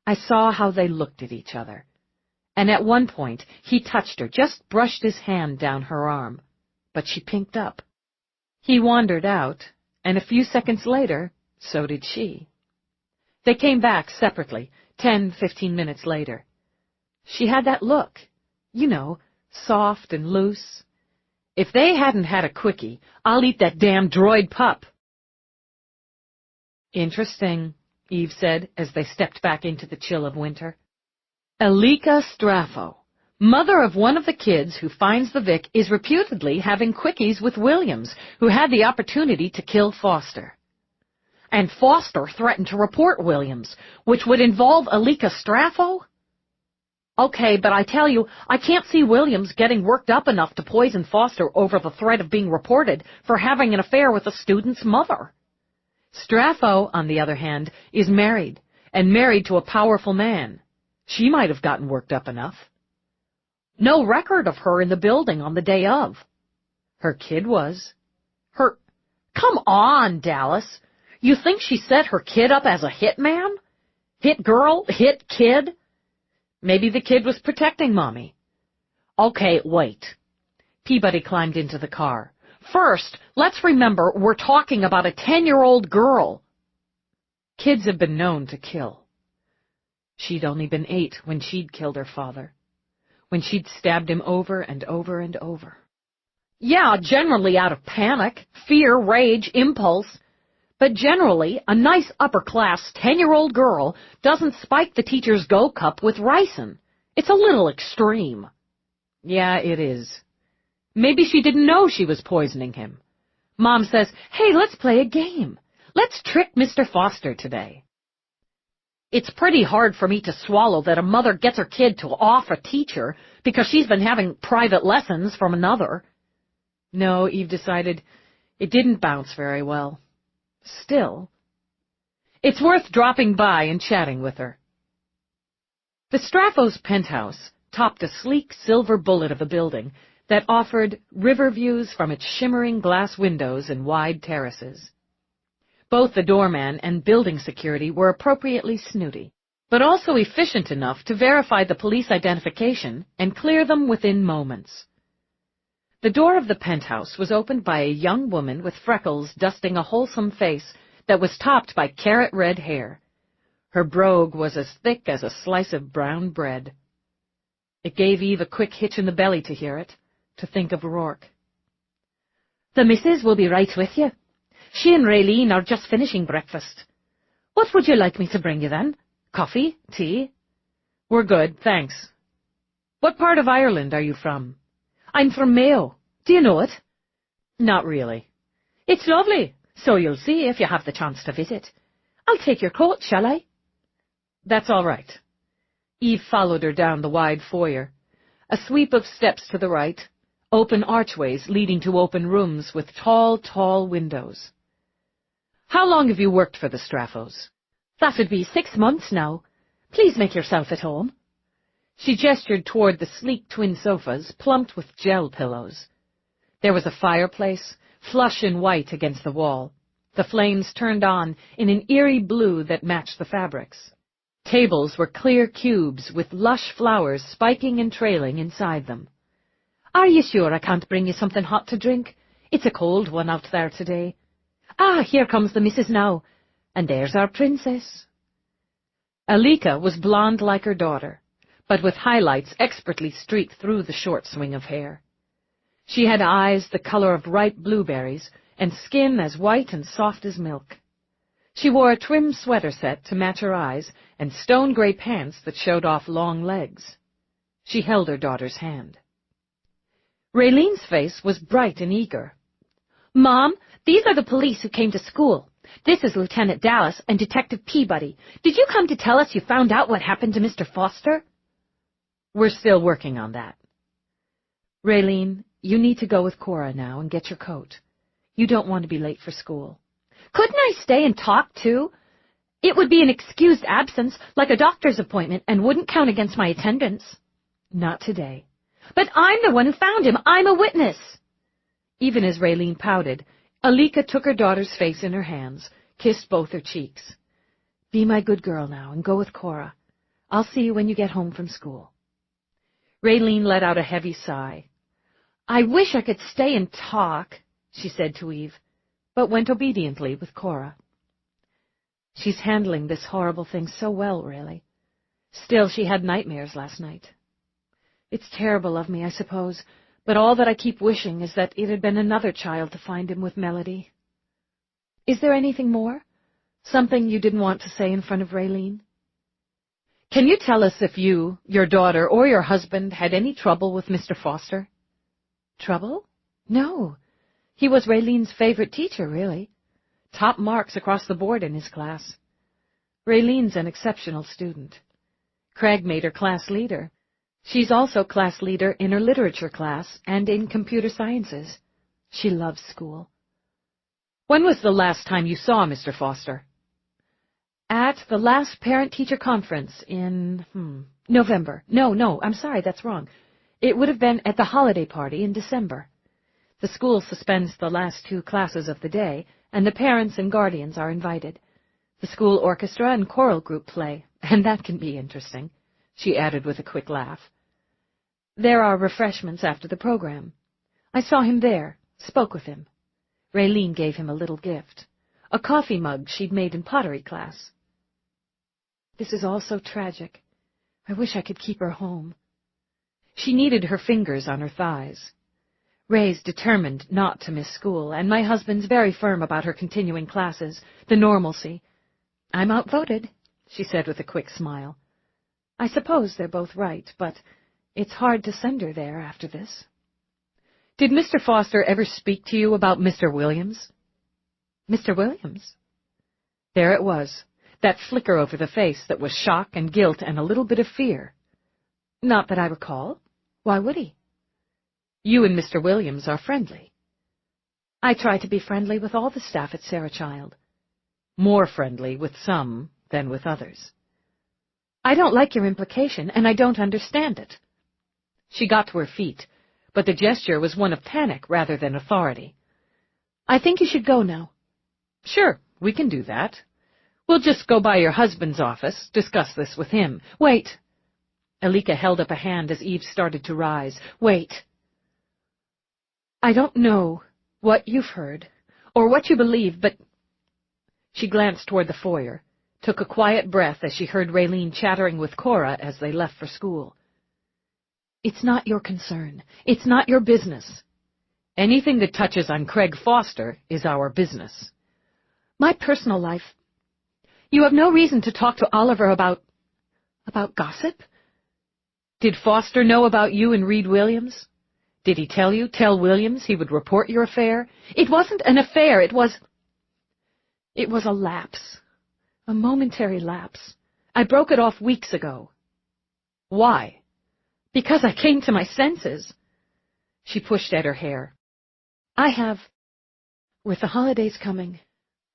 I saw how they looked at each other. And at one point, he touched her, just brushed his hand down her arm. But she pinked up. He wandered out, and a few seconds later, so did she. They came back separately, 10-15 minutes later. She had that look, you know, soft and loose. If they hadn't had a quickie, I'll eat that damn droid pup. Interesting, Eve said as they stepped back into the chill of winter. Alika Straffo, mother of one of the kids who finds the Vic, is reputedly having quickies with Williams, who had the opportunity to kill Foster. And Foster threatened to report Williams, which would involve Alika Straffo? Okay, but I tell you, I can't see Williams getting worked up enough to poison Foster over the threat of being reported for having an affair with a student's mother. Straffo, on the other hand, is married, and married to a powerful man. She might have gotten worked up enough. No record of her in the building on the day of. Her kid was. Come on, Dallas. You think she set her kid up as a hitman? Hit girl, hit kid? Maybe the kid was protecting Mommy. Okay, wait. Peabody climbed into the car. First, let's remember we're talking about a 10-year-old girl. Kids have been known to kill. She'd only been 8 when she'd killed her father, when she'd stabbed him over and over and over. Yeah, generally out of panic, fear, rage, impulse. But generally, a nice upper-class 10-year-old girl doesn't spike the teacher's Go Cup with ricin. It's a little extreme. Yeah, it is. Maybe she didn't know she was poisoning him. Mom says, hey, let's play a game. Let's trick Mr. Foster today. It's pretty hard for me to swallow that a mother gets her kid to off a teacher because she's been having private lessons from another. No, Eve decided, it didn't bounce very well. Still, it's worth dropping by and chatting with her. The Straffos' penthouse topped a sleek silver bullet of a building that offered river views from its shimmering glass windows and wide terraces. Both the doorman and building security were appropriately snooty, but also efficient enough to verify the police identification and clear them within moments. The door of the penthouse was opened by a young woman with freckles dusting a wholesome face that was topped by carrot-red hair. Her brogue was as thick as a slice of brown bread. It gave Eve a quick hitch in the belly to hear it, to think of Rourke. The missus will be right with you. She and Raylene are just finishing breakfast. What would you like me to bring you then? Coffee? Tea? We're good, thanks. What part of Ireland are you from? I'm from Mayo. Do you know it? Not really. It's lovely, so you'll see if you have the chance to visit. I'll take your coat, shall I? That's all right. Eve followed her down the wide foyer. A sweep of steps to the right, open archways leading to open rooms with tall, tall windows. How long have you worked for the Straffos? That would be 6 months now. Please make yourself at home. She gestured toward the sleek twin sofas, plumped with gel pillows. There was a fireplace, flush in white against the wall, the flames turned on in an eerie blue that matched the fabrics. Tables were clear cubes with lush flowers spiking and trailing inside them. Are you sure I can't bring you something hot to drink? It's a cold one out there today. Ah, here comes the missus now. And there's our princess. Alika was blonde like her daughter, but with highlights expertly streaked through the short swing of hair. She had eyes the color of ripe blueberries and skin as white and soft as milk. She wore a trim sweater set to match her eyes and stone-gray pants that showed off long legs. She held her daughter's hand. Raylene's face was bright and eager. Mom, these are the police who came to school. This is Lieutenant Dallas and Detective Peabody. Did you come to tell us you found out what happened to Mr. Foster? We're still working on that. Raylene, you need to go with Cora now and get your coat. You don't want to be late for school. Couldn't I stay and talk, too? It would be an excused absence, like a doctor's appointment, and wouldn't count against my attendance. Not today. But I'm the one who found him. I'm a witness. Even as Raylene pouted, Alika took her daughter's face in her hands, kissed both her cheeks. Be my good girl now and go with Cora. I'll see you when you get home from school. Raylene let out a heavy sigh. I wish I could stay and talk, she said to Eve, but went obediently with Cora. She's handling this horrible thing so well, really. Still, she had nightmares last night. It's terrible of me, I suppose, but all that I keep wishing is that it had been another child to find him with Melody. Is there anything more? Something you didn't want to say in front of Raylene? Can you tell us if you, your daughter, or your husband had any trouble with Mr. Foster? Trouble? No. He was Raylene's favorite teacher, really. Top marks across the board in his class. Raylene's an exceptional student. Craig made her class leader. She's also class leader in her literature class and in computer sciences. She loves school. When was the last time you saw Mr. Foster? At the last parent-teacher conference in, November. No, I'm sorry, that's wrong. It would have been at the holiday party in December. The school suspends the last 2 classes of the day, and the parents and guardians are invited. The school orchestra and choral group play, and that can be interesting, she added with a quick laugh. There are refreshments after the program. I saw him there, spoke with him. Raylene gave him a little gift, a coffee mug she'd made in pottery class. This is all so tragic. I wish I could keep her home. She kneaded her fingers on her thighs. Ray's determined not to miss school, and my husband's very firm about her continuing classes, the normalcy. I'm outvoted, she said with a quick smile. I suppose they're both right, but it's hard to send her there after this. Did Mr. Foster ever speak to you about Mr. Williams? Mr. Williams? There it was, that flicker over the face that was shock and guilt and a little bit of fear. Not that I recall. Why would he? You and Mr. Williams are friendly. I try to be friendly with all the staff at Sarah Child. More friendly with some than with others. I don't like your implication, and I don't understand it. She got to her feet, but the gesture was one of panic rather than authority. I think you should go now. Sure, we can do that. We'll just go by your husband's office, discuss this with him. Wait. Alika held up a hand as Eve started to rise. Wait. I don't know what you've heard, or what you believe, but... She glanced toward the foyer, took a quiet breath as she heard Raylene chattering with Cora as they left for school. It's not your concern. It's not your business. Anything that touches on Craig Foster is our business. My personal life... You have no reason to talk to Oliver about gossip? Did Foster know about you and Reed Williams? Did he tell Williams he would report your affair? It wasn't an affair, it was a lapse. A momentary lapse. I broke it off weeks ago. Why? Because I came to my senses. She pushed at her hair. With the holidays coming,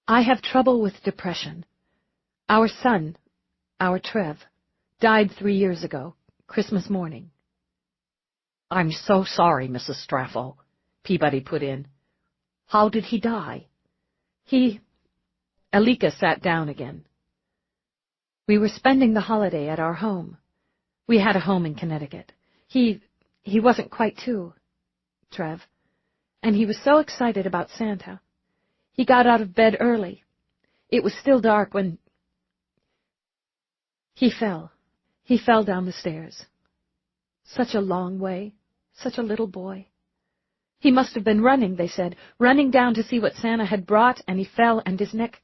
I have trouble with depression. Our son, our Trev, died 3 years ago, Christmas morning. I'm so sorry, Mrs. Straffel, Peabody put in. How did he die? Alika sat down again. We were spending the holiday at our home. We had a home in Connecticut. He wasn't quite 2, Trev, and he was so excited about Santa. He got out of bed early. It was still dark when... He fell. He fell down the stairs. Such a long way, such a little boy. He must have been running, they said, running down to see what Santa had brought, and he fell, and his neck...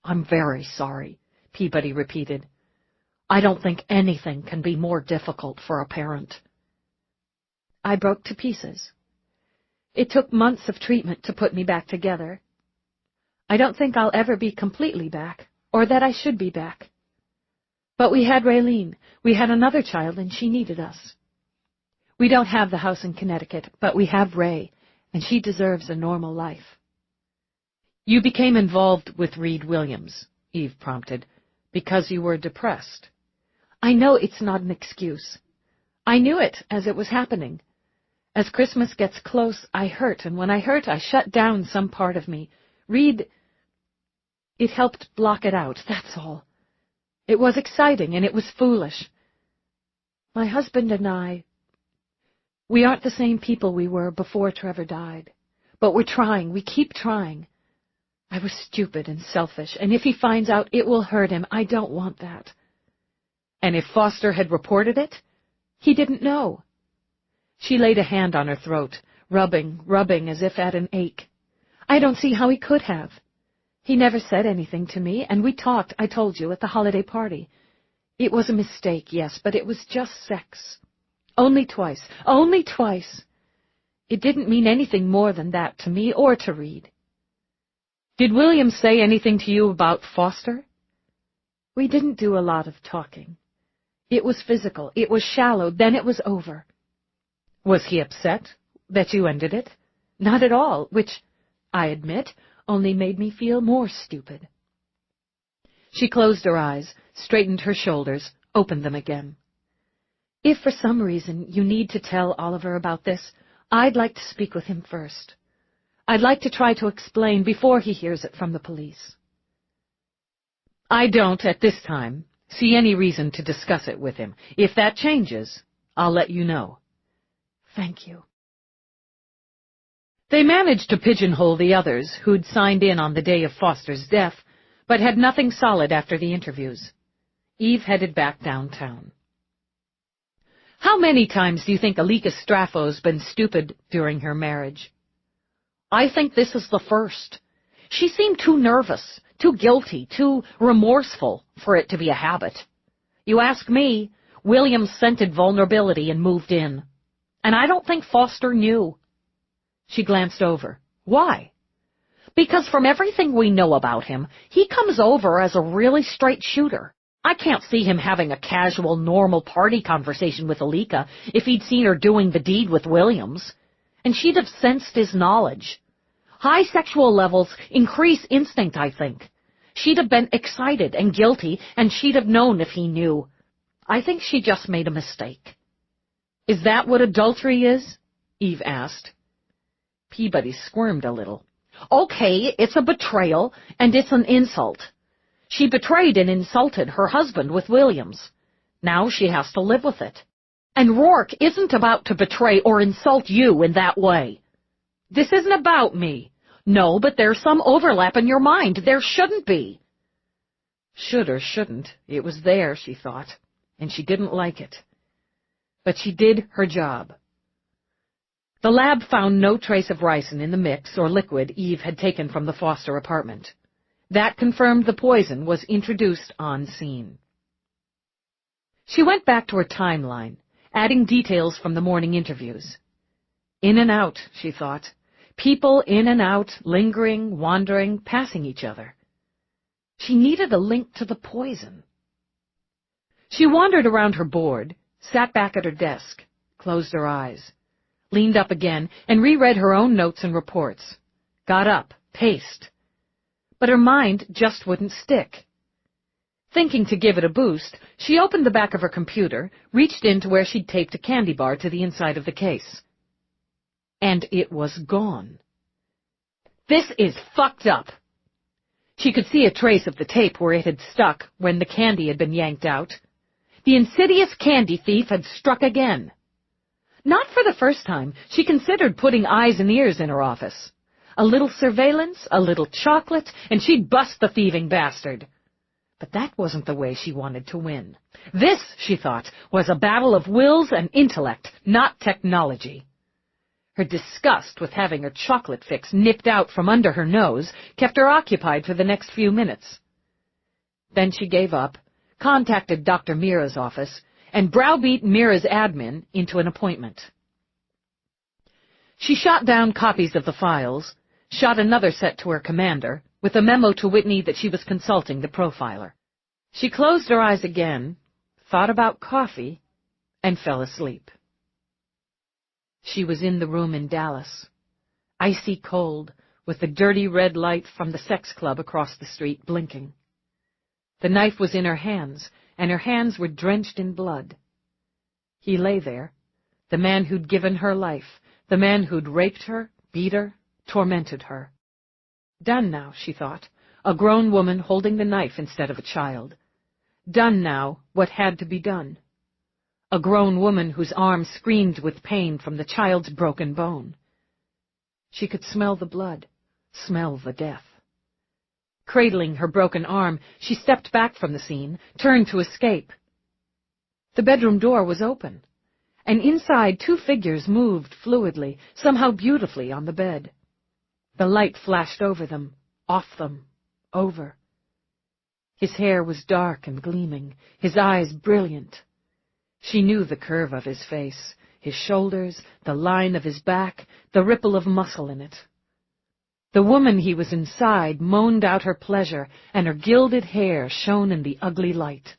I'm very sorry, Peabody repeated. I don't think anything can be more difficult for a parent. I broke to pieces. It took months of treatment to put me back together. I don't think I'll ever be completely back, or that I should be back. But we had Raylene. We had another child, and she needed us. We don't have the house in Connecticut, but we have Ray, and she deserves a normal life. You became involved with Reed Williams, Eve prompted, because you were depressed. I know it's not an excuse. I knew it as it was happening. As Christmas gets close, I hurt, and when I hurt, I shut down some part of me. Reed... It helped block it out, that's all. It was exciting, and it was foolish. My husband and I... We aren't the same people we were before Trevor died. But we're trying. We keep trying. I was stupid and selfish, and if he finds out, it will hurt him. I don't want that. And if Foster had reported it? He didn't know. She laid a hand on her throat, rubbing as if at an ache. I don't see how he could have. He never said anything to me, and we talked, I told you, at the holiday party. It was a mistake, yes, but it was just sex. Only twice. It didn't mean anything more than that to me or to Reed. Did William say anything to you about Foster? We didn't do a lot of talking. It was physical. It was shallow. Then it was over. Was he upset that you ended it? Not at all, which, I admit, only made me feel more stupid. She closed her eyes, straightened her shoulders, opened them again. If for some reason you need to tell Oliver about this, I'd like to speak with him first. I'd like to try to explain before he hears it from the police. I don't, at this time, see any reason to discuss it with him. If that changes, I'll let you know. Thank you. They managed to pigeonhole the others who'd signed in on the day of Foster's death, but had nothing solid after the interviews. Eve headed back downtown. How many times do you think Alika Straffo's been stupid during her marriage? I think this is the first. She seemed too nervous, too guilty, too remorseful for it to be a habit. You ask me, William scented vulnerability and moved in. And I don't think Foster knew. She glanced over. Why? Because from everything we know about him, he comes over as a really straight shooter. I can't see him having a casual, normal party conversation with Alika if he'd seen her doing the deed with Williams. And she'd have sensed his knowledge. High sexual levels increase instinct, I think. She'd have been excited and guilty, and she'd have known if he knew. I think she just made a mistake. Is that what adultery is? Eve asked. Peabody squirmed a little. Okay, it's a betrayal, and it's an insult. She betrayed and insulted her husband with Williams. Now she has to live with it. And Rourke isn't about to betray or insult you in that way. This isn't about me. No, but there's some overlap in your mind. There shouldn't be. Should or shouldn't, it was there, she thought, and she didn't like it. But she did her job. The lab found no trace of ricin in the mix or liquid Eve had taken from the Foster apartment. That confirmed the poison was introduced on scene. She went back to her timeline, adding details from the morning interviews. In and out, she thought. People in and out, lingering, wandering, passing each other. She needed a link to the poison. She wandered around her board, sat back at her desk, closed her eyes, leaned up again, and reread her own notes and reports. Got up, paced. But her mind just wouldn't stick. Thinking to give it a boost, she opened the back of her computer, reached into where she'd taped a candy bar to the inside of the case. And it was gone. This is fucked up. She could see a trace of the tape where it had stuck when the candy had been yanked out. The insidious candy thief had struck again. Not for the first time, she considered putting eyes and ears in her office. A little surveillance, a little chocolate, and she'd bust the thieving bastard. But that wasn't the way she wanted to win. This, she thought, was a battle of wills and intellect, not technology. Her disgust with having her chocolate fix nipped out from under her nose kept her occupied for the next few minutes. Then she gave up, contacted Dr. Mira's office, and browbeat Mira's admin into an appointment. She shot down copies of the files, shot another set to her commander, with a memo to Whitney that she was consulting the profiler. She closed her eyes again, thought about coffee, and fell asleep. She was in the room in Dallas, icy cold, with the dirty red light from the sex club across the street blinking. The knife was in her hands, and her hands were drenched in blood. He lay there, the man who'd given her life, the man who'd raped her, beat her, tormented her. Done now, she thought, a grown woman holding the knife instead of a child. Done now what had to be done. A grown woman whose arm screamed with pain from the child's broken bone. She could smell the blood, smell the death. Cradling her broken arm, she stepped back from the scene, turned to escape. The bedroom door was open, and inside 2 figures moved fluidly, somehow beautifully on the bed. The light flashed over them, off them, over. His hair was dark and gleaming, his eyes brilliant. She knew the curve of his face, his shoulders, the line of his back, the ripple of muscle in it. The woman he was inside moaned out her pleasure, and her gilded hair shone in the ugly light.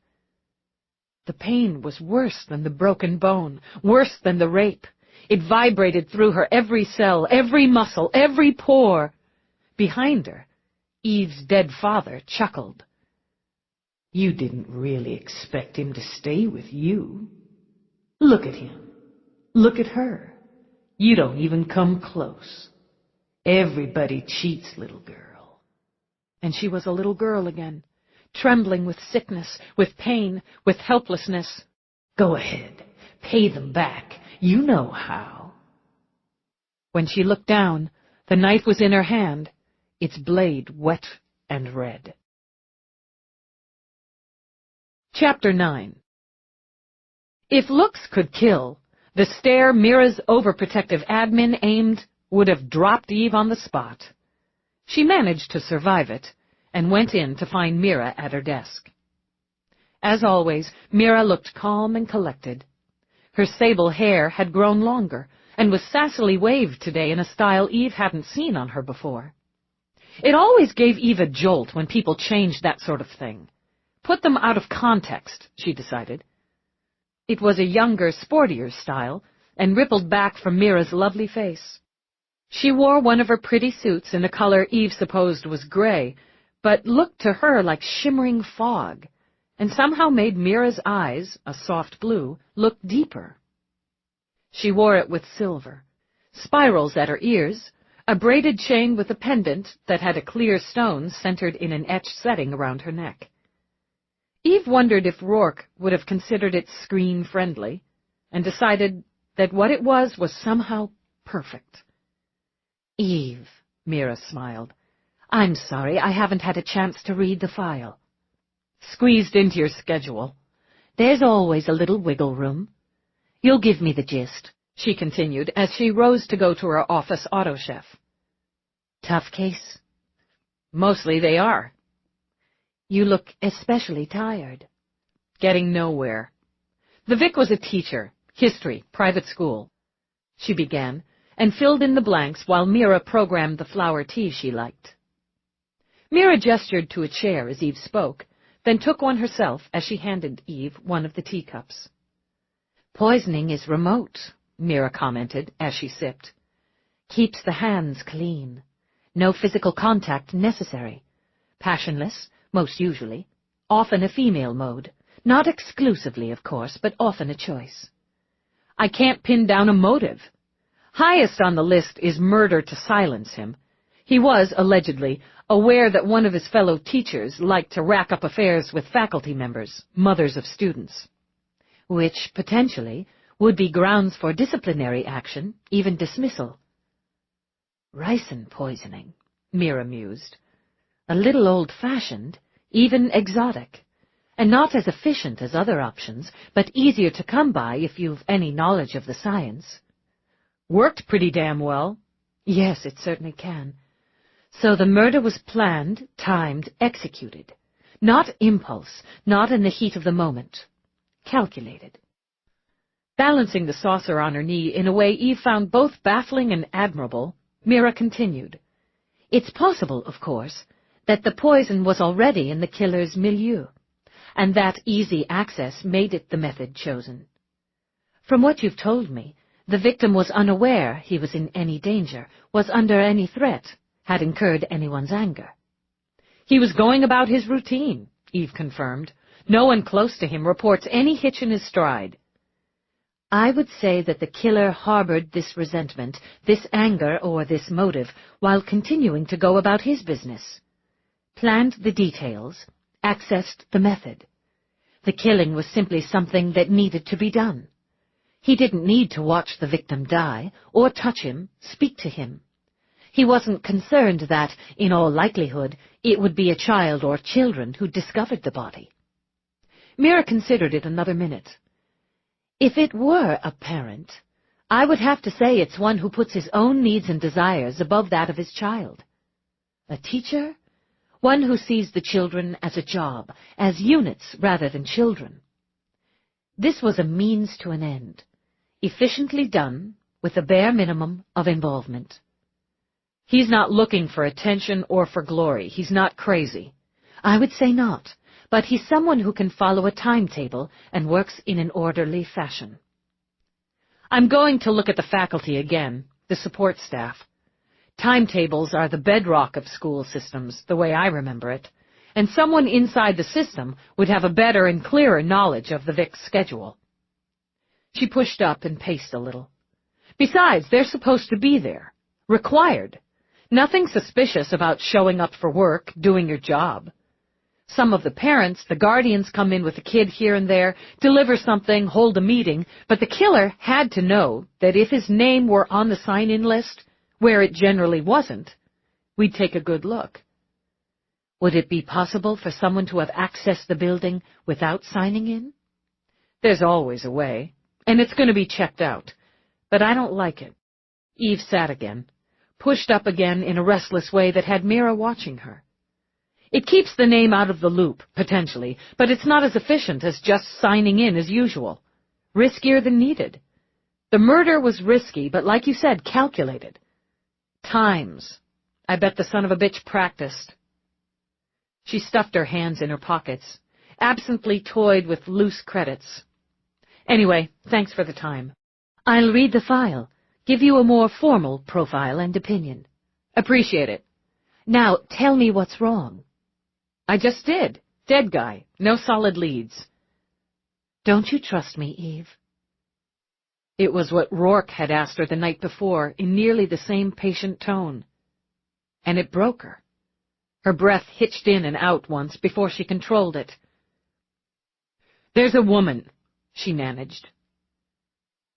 The pain was worse than the broken bone, worse than the rape. It vibrated through her every cell, every muscle, every pore. Behind her, Eve's dead father chuckled. "You didn't really expect him to stay with you. Look at him. Look at her. You don't even come close. Everybody cheats, little girl." And she was a little girl again, trembling with sickness, with pain, with helplessness. "Go ahead. Pay them back. You know how." When she looked down, the knife was in her hand, its blade wet and red. Chapter 9. If looks could kill, the stare Mira's overprotective admin aimed would have dropped Eve on the spot. She managed to survive it, and went in to find Mira at her desk. As always, Mira looked calm and collected. Her sable hair had grown longer, and was sassily waved today in a style Eve hadn't seen on her before. It always gave Eve a jolt when people changed that sort of thing. Put them out of context, she decided. It was a younger, sportier style, and rippled back from Mira's lovely face. She wore one of her pretty suits in a color Eve supposed was gray, but looked to her like shimmering fog, and somehow made Mira's eyes, a soft blue, look deeper. She wore it with silver, spirals at her ears, a braided chain with a pendant that had a clear stone centered in an etched setting around her neck. Eve wondered if Rourke would have considered it screen-friendly, and decided that what it was somehow perfect. "Eve," Mira smiled, "I'm sorry I haven't had a chance to read the file." "Squeezed into your schedule. There's always a little wiggle room. You'll give me the gist," she continued as she rose to go to her office autochef. "Tough case?" "Mostly they are." "You look especially tired." "Getting nowhere. The Vic was a teacher, history, private school." She began, and filled in the blanks while Mira programmed the flower tea she liked. Mira gestured to a chair as Eve spoke, then took one herself as she handed Eve one of the teacups. "Poisoning is remote," Mira commented as she sipped. "Keeps the hands clean. No physical contact necessary. Passionless, most usually. Often a female mode. Not exclusively, of course, but often a choice." "I can't pin down a motive. Highest on the list is murder to silence him. He was, allegedly, aware that one of his fellow teachers liked to rack up affairs with faculty members, mothers of students. Which, potentially, would be grounds for disciplinary action, even dismissal." "Ricin poisoning," Mira mused. "A little old-fashioned, even exotic, and not as efficient as other options, but easier to come by if you've any knowledge of the science." "Worked pretty damn well." "Yes, it certainly can. So the murder was planned, timed, executed. Not impulse, not in the heat of the moment. Calculated." Balancing the saucer on her knee in a way Eve found both baffling and admirable, Mira continued. "It's possible, of course, that the poison was already in the killer's milieu, and that easy access made it the method chosen. From what you've told me, the victim was unaware he was in any danger, was under any threat, had incurred anyone's anger." "He was going about his routine," Eve confirmed. "No one close to him reports any hitch in his stride." "I would say that the killer harbored this resentment, this anger, or this motive, while continuing to go about his business. Planned the details, accessed the method. The killing was simply something that needed to be done. He didn't need to watch the victim die, or touch him, speak to him. He wasn't concerned that, in all likelihood, it would be a child or children who discovered the body. Mira considered it another minute. If it were a parent, I would have to say it's one who puts his own needs and desires above that of his child. A teacher? One who sees the children as a job, as units rather than children. This was a means to an end, efficiently done with the bare minimum of involvement. He's not looking for attention or for glory. He's not crazy. I would say not, but he's someone who can follow a timetable and works in an orderly fashion. I'm going to look at the faculty again, the support staff. Timetables are the bedrock of school systems, the way I remember it, and someone inside the system would have a better and clearer knowledge of the Vic's schedule. She pushed up and paced a little. Besides, they're supposed to be there. Required. Nothing suspicious about showing up for work, doing your job. Some of the parents, the guardians, come in with a kid here and there, deliver something, hold a meeting, but the killer had to know that if his name were on the sign-in list, where it generally wasn't, we'd take a good look. Would it be possible for someone to have accessed the building without signing in? There's always a way, and it's going to be checked out, but I don't like it. Eve sat again, pushed up again in a restless way that had Mira watching her. It keeps the name out of the loop, potentially, but it's not as efficient as just signing in as usual. Riskier than needed. The murder was risky, but like you said, calculated. Times. I bet the son of a bitch practiced. She stuffed her hands in her pockets, absently toyed with loose credits. Anyway, thanks for the time. I'll read the file, give you a more formal profile and opinion. Appreciate it. Now, tell me what's wrong. I just did. Dead guy. No solid leads. Don't you trust me, Eve? It was what Rourke had asked her the night before, in nearly the same patient tone. And it broke her. Her breath hitched in and out once before she controlled it. There's a woman, she managed.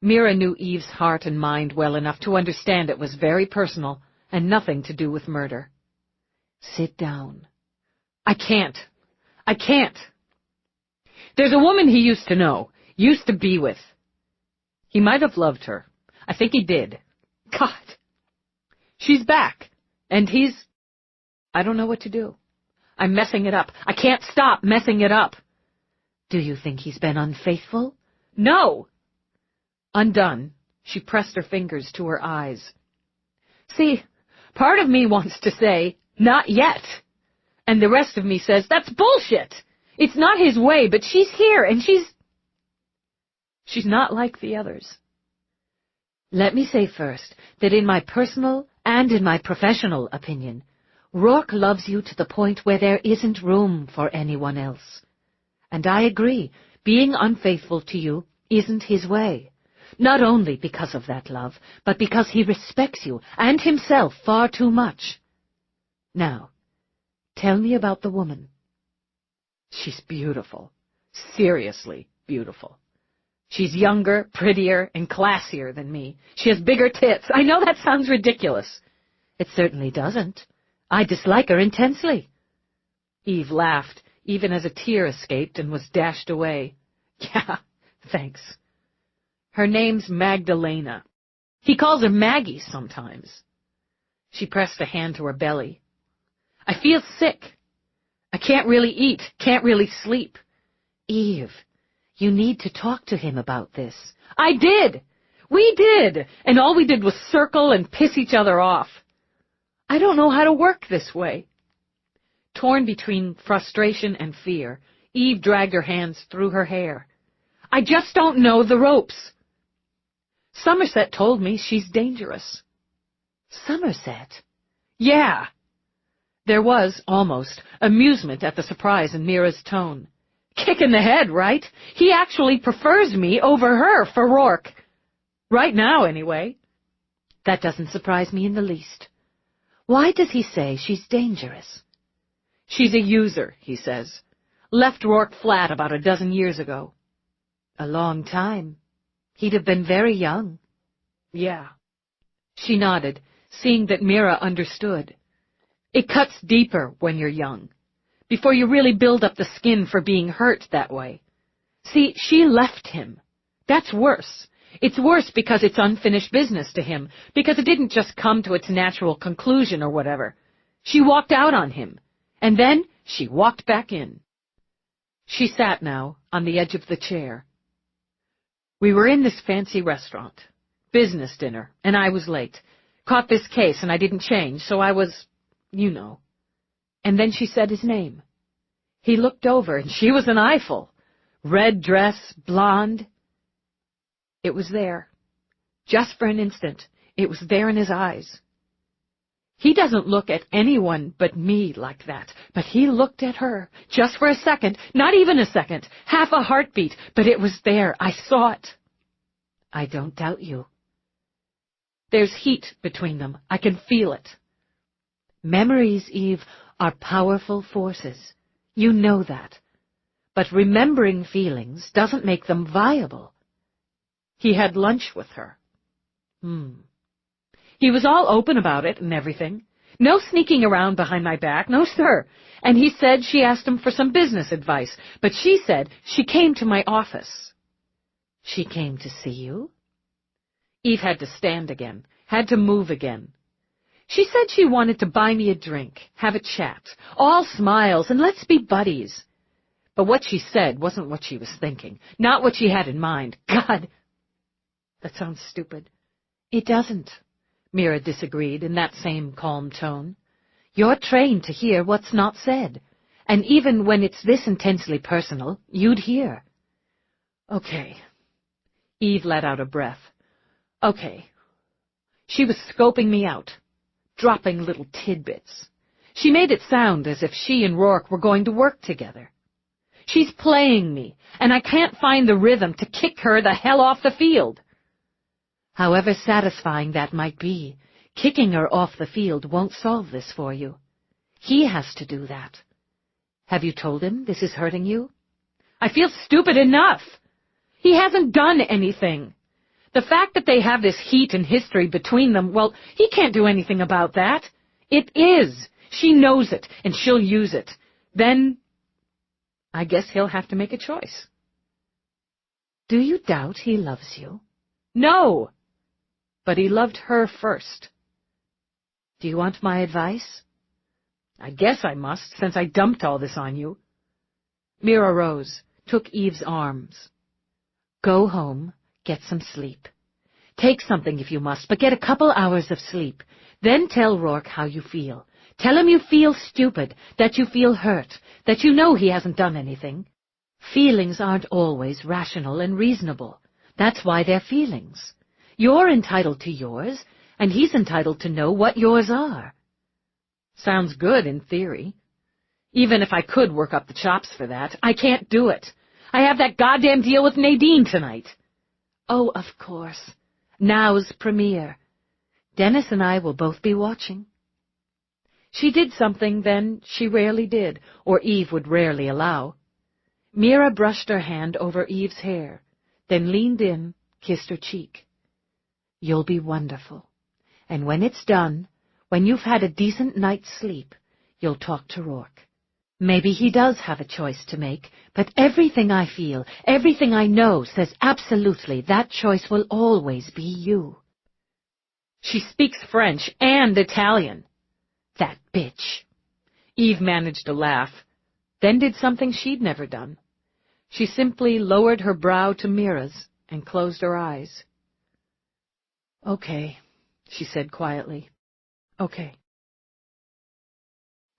Mira knew Eve's heart and mind well enough to understand it was very personal and nothing to do with murder. Sit down. I can't. There's a woman he used to know, used to be with. He might have loved her. I think he did. God. She's back. And I don't know what to do. I'm messing it up. I can't stop messing it up. Do you think he's been unfaithful? No. Undone, she pressed her fingers to her eyes. See, part of me wants to say, not yet. And the rest of me says, that's bullshit. It's not his way, but she's here, and she's not like the others. Let me say first that in my personal and in my professional opinion, Rourke loves you to the point where there isn't room for anyone else. And I agree, being unfaithful to you isn't his way. Not only because of that love, but because he respects you and himself far too much. Now, tell me about the woman. She's beautiful. Seriously beautiful. She's younger, prettier, and classier than me. She has bigger tits. I know that sounds ridiculous. It certainly doesn't. I dislike her intensely. Eve laughed, even as a tear escaped and was dashed away. Yeah, thanks. Her name's Magdalena. He calls her Maggie sometimes. She pressed a hand to her belly. I feel sick. I can't really eat, can't really sleep. Eve, you need to talk to him about this. I did. We did. And all we did was circle and piss each other off. I don't know how to work this way. Torn between frustration and fear, Eve dragged her hands through her hair. I just don't know the ropes. Somerset told me she's dangerous. Somerset? Yeah. There was, almost, amusement at the surprise in Mira's tone. Kick in the head, right? He actually prefers me over her for Rourke. Right now, anyway. That doesn't surprise me in the least. Why does he say she's dangerous? She's a user, he says. Left Rourke flat about a dozen years ago. A long time. He'd have been very young. Yeah. She nodded, seeing that Mira understood. It cuts deeper when you're young, before you really build up the skin for being hurt that way. See, she left him. That's worse. It's worse because it's unfinished business to him, because it didn't just come to its natural conclusion or whatever. She walked out on him, and then she walked back in. She sat now on the edge of the chair. We were in this fancy restaurant, business dinner, and I was late. Caught this case, and I didn't change, so I was, you know. And then she said his name. He looked over, and she was an eyeful. Red dress, blonde. It was there. Just for an instant, it was there in his eyes. He doesn't look at anyone but me like that, but he looked at her, just for a second, not even a second, half a heartbeat, but it was there. I saw it. I don't doubt you. There's heat between them. I can feel it. Memories, Eve, are powerful forces. You know that. But remembering feelings doesn't make them viable. He had lunch with her. He was all open about it and everything. No sneaking around behind my back, no sir. And he said she asked him for some business advice, but she said she came to my office. She came to see you? Eve had to stand again, had to move again. She said she wanted to buy me a drink, have a chat, all smiles, and let's be buddies. But what she said wasn't what she was thinking, not what she had in mind. God, that sounds stupid. It doesn't, Mira disagreed in that same calm tone. You're trained to hear what's not said, and even when it's this intensely personal, you'd hear. Okay. Eve let out a breath. Okay. She was scoping me out, dropping little tidbits. She made it sound as if she and Rourke were going to work together. She's playing me, and I can't find the rhythm to kick her the hell off the field. However satisfying that might be, kicking her off the field won't solve this for you. He has to do that. Have you told him this is hurting you? I feel stupid enough. He hasn't done anything. The fact that they have this heat and history between them, well, he can't do anything about that. It is. She knows it, and she'll use it. Then, I guess he'll have to make a choice. Do you doubt he loves you? No. But he loved her first. Do you want my advice? I guess I must, since I dumped all this on you. Mira rose, took Eve's arms. Go home, get some sleep. Take something if you must, but get a couple hours of sleep. Then tell Rourke how you feel. Tell him you feel stupid, that you feel hurt, that you know he hasn't done anything. Feelings aren't always rational and reasonable. That's why they're feelings. You're entitled to yours, and he's entitled to know what yours are. Sounds good in theory. Even if I could work up the chops for that, I can't do it. I have that goddamn deal with Nadine tonight. Oh, of course. Now's premiere. Dennis and I will both be watching. She did something then she rarely did, or Eve would rarely allow. Mira brushed her hand over Eve's hair, then leaned in, kissed her cheek. You'll be wonderful. And when it's done, when you've had a decent night's sleep, you'll talk to Rourke. Maybe he does have a choice to make, but everything I feel, everything I know says absolutely that choice will always be you. She speaks French and Italian. That bitch. Eve managed to laugh, then did something she'd never done. She simply lowered her brow to Mira's and closed her eyes. Okay, she said quietly. Okay.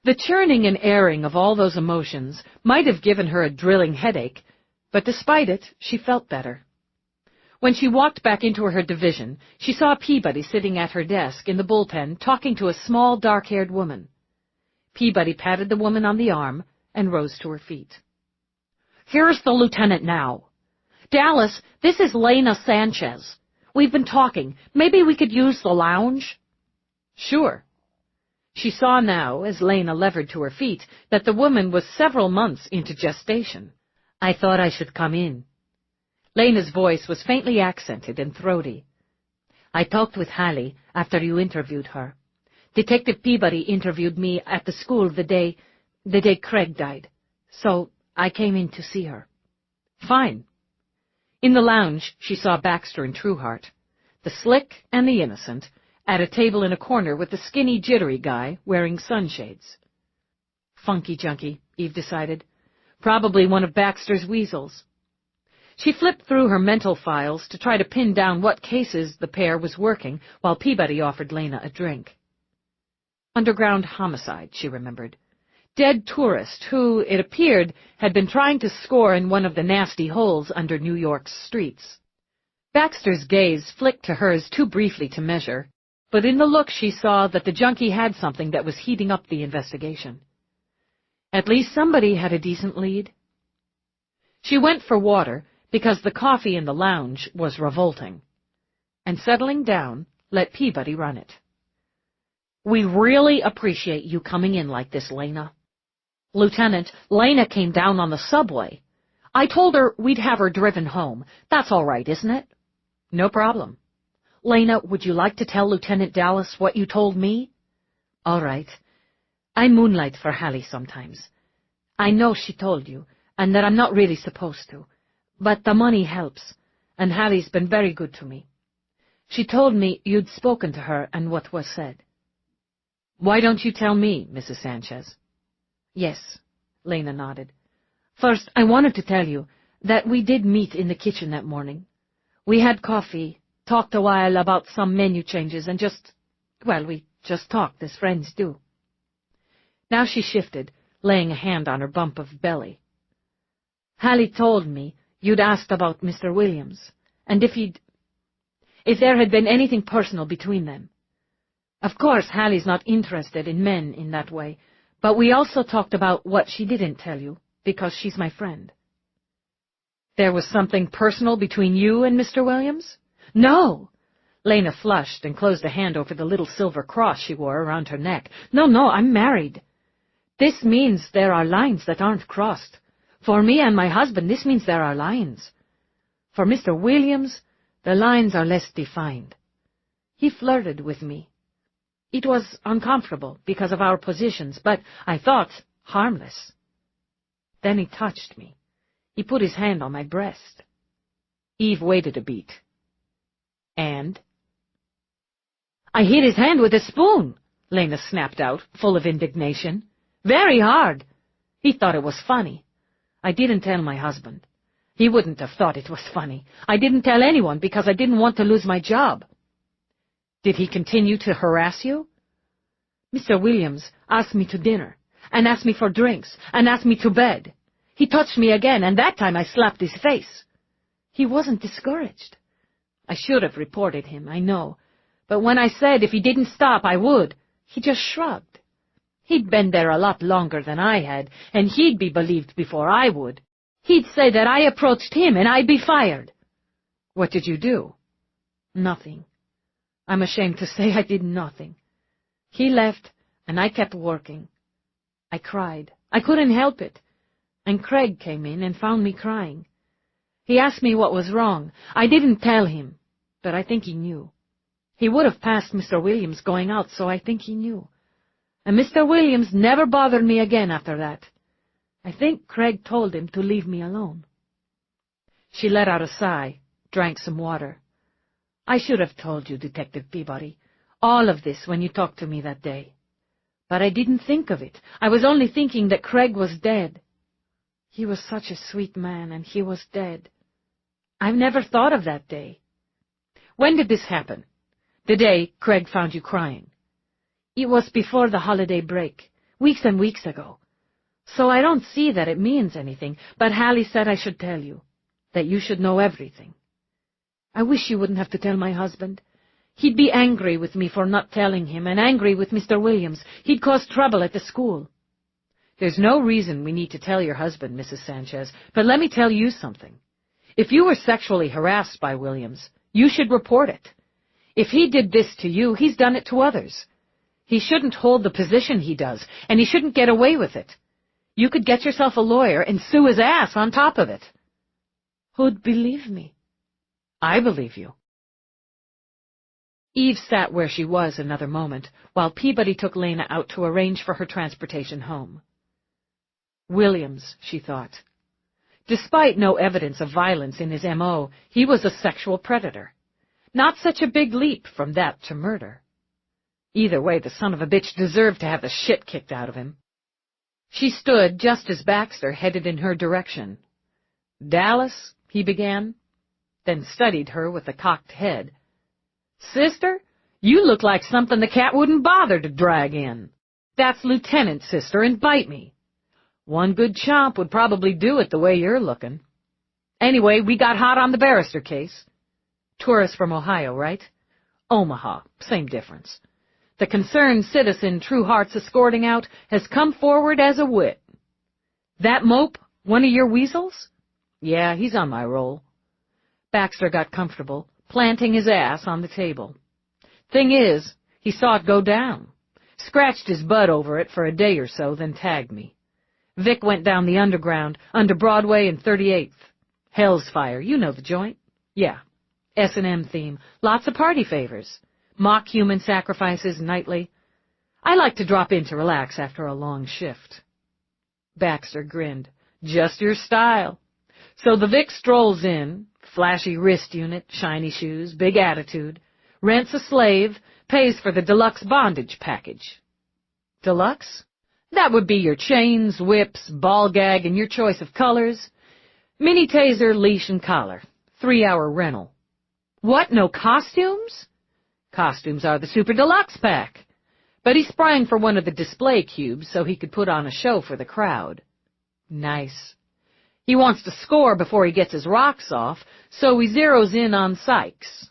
The churning and airing of all those emotions might have given her a drilling headache, but despite it, she felt better. When she walked back into her division, she saw Peabody sitting at her desk in the bullpen talking to a small, dark-haired woman. Peabody patted the woman on the arm and rose to her feet. Here's the lieutenant now. Dallas, this is Lena Sanchez. We've been talking. Maybe we could use the lounge? Sure. She saw now, as Lena levered to her feet, that the woman was several months into gestation. I thought I should come in. Lena's voice was faintly accented and throaty. I talked with Hallie after you interviewed her. Detective Peabody interviewed me at the school the day Craig died, so I came in to see her. Fine. In the lounge, she saw Baxter and Trueheart, the slick and the innocent, at a table in a corner with the skinny, jittery guy wearing sunshades. Funky junkie, Eve decided. Probably one of Baxter's weasels. She flipped through her mental files to try to pin down what cases the pair was working while Peabody offered Lena a drink. Underground homicide, she remembered. Dead tourist who, it appeared, had been trying to score in one of the nasty holes under New York's streets. Baxter's gaze flicked to hers too briefly to measure, but in the look she saw that the junkie had something that was heating up the investigation. At least somebody had a decent lead. She went for water because the coffee in the lounge was revolting, and settling down, let Peabody run it. We really appreciate you coming in like this, Lena. Lieutenant, Lena came down on the subway. I told her we'd have her driven home. That's all right, isn't it? No problem. Lena, would you like to tell Lieutenant Dallas what you told me? All right. I moonlight for Hallie sometimes. I know she told you, and that I'm not really supposed to. But the money helps, and Hallie's been very good to me. She told me you'd spoken to her and what was said. Why don't you tell me, Mrs. Sanchez? Yes, Lena nodded. First, I wanted to tell you that we did meet in the kitchen that morning. We had coffee, talked a while about some menu changes, and we just talked as friends do. Now she shifted, laying a hand on her bump of belly. Hallie told me you'd asked about Mr. Williams, and if there had been anything personal between them. Of course, Hallie's not interested in men in that way, but we also talked about what she didn't tell you, because she's my friend. There was something personal between you and Mr. Williams? No! Lena flushed and closed a hand over the little silver cross she wore around her neck. No, I'm married. This means there are lines that aren't crossed. For me and my husband, this means there are lines. For Mr. Williams, the lines are less defined. He flirted with me. It was uncomfortable because of our positions, but I thought harmless. Then he touched me. He put his hand on my breast. Eve waited a beat. And? I hit his hand with a spoon, Lena snapped out, full of indignation. Very hard. He thought it was funny. I didn't tell my husband. He wouldn't have thought it was funny. I didn't tell anyone because I didn't want to lose my job. Did he continue to harass you? Mr. Williams asked me to dinner, and asked me for drinks, and asked me to bed. He touched me again, and that time I slapped his face. He wasn't discouraged. I should have reported him, I know, but when I said if he didn't stop, I would, he just shrugged. He'd been there a lot longer than I had, and he'd be believed before I would. He'd say that I approached him, and I'd be fired. What did you do? Nothing. I'm ashamed to say I did nothing. He left, and I kept working. I cried. I couldn't help it. And Craig came in and found me crying. He asked me what was wrong. I didn't tell him, but I think he knew. He would have passed Mr. Williams going out, so I think he knew. And Mr. Williams never bothered me again after that. I think Craig told him to leave me alone. She let out a sigh, drank some water. I should have told you, Detective Peabody, all of this when you talked to me that day. But I didn't think of it. I was only thinking that Craig was dead. He was such a sweet man, and he was dead. I've never thought of that day. When did this happen? The day Craig found you crying. It was before the holiday break, weeks and weeks ago. So I don't see that it means anything, but Hallie said I should tell you, that you should know everything. I wish you wouldn't have to tell my husband. He'd be angry with me for not telling him, and angry with Mr. Williams. He'd cause trouble at the school. There's no reason we need to tell your husband, Mrs. Sanchez, but let me tell you something. If you were sexually harassed by Williams, you should report it. If he did this to you, he's done it to others. He shouldn't hold the position he does, and he shouldn't get away with it. You could get yourself a lawyer and sue his ass on top of it. Who'd believe me? I believe you. Eve sat where she was another moment, while Peabody took Lena out to arrange for her transportation home. Williams, she thought. Despite no evidence of violence in his M.O., he was a sexual predator. Not such a big leap from that to murder. Either way, the son of a bitch deserved to have the shit kicked out of him. She stood just as Baxter headed in her direction. "Dallas," he began, then studied her with a cocked head. "Sister, you look like something the cat wouldn't bother to drag in. That's Lieutenant, sister, and bite me. One good chomp would probably do it the way you're looking. Anyway, we got hot on the barrister case. Tourist from Ohio, right? Omaha, same difference. The concerned citizen Trueheart's escorting out has come forward as a wit. That mope, one of your weasels? Yeah, he's on my roll." Baxter got comfortable, planting his ass on the table. Thing is, he saw it go down. Scratched his butt over it for a day or so, then tagged me. Vic went down the underground, under Broadway and 38th. Hell's Fire, you know the joint? Yeah. S&M theme, lots of party favors. Mock human sacrifices nightly. I like to drop in to relax after a long shift. Baxter grinned. Just your style. So the Vic strolls in, flashy wrist unit, shiny shoes, big attitude, rents a slave, pays for the deluxe bondage package. Deluxe? That would be your chains, whips, ball gag, and your choice of colors. Mini taser, leash, and collar. 3-hour rental. What, no costumes? Costumes are the super deluxe pack. But he sprang for one of the display cubes so he could put on a show for the crowd. Nice. He wants to score before he gets his rocks off, so he zeroes in on Sykes.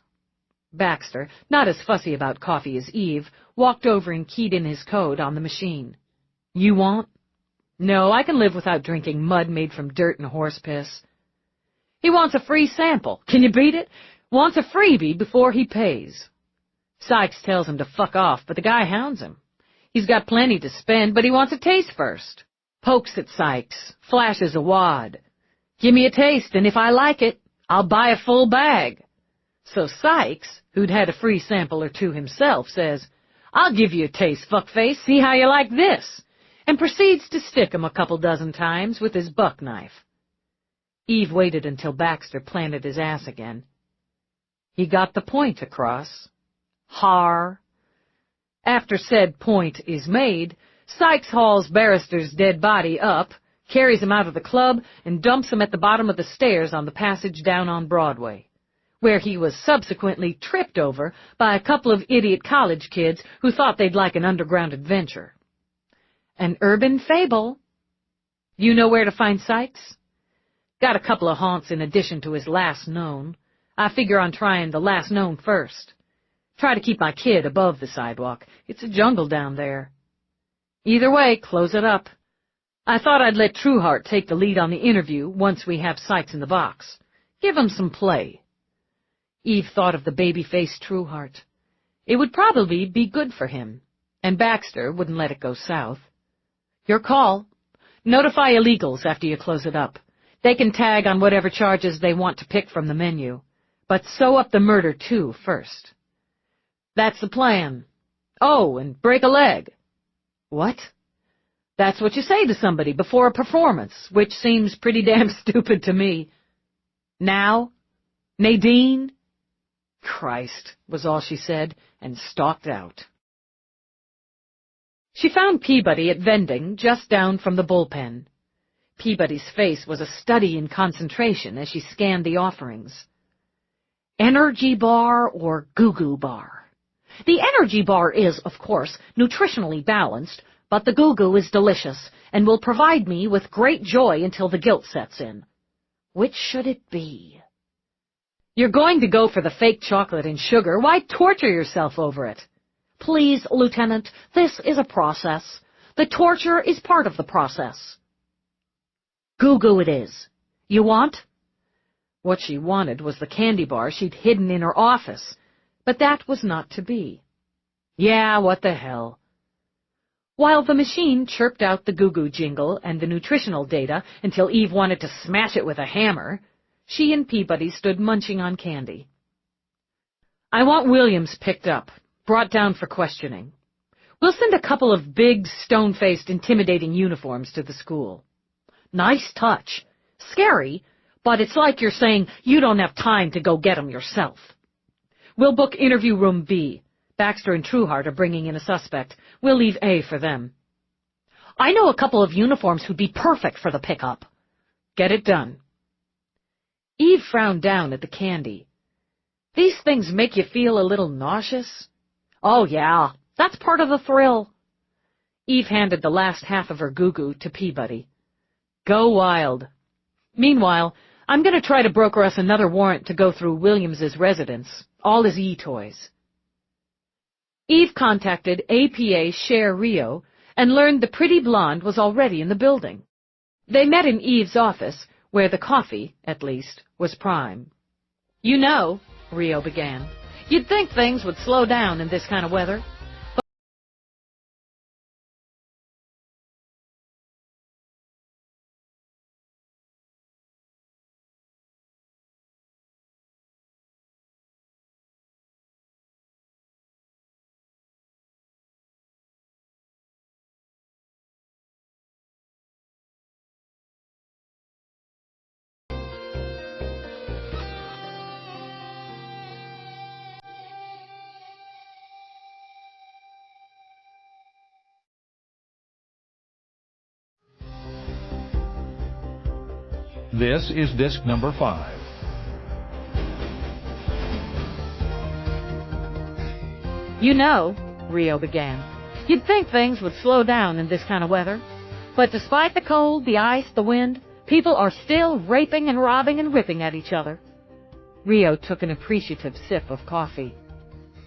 Baxter, not as fussy about coffee as Eve, walked over and keyed in his code on the machine. You want? No, I can live without drinking mud made from dirt and horse piss. He wants a free sample. Can you beat it? Wants a freebie before he pays. Sykes tells him to fuck off, but the guy hounds him. He's got plenty to spend, but he wants a taste first. Pokes at Sykes, flashes a wad. Give me a taste, and if I like it, I'll buy a full bag. So Sykes, who'd had a free sample or two himself, says, I'll give you a taste, fuckface, see how you like this, and proceeds to stick him a couple dozen times with his buck knife. Eve waited until Baxter planted his ass again. He got the point across. Har. After said point is made, Sykes hauls Barrister's dead body up, carries him out of the club, and dumps him at the bottom of the stairs on the passage down on Broadway, where he was subsequently tripped over by a couple of idiot college kids who thought they'd like an underground adventure. An urban fable. You know where to find Sykes? Got a couple of haunts in addition to his last known. I figure on trying the last known first. Try to keep my kid above the sidewalk. It's a jungle down there. Either way, close it up. I thought I'd let Trueheart take the lead on the interview once we have Sykes in the box. Give him some play. Eve thought of the baby-faced Trueheart. It would probably be good for him, and Baxter wouldn't let it go south. Your call. Notify illegals after you close it up. They can tag on whatever charges they want to pick from the menu, but sew up the murder, too, first. That's the plan. Oh, and break a leg. What? That's what you say to somebody before a performance, which seems pretty damn stupid to me. Now? Nadine? Christ, was all she said, and stalked out. She found Peabody at vending just down from the bullpen. Peabody's face was a study in concentration as she scanned the offerings. Energy bar or goo-goo bar? The energy bar is, of course, nutritionally balanced, but the goo-goo is delicious and will provide me with great joy until the guilt sets in. Which should it be? You're going to go for the fake chocolate and sugar. Why torture yourself over it? Please, Lieutenant, this is a process. The torture is part of the process. Goo-goo it is. You want? What she wanted was the candy bar she'd hidden in her office, but that was not to be. Yeah, what the hell. While the machine chirped out the goo-goo jingle and the nutritional data until Eve wanted to smash it with a hammer, she and Peabody stood munching on candy. I want Williams picked up, brought down for questioning. We'll send a couple of big, stone-faced, intimidating uniforms to the school. Nice touch. Scary, but it's like you're saying you don't have time to go get 'em yourself. We'll book interview room B. Baxter and Trueheart are bringing in a suspect. We'll leave A for them. I know a couple of uniforms who'd be perfect for the pickup. Get it done. Eve frowned down at the candy. These things make you feel a little nauseous? Oh, yeah, that's part of the thrill. Eve handed the last half of her goo-goo to Peabody. Go wild. Meanwhile, I'm going to try to broker us another warrant to go through Williams's residence, all his e-toys. Eve contacted APA Cher Rio and learned the pretty blonde was already in the building. They met in Eve's office, where the coffee, at least, was prime. You know, Rio began, you'd think things would slow down in this kind of weather. This is disc number 5. You know, Rio began, you'd think things would slow down in this kind of weather. But despite the cold, the ice, the wind, people are still raping and robbing and ripping at each other. Rio took an appreciative sip of coffee.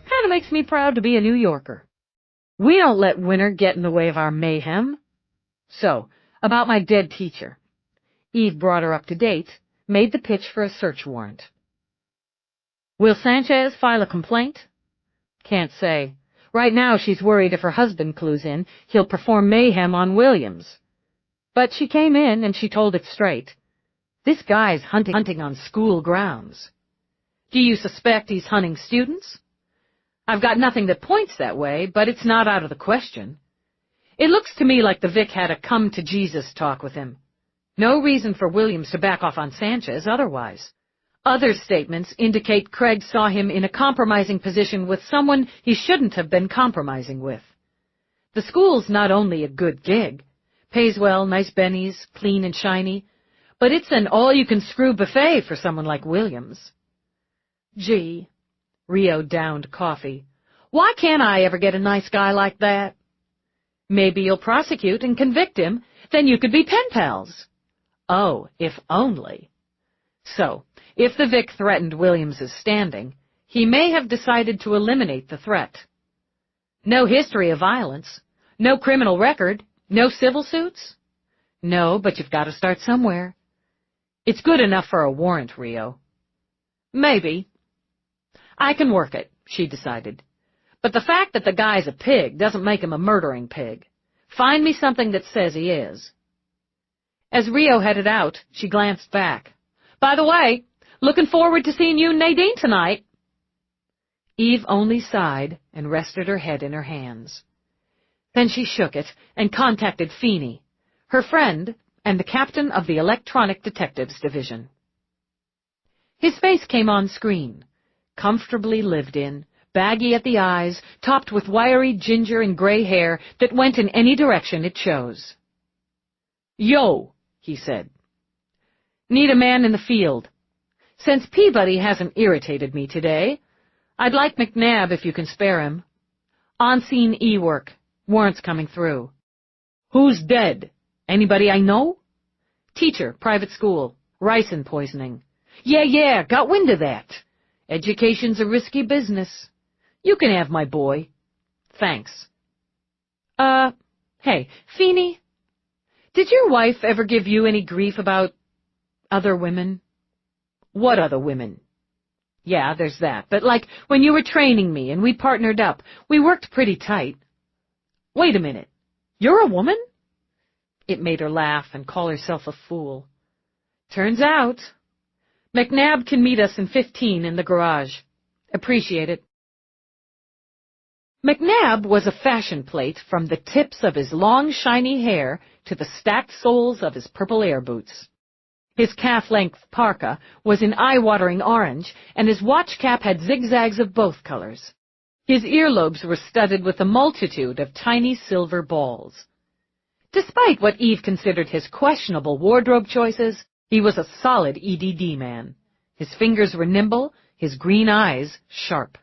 Kind of makes me proud to be a New Yorker. We don't let winter get in the way of our mayhem. So, about my dead teacher. Eve brought her up to date, made the pitch for a search warrant. Will Sanchez file a complaint? Can't say. Right now she's worried if her husband clues in, he'll perform mayhem on Williams. But she came in and she told it straight. This guy's hunting on school grounds. Do you suspect he's hunting students? I've got nothing that points that way, but it's not out of the question. It looks to me like the Vic had a come-to-Jesus talk with him. No reason for Williams to back off on Sanchez otherwise. Other statements indicate Craig saw him in a compromising position with someone he shouldn't have been compromising with. The school's not only a good gig, pays well, nice bennies, clean and shiny, but it's an all-you-can-screw buffet for someone like Williams. Gee, Rio downed coffee. Why can't I ever get a nice guy like that? Maybe you'll prosecute and convict him, then you could be pen pals. Oh, if only. So, if the Vic threatened Williams's standing, he may have decided to eliminate the threat. No history of violence, no criminal record, no civil suits? No, but you've got to start somewhere. It's good enough for a warrant, Rio. Maybe. I can work it, she decided. But the fact that the guy's a pig doesn't make him a murdering pig. Find me something that says he is. As Rio headed out, she glanced back. By the way, looking forward to seeing you and Nadine tonight. Eve only sighed and rested her head in her hands. Then she shook it and contacted Feeney, her friend and the captain of the Electronic Detectives Division. His face came on screen, comfortably lived in, baggy at the eyes, topped with wiry ginger and gray hair that went in any direction it chose. Yo, he said. Need a man in the field. Since Peabody hasn't irritated me today, I'd like McNabb if you can spare him. On-scene e-work. Warrants coming through. Who's dead? Anybody I know? Teacher, private school. Ricin poisoning. Yeah, got wind of that. Education's a risky business. You can have my boy. Thanks. Hey, Feeney, did your wife ever give you any grief about other women? What other women? Yeah, there's that. But like when you were training me and we partnered up, we worked pretty tight. Wait a minute. You're a woman? It made her laugh and call herself a fool. Turns out, McNabb can meet us in 15 in the garage. Appreciate it. McNabb was a fashion plate from the tips of his long, shiny hair to the stacked soles of his purple air boots. His calf-length parka was in eye-watering orange, and his watch cap had zigzags of both colors. His earlobes were studded with a multitude of tiny silver balls. Despite what Eve considered his questionable wardrobe choices, he was a solid EDD man. His fingers were nimble, his green eyes sharp.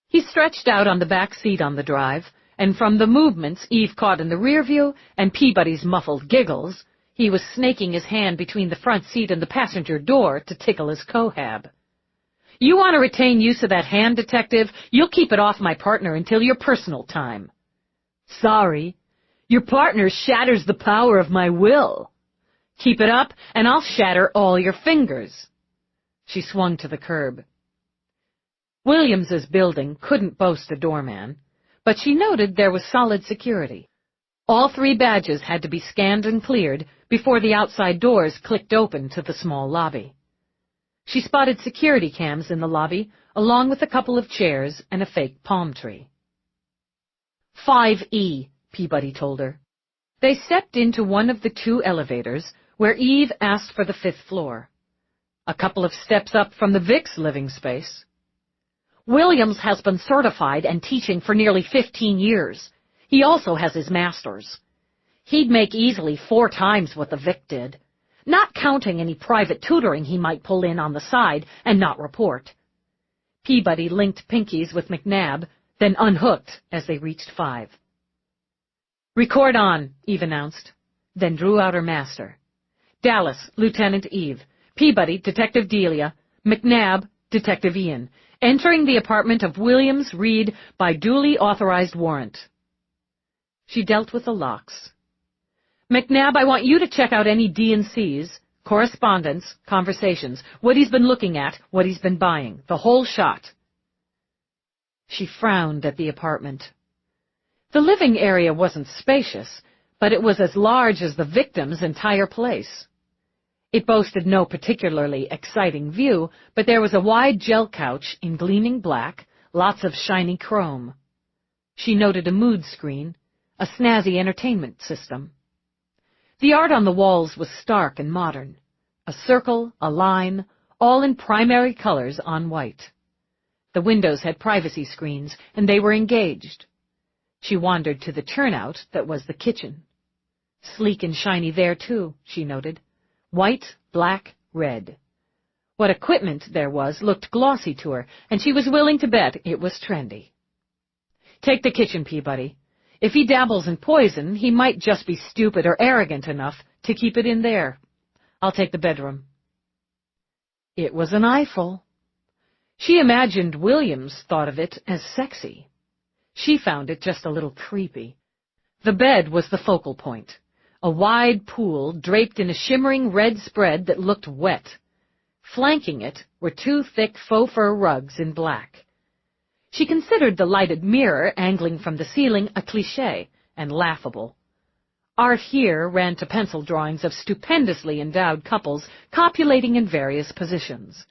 He stretched out on the back seat on the drive, and from the movements Eve caught in the rear view and Peabody's muffled giggles, he was snaking his hand between the front seat and the passenger door to tickle his cohab. You want to retain use of that hand, detective? You'll keep it off my partner until your personal time. Sorry. Your partner shatters the power of my will. Keep it up, and I'll shatter all your fingers. She swung to the curb. Williams's building couldn't boast a doorman, but she noted there was solid security. All 3 badges had to be scanned and cleared before the outside doors clicked open to the small lobby. She spotted security cams in the lobby, along with a couple of chairs and a fake palm tree. 5E, Peabody told her. They stepped into one of the 2 elevators, where Eve asked for the 5th floor. A couple of steps up from the Vic's living space. Williams has been certified and teaching for nearly 15 years. He also has his master's. He'd make easily 4 times what the Vic did, not counting any private tutoring he might pull in on the side and not report. Peabody linked pinkies with McNabb, then unhooked as they reached 5. Record on, Eve announced, then drew out her master. Dallas, Lieutenant Eve. Peabody, Detective Delia. McNabb, Detective Ian. Entering the apartment of Williams Reed by duly authorized warrant. She dealt with the locks. McNabb, I want you to check out any D&Cs, correspondence, conversations, what he's been looking at, what he's been buying, the whole shot. She frowned at the apartment. The living area wasn't spacious, but it was as large as the victim's entire place. It boasted no particularly exciting view, but there was a wide gel couch in gleaming black, lots of shiny chrome. She noted a mood screen, a snazzy entertainment system. The art on the walls was stark and modern. A circle, a line, all in primary colors on white. The windows had privacy screens, and they were engaged. She wandered to the turnout that was the kitchen. Sleek and shiny there, too, she noted. White, black, red. What equipment there was looked glossy to her, and she was willing to bet it was trendy. Take the kitchen, Peabody. If he dabbles in poison, he might just be stupid or arrogant enough to keep it in there. I'll take the bedroom. It was an eyeful. She imagined Williams thought of it as sexy. She found it just a little creepy. The bed was the focal point. A wide pool draped in a shimmering red spread that looked wet. Flanking it were 2 thick faux fur rugs in black. She considered the lighted mirror angling from the ceiling a cliché and laughable. Art here ran to pencil drawings of stupendously endowed couples copulating in various positions.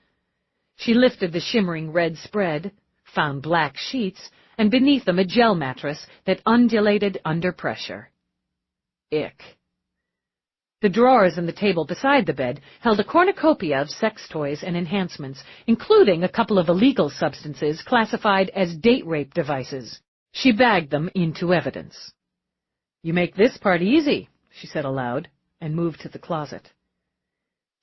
She lifted the shimmering red spread, found black sheets, and beneath them a gel mattress that undulated under pressure. Ick. The drawers in the table beside the bed held a cornucopia of sex toys and enhancements, including a couple of illegal substances classified as date rape devices. She bagged them into evidence. You make this part easy, she said aloud, and moved to the closet.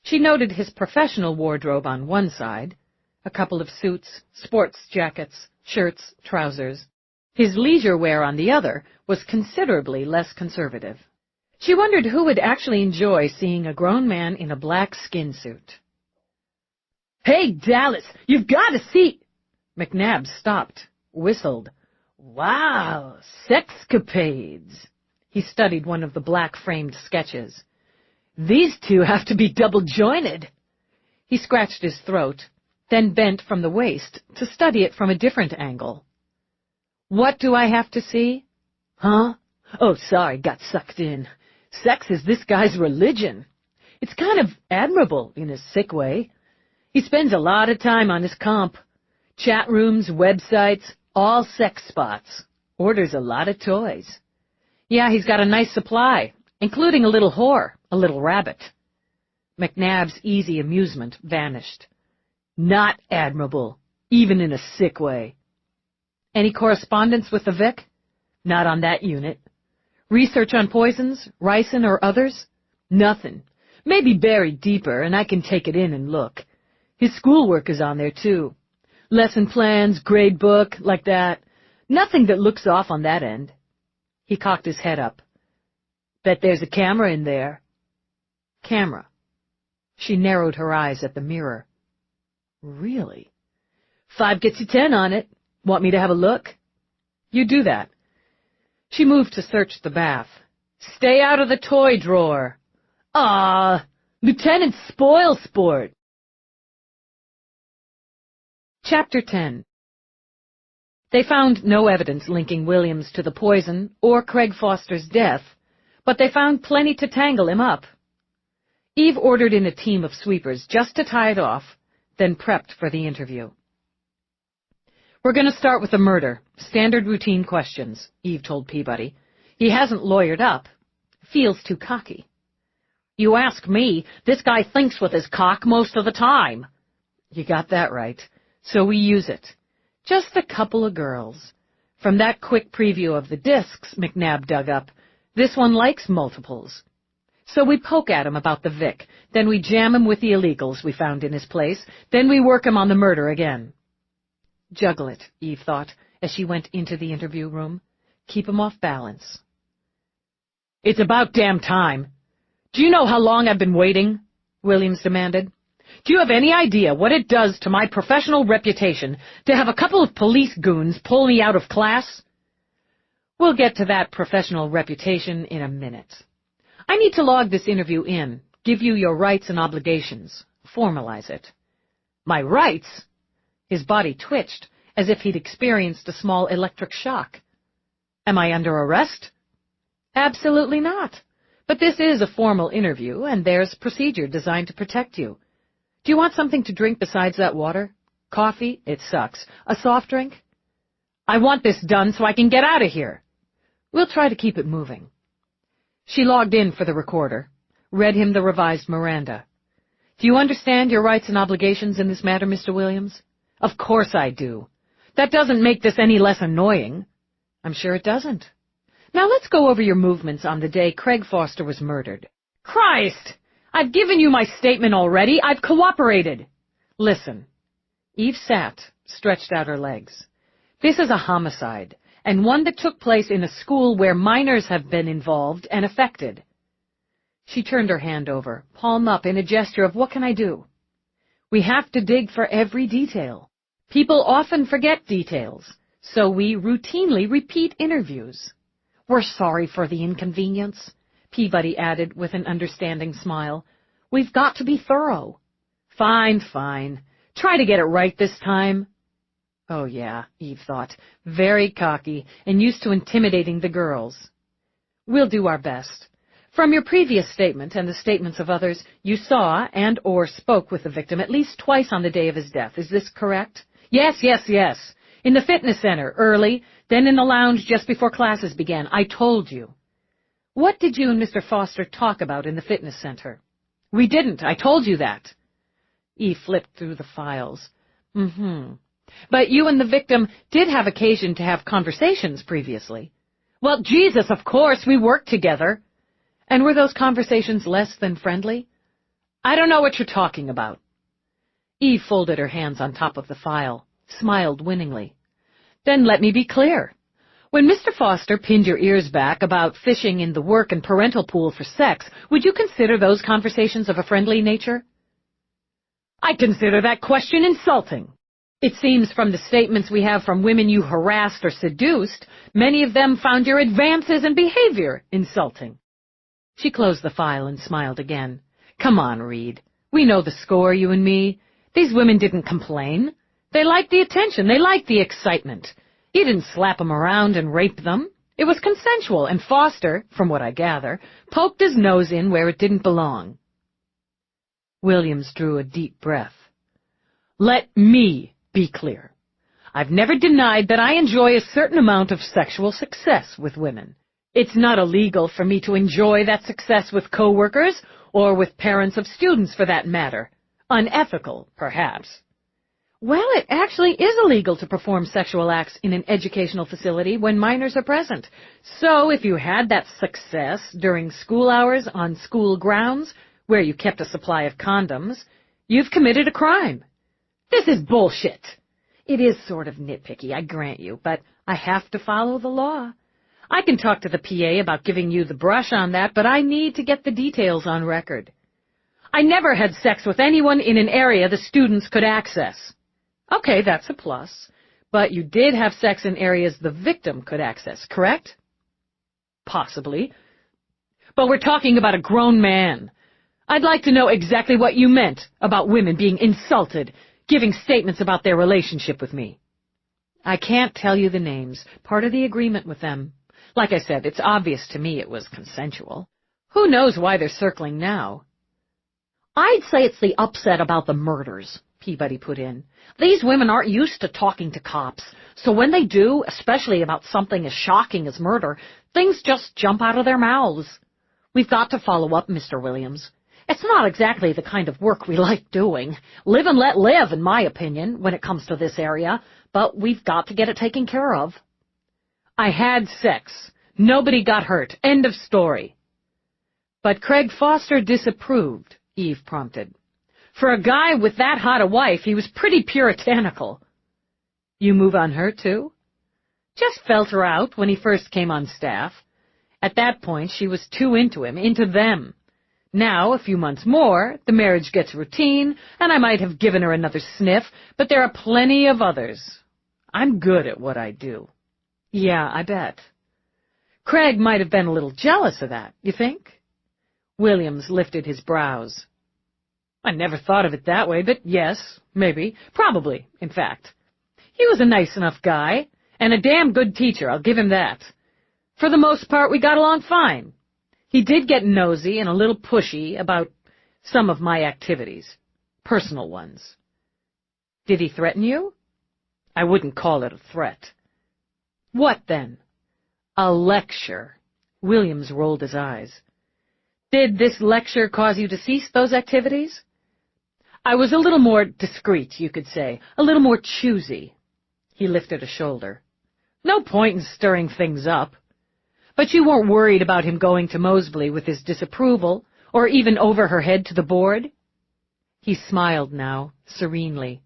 She noted his professional wardrobe on one side, a couple of suits, sports jackets, shirts, trousers. His leisure wear on the other was considerably less conservative. She wondered who would actually enjoy seeing a grown man in a black skin suit. Hey, Dallas, you've got to see... McNabb stopped, whistled. Wow, sexcapades. He studied one of the black-framed sketches. These 2 have to be double-jointed. He scratched his throat, then bent from the waist to study it from a different angle. What do I have to see? Huh? Oh, sorry, got sucked in. Sex is this guy's religion. It's kind of admirable in a sick way. He spends a lot of time on his comp. Chat rooms, websites, all sex spots. Orders a lot of toys. Yeah, he's got a nice supply, including a little whore, a little rabbit. McNabb's easy amusement vanished. Not admirable, even in a sick way. Any correspondence with the Vic? Not on that unit. Research on poisons, ricin or others? Nothing. Maybe buried deeper, and I can take it in and look. His schoolwork is on there, too. Lesson plans, grade book, like that. Nothing that looks off on that end. He cocked his head up. Bet there's a camera in there. Camera. She narrowed her eyes at the mirror. Really? 5 gets you 10 on it. Want me to have a look? You do that. She moved to search the bath. Stay out of the toy drawer. Ah, Lieutenant Spoil Sport. Chapter 10. They found no evidence linking Williams to the poison or Craig Foster's death, but they found plenty to tangle him up. Eve ordered in a team of sweepers just to tie it off, then prepped for the interview. We're going to start with the murder. Standard routine questions, Eve told Peabody. He hasn't lawyered up. Feels too cocky. You ask me, this guy thinks with his cock most of the time. You got that right. So we use it. Just a couple of girls. From that quick preview of the discs McNabb dug up, this one likes multiples. So we poke at him about the Vic, then we jam him with the illegals we found in his place, then we work him on the murder again. Juggle it, Eve thought, as she went into the interview room. Keep him off balance. It's about damn time. Do you know how long I've been waiting? Williams demanded. Do you have any idea what it does to my professional reputation to have a couple of police goons pull me out of class? We'll get to that professional reputation in a minute. I need to log this interview in, give you your rights and obligations, formalize it. My rights? His body twitched, as if he'd experienced a small electric shock. Am I under arrest? Absolutely not. But this is a formal interview, and there's procedure designed to protect you. Do you want something to drink besides that water? Coffee? It sucks. A soft drink? I want this done so I can get out of here. We'll try to keep it moving. She logged in for the recorder, read him the revised Miranda. Do you understand your rights and obligations in this matter, Mr. Williams? Of course I do. That doesn't make this any less annoying. I'm sure it doesn't. Now let's go over your movements on the day Craig Foster was murdered. Christ! I've given you my statement already. I've cooperated. Listen. Eve sat, stretched out her legs. This is a homicide, and one that took place in a school where minors have been involved and affected. She turned her hand over, palm up in a gesture of what can I do? We have to dig for every detail. People often forget details, so we routinely repeat interviews. We're sorry for the inconvenience, Peabody added with an understanding smile. We've got to be thorough. Fine, fine. Try to get it right this time. Oh, yeah, Eve thought, very cocky and used to intimidating the girls. We'll do our best. From your previous statement and the statements of others, you saw and or spoke with the victim at least twice on the day of his death. Is this correct? Yes. In the fitness center, early, then in the lounge just before classes began. I told you. What did you and Mr. Foster talk about in the fitness center? We didn't. I told you that. Eve flipped through the files. But you and the victim did have occasion to have conversations previously. Well, Jesus, of course, we worked together. And were those conversations less than friendly? I don't know what you're talking about. Eve folded her hands on top of the file, smiled winningly. Then let me be clear. When Mr. Foster pinned your ears back about fishing in the work and parental pool for sex, would you consider those conversations of a friendly nature? I consider that question insulting. It seems from the statements we have from women you harassed or seduced, many of them found your advances and behavior insulting. She closed the file and smiled again. Come on, Reed. We know the score, you and me. These women didn't complain. They liked the attention. They liked the excitement. You didn't slap them around and rape them. It was consensual, and Foster, from what I gather, poked his nose in where it didn't belong. Williams drew a deep breath. Let me be clear. I've never denied that I enjoy a certain amount of sexual success with women. It's not illegal for me to enjoy that success with coworkers or with parents of students for that matter. Unethical, perhaps. Well, it actually is illegal to perform sexual acts in an educational facility when minors are present. So if you had that success during school hours on school grounds, where you kept a supply of condoms, you've committed a crime. This is bullshit. It is sort of nitpicky, I grant you, but I have to follow the law. I can talk to the PA about giving you the brush on that, but I need to get the details on record. I never had sex with anyone in an area the students could access. Okay, that's a plus. But you did have sex in areas the victim could access, correct? Possibly. But we're talking about a grown man. I'd like to know exactly what you meant about women being insulted, giving statements about their relationship with me. I can't tell you the names, part of the agreement with them. Like I said, it's obvious to me it was consensual. Who knows why they're circling now? I'd say it's the upset about the murders, Peabody put in. These women aren't used to talking to cops, so when they do, especially about something as shocking as murder, things just jump out of their mouths. We've got to follow up, Mr. Williams. It's not exactly the kind of work we like doing. Live and let live, in my opinion, when it comes to this area, but we've got to get it taken care of. I had sex. Nobody got hurt. End of story. But Craig Foster disapproved, Eve prompted. For a guy with that hot a wife, he was pretty puritanical. You move on her, too? Just felt her out when he first came on staff. At that point, she was too into him, into them. Now, a few months more, the marriage gets routine, and I might have given her another sniff, but there are plenty of others. I'm good at what I do. Yeah, I bet. Craig might have been a little jealous of that, you think? Williams lifted his brows. I never thought of it that way, but yes, maybe, probably, in fact. He was a nice enough guy, and a damn good teacher, I'll give him that. For the most part, we got along fine. He did get nosy and a little pushy about some of my activities, personal ones. Did he threaten you? I wouldn't call it a threat. What then? A lecture. Williams rolled his eyes. Did this lecture cause you to cease those activities? I was a little more discreet, you could say, a little more choosy. He lifted a shoulder. No point in stirring things up. But you weren't worried about him going to Moseley with his disapproval, or even over her head to the board? He smiled now, serenely.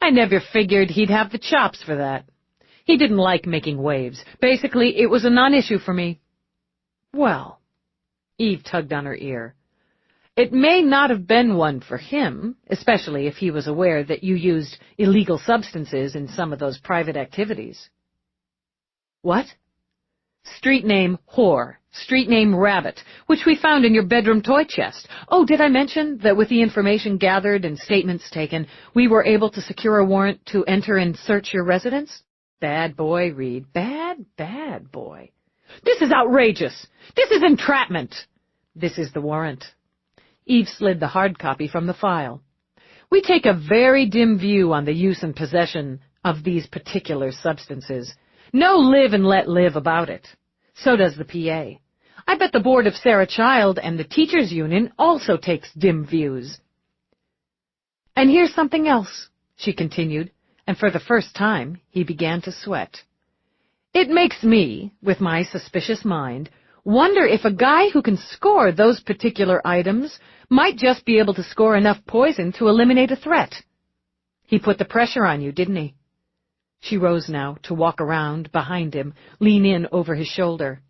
I never figured he'd have the chops for that. He didn't like making waves. Basically, it was a non-issue for me. Well, Eve tugged on her ear. It may not have been one for him, especially if he was aware that you used illegal substances in some of those private activities. What? Street name whore, street name rabbit, which we found in your bedroom toy chest. Oh, did I mention that with the information gathered and statements taken, we were able to secure a warrant to enter and search your residence? Bad boy, Reed. Bad boy. This is outrageous. This is entrapment. This is the warrant. Eve slid the hard copy from the file. We take a very dim view on the use and possession of these particular substances. No live and let live about it. So does the PA. I bet the board of Sarah Child and the teachers' union also takes dim views. And here's something else, she continued, and for the first time he began to sweat. It makes me, with my suspicious mind, wonder if a guy who can score those particular items might just be able to score enough poison to eliminate a threat. He put the pressure on you, didn't he? She rose now to walk around behind him, lean in over his shoulder.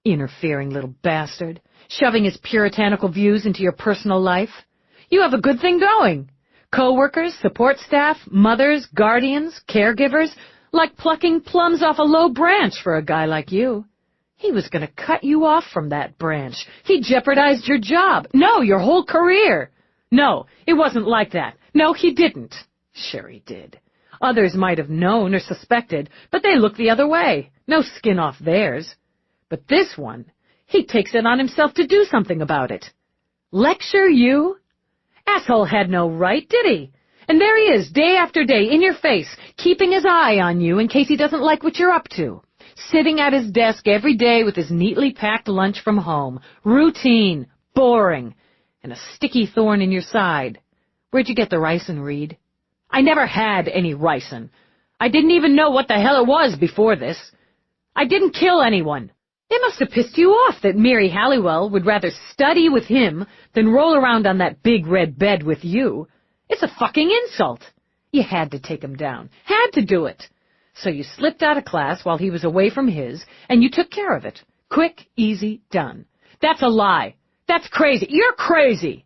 Interfering little bastard, shoving his puritanical views into your personal life. You have a good thing going. Co-workers, support staff, mothers, guardians, caregivers, like plucking plums off a low branch for a guy like you. He was going to cut you off from that branch. He jeopardized your job. No, your whole career. No, it wasn't like that. No, he didn't. Sure he did. Others might have known or suspected, but they looked the other way. No skin off theirs. But this one, he takes it on himself to do something about it. Lecture you? Asshole had no right, did he? And there he is, day after day, in your face, keeping his eye on you in case he doesn't like what you're up to. Sitting at his desk every day with his neatly packed lunch from home. Routine, boring, and a sticky thorn in your side. Where'd you get the ricin, Reed? I never had any ricin. I didn't even know what the hell it was before this. I didn't kill anyone. It must have pissed you off that Mary Halliwell would rather study with him than roll around on that big red bed with you. It's a fucking insult. You had to take him down. Had to do it. So you slipped out of class while he was away from his, and you took care of it. Quick, easy, done. That's a lie. That's crazy. You're crazy.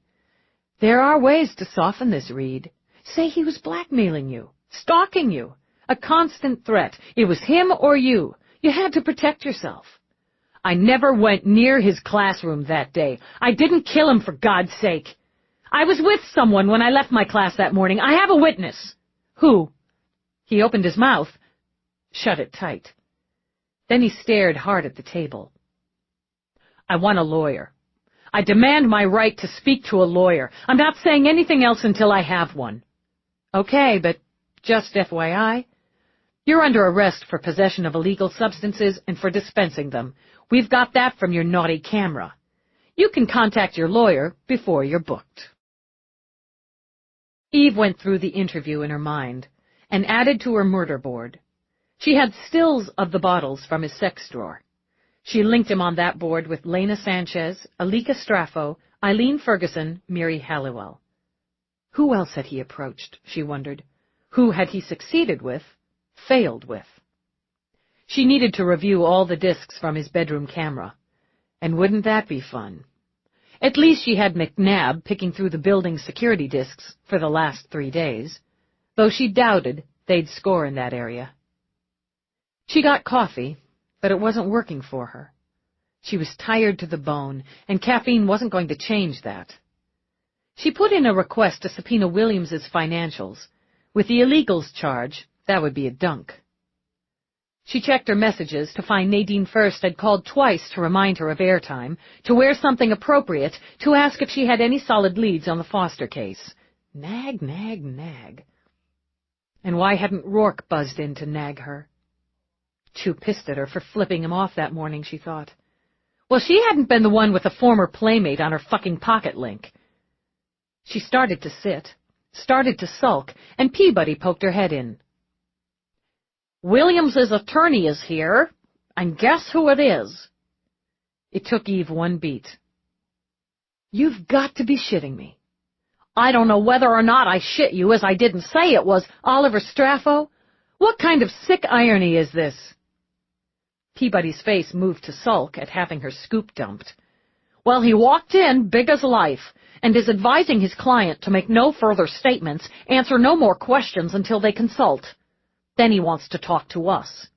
There are ways to soften this, Reed. Say he was blackmailing you, stalking you, a constant threat. It was him or you. You had to protect yourself. I never went near his classroom that day. I didn't kill him, for God's sake. I was with someone when I left my class that morning. I have a witness. Who? He opened his mouth, shut it tight. Then he stared hard at the table. I want a lawyer. I demand my right to speak to a lawyer. I'm not saying anything else until I have one. Okay, but just FYI, you're under arrest for possession of illegal substances and for dispensing them. We've got that from your naughty camera. You can contact your lawyer before you're booked. Eve went through the interview in her mind and added to her murder board. She had stills of the bottles from his sex drawer. She linked him on that board with Lena Sanchez, Alika Straffo, Eileen Ferguson, Mary Halliwell. Who else had he approached, she wondered? Who had he succeeded with, failed with? She needed to review all the discs from his bedroom camera. And wouldn't that be fun? At least she had McNabb picking through the building's security discs for the last 3 days, though she doubted they'd score in that area. She got coffee, but it wasn't working for her. She was tired to the bone, and caffeine wasn't going to change that. She put in a request to subpoena Williams's financials. With the illegals charge, that would be a dunk. She checked her messages to find Nadine First had called twice to remind her of airtime, to wear something appropriate, to ask if she had any solid leads on the Foster case. Nag, nag, nag. And why hadn't Rourke buzzed in to nag her? Too pissed at her for flipping him off that morning, she thought. Well, she hadn't been the one with a former playmate on her fucking pocket link. She started to sit, started to sulk, and Peabody poked her head in. Williams's attorney is here, and guess who it is? It took Eve one beat. You've got to be shitting me. I don't know whether or not I shit you, as I didn't say it was Oliver Straffo. What kind of sick irony is this? Peabody's face moved to sulk at having her scoop dumped. Well, he walked in big as life, and is advising his client to make no further statements, answer no more questions until they consult. Then he wants to talk to us.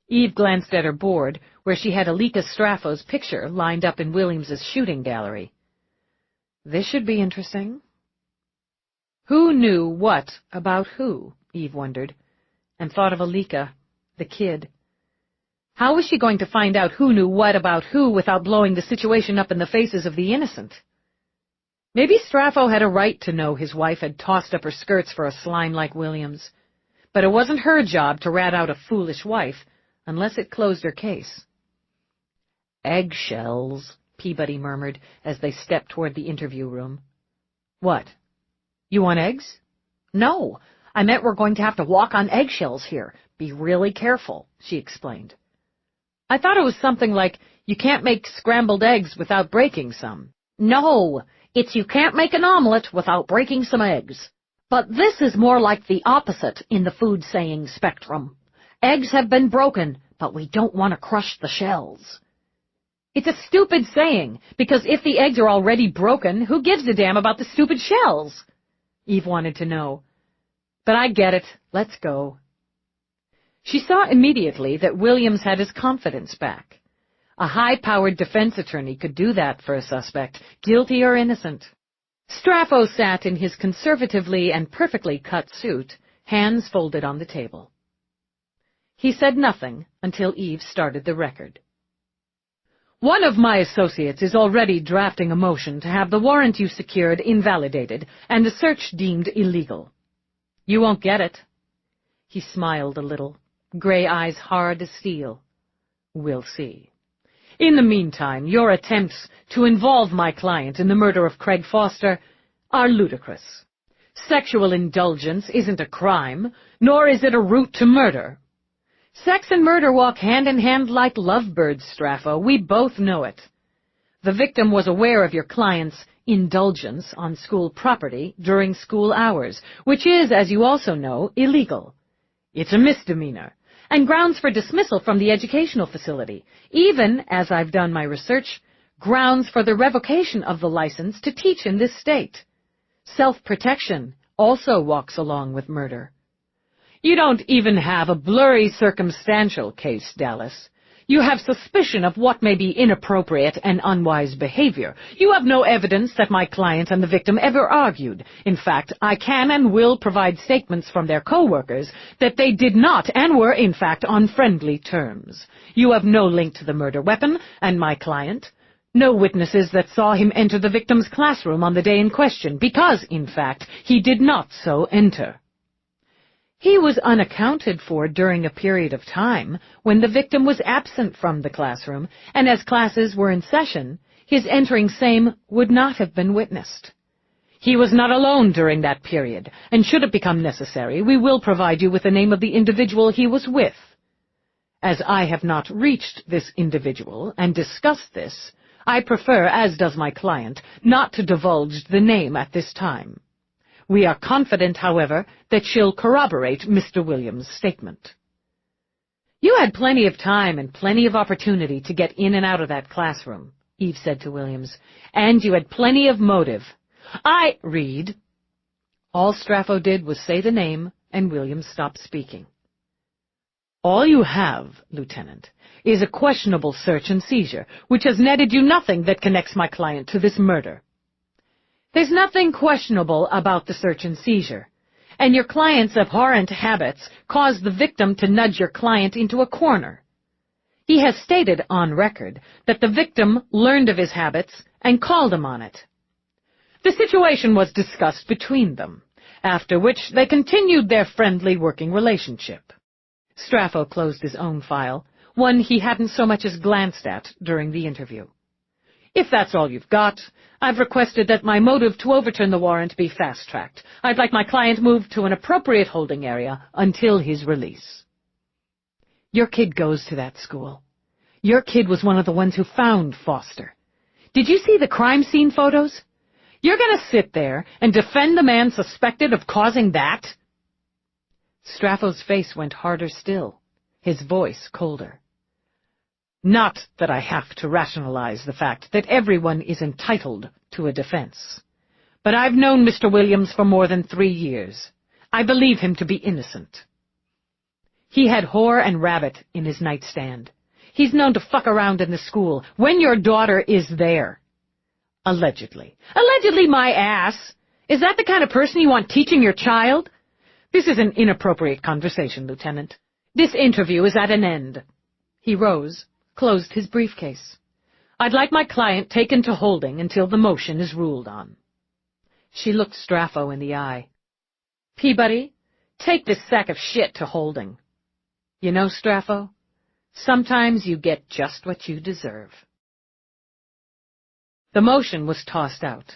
Eve glanced at her board, where she had Alika Straffo's picture lined up in Williams's shooting gallery. This should be interesting. Who knew what about who, Eve wondered, and thought of Alika, the kid. How was she going to find out who knew what about who without blowing the situation up in the faces of the innocent? Maybe Straffo had a right to know his wife had tossed up her skirts for a slime like Williams, but it wasn't her job to rat out a foolish wife unless it closed her case. Eggshells, Peabody murmured as they stepped toward the interview room. What? You want eggs? No, I meant we're going to have to walk on eggshells here. Be really careful, she explained. I thought it was something like, you can't make scrambled eggs without breaking some. No, it's you can't make an omelet without breaking some eggs. But this is more like the opposite in the food saying spectrum. Eggs have been broken, but we don't want to crush the shells. It's a stupid saying, because if the eggs are already broken, who gives a damn about the stupid shells? Eve wanted to know. But I get it. Let's go. She saw immediately that Williams had his confidence back. A high-powered defense attorney could do that for a suspect, guilty or innocent. Straffo sat in his conservatively and perfectly cut suit, hands folded on the table. He said nothing until Eve started the record. One of my associates is already drafting a motion to have the warrant you secured invalidated and the search deemed illegal. You won't get it." He smiled a little, gray eyes hard as steel. "We'll see. In the meantime, your attempts to involve my client in the murder of Craig Foster are ludicrous. Sexual indulgence isn't a crime, nor is it a route to murder. Sex and murder walk hand in hand like lovebirds, Straffo. We both know it. The victim was aware of your client's indulgence on school property during school hours, which is, as you also know, illegal. It's a misdemeanor, and grounds for dismissal from the educational facility, even, as I've done my research, grounds for the revocation of the license to teach in this state. Self-protection also walks along with murder. You don't even have a blurry circumstantial case, Dallas. You have suspicion of what may be inappropriate and unwise behavior. You have no evidence that my client and the victim ever argued. In fact, I can and will provide statements from their co-workers that they did not and were, in fact, on friendly terms. You have no link to the murder weapon and my client. No witnesses that saw him enter the victim's classroom on the day in question, because, in fact, he did not so enter. He was unaccounted for during a period of time when the victim was absent from the classroom, and as classes were in session, his entering same would not have been witnessed. He was not alone during that period, and should it become necessary, we will provide you with the name of the individual he was with. As I have not reached this individual and discussed this, I prefer, as does my client, not to divulge the name at this time. We are confident, however, that she'll corroborate Mr. Williams' statement. You had plenty of time and plenty of opportunity to get in and out of that classroom, Eve said to Williams, and you had plenty of motive. Read. All Straffo did was say the name, and Williams stopped speaking. All you have, Lieutenant, is a questionable search and seizure, which has netted you nothing that connects my client to this murder. There's nothing questionable about the search and seizure, and your client's abhorrent habits caused the victim to nudge your client into a corner. He has stated on record that the victim learned of his habits and called him on it. The situation was discussed between them, after which they continued their friendly working relationship. Straffo closed his own file, one he hadn't so much as glanced at during the interview. If that's all you've got, I've requested that my motive to overturn the warrant be fast-tracked. I'd like my client moved to an appropriate holding area until his release. Your kid goes to that school. Your kid was one of the ones who found Foster. Did you see the crime scene photos? You're going to sit there and defend the man suspected of causing that? Straffo's face went harder still, his voice colder. Not that I have to rationalize the fact that everyone is entitled to a defense. But I've known Mr. Williams for more than 3 years. I believe him to be innocent. He had whore and rabbit in his nightstand. He's known to fuck around in the school when your daughter is there. Allegedly. Allegedly, my ass! Is that the kind of person you want teaching your child? This is an inappropriate conversation, Lieutenant. This interview is at an end. He rose, closed his briefcase. I'd like my client taken to holding until the motion is ruled on. She looked Straffo in the eye. Peabody, take this sack of shit to holding. You know, Straffo, sometimes you get just what you deserve. The motion was tossed out.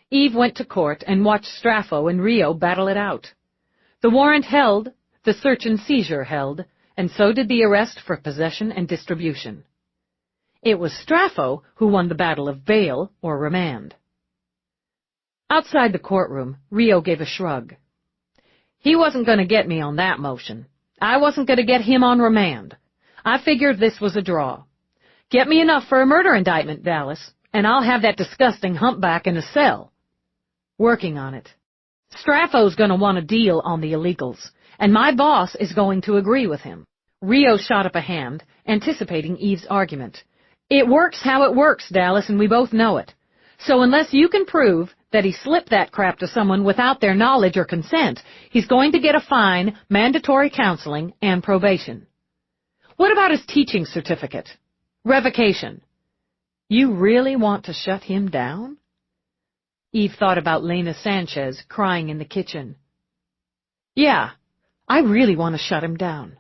Eve went to court and watched Straffo and Rio battle it out. The warrant held, the search and seizure held, and so did the arrest for possession and distribution. It was Straffo who won the battle of bail or remand. Outside the courtroom, Rio gave a shrug. He wasn't going to get me on that motion. I wasn't going to get him on remand. I figured this was a draw. Get me enough for a murder indictment, Dallas, and I'll have that disgusting humpback in a cell. Working on it. Straffo's going to want a deal on the illegals, and my boss is going to agree with him. Rio shot up a hand, anticipating Eve's argument. It works how it works, Dallas, and we both know it. So unless you can prove that he slipped that crap to someone without their knowledge or consent, he's going to get a fine, mandatory counseling, and probation. What about his teaching certificate? Revocation. You really want to shut him down? Eve thought about Lena Sanchez crying in the kitchen. Yeah, I really want to shut him down.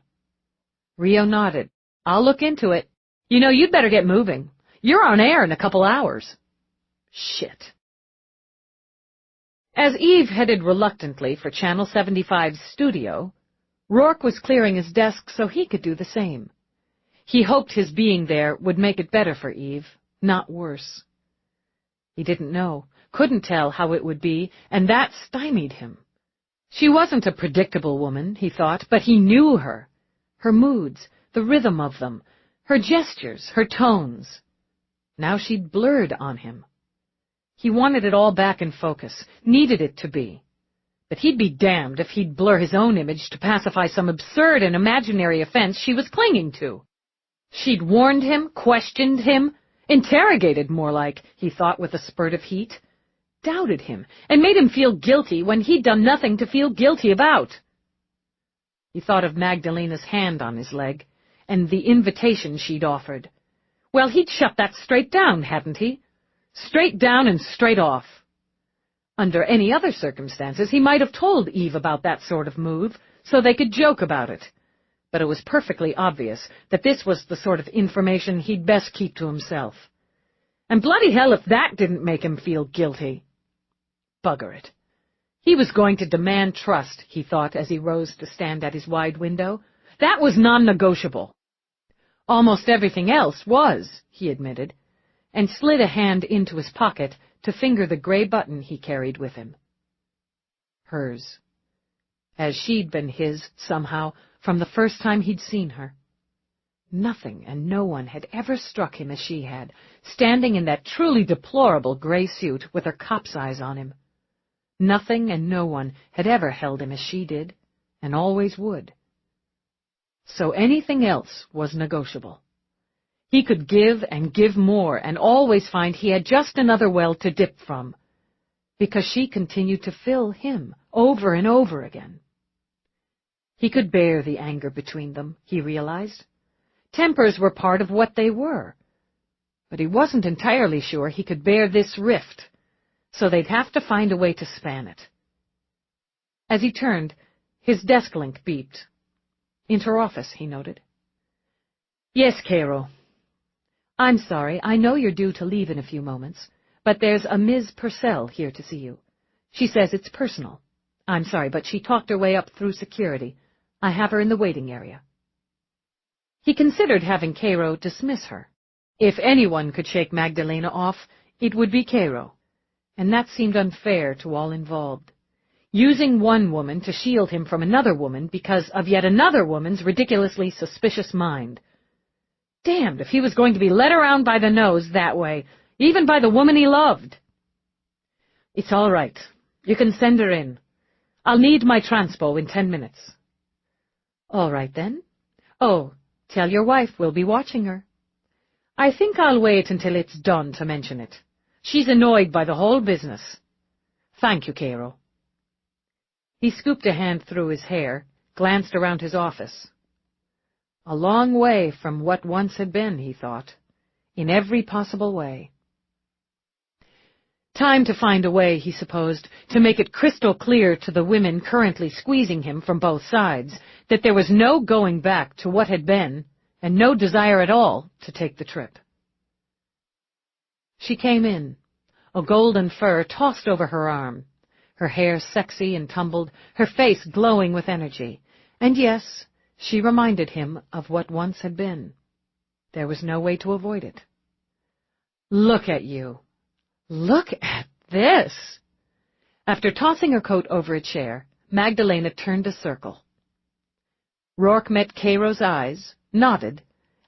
Rio nodded. I'll look into it. You know, you'd better get moving. You're on air in a couple hours. Shit. As Eve headed reluctantly for Channel 75's studio, Rourke was clearing his desk so he could do the same. He hoped his being there would make it better for Eve, not worse. He didn't know, couldn't tell how it would be, and that stymied him. She wasn't a predictable woman, he thought, but he knew her. Her moods, the rhythm of them, her gestures, her tones. Now she'd blurred on him. He wanted it all back in focus, needed it to be. But he'd be damned if he'd blur his own image to pacify some absurd and imaginary offense she was clinging to. She'd warned him, questioned him, interrogated more like, he thought with a spurt of heat, doubted him, and made him feel guilty when he'd done nothing to feel guilty about. He thought of Magdalena's hand on his leg, and the invitation she'd offered. Well, he'd shut that straight down, hadn't he? Straight down and straight off. Under any other circumstances, he might have told Eve about that sort of move, so they could joke about it. But it was perfectly obvious that this was the sort of information he'd best keep to himself. And bloody hell if that didn't make him feel guilty. Bugger it. He was going to demand trust, he thought as he rose to stand at his wide window. That was non-negotiable. Almost everything else was, he admitted, and slid a hand into his pocket to finger the gray button he carried with him. Hers. As she'd been his, somehow, from the first time he'd seen her. Nothing and no one had ever struck him as she had, standing in that truly deplorable gray suit with her cop's eyes on him. Nothing and no one had ever held him as she did, and always would. So anything else was negotiable. He could give and give more and always find he had just another well to dip from, because she continued to fill him over and over again. He could bear the anger between them, he realized. Tempers were part of what they were. But he wasn't entirely sure he could bear this rift, so they'd have to find a way to span it. As he turned, his desk link beeped. Inter-office, he noted. Yes, Cairo. I'm sorry, I know you're due to leave in a few moments, but there's a Ms. Purcell here to see you. She says it's personal. I'm sorry, but she talked her way up through security. I have her in the waiting area. He considered having Cairo dismiss her. If anyone could shake Magdalena off, it would be Cairo, and that seemed unfair to all involved. Using one woman to shield him from another woman because of yet another woman's ridiculously suspicious mind. Damned if he was going to be led around by the nose that way, even by the woman he loved. It's all right. You can send her in. I'll need my transpo in 10 minutes. All right, then. Oh, tell your wife we'll be watching her. I think I'll wait until it's done to mention it. She's annoyed by the whole business. Thank you, Cairo. He scooped a hand through his hair, glanced around his office. A long way from what once had been, he thought, in every possible way. Time to find a way, he supposed, to make it crystal clear to the women currently squeezing him from both sides that there was no going back to what had been and no desire at all to take the trip. She came in, a golden fur tossed over her arm, her hair sexy and tumbled, her face glowing with energy, and yes, she reminded him of what once had been. There was no way to avoid it. Look at you. Look at this. After tossing her coat over a chair, Magdalena turned a circle. Rourke met Cairo's eyes, nodded,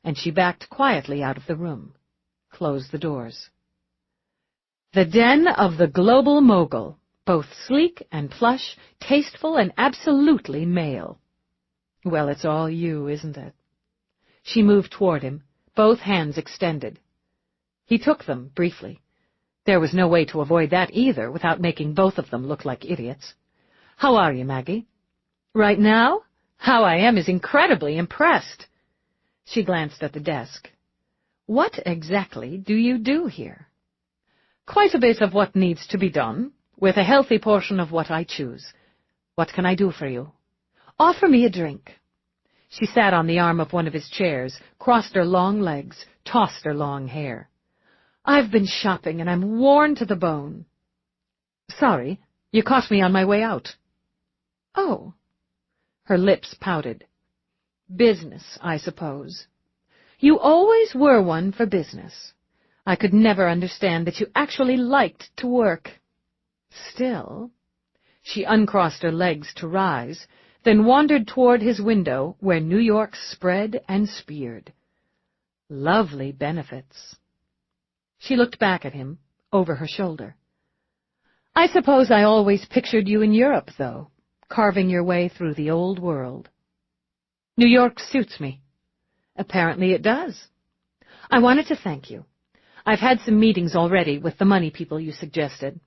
and she backed quietly out of the room, closed the doors. The den of the global mogul, both sleek and plush, tasteful and absolutely male. Well, it's all you, isn't it? She moved toward him, both hands extended. He took them, briefly. There was no way to avoid that either without making both of them look like idiots. How are you, Maggie? Right now? How I am is incredibly impressed. She glanced at the desk. What exactly do you do here? Quite a bit of what needs to be done, with a healthy portion of what I choose. What can I do for you? Offer me a drink. She sat on the arm of one of his chairs, crossed her long legs, tossed her long hair. I've been shopping, and I'm worn to the bone. Sorry, you caught me on my way out. Oh. Her lips pouted. Business, I suppose. You always were one for business. I could never understand that you actually liked to work. Still, she uncrossed her legs to rise, then wandered toward his window where New York spread and speared. Lovely benefits. She looked back at him, over her shoulder. I suppose I always pictured you in Europe, though, carving your way through the old world. New York suits me. Apparently it does. I wanted to thank you. I've had some meetings already with the money people you suggested.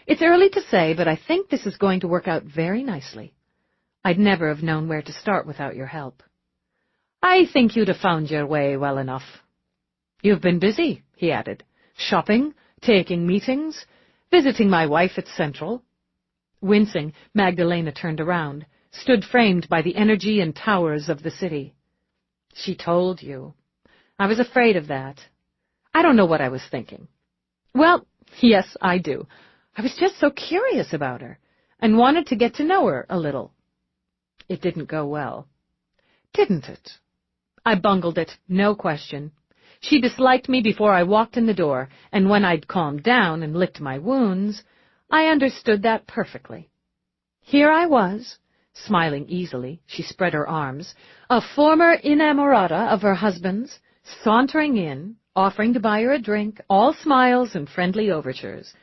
It's early to say, but I think this is going to work out very nicely. I'd never have known where to start without your help. I think you'd have found your way well enough. You've been busy, he added, shopping, taking meetings, visiting my wife at Central. Wincing, Magdalena turned around, stood framed by the energy and towers of the city. She told you. I was afraid of that. I don't know what I was thinking. Well, yes, I do. I was just so curious about her, and wanted to get to know her a little. It didn't go well. Didn't it? I bungled it, no question. She disliked me before I walked in the door, and when I'd calmed down and licked my wounds, I understood that perfectly. Here I was, smiling easily, she spread her arms, a former inamorata of her husband's, sauntering in, offering to buy her a drink, all smiles and friendly overtures.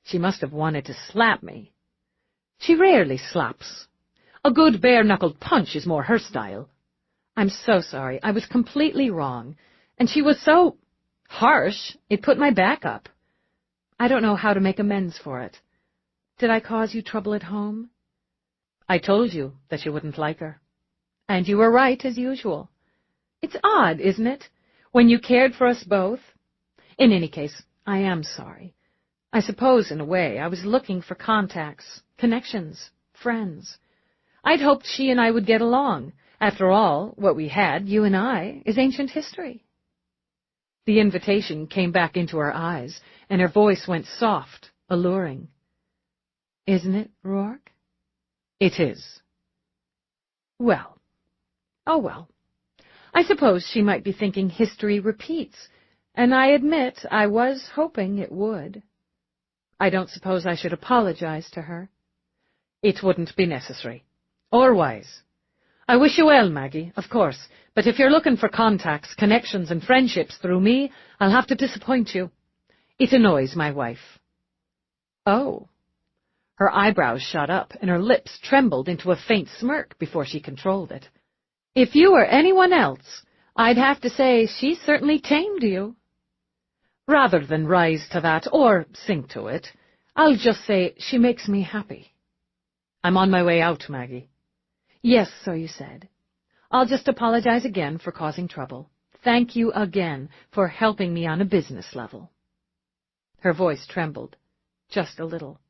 She must have wanted to slap me. She rarely slaps. A good bare-knuckled punch is more her style. I'm so sorry. I was completely wrong. And she was so harsh, it put my back up. I don't know how to make amends for it. Did I cause you trouble at home? I told you that you wouldn't like her. And you were right, as usual. It's odd, isn't it, when you cared for us both? In any case, I am sorry. I suppose, in a way, I was looking for contacts, connections, friends. I'd hoped she and I would get along. After all, what we had, you and I, is ancient history. The invitation came back into her eyes, and her voice went soft, alluring. Isn't it, Rourke? It is. Well. Oh, well. I suppose she might be thinking history repeats, and I admit I was hoping it would. I don't suppose I should apologize to her. It wouldn't be necessary. Or wise. I wish you well, Maggie, of course, but if you're looking for contacts, connections, and friendships through me, I'll have to disappoint you. It annoys my wife. Oh. Her eyebrows shot up, and her lips trembled into a faint smirk before she controlled it. If you were anyone else, I'd have to say she certainly tamed you. Rather than rise to that, or sink to it, I'll just say she makes me happy. I'm on my way out, Maggie. Yes, so you said. I'll just apologize again for causing trouble. Thank you again for helping me on a business level. Her voice trembled, just a little.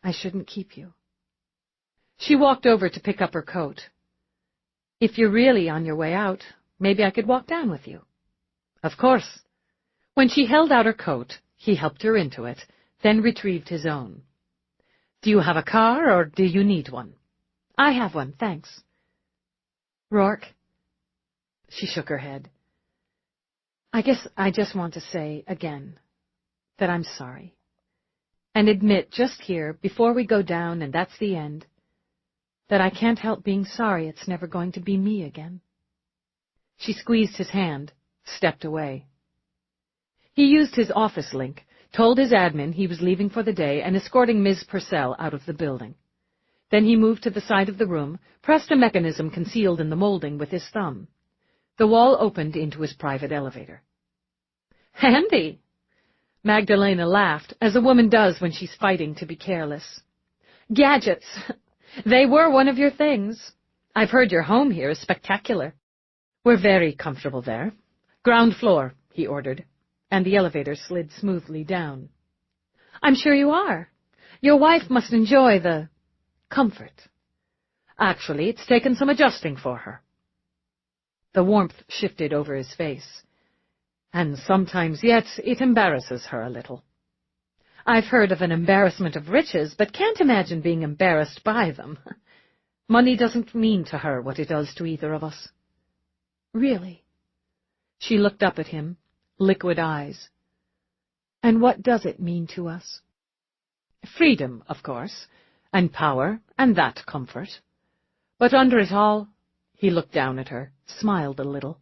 I shouldn't keep you. She walked over to pick up her coat. If you're really on your way out, maybe I could walk down with you. Of course. When she held out her coat, he helped her into it, then retrieved his own. Do you have a car, or do you need one? I have one, thanks. Rourke? She shook her head. I guess I just want to say again that I'm sorry. And admit just here, before we go down and that's the end, that I can't help being sorry it's never going to be me again. She squeezed his hand, stepped away. He used his office link, told his admin he was leaving for the day and escorting Ms. Purcell out of the building. Then he moved to the side of the room, pressed a mechanism concealed in the molding with his thumb. The wall opened into his private elevator. Handy! Magdalena laughed, as a woman does when she's fighting to be careless. Gadgets! They were one of your things. I've heard your home here is spectacular. We're very comfortable there. Ground floor, he ordered, and the elevator slid smoothly down. I'm sure you are. Your wife must enjoy the comfort. Actually, it's taken some adjusting for her. The warmth shifted over his face, and sometimes yet it embarrasses her a little. I've heard of an embarrassment of riches, but can't imagine being embarrassed by them. Money doesn't mean to her what it does to either of us. Really? She looked up at him, liquid eyes. And what does it mean to us? Freedom, of course, and power, and that comfort. But under it all, he looked down at her, smiled a little.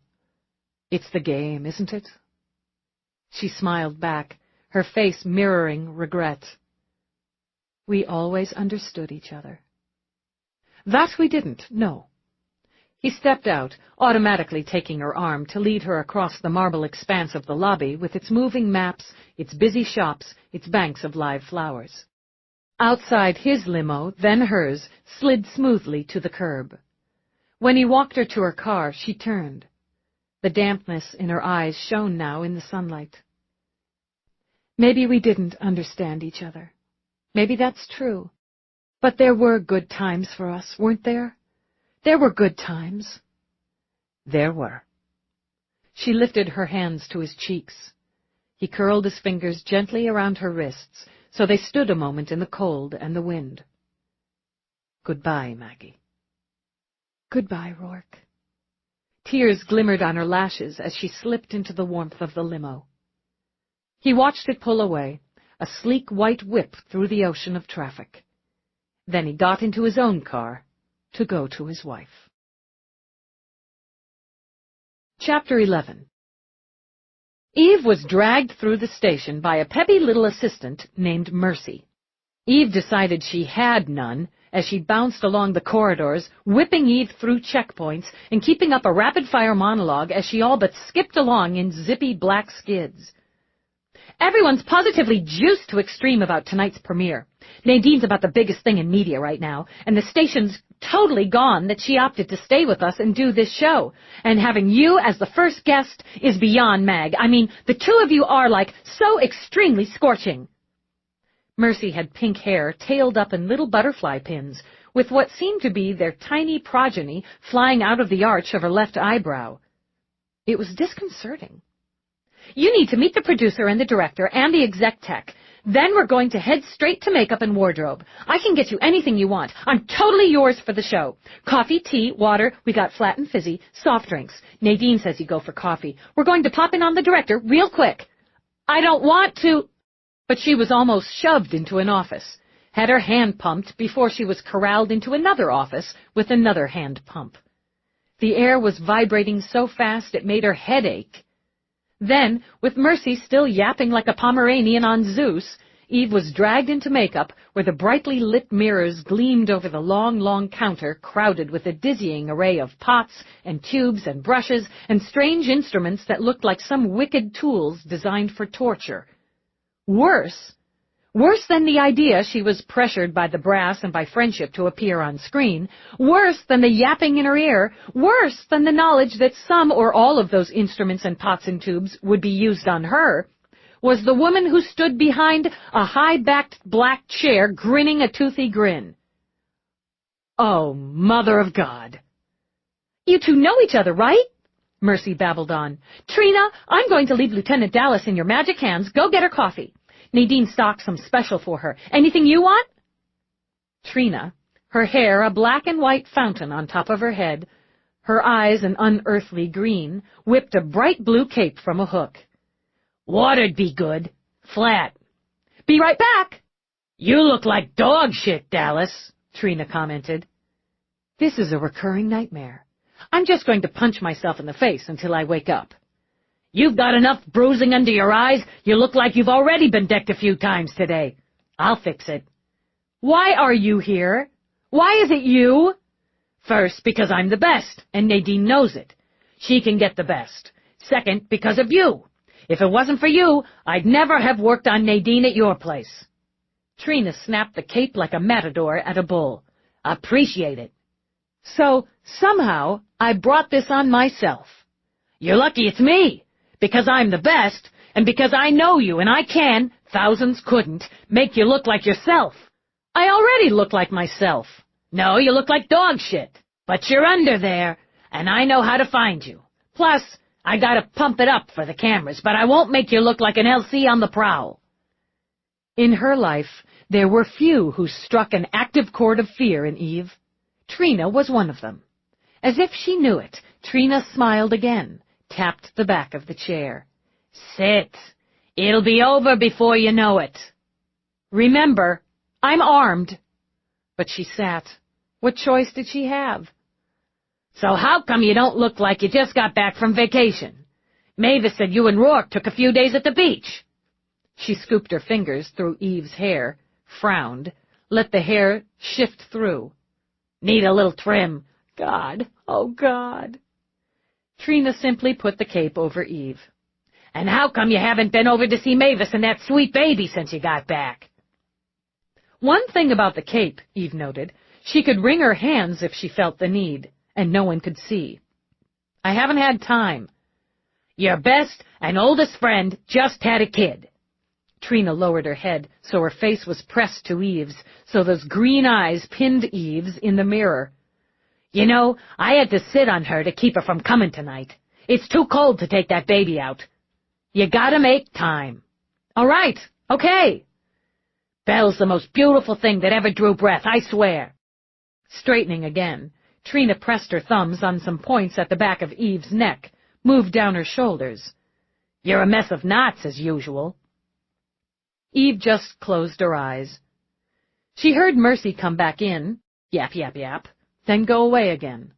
It's the game, isn't it? She smiled back, her face mirroring regret. We always understood each other. That we didn't, no. He stepped out, automatically taking her arm to lead her across the marble expanse of the lobby with its moving maps, its busy shops, its banks of live flowers. Outside, his limo, then hers, slid smoothly to the curb. When he walked her to her car, she turned. The dampness in her eyes shone now in the sunlight. Maybe we didn't understand each other. Maybe that's true. But there were good times for us, weren't there? There were good times. There were. She lifted her hands to his cheeks. He curled his fingers gently around her wrists, so they stood a moment in the cold and the wind. Goodbye, Maggie. Goodbye, Rourke. Tears glimmered on her lashes as she slipped into the warmth of the limo. He watched it pull away, a sleek white whip through the ocean of traffic. Then he got into his own car to go to his wife. Chapter 11. Eve was dragged through the station by a peppy little assistant named Mercy. Eve decided she had none as she bounced along the corridors, whipping Eve through checkpoints and keeping up a rapid-fire monologue as she all but skipped along in zippy black skids. Everyone's positively juiced to extreme about tonight's premiere. Nadine's about the biggest thing in media right now, and the station's totally gone that she opted to stay with us and do this show. And having you as the first guest is beyond Mag. I mean, the two of you are, like, so extremely scorching. Mercy had pink hair tailed up in little butterfly pins, with what seemed to be their tiny progeny flying out of the arch of her left eyebrow. It was disconcerting. You need to meet the producer and the director and the exec tech. Then we're going to head straight to makeup and wardrobe. I can get you anything you want. I'm totally yours for the show. Coffee, tea, water, we got flat and fizzy, soft drinks. Nadine says you go for coffee. We're going to pop in on the director real quick. I don't want to... But she was almost shoved into an office, had her hand pumped before she was corralled into another office with another hand pump. The air was vibrating so fast it made her head ache. Then, with Mercy still yapping like a Pomeranian on Zeus, Eve was dragged into makeup where the brightly lit mirrors gleamed over the long, long counter crowded with a dizzying array of pots and tubes and brushes and strange instruments that looked like some wicked tools designed for torture. Worse than the idea she was pressured by the brass and by friendship to appear on screen, worse than the yapping in her ear, worse than the knowledge that some or all of those instruments and pots and tubes would be used on her, was the woman who stood behind a high-backed black chair grinning a toothy grin. Oh, Mother of God! You two know each other, right? Mercy babbled on. Trina, I'm going to leave Lieutenant Dallas in your magic hands. Go get her coffee. Nadine stocked some special for her. Anything you want? Trina, her hair a black and white fountain on top of her head, her eyes an unearthly green, whipped a bright blue cape from a hook. Water'd be good. Flat. Be right back. You look like dog shit, Dallas, Trina commented. This is a recurring nightmare. I'm just going to punch myself in the face until I wake up. You've got enough bruising under your eyes, you look like you've already been decked a few times today. I'll fix it. Why are you here? Why is it you? First, because I'm the best, and Nadine knows it. She can get the best. Second, because of you. If it wasn't for you, I'd never have worked on Nadine at your place. Trina snapped the cape like a matador at a bull. Appreciate it. So, somehow, I brought this on myself. You're lucky it's me. Because I'm the best, and because I know you and I can, thousands couldn't, make you look like yourself. I already look like myself. No, you look like dog shit. But you're under there, and I know how to find you. Plus, I gotta pump it up for the cameras, but I won't make you look like an LC on the prowl. In her life, there were few who struck an active chord of fear in Eve. Trina was one of them. As if she knew it, Trina smiled again, tapped the back of the chair. Sit. It'll be over before you know it. Remember, I'm armed. But she sat. What choice did she have? So how come you don't look like you just got back from vacation? Mavis said you and Rourke took a few days at the beach. She scooped her fingers through Eve's hair, frowned, let the hair shift through. Need a little trim. God, oh God. Trina simply put the cape over Eve. And how come you haven't been over to see Mavis and that sweet baby since you got back? One thing about the cape, Eve noted, she could wring her hands if she felt the need, and no one could see. I haven't had time. Your best and oldest friend just had a kid. Trina lowered her head so her face was pressed to Eve's, so those green eyes pinned Eve's in the mirror. You know, I had to sit on her to keep her from coming tonight. It's too cold to take that baby out. You gotta make time. All right, okay. Belle's the most beautiful thing that ever drew breath, I swear. Straightening again, Trina pressed her thumbs on some points at the back of Eve's neck, moved down her shoulders. You're a mess of knots, as usual. Eve just closed her eyes. She heard Mercy come back in, yap, yap, yap, then go away again.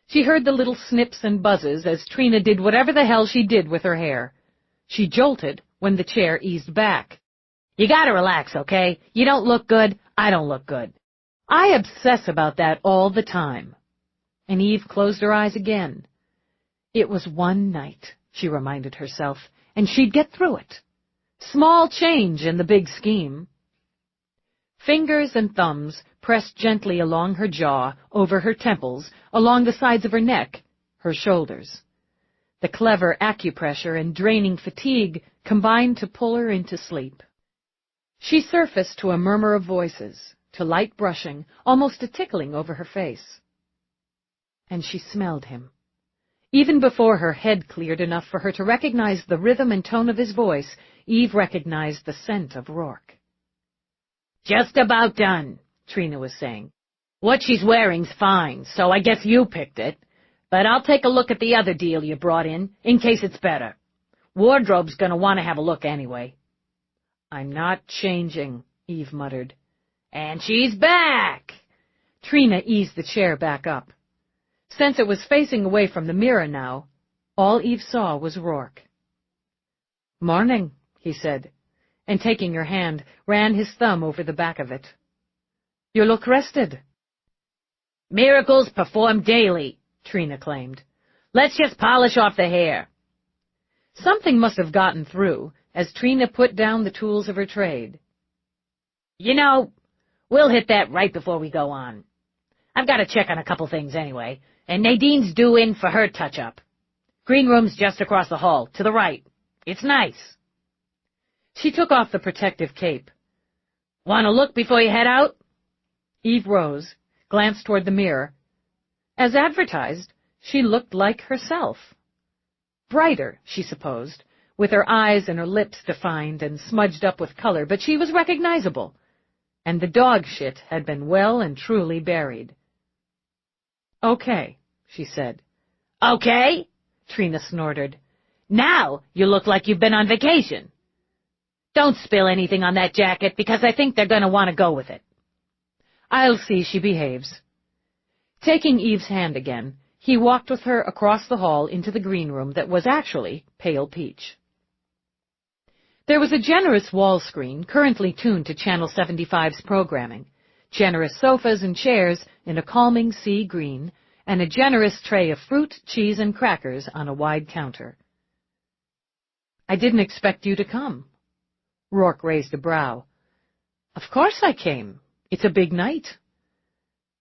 She heard the little snips and buzzes as Trina did whatever the hell she did with her hair. She jolted when the chair eased back. You gotta relax, okay? You don't look good, I don't look good. I obsess about that all the time. And Eve closed her eyes again. It was one night, she reminded herself, and she'd get through it. Small change in the big scheme. Fingers and thumbs pressed gently along her jaw, over her temples, along the sides of her neck, her shoulders. The clever acupressure and draining fatigue combined to pull her into sleep. She surfaced to a murmur of voices, to light brushing, almost a tickling over her face. And she smelled him. Even before her head cleared enough for her to recognize the rhythm and tone of his voice, Eve recognized the scent of Rourke. Just about done, Trina was saying. What she's wearing's fine, so I guess you picked it. But I'll take a look at the other deal you brought in case it's better. Wardrobe's gonna want to have a look anyway. I'm not changing, Eve muttered. And she's back! Trina eased the chair back up. Since it was facing away from the mirror now, all Eve saw was Rourke. Morning, he said, and taking her hand, ran his thumb over the back of it. You look rested. Miracles perform daily, Trina claimed. Let's just polish off the hair. Something must have gotten through as Trina put down the tools of her trade. You know, we'll hit that right before we go on. I've got to check on a couple things anyway, and Nadine's due in for her touch-up. Green room's just across the hall, to the right. It's nice. She took off the protective cape. Want to look before you head out? Eve rose, glanced toward the mirror. As advertised, she looked like herself. Brighter, she supposed, with her eyes and her lips defined and smudged up with color, but she was recognizable, and the dog shit had been well and truly buried. Okay, she said. Okay? Trina snorted. Now you look like you've been on vacation. Don't spill anything on that jacket, because I think they're going to want to go with it. I'll see she behaves. Taking Eve's hand again, he walked with her across the hall into the green room that was actually pale peach. There was a generous wall screen currently tuned to Channel 75's programming, generous sofas and chairs in a calming sea green, and a generous tray of fruit, cheese, and crackers on a wide counter. I didn't expect you to come. Rourke raised a brow. Of course I came. It's a big night.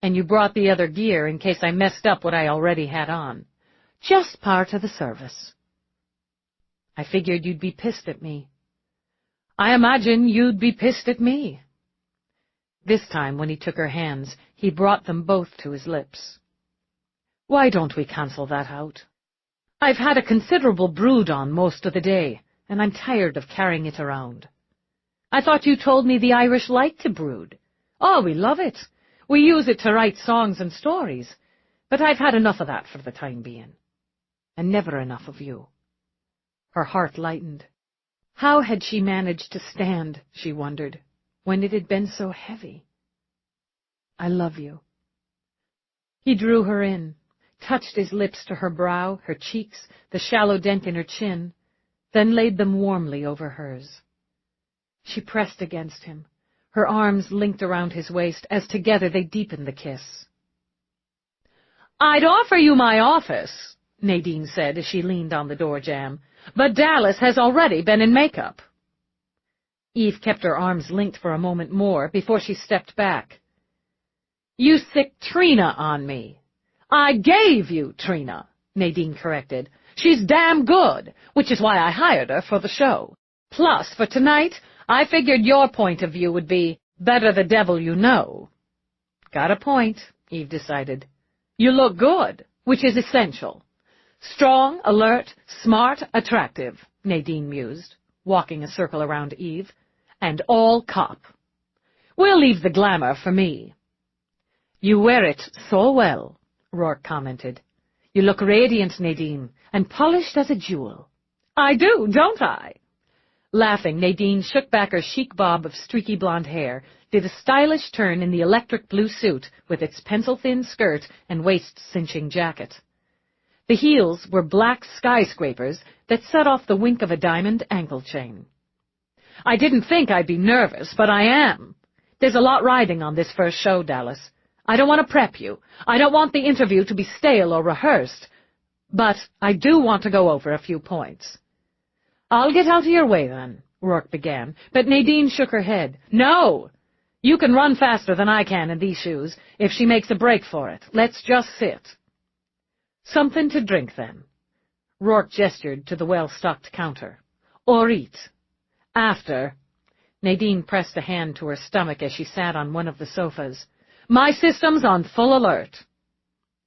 And you brought the other gear in case I messed up what I already had on. Just part of the service. I figured you'd be pissed at me. I imagine you'd be pissed at me. This time, when he took her hands, he brought them both to his lips. Why don't we cancel that out? I've had a considerable brood on most of the day, and I'm tired of carrying it around. I thought you told me the Irish like to brood. Oh, we love it. We use it to write songs and stories. But I've had enough of that for the time being. And never enough of you. Her heart lightened. How had she managed to stand, she wondered, when it had been so heavy? I love you. He drew her in, touched his lips to her brow, her cheeks, the shallow dent in her chin, then laid them warmly over hers. She pressed against him, her arms linked around his waist as together they deepened the kiss. I'd offer you my office, Nadine said as she leaned on the door jamb, but Dallas has already been in makeup. Eve kept her arms linked for a moment more before she stepped back. You sick Trina on me. I gave you Trina, Nadine corrected. She's damn good, which is why I hired her for the show. Plus, for tonight, I figured your point of view would be, better the devil you know. Got a point, Eve decided. You look good, which is essential. Strong, alert, smart, attractive, Nadine mused, walking a circle around Eve, and all cop. We'll leave the glamour for me. You wear it so well, Rourke commented. You look radiant, Nadine, and polished as a jewel. I do, don't I? Laughing, Nadine shook back her chic bob of streaky blonde hair, did a stylish turn in the electric blue suit with its pencil-thin skirt and waist-cinching jacket. The heels were black skyscrapers that set off the wink of a diamond ankle chain. I didn't think I'd be nervous, but I am. There's a lot riding on this first show, Dallas. I don't want to prep you. I don't want the interview to be stale or rehearsed. But I do want to go over a few points. I'll get out of your way, then, Rourke began, but Nadine shook her head. No! You can run faster than I can in these shoes, if she makes a break for it. Let's just sit. Something to drink, then. Rourke gestured to the well-stocked counter. Or eat. After. Nadine pressed a hand to her stomach as she sat on one of the sofas. My system's on full alert.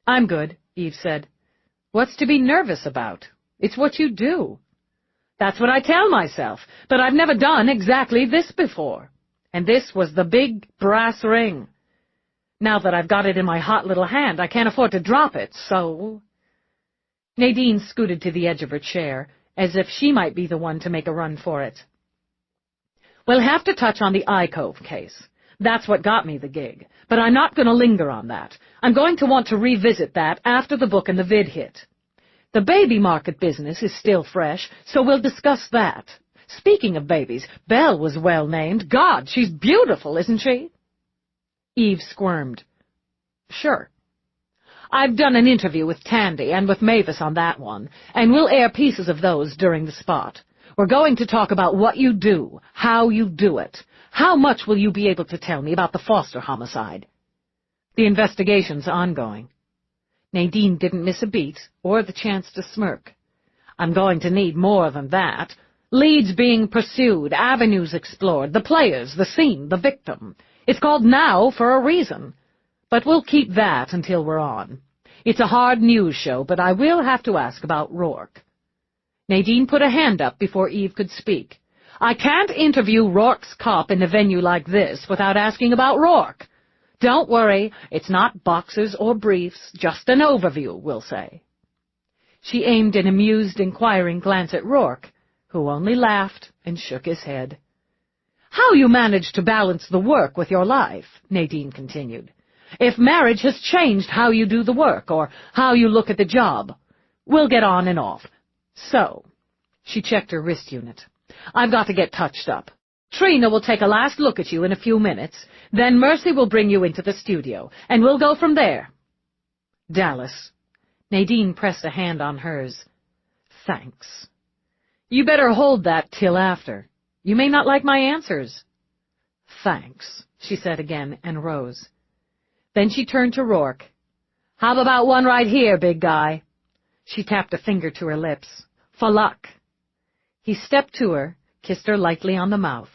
I'm good, Eve said. What's to be nervous about? It's what you do. That's what I tell myself, but I've never done exactly this before. And this was the big brass ring. Now that I've got it in my hot little hand, I can't afford to drop it, so... Nadine scooted to the edge of her chair, as if she might be the one to make a run for it. We'll have to touch on the iCove case. That's what got me the gig, but I'm not going to linger on that. I'm going to want to revisit that after the book and the vid hit. The baby market business is still fresh, so we'll discuss that. Speaking of babies, Belle was well named. God, she's beautiful, isn't she? Eve squirmed. Sure. I've done an interview with Tandy and with Mavis on that one, and we'll air pieces of those during the spot. We're going to talk about what you do, how you do it. How much will you be able to tell me about the Foster homicide? The investigation's ongoing. Nadine didn't miss a beat, or the chance to smirk. I'm going to need more than that. Leads being pursued, avenues explored, the players, the scene, the victim. It's called Now for a reason. But we'll keep that until we're on. It's a hard news show, but I will have to ask about Rourke. Nadine put a hand up before Eve could speak. I can't interview Rourke's cop in a venue like this without asking about Rourke. Don't worry, it's not boxers or briefs, just an overview, we'll say. She aimed an amused, inquiring glance at Rourke, who only laughed and shook his head. How you manage to balance the work with your life, Nadine continued. If marriage has changed how you do the work or how you look at the job. We'll get on and off. So, she checked her wrist unit. I've got to get touched up. Trina will take a last look at you in a few minutes, then Mercy will bring you into the studio, and we'll go from there. Dallas. Nadine pressed a hand on hers. Thanks. You better hold that till after. You may not like my answers. Thanks, she said again, and rose. Then she turned to Rourke. How about one right here, big guy? She tapped a finger to her lips. For luck. He stepped to her, kissed her lightly on the mouth.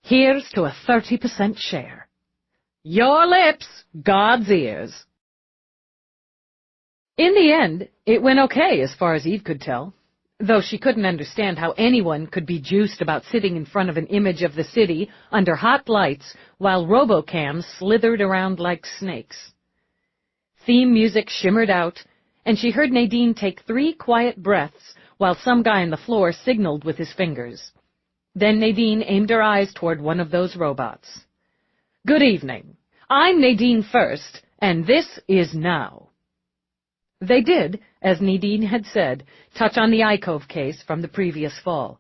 "Here's to a 30% share. Your lips, God's ears." In the end, it went okay as far as Eve could tell, though she couldn't understand how anyone could be juiced about sitting in front of an image of the city under hot lights while robocams slithered around like snakes. Theme music shimmered out, and she heard Nadine take 3 quiet breaths while some guy on the floor signaled with his fingers. Then Nadine aimed her eyes toward one of those robots. "Good evening. I'm Nadine First, and this is Now." They did, as Nadine had said, touch on the Icove case from the previous fall.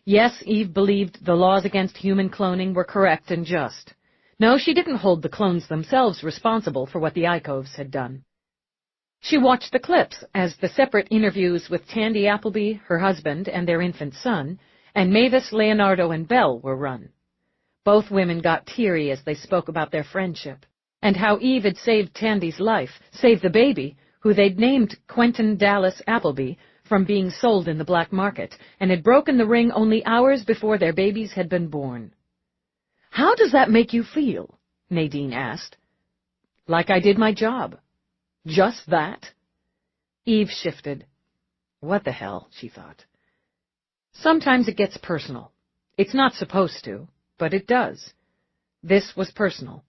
Yes, Eve believed the laws against human cloning were correct and just. No, she didn't hold the clones themselves responsible for what the Icoves had done. She watched the clips as the separate interviews with Tandy Appleby, her husband, and their infant son, and Mavis, Leonardo, and Belle were run. Both women got teary as they spoke about their friendship, and how Eve had saved Tandy's life, saved the baby, who they'd named Quentin Dallas Appleby, from being sold in the black market, and had broken the ring only hours before their babies had been born. "How does that make you feel?" Nadine asked. "Like I did my job. Just that?" Eve shifted. What the hell, she thought. Sometimes it gets personal. It's not supposed to, but it does. This was personal.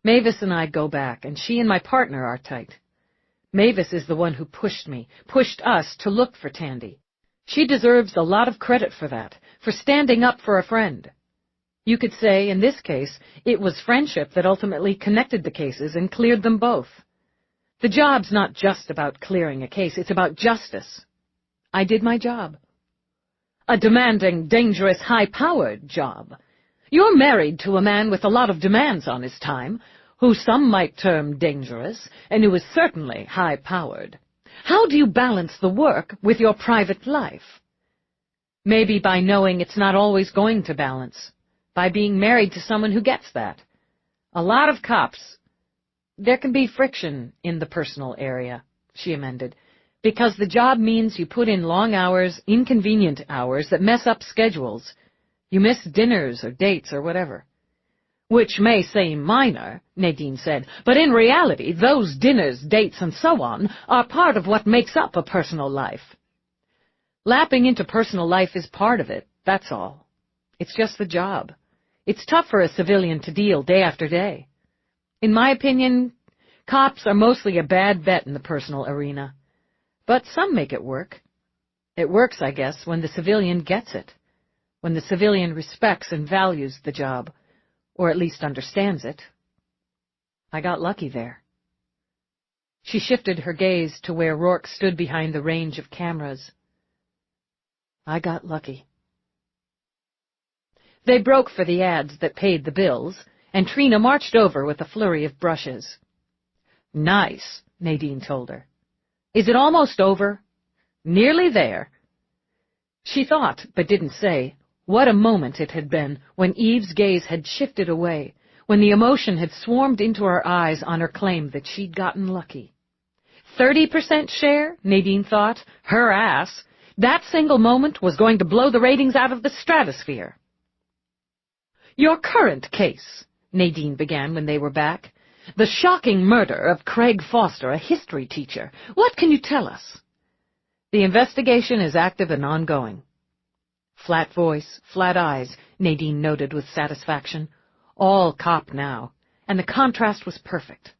Mavis and I go back, and she and my partner are tight. Mavis is the one who pushed me, pushed us to look for Tandy. She deserves a lot of credit for that, for standing up for a friend. You could say, in this case, it was friendship that ultimately connected the cases and cleared them both. The job's not just about clearing a case, it's about justice. I did my job. A demanding, dangerous, high-powered job. You're married to a man with a lot of demands on his time, who some might term dangerous, and who is certainly high-powered. How do you balance the work with your private life? Maybe by knowing it's not always going to balance, by being married to someone who gets that. A lot of cops. There can be friction in the personal area, she amended, because the job means you put in long hours, inconvenient hours that mess up schedules. You miss dinners or dates or whatever. Which may seem minor, Nadine said, but in reality, those dinners, dates, and so on are part of what makes up a personal life. Lapping into personal life is part of it, that's all. It's just the job. It's tough for a civilian to deal day after day. In my opinion, cops are mostly a bad bet in the personal arena. But some make it work. It works, I guess, when the civilian gets it, when the civilian respects and values the job, or at least understands it. I got lucky there. She shifted her gaze to where Rourke stood behind the range of cameras. I got lucky. They broke for the ads that paid the bills, and Trina marched over with a flurry of brushes. Nice, Nadine told her. Is it almost over? Nearly there. She thought, but didn't say, what a moment it had been when Eve's gaze had shifted away, when the emotion had swarmed into her eyes on her claim that she'd gotten lucky. 30% share, Nadine thought, her ass. That single moment was going to blow the ratings out of the stratosphere. Your current case, Nadine began when they were back. The shocking murder of Craig Foster, a history teacher. What can you tell us? The investigation is active and ongoing. Flat voice, flat eyes, Nadine noted with satisfaction. All cop now, and the contrast was perfect.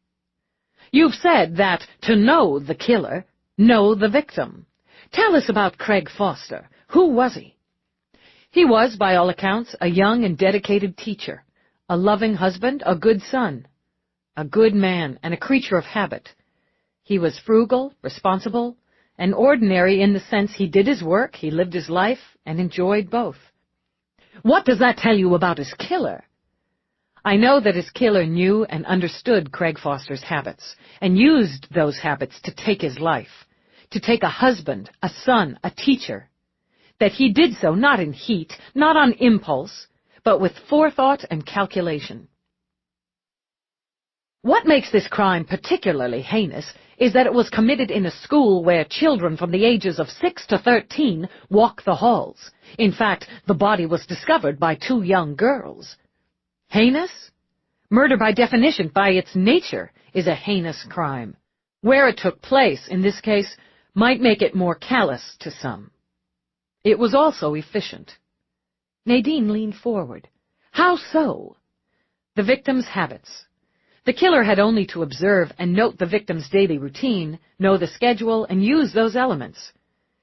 You've said that to know the killer, know the victim. Tell us about Craig Foster. Who was he? He was, by all accounts, a young and dedicated teacher, a loving husband, a good son, a good man, and a creature of habit. He was frugal, responsible, and ordinary in the sense he did his work, he lived his life, and enjoyed both. What does that tell you about his killer? I know that his killer knew and understood Craig Foster's habits, and used those habits to take his life, to take a husband, a son, a teacher. That he did so not in heat, not on impulse, but with forethought and calculation. What makes this crime particularly heinous is that it was committed in a school where children from the ages of 6 to 13 walk the halls. In fact, the body was discovered by 2 young girls. Heinous? Murder by definition, by its nature, is a heinous crime. Where it took place, in this case, might make it more callous to some. It was also efficient. Nadine leaned forward. How so? The victim's habits. The killer had only to observe and note the victim's daily routine, know the schedule, and use those elements.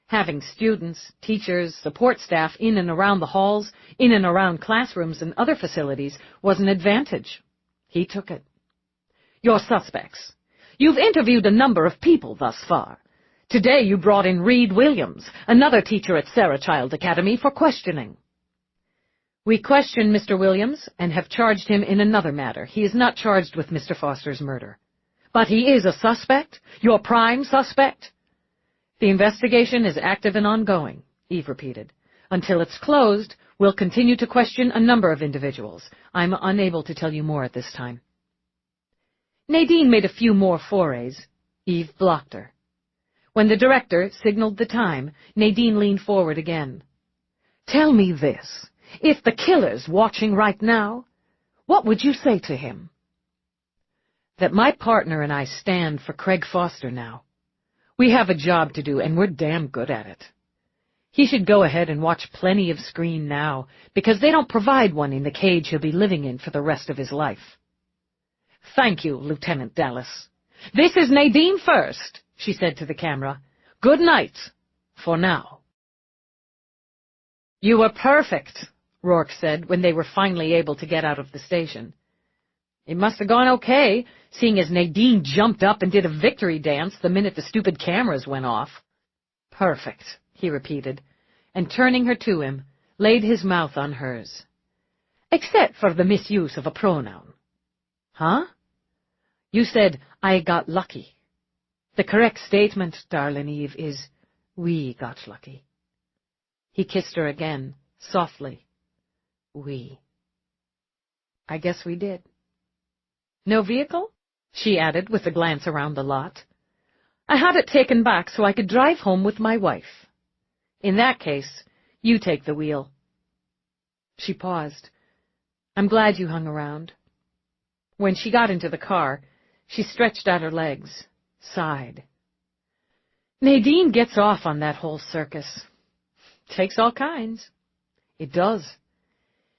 Having students, teachers, support staff in and around the halls, in and around classrooms and other facilities was an advantage. He took it. Your suspects. You've interviewed a number of people thus far. Today you brought in Reed Williams, another teacher at Sarah Child Academy, for questioning. We questioned Mr. Williams and have charged him in another matter. He is not charged with Mr. Foster's murder. But he is a suspect? Your prime suspect? The investigation is active and ongoing, Eve repeated. Until it's closed, we'll continue to question a number of individuals. I'm unable to tell you more at this time. Nadine made a few more forays. Eve blocked her. When the director signaled the time, Nadine leaned forward again. Tell me this. If the killer's watching right now, what would you say to him? That my partner and I stand for Craig Foster now. We have a job to do, and we're damn good at it. He should go ahead and watch plenty of screen now, because they don't provide one in the cage he'll be living in for the rest of his life. Thank you, Lieutenant Dallas. This is Nadine First, she said to the camera. Good night, for now. You were perfect, Rourke said when they were finally able to get out of the station. It must have gone okay, seeing as Nadine jumped up and did a victory dance the minute the stupid cameras went off. Perfect, he repeated, and turning her to him, laid his mouth on hers. Except for the misuse of a pronoun. Huh? You said, I got lucky. The correct statement, darling Eve, is, we got lucky. He kissed her again, softly. We. I guess we did. No vehicle? She added with a glance around the lot. I had it taken back so I could drive home with my wife. In that case, you take the wheel. She paused. I'm glad you hung around. When she got into the car, she stretched out her legs, sighed. Nadine gets off on that whole circus. Takes all kinds. It does.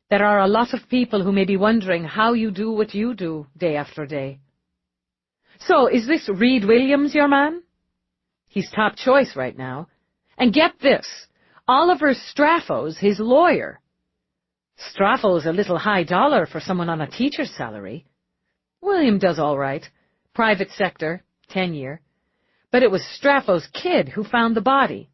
There are a lot of people who may be wondering how you do what you do day after day. So, is this Reed Williams your man? He's top choice right now. And get this, Oliver Straffo's his lawyer. Straffo's a little high dollar for someone on a teacher's salary. William does all right. Private sector, tenure. But it was Straffo's kid who found the body.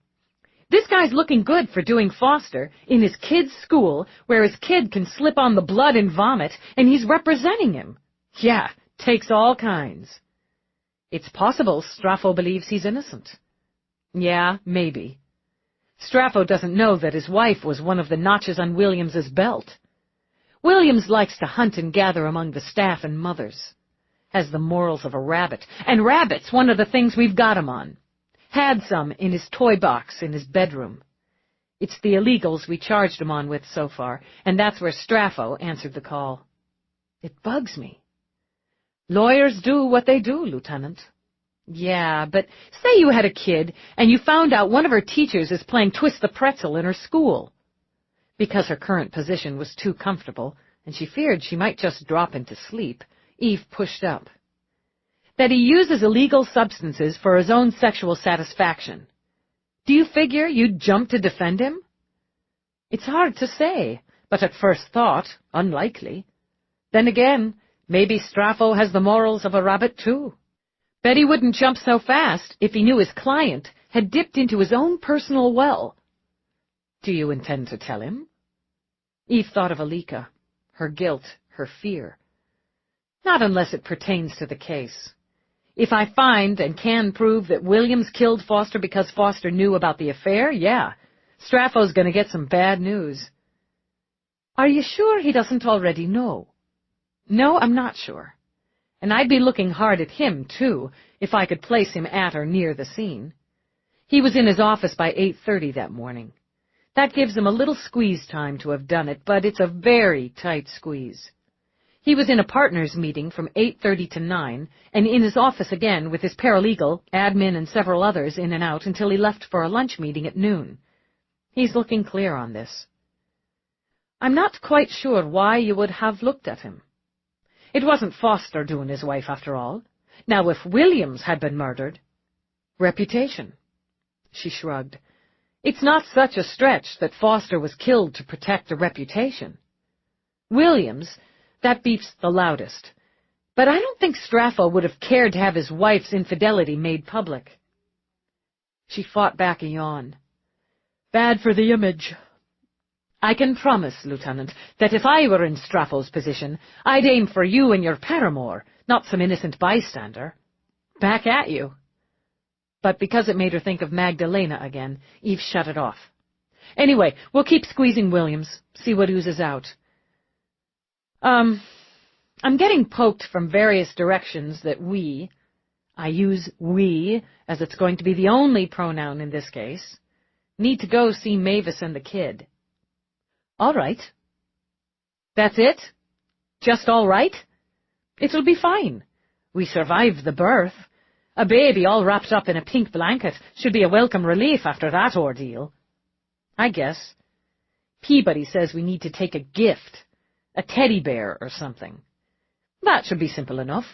This guy's looking good for doing foster in his kid's school where his kid can slip on the blood and vomit, and he's representing him. Yeah, takes all kinds. It's possible Straffo believes he's innocent. Yeah, maybe. Straffo doesn't know that his wife was one of the notches on Williams's belt. Williams likes to hunt and gather among the staff and mothers. Has the morals of a rabbit, and rabbit's one of the things we've got him on. Had some in his toy box in his bedroom. It's the illegals we charged him on with so far, and that's where Straffo answered the call. It bugs me. Lawyers do what they do, Lieutenant. Yeah, but say you had a kid, and you found out one of her teachers is playing Twist the Pretzel in her school. Because her current position was too comfortable, and she feared she might just drop into sleep, Eve pushed up. That he uses illegal substances for his own sexual satisfaction. Do you figure you'd jump to defend him? It's hard to say, but at first thought, unlikely. Then again, maybe Straffo has the morals of a rabbit, too. Bet he wouldn't jump so fast if he knew his client had dipped into his own personal well. Do you intend to tell him? Eve thought of Alika, her guilt, her fear. Not unless it pertains to the case. If I find and can prove that Williams killed Foster because Foster knew about the affair, yeah, Straffo's going to get some bad news. Are you sure he doesn't already know? No, I'm not sure. And I'd be looking hard at him, too, if I could place him at or near the scene. He was in his office by 8:30 that morning. That gives him a little squeeze time to have done it, but it's a very tight squeeze. He was in a partners meeting from 8:30 to 9, and in his office again with his paralegal, admin, and several others in and out until he left for a lunch meeting at noon. He's looking clear on this. I'm not quite sure why you would have looked at him. It wasn't Foster doing his wife, after all. Now, if Williams had been murdered... Reputation. She shrugged. It's not such a stretch that Foster was killed to protect a reputation. Williams, that beeps the loudest. But I don't think Straffo would have cared to have his wife's infidelity made public. She fought back a yawn. Bad for the image. I can promise, Lieutenant, that if I were in Straffo's position, I'd aim for you and your paramour, not some innocent bystander. Back at you. But because it made her think of Magdalena again, Eve shut it off. Anyway, we'll keep squeezing Williams, see what oozes out. I'm getting poked from various directions that I use we, as it's going to be the only pronoun in this case, need to go see Mavis and the kid. All right. That's it? Just all right? It'll be fine. We survived the birth. A baby all wrapped up in a pink blanket should be a welcome relief after that ordeal. I guess. Peabody says we need to take a gift, a teddy bear or something. That should be simple enough.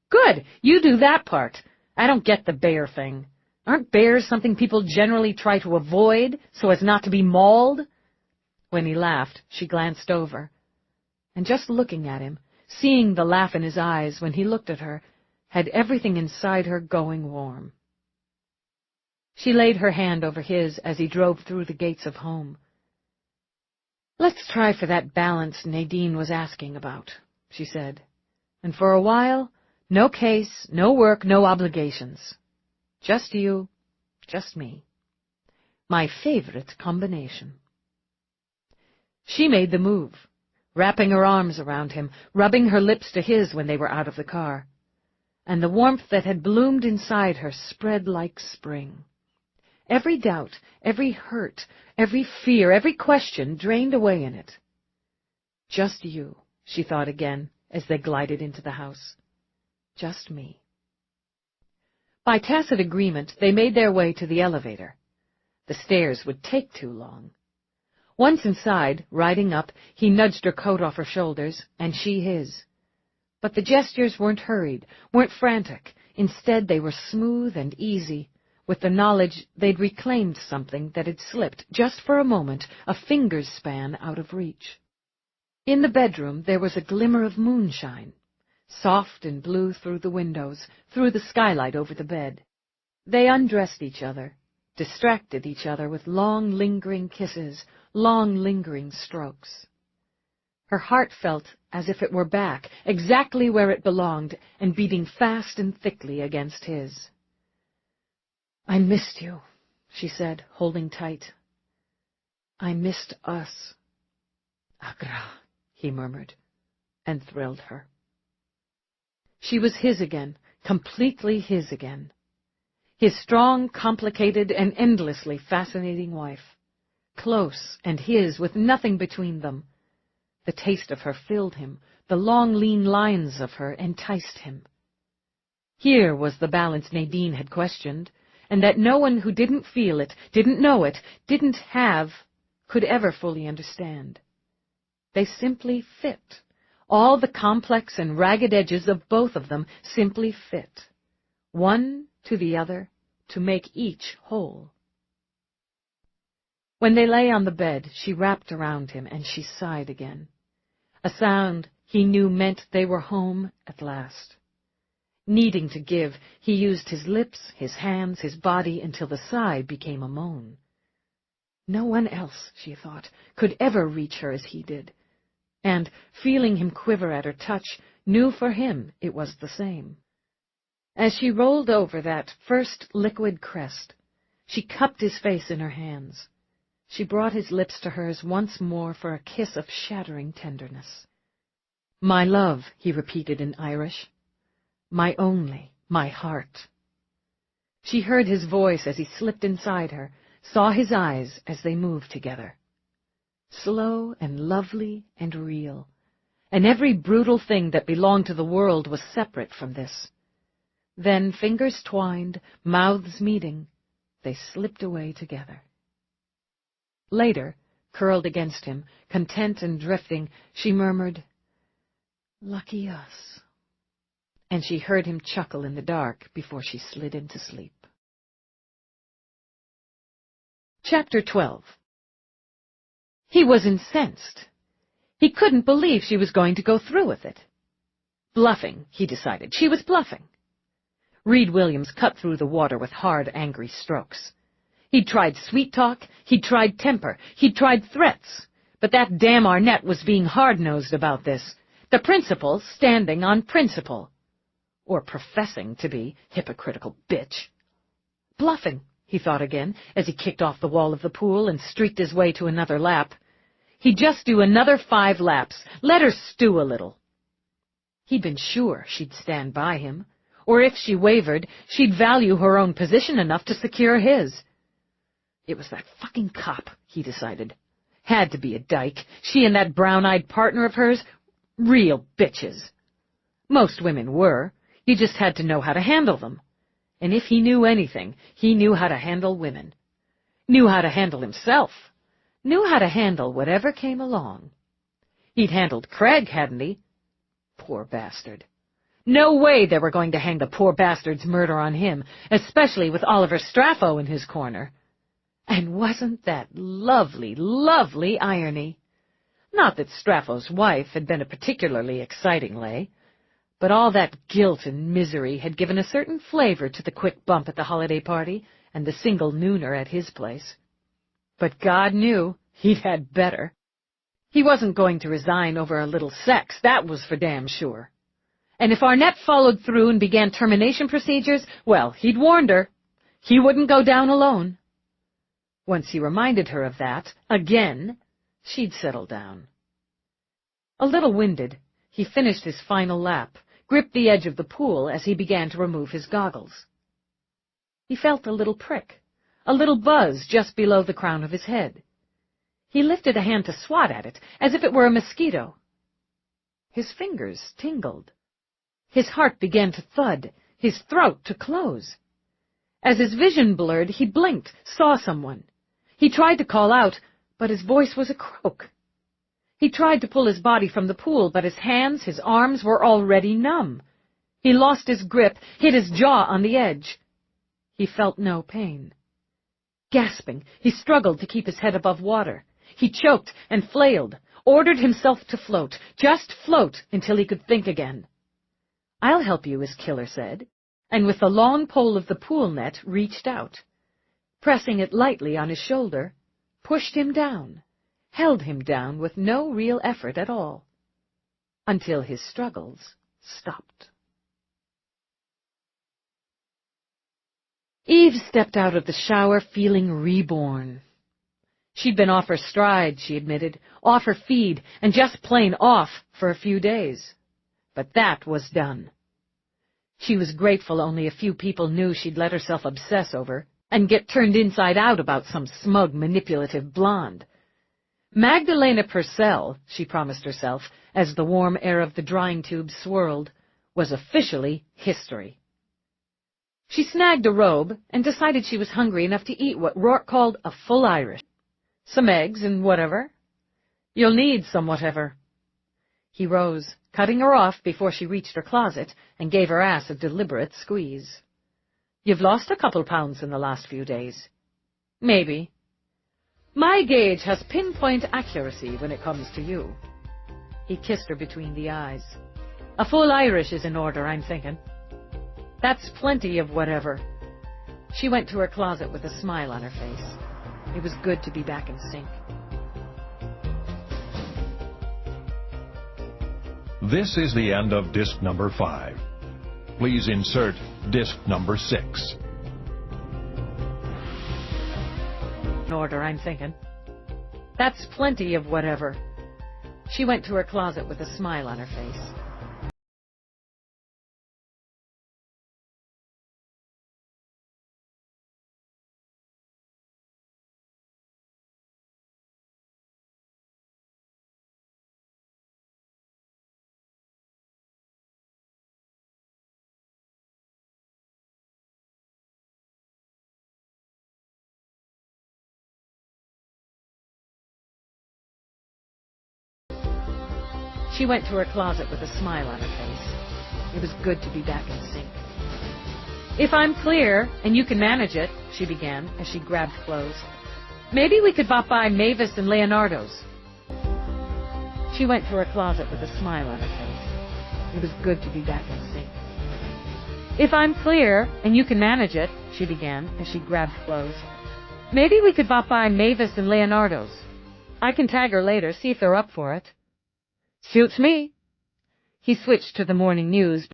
Good, you do that part. I don't get the bear thing. Aren't bears something people generally try to avoid so as not to be mauled? When he laughed, she glanced over. And just looking at him, seeing the laugh in his eyes when he looked at her, had everything inside her going warm. She laid her hand over his as he drove through the gates of home. Let's try for that balance Nadine was asking about, she said. And for a while, no case, no work, no obligations. Just you, just me. My favorite combination. She made the move, wrapping her arms around him, rubbing her lips to his when they were out of the car. And the warmth that had bloomed inside her spread like spring. Every doubt, every hurt, every fear, every question drained away in it. Just you, she thought again, as they glided into the house. Just me. By tacit agreement, they made their way to the elevator. The stairs would take too long. Once inside, riding up, he nudged her coat off her shoulders, and she his. But the gestures weren't hurried, weren't frantic. Instead, they were smooth and easy, with the knowledge they'd reclaimed something that had slipped, just for a moment, a finger's span out of reach. In the bedroom, there was a glimmer of moonshine, soft and blue through the windows, through the skylight over the bed. They undressed each other, distracted each other with long, lingering kisses, long, lingering strokes. Her heart felt as if it were back, exactly where it belonged, and beating fast and thickly against his. I missed you, she said, holding tight. I missed us. Agra, he murmured, and thrilled her. She was his again, completely his again. His strong, complicated, and endlessly fascinating wife. Close, and his, with nothing between them. The taste of her filled him, the long, lean lines of her enticed him. Here was the balance Nadine had questioned, and that no one who didn't feel it, didn't know it, didn't have, could ever fully understand. They simply fit. All the complex and ragged edges of both of them simply fit. One to the other, to make each whole. When they lay on the bed, she wrapped around him, and she sighed again. A sound he knew meant they were home at last. Needing to give, he used his lips, his hands, his body, until the sigh became a moan. No one else, she thought, could ever reach her as he did, and, feeling him quiver at her touch, knew for him it was the same. As she rolled over that first liquid crest, she cupped his face in her hands. She brought his lips to hers once more for a kiss of shattering tenderness. My love, he repeated in Irish. My only, my heart. She heard his voice as he slipped inside her, saw his eyes as they moved together. Slow and lovely and real, and every brutal thing that belonged to the world was separate from this. Then, fingers twined, mouths meeting, they slipped away together. Later, curled against him, content and drifting, she murmured, "Lucky us." And she heard him chuckle in the dark before she slid into sleep. Chapter 12. He was incensed. He couldn't believe she was going to go through with it. Bluffing, he decided. She was bluffing. Reed Williams cut through the water with hard, angry strokes. He'd tried sweet talk, he'd tried temper, he'd tried threats, but that damn Arnett was being hard-nosed about this. The principal standing on principle. Or professing to be, hypocritical bitch. Bluffing, he thought again, as he kicked off the wall of the pool and streaked his way to another lap. He'd just do another 5 laps, let her stew a little. He'd been sure she'd stand by him, or if she wavered, she'd value her own position enough to secure his. It was that fucking cop, he decided. Had to be a dyke. She and that brown-eyed partner of hers, real bitches. Most women were. He just had to know how to handle them. And if he knew anything, he knew how to handle women. Knew how to handle himself. Knew how to handle whatever came along. He'd handled Craig, hadn't he? Poor bastard. No way they were going to hang the poor bastard's murder on him, especially with Oliver Straffo in his corner. And wasn't that lovely, lovely irony? Not that Straffo's wife had been a particularly exciting lay, but all that guilt and misery had given a certain flavor to the quick bump at the holiday party and the single nooner at his place. But God knew he'd had better. He wasn't going to resign over a little sex, that was for damn sure. And if Arnett followed through and began termination procedures, well, he'd warned her. He wouldn't go down alone. Once he reminded her of that, again, she'd settle down. A little winded, he finished his final lap, gripped the edge of the pool as he began to remove his goggles. He felt a little prick, a little buzz just below the crown of his head. He lifted a hand to swat at it, as if it were a mosquito. His fingers tingled. His heart began to thud, his throat to close. As his vision blurred, he blinked, saw someone. He tried to call out, but his voice was a croak. He tried to pull his body from the pool, but his hands, his arms were already numb. He lost his grip, hit his jaw on the edge. He felt no pain. Gasping, he struggled to keep his head above water. He choked and flailed, ordered himself to float, just float until he could think again. "I'll help you," his killer said, and with the long pole of the pool net reached out. Pressing it lightly on his shoulder, pushed him down, held him down with no real effort at all, until his struggles stopped. Eve stepped out of the shower feeling reborn. She'd been off her stride, she admitted, off her feed, and just plain off for a few days. But that was done. She was grateful only a few people knew she'd let herself obsess over and get turned inside out about some smug, manipulative blonde. Magdalena Purcell, she promised herself, as the warm air of the drying tube swirled, was officially history. She snagged a robe and decided she was hungry enough to eat what Rourke called a full Irish. Some eggs and whatever. You'll need some whatever. He rose, cutting her off before she reached her closet, and gave her ass a deliberate squeeze. "You've lost a couple pounds in the last few days." "Maybe." "My gauge has pinpoint accuracy when it comes to you." He kissed her between the eyes. "A full Irish is in order, I'm thinking." "That's plenty of whatever." She went to her closet with a smile on her face. It was good to be back in sync. This is the end of disc number 5. Please insert disc number 6. In order, I'm thinking. "That's plenty of whatever." She went to her closet with a smile on her face. She went to her closet with a smile on her face. It was good to be back in sync. "If I'm clear, and you can manage it," she began, as she grabbed clothes, "maybe we could bop by Mavis and Leonardo's." She went to her closet with a smile on her face. It was good to be back in sync. "If I'm clear, and you can manage it," she began, as she grabbed clothes, "maybe we could bop by Mavis and Leonardo's. I can tag her later, see if they're up for it." "Suits me." He switched to the morning news.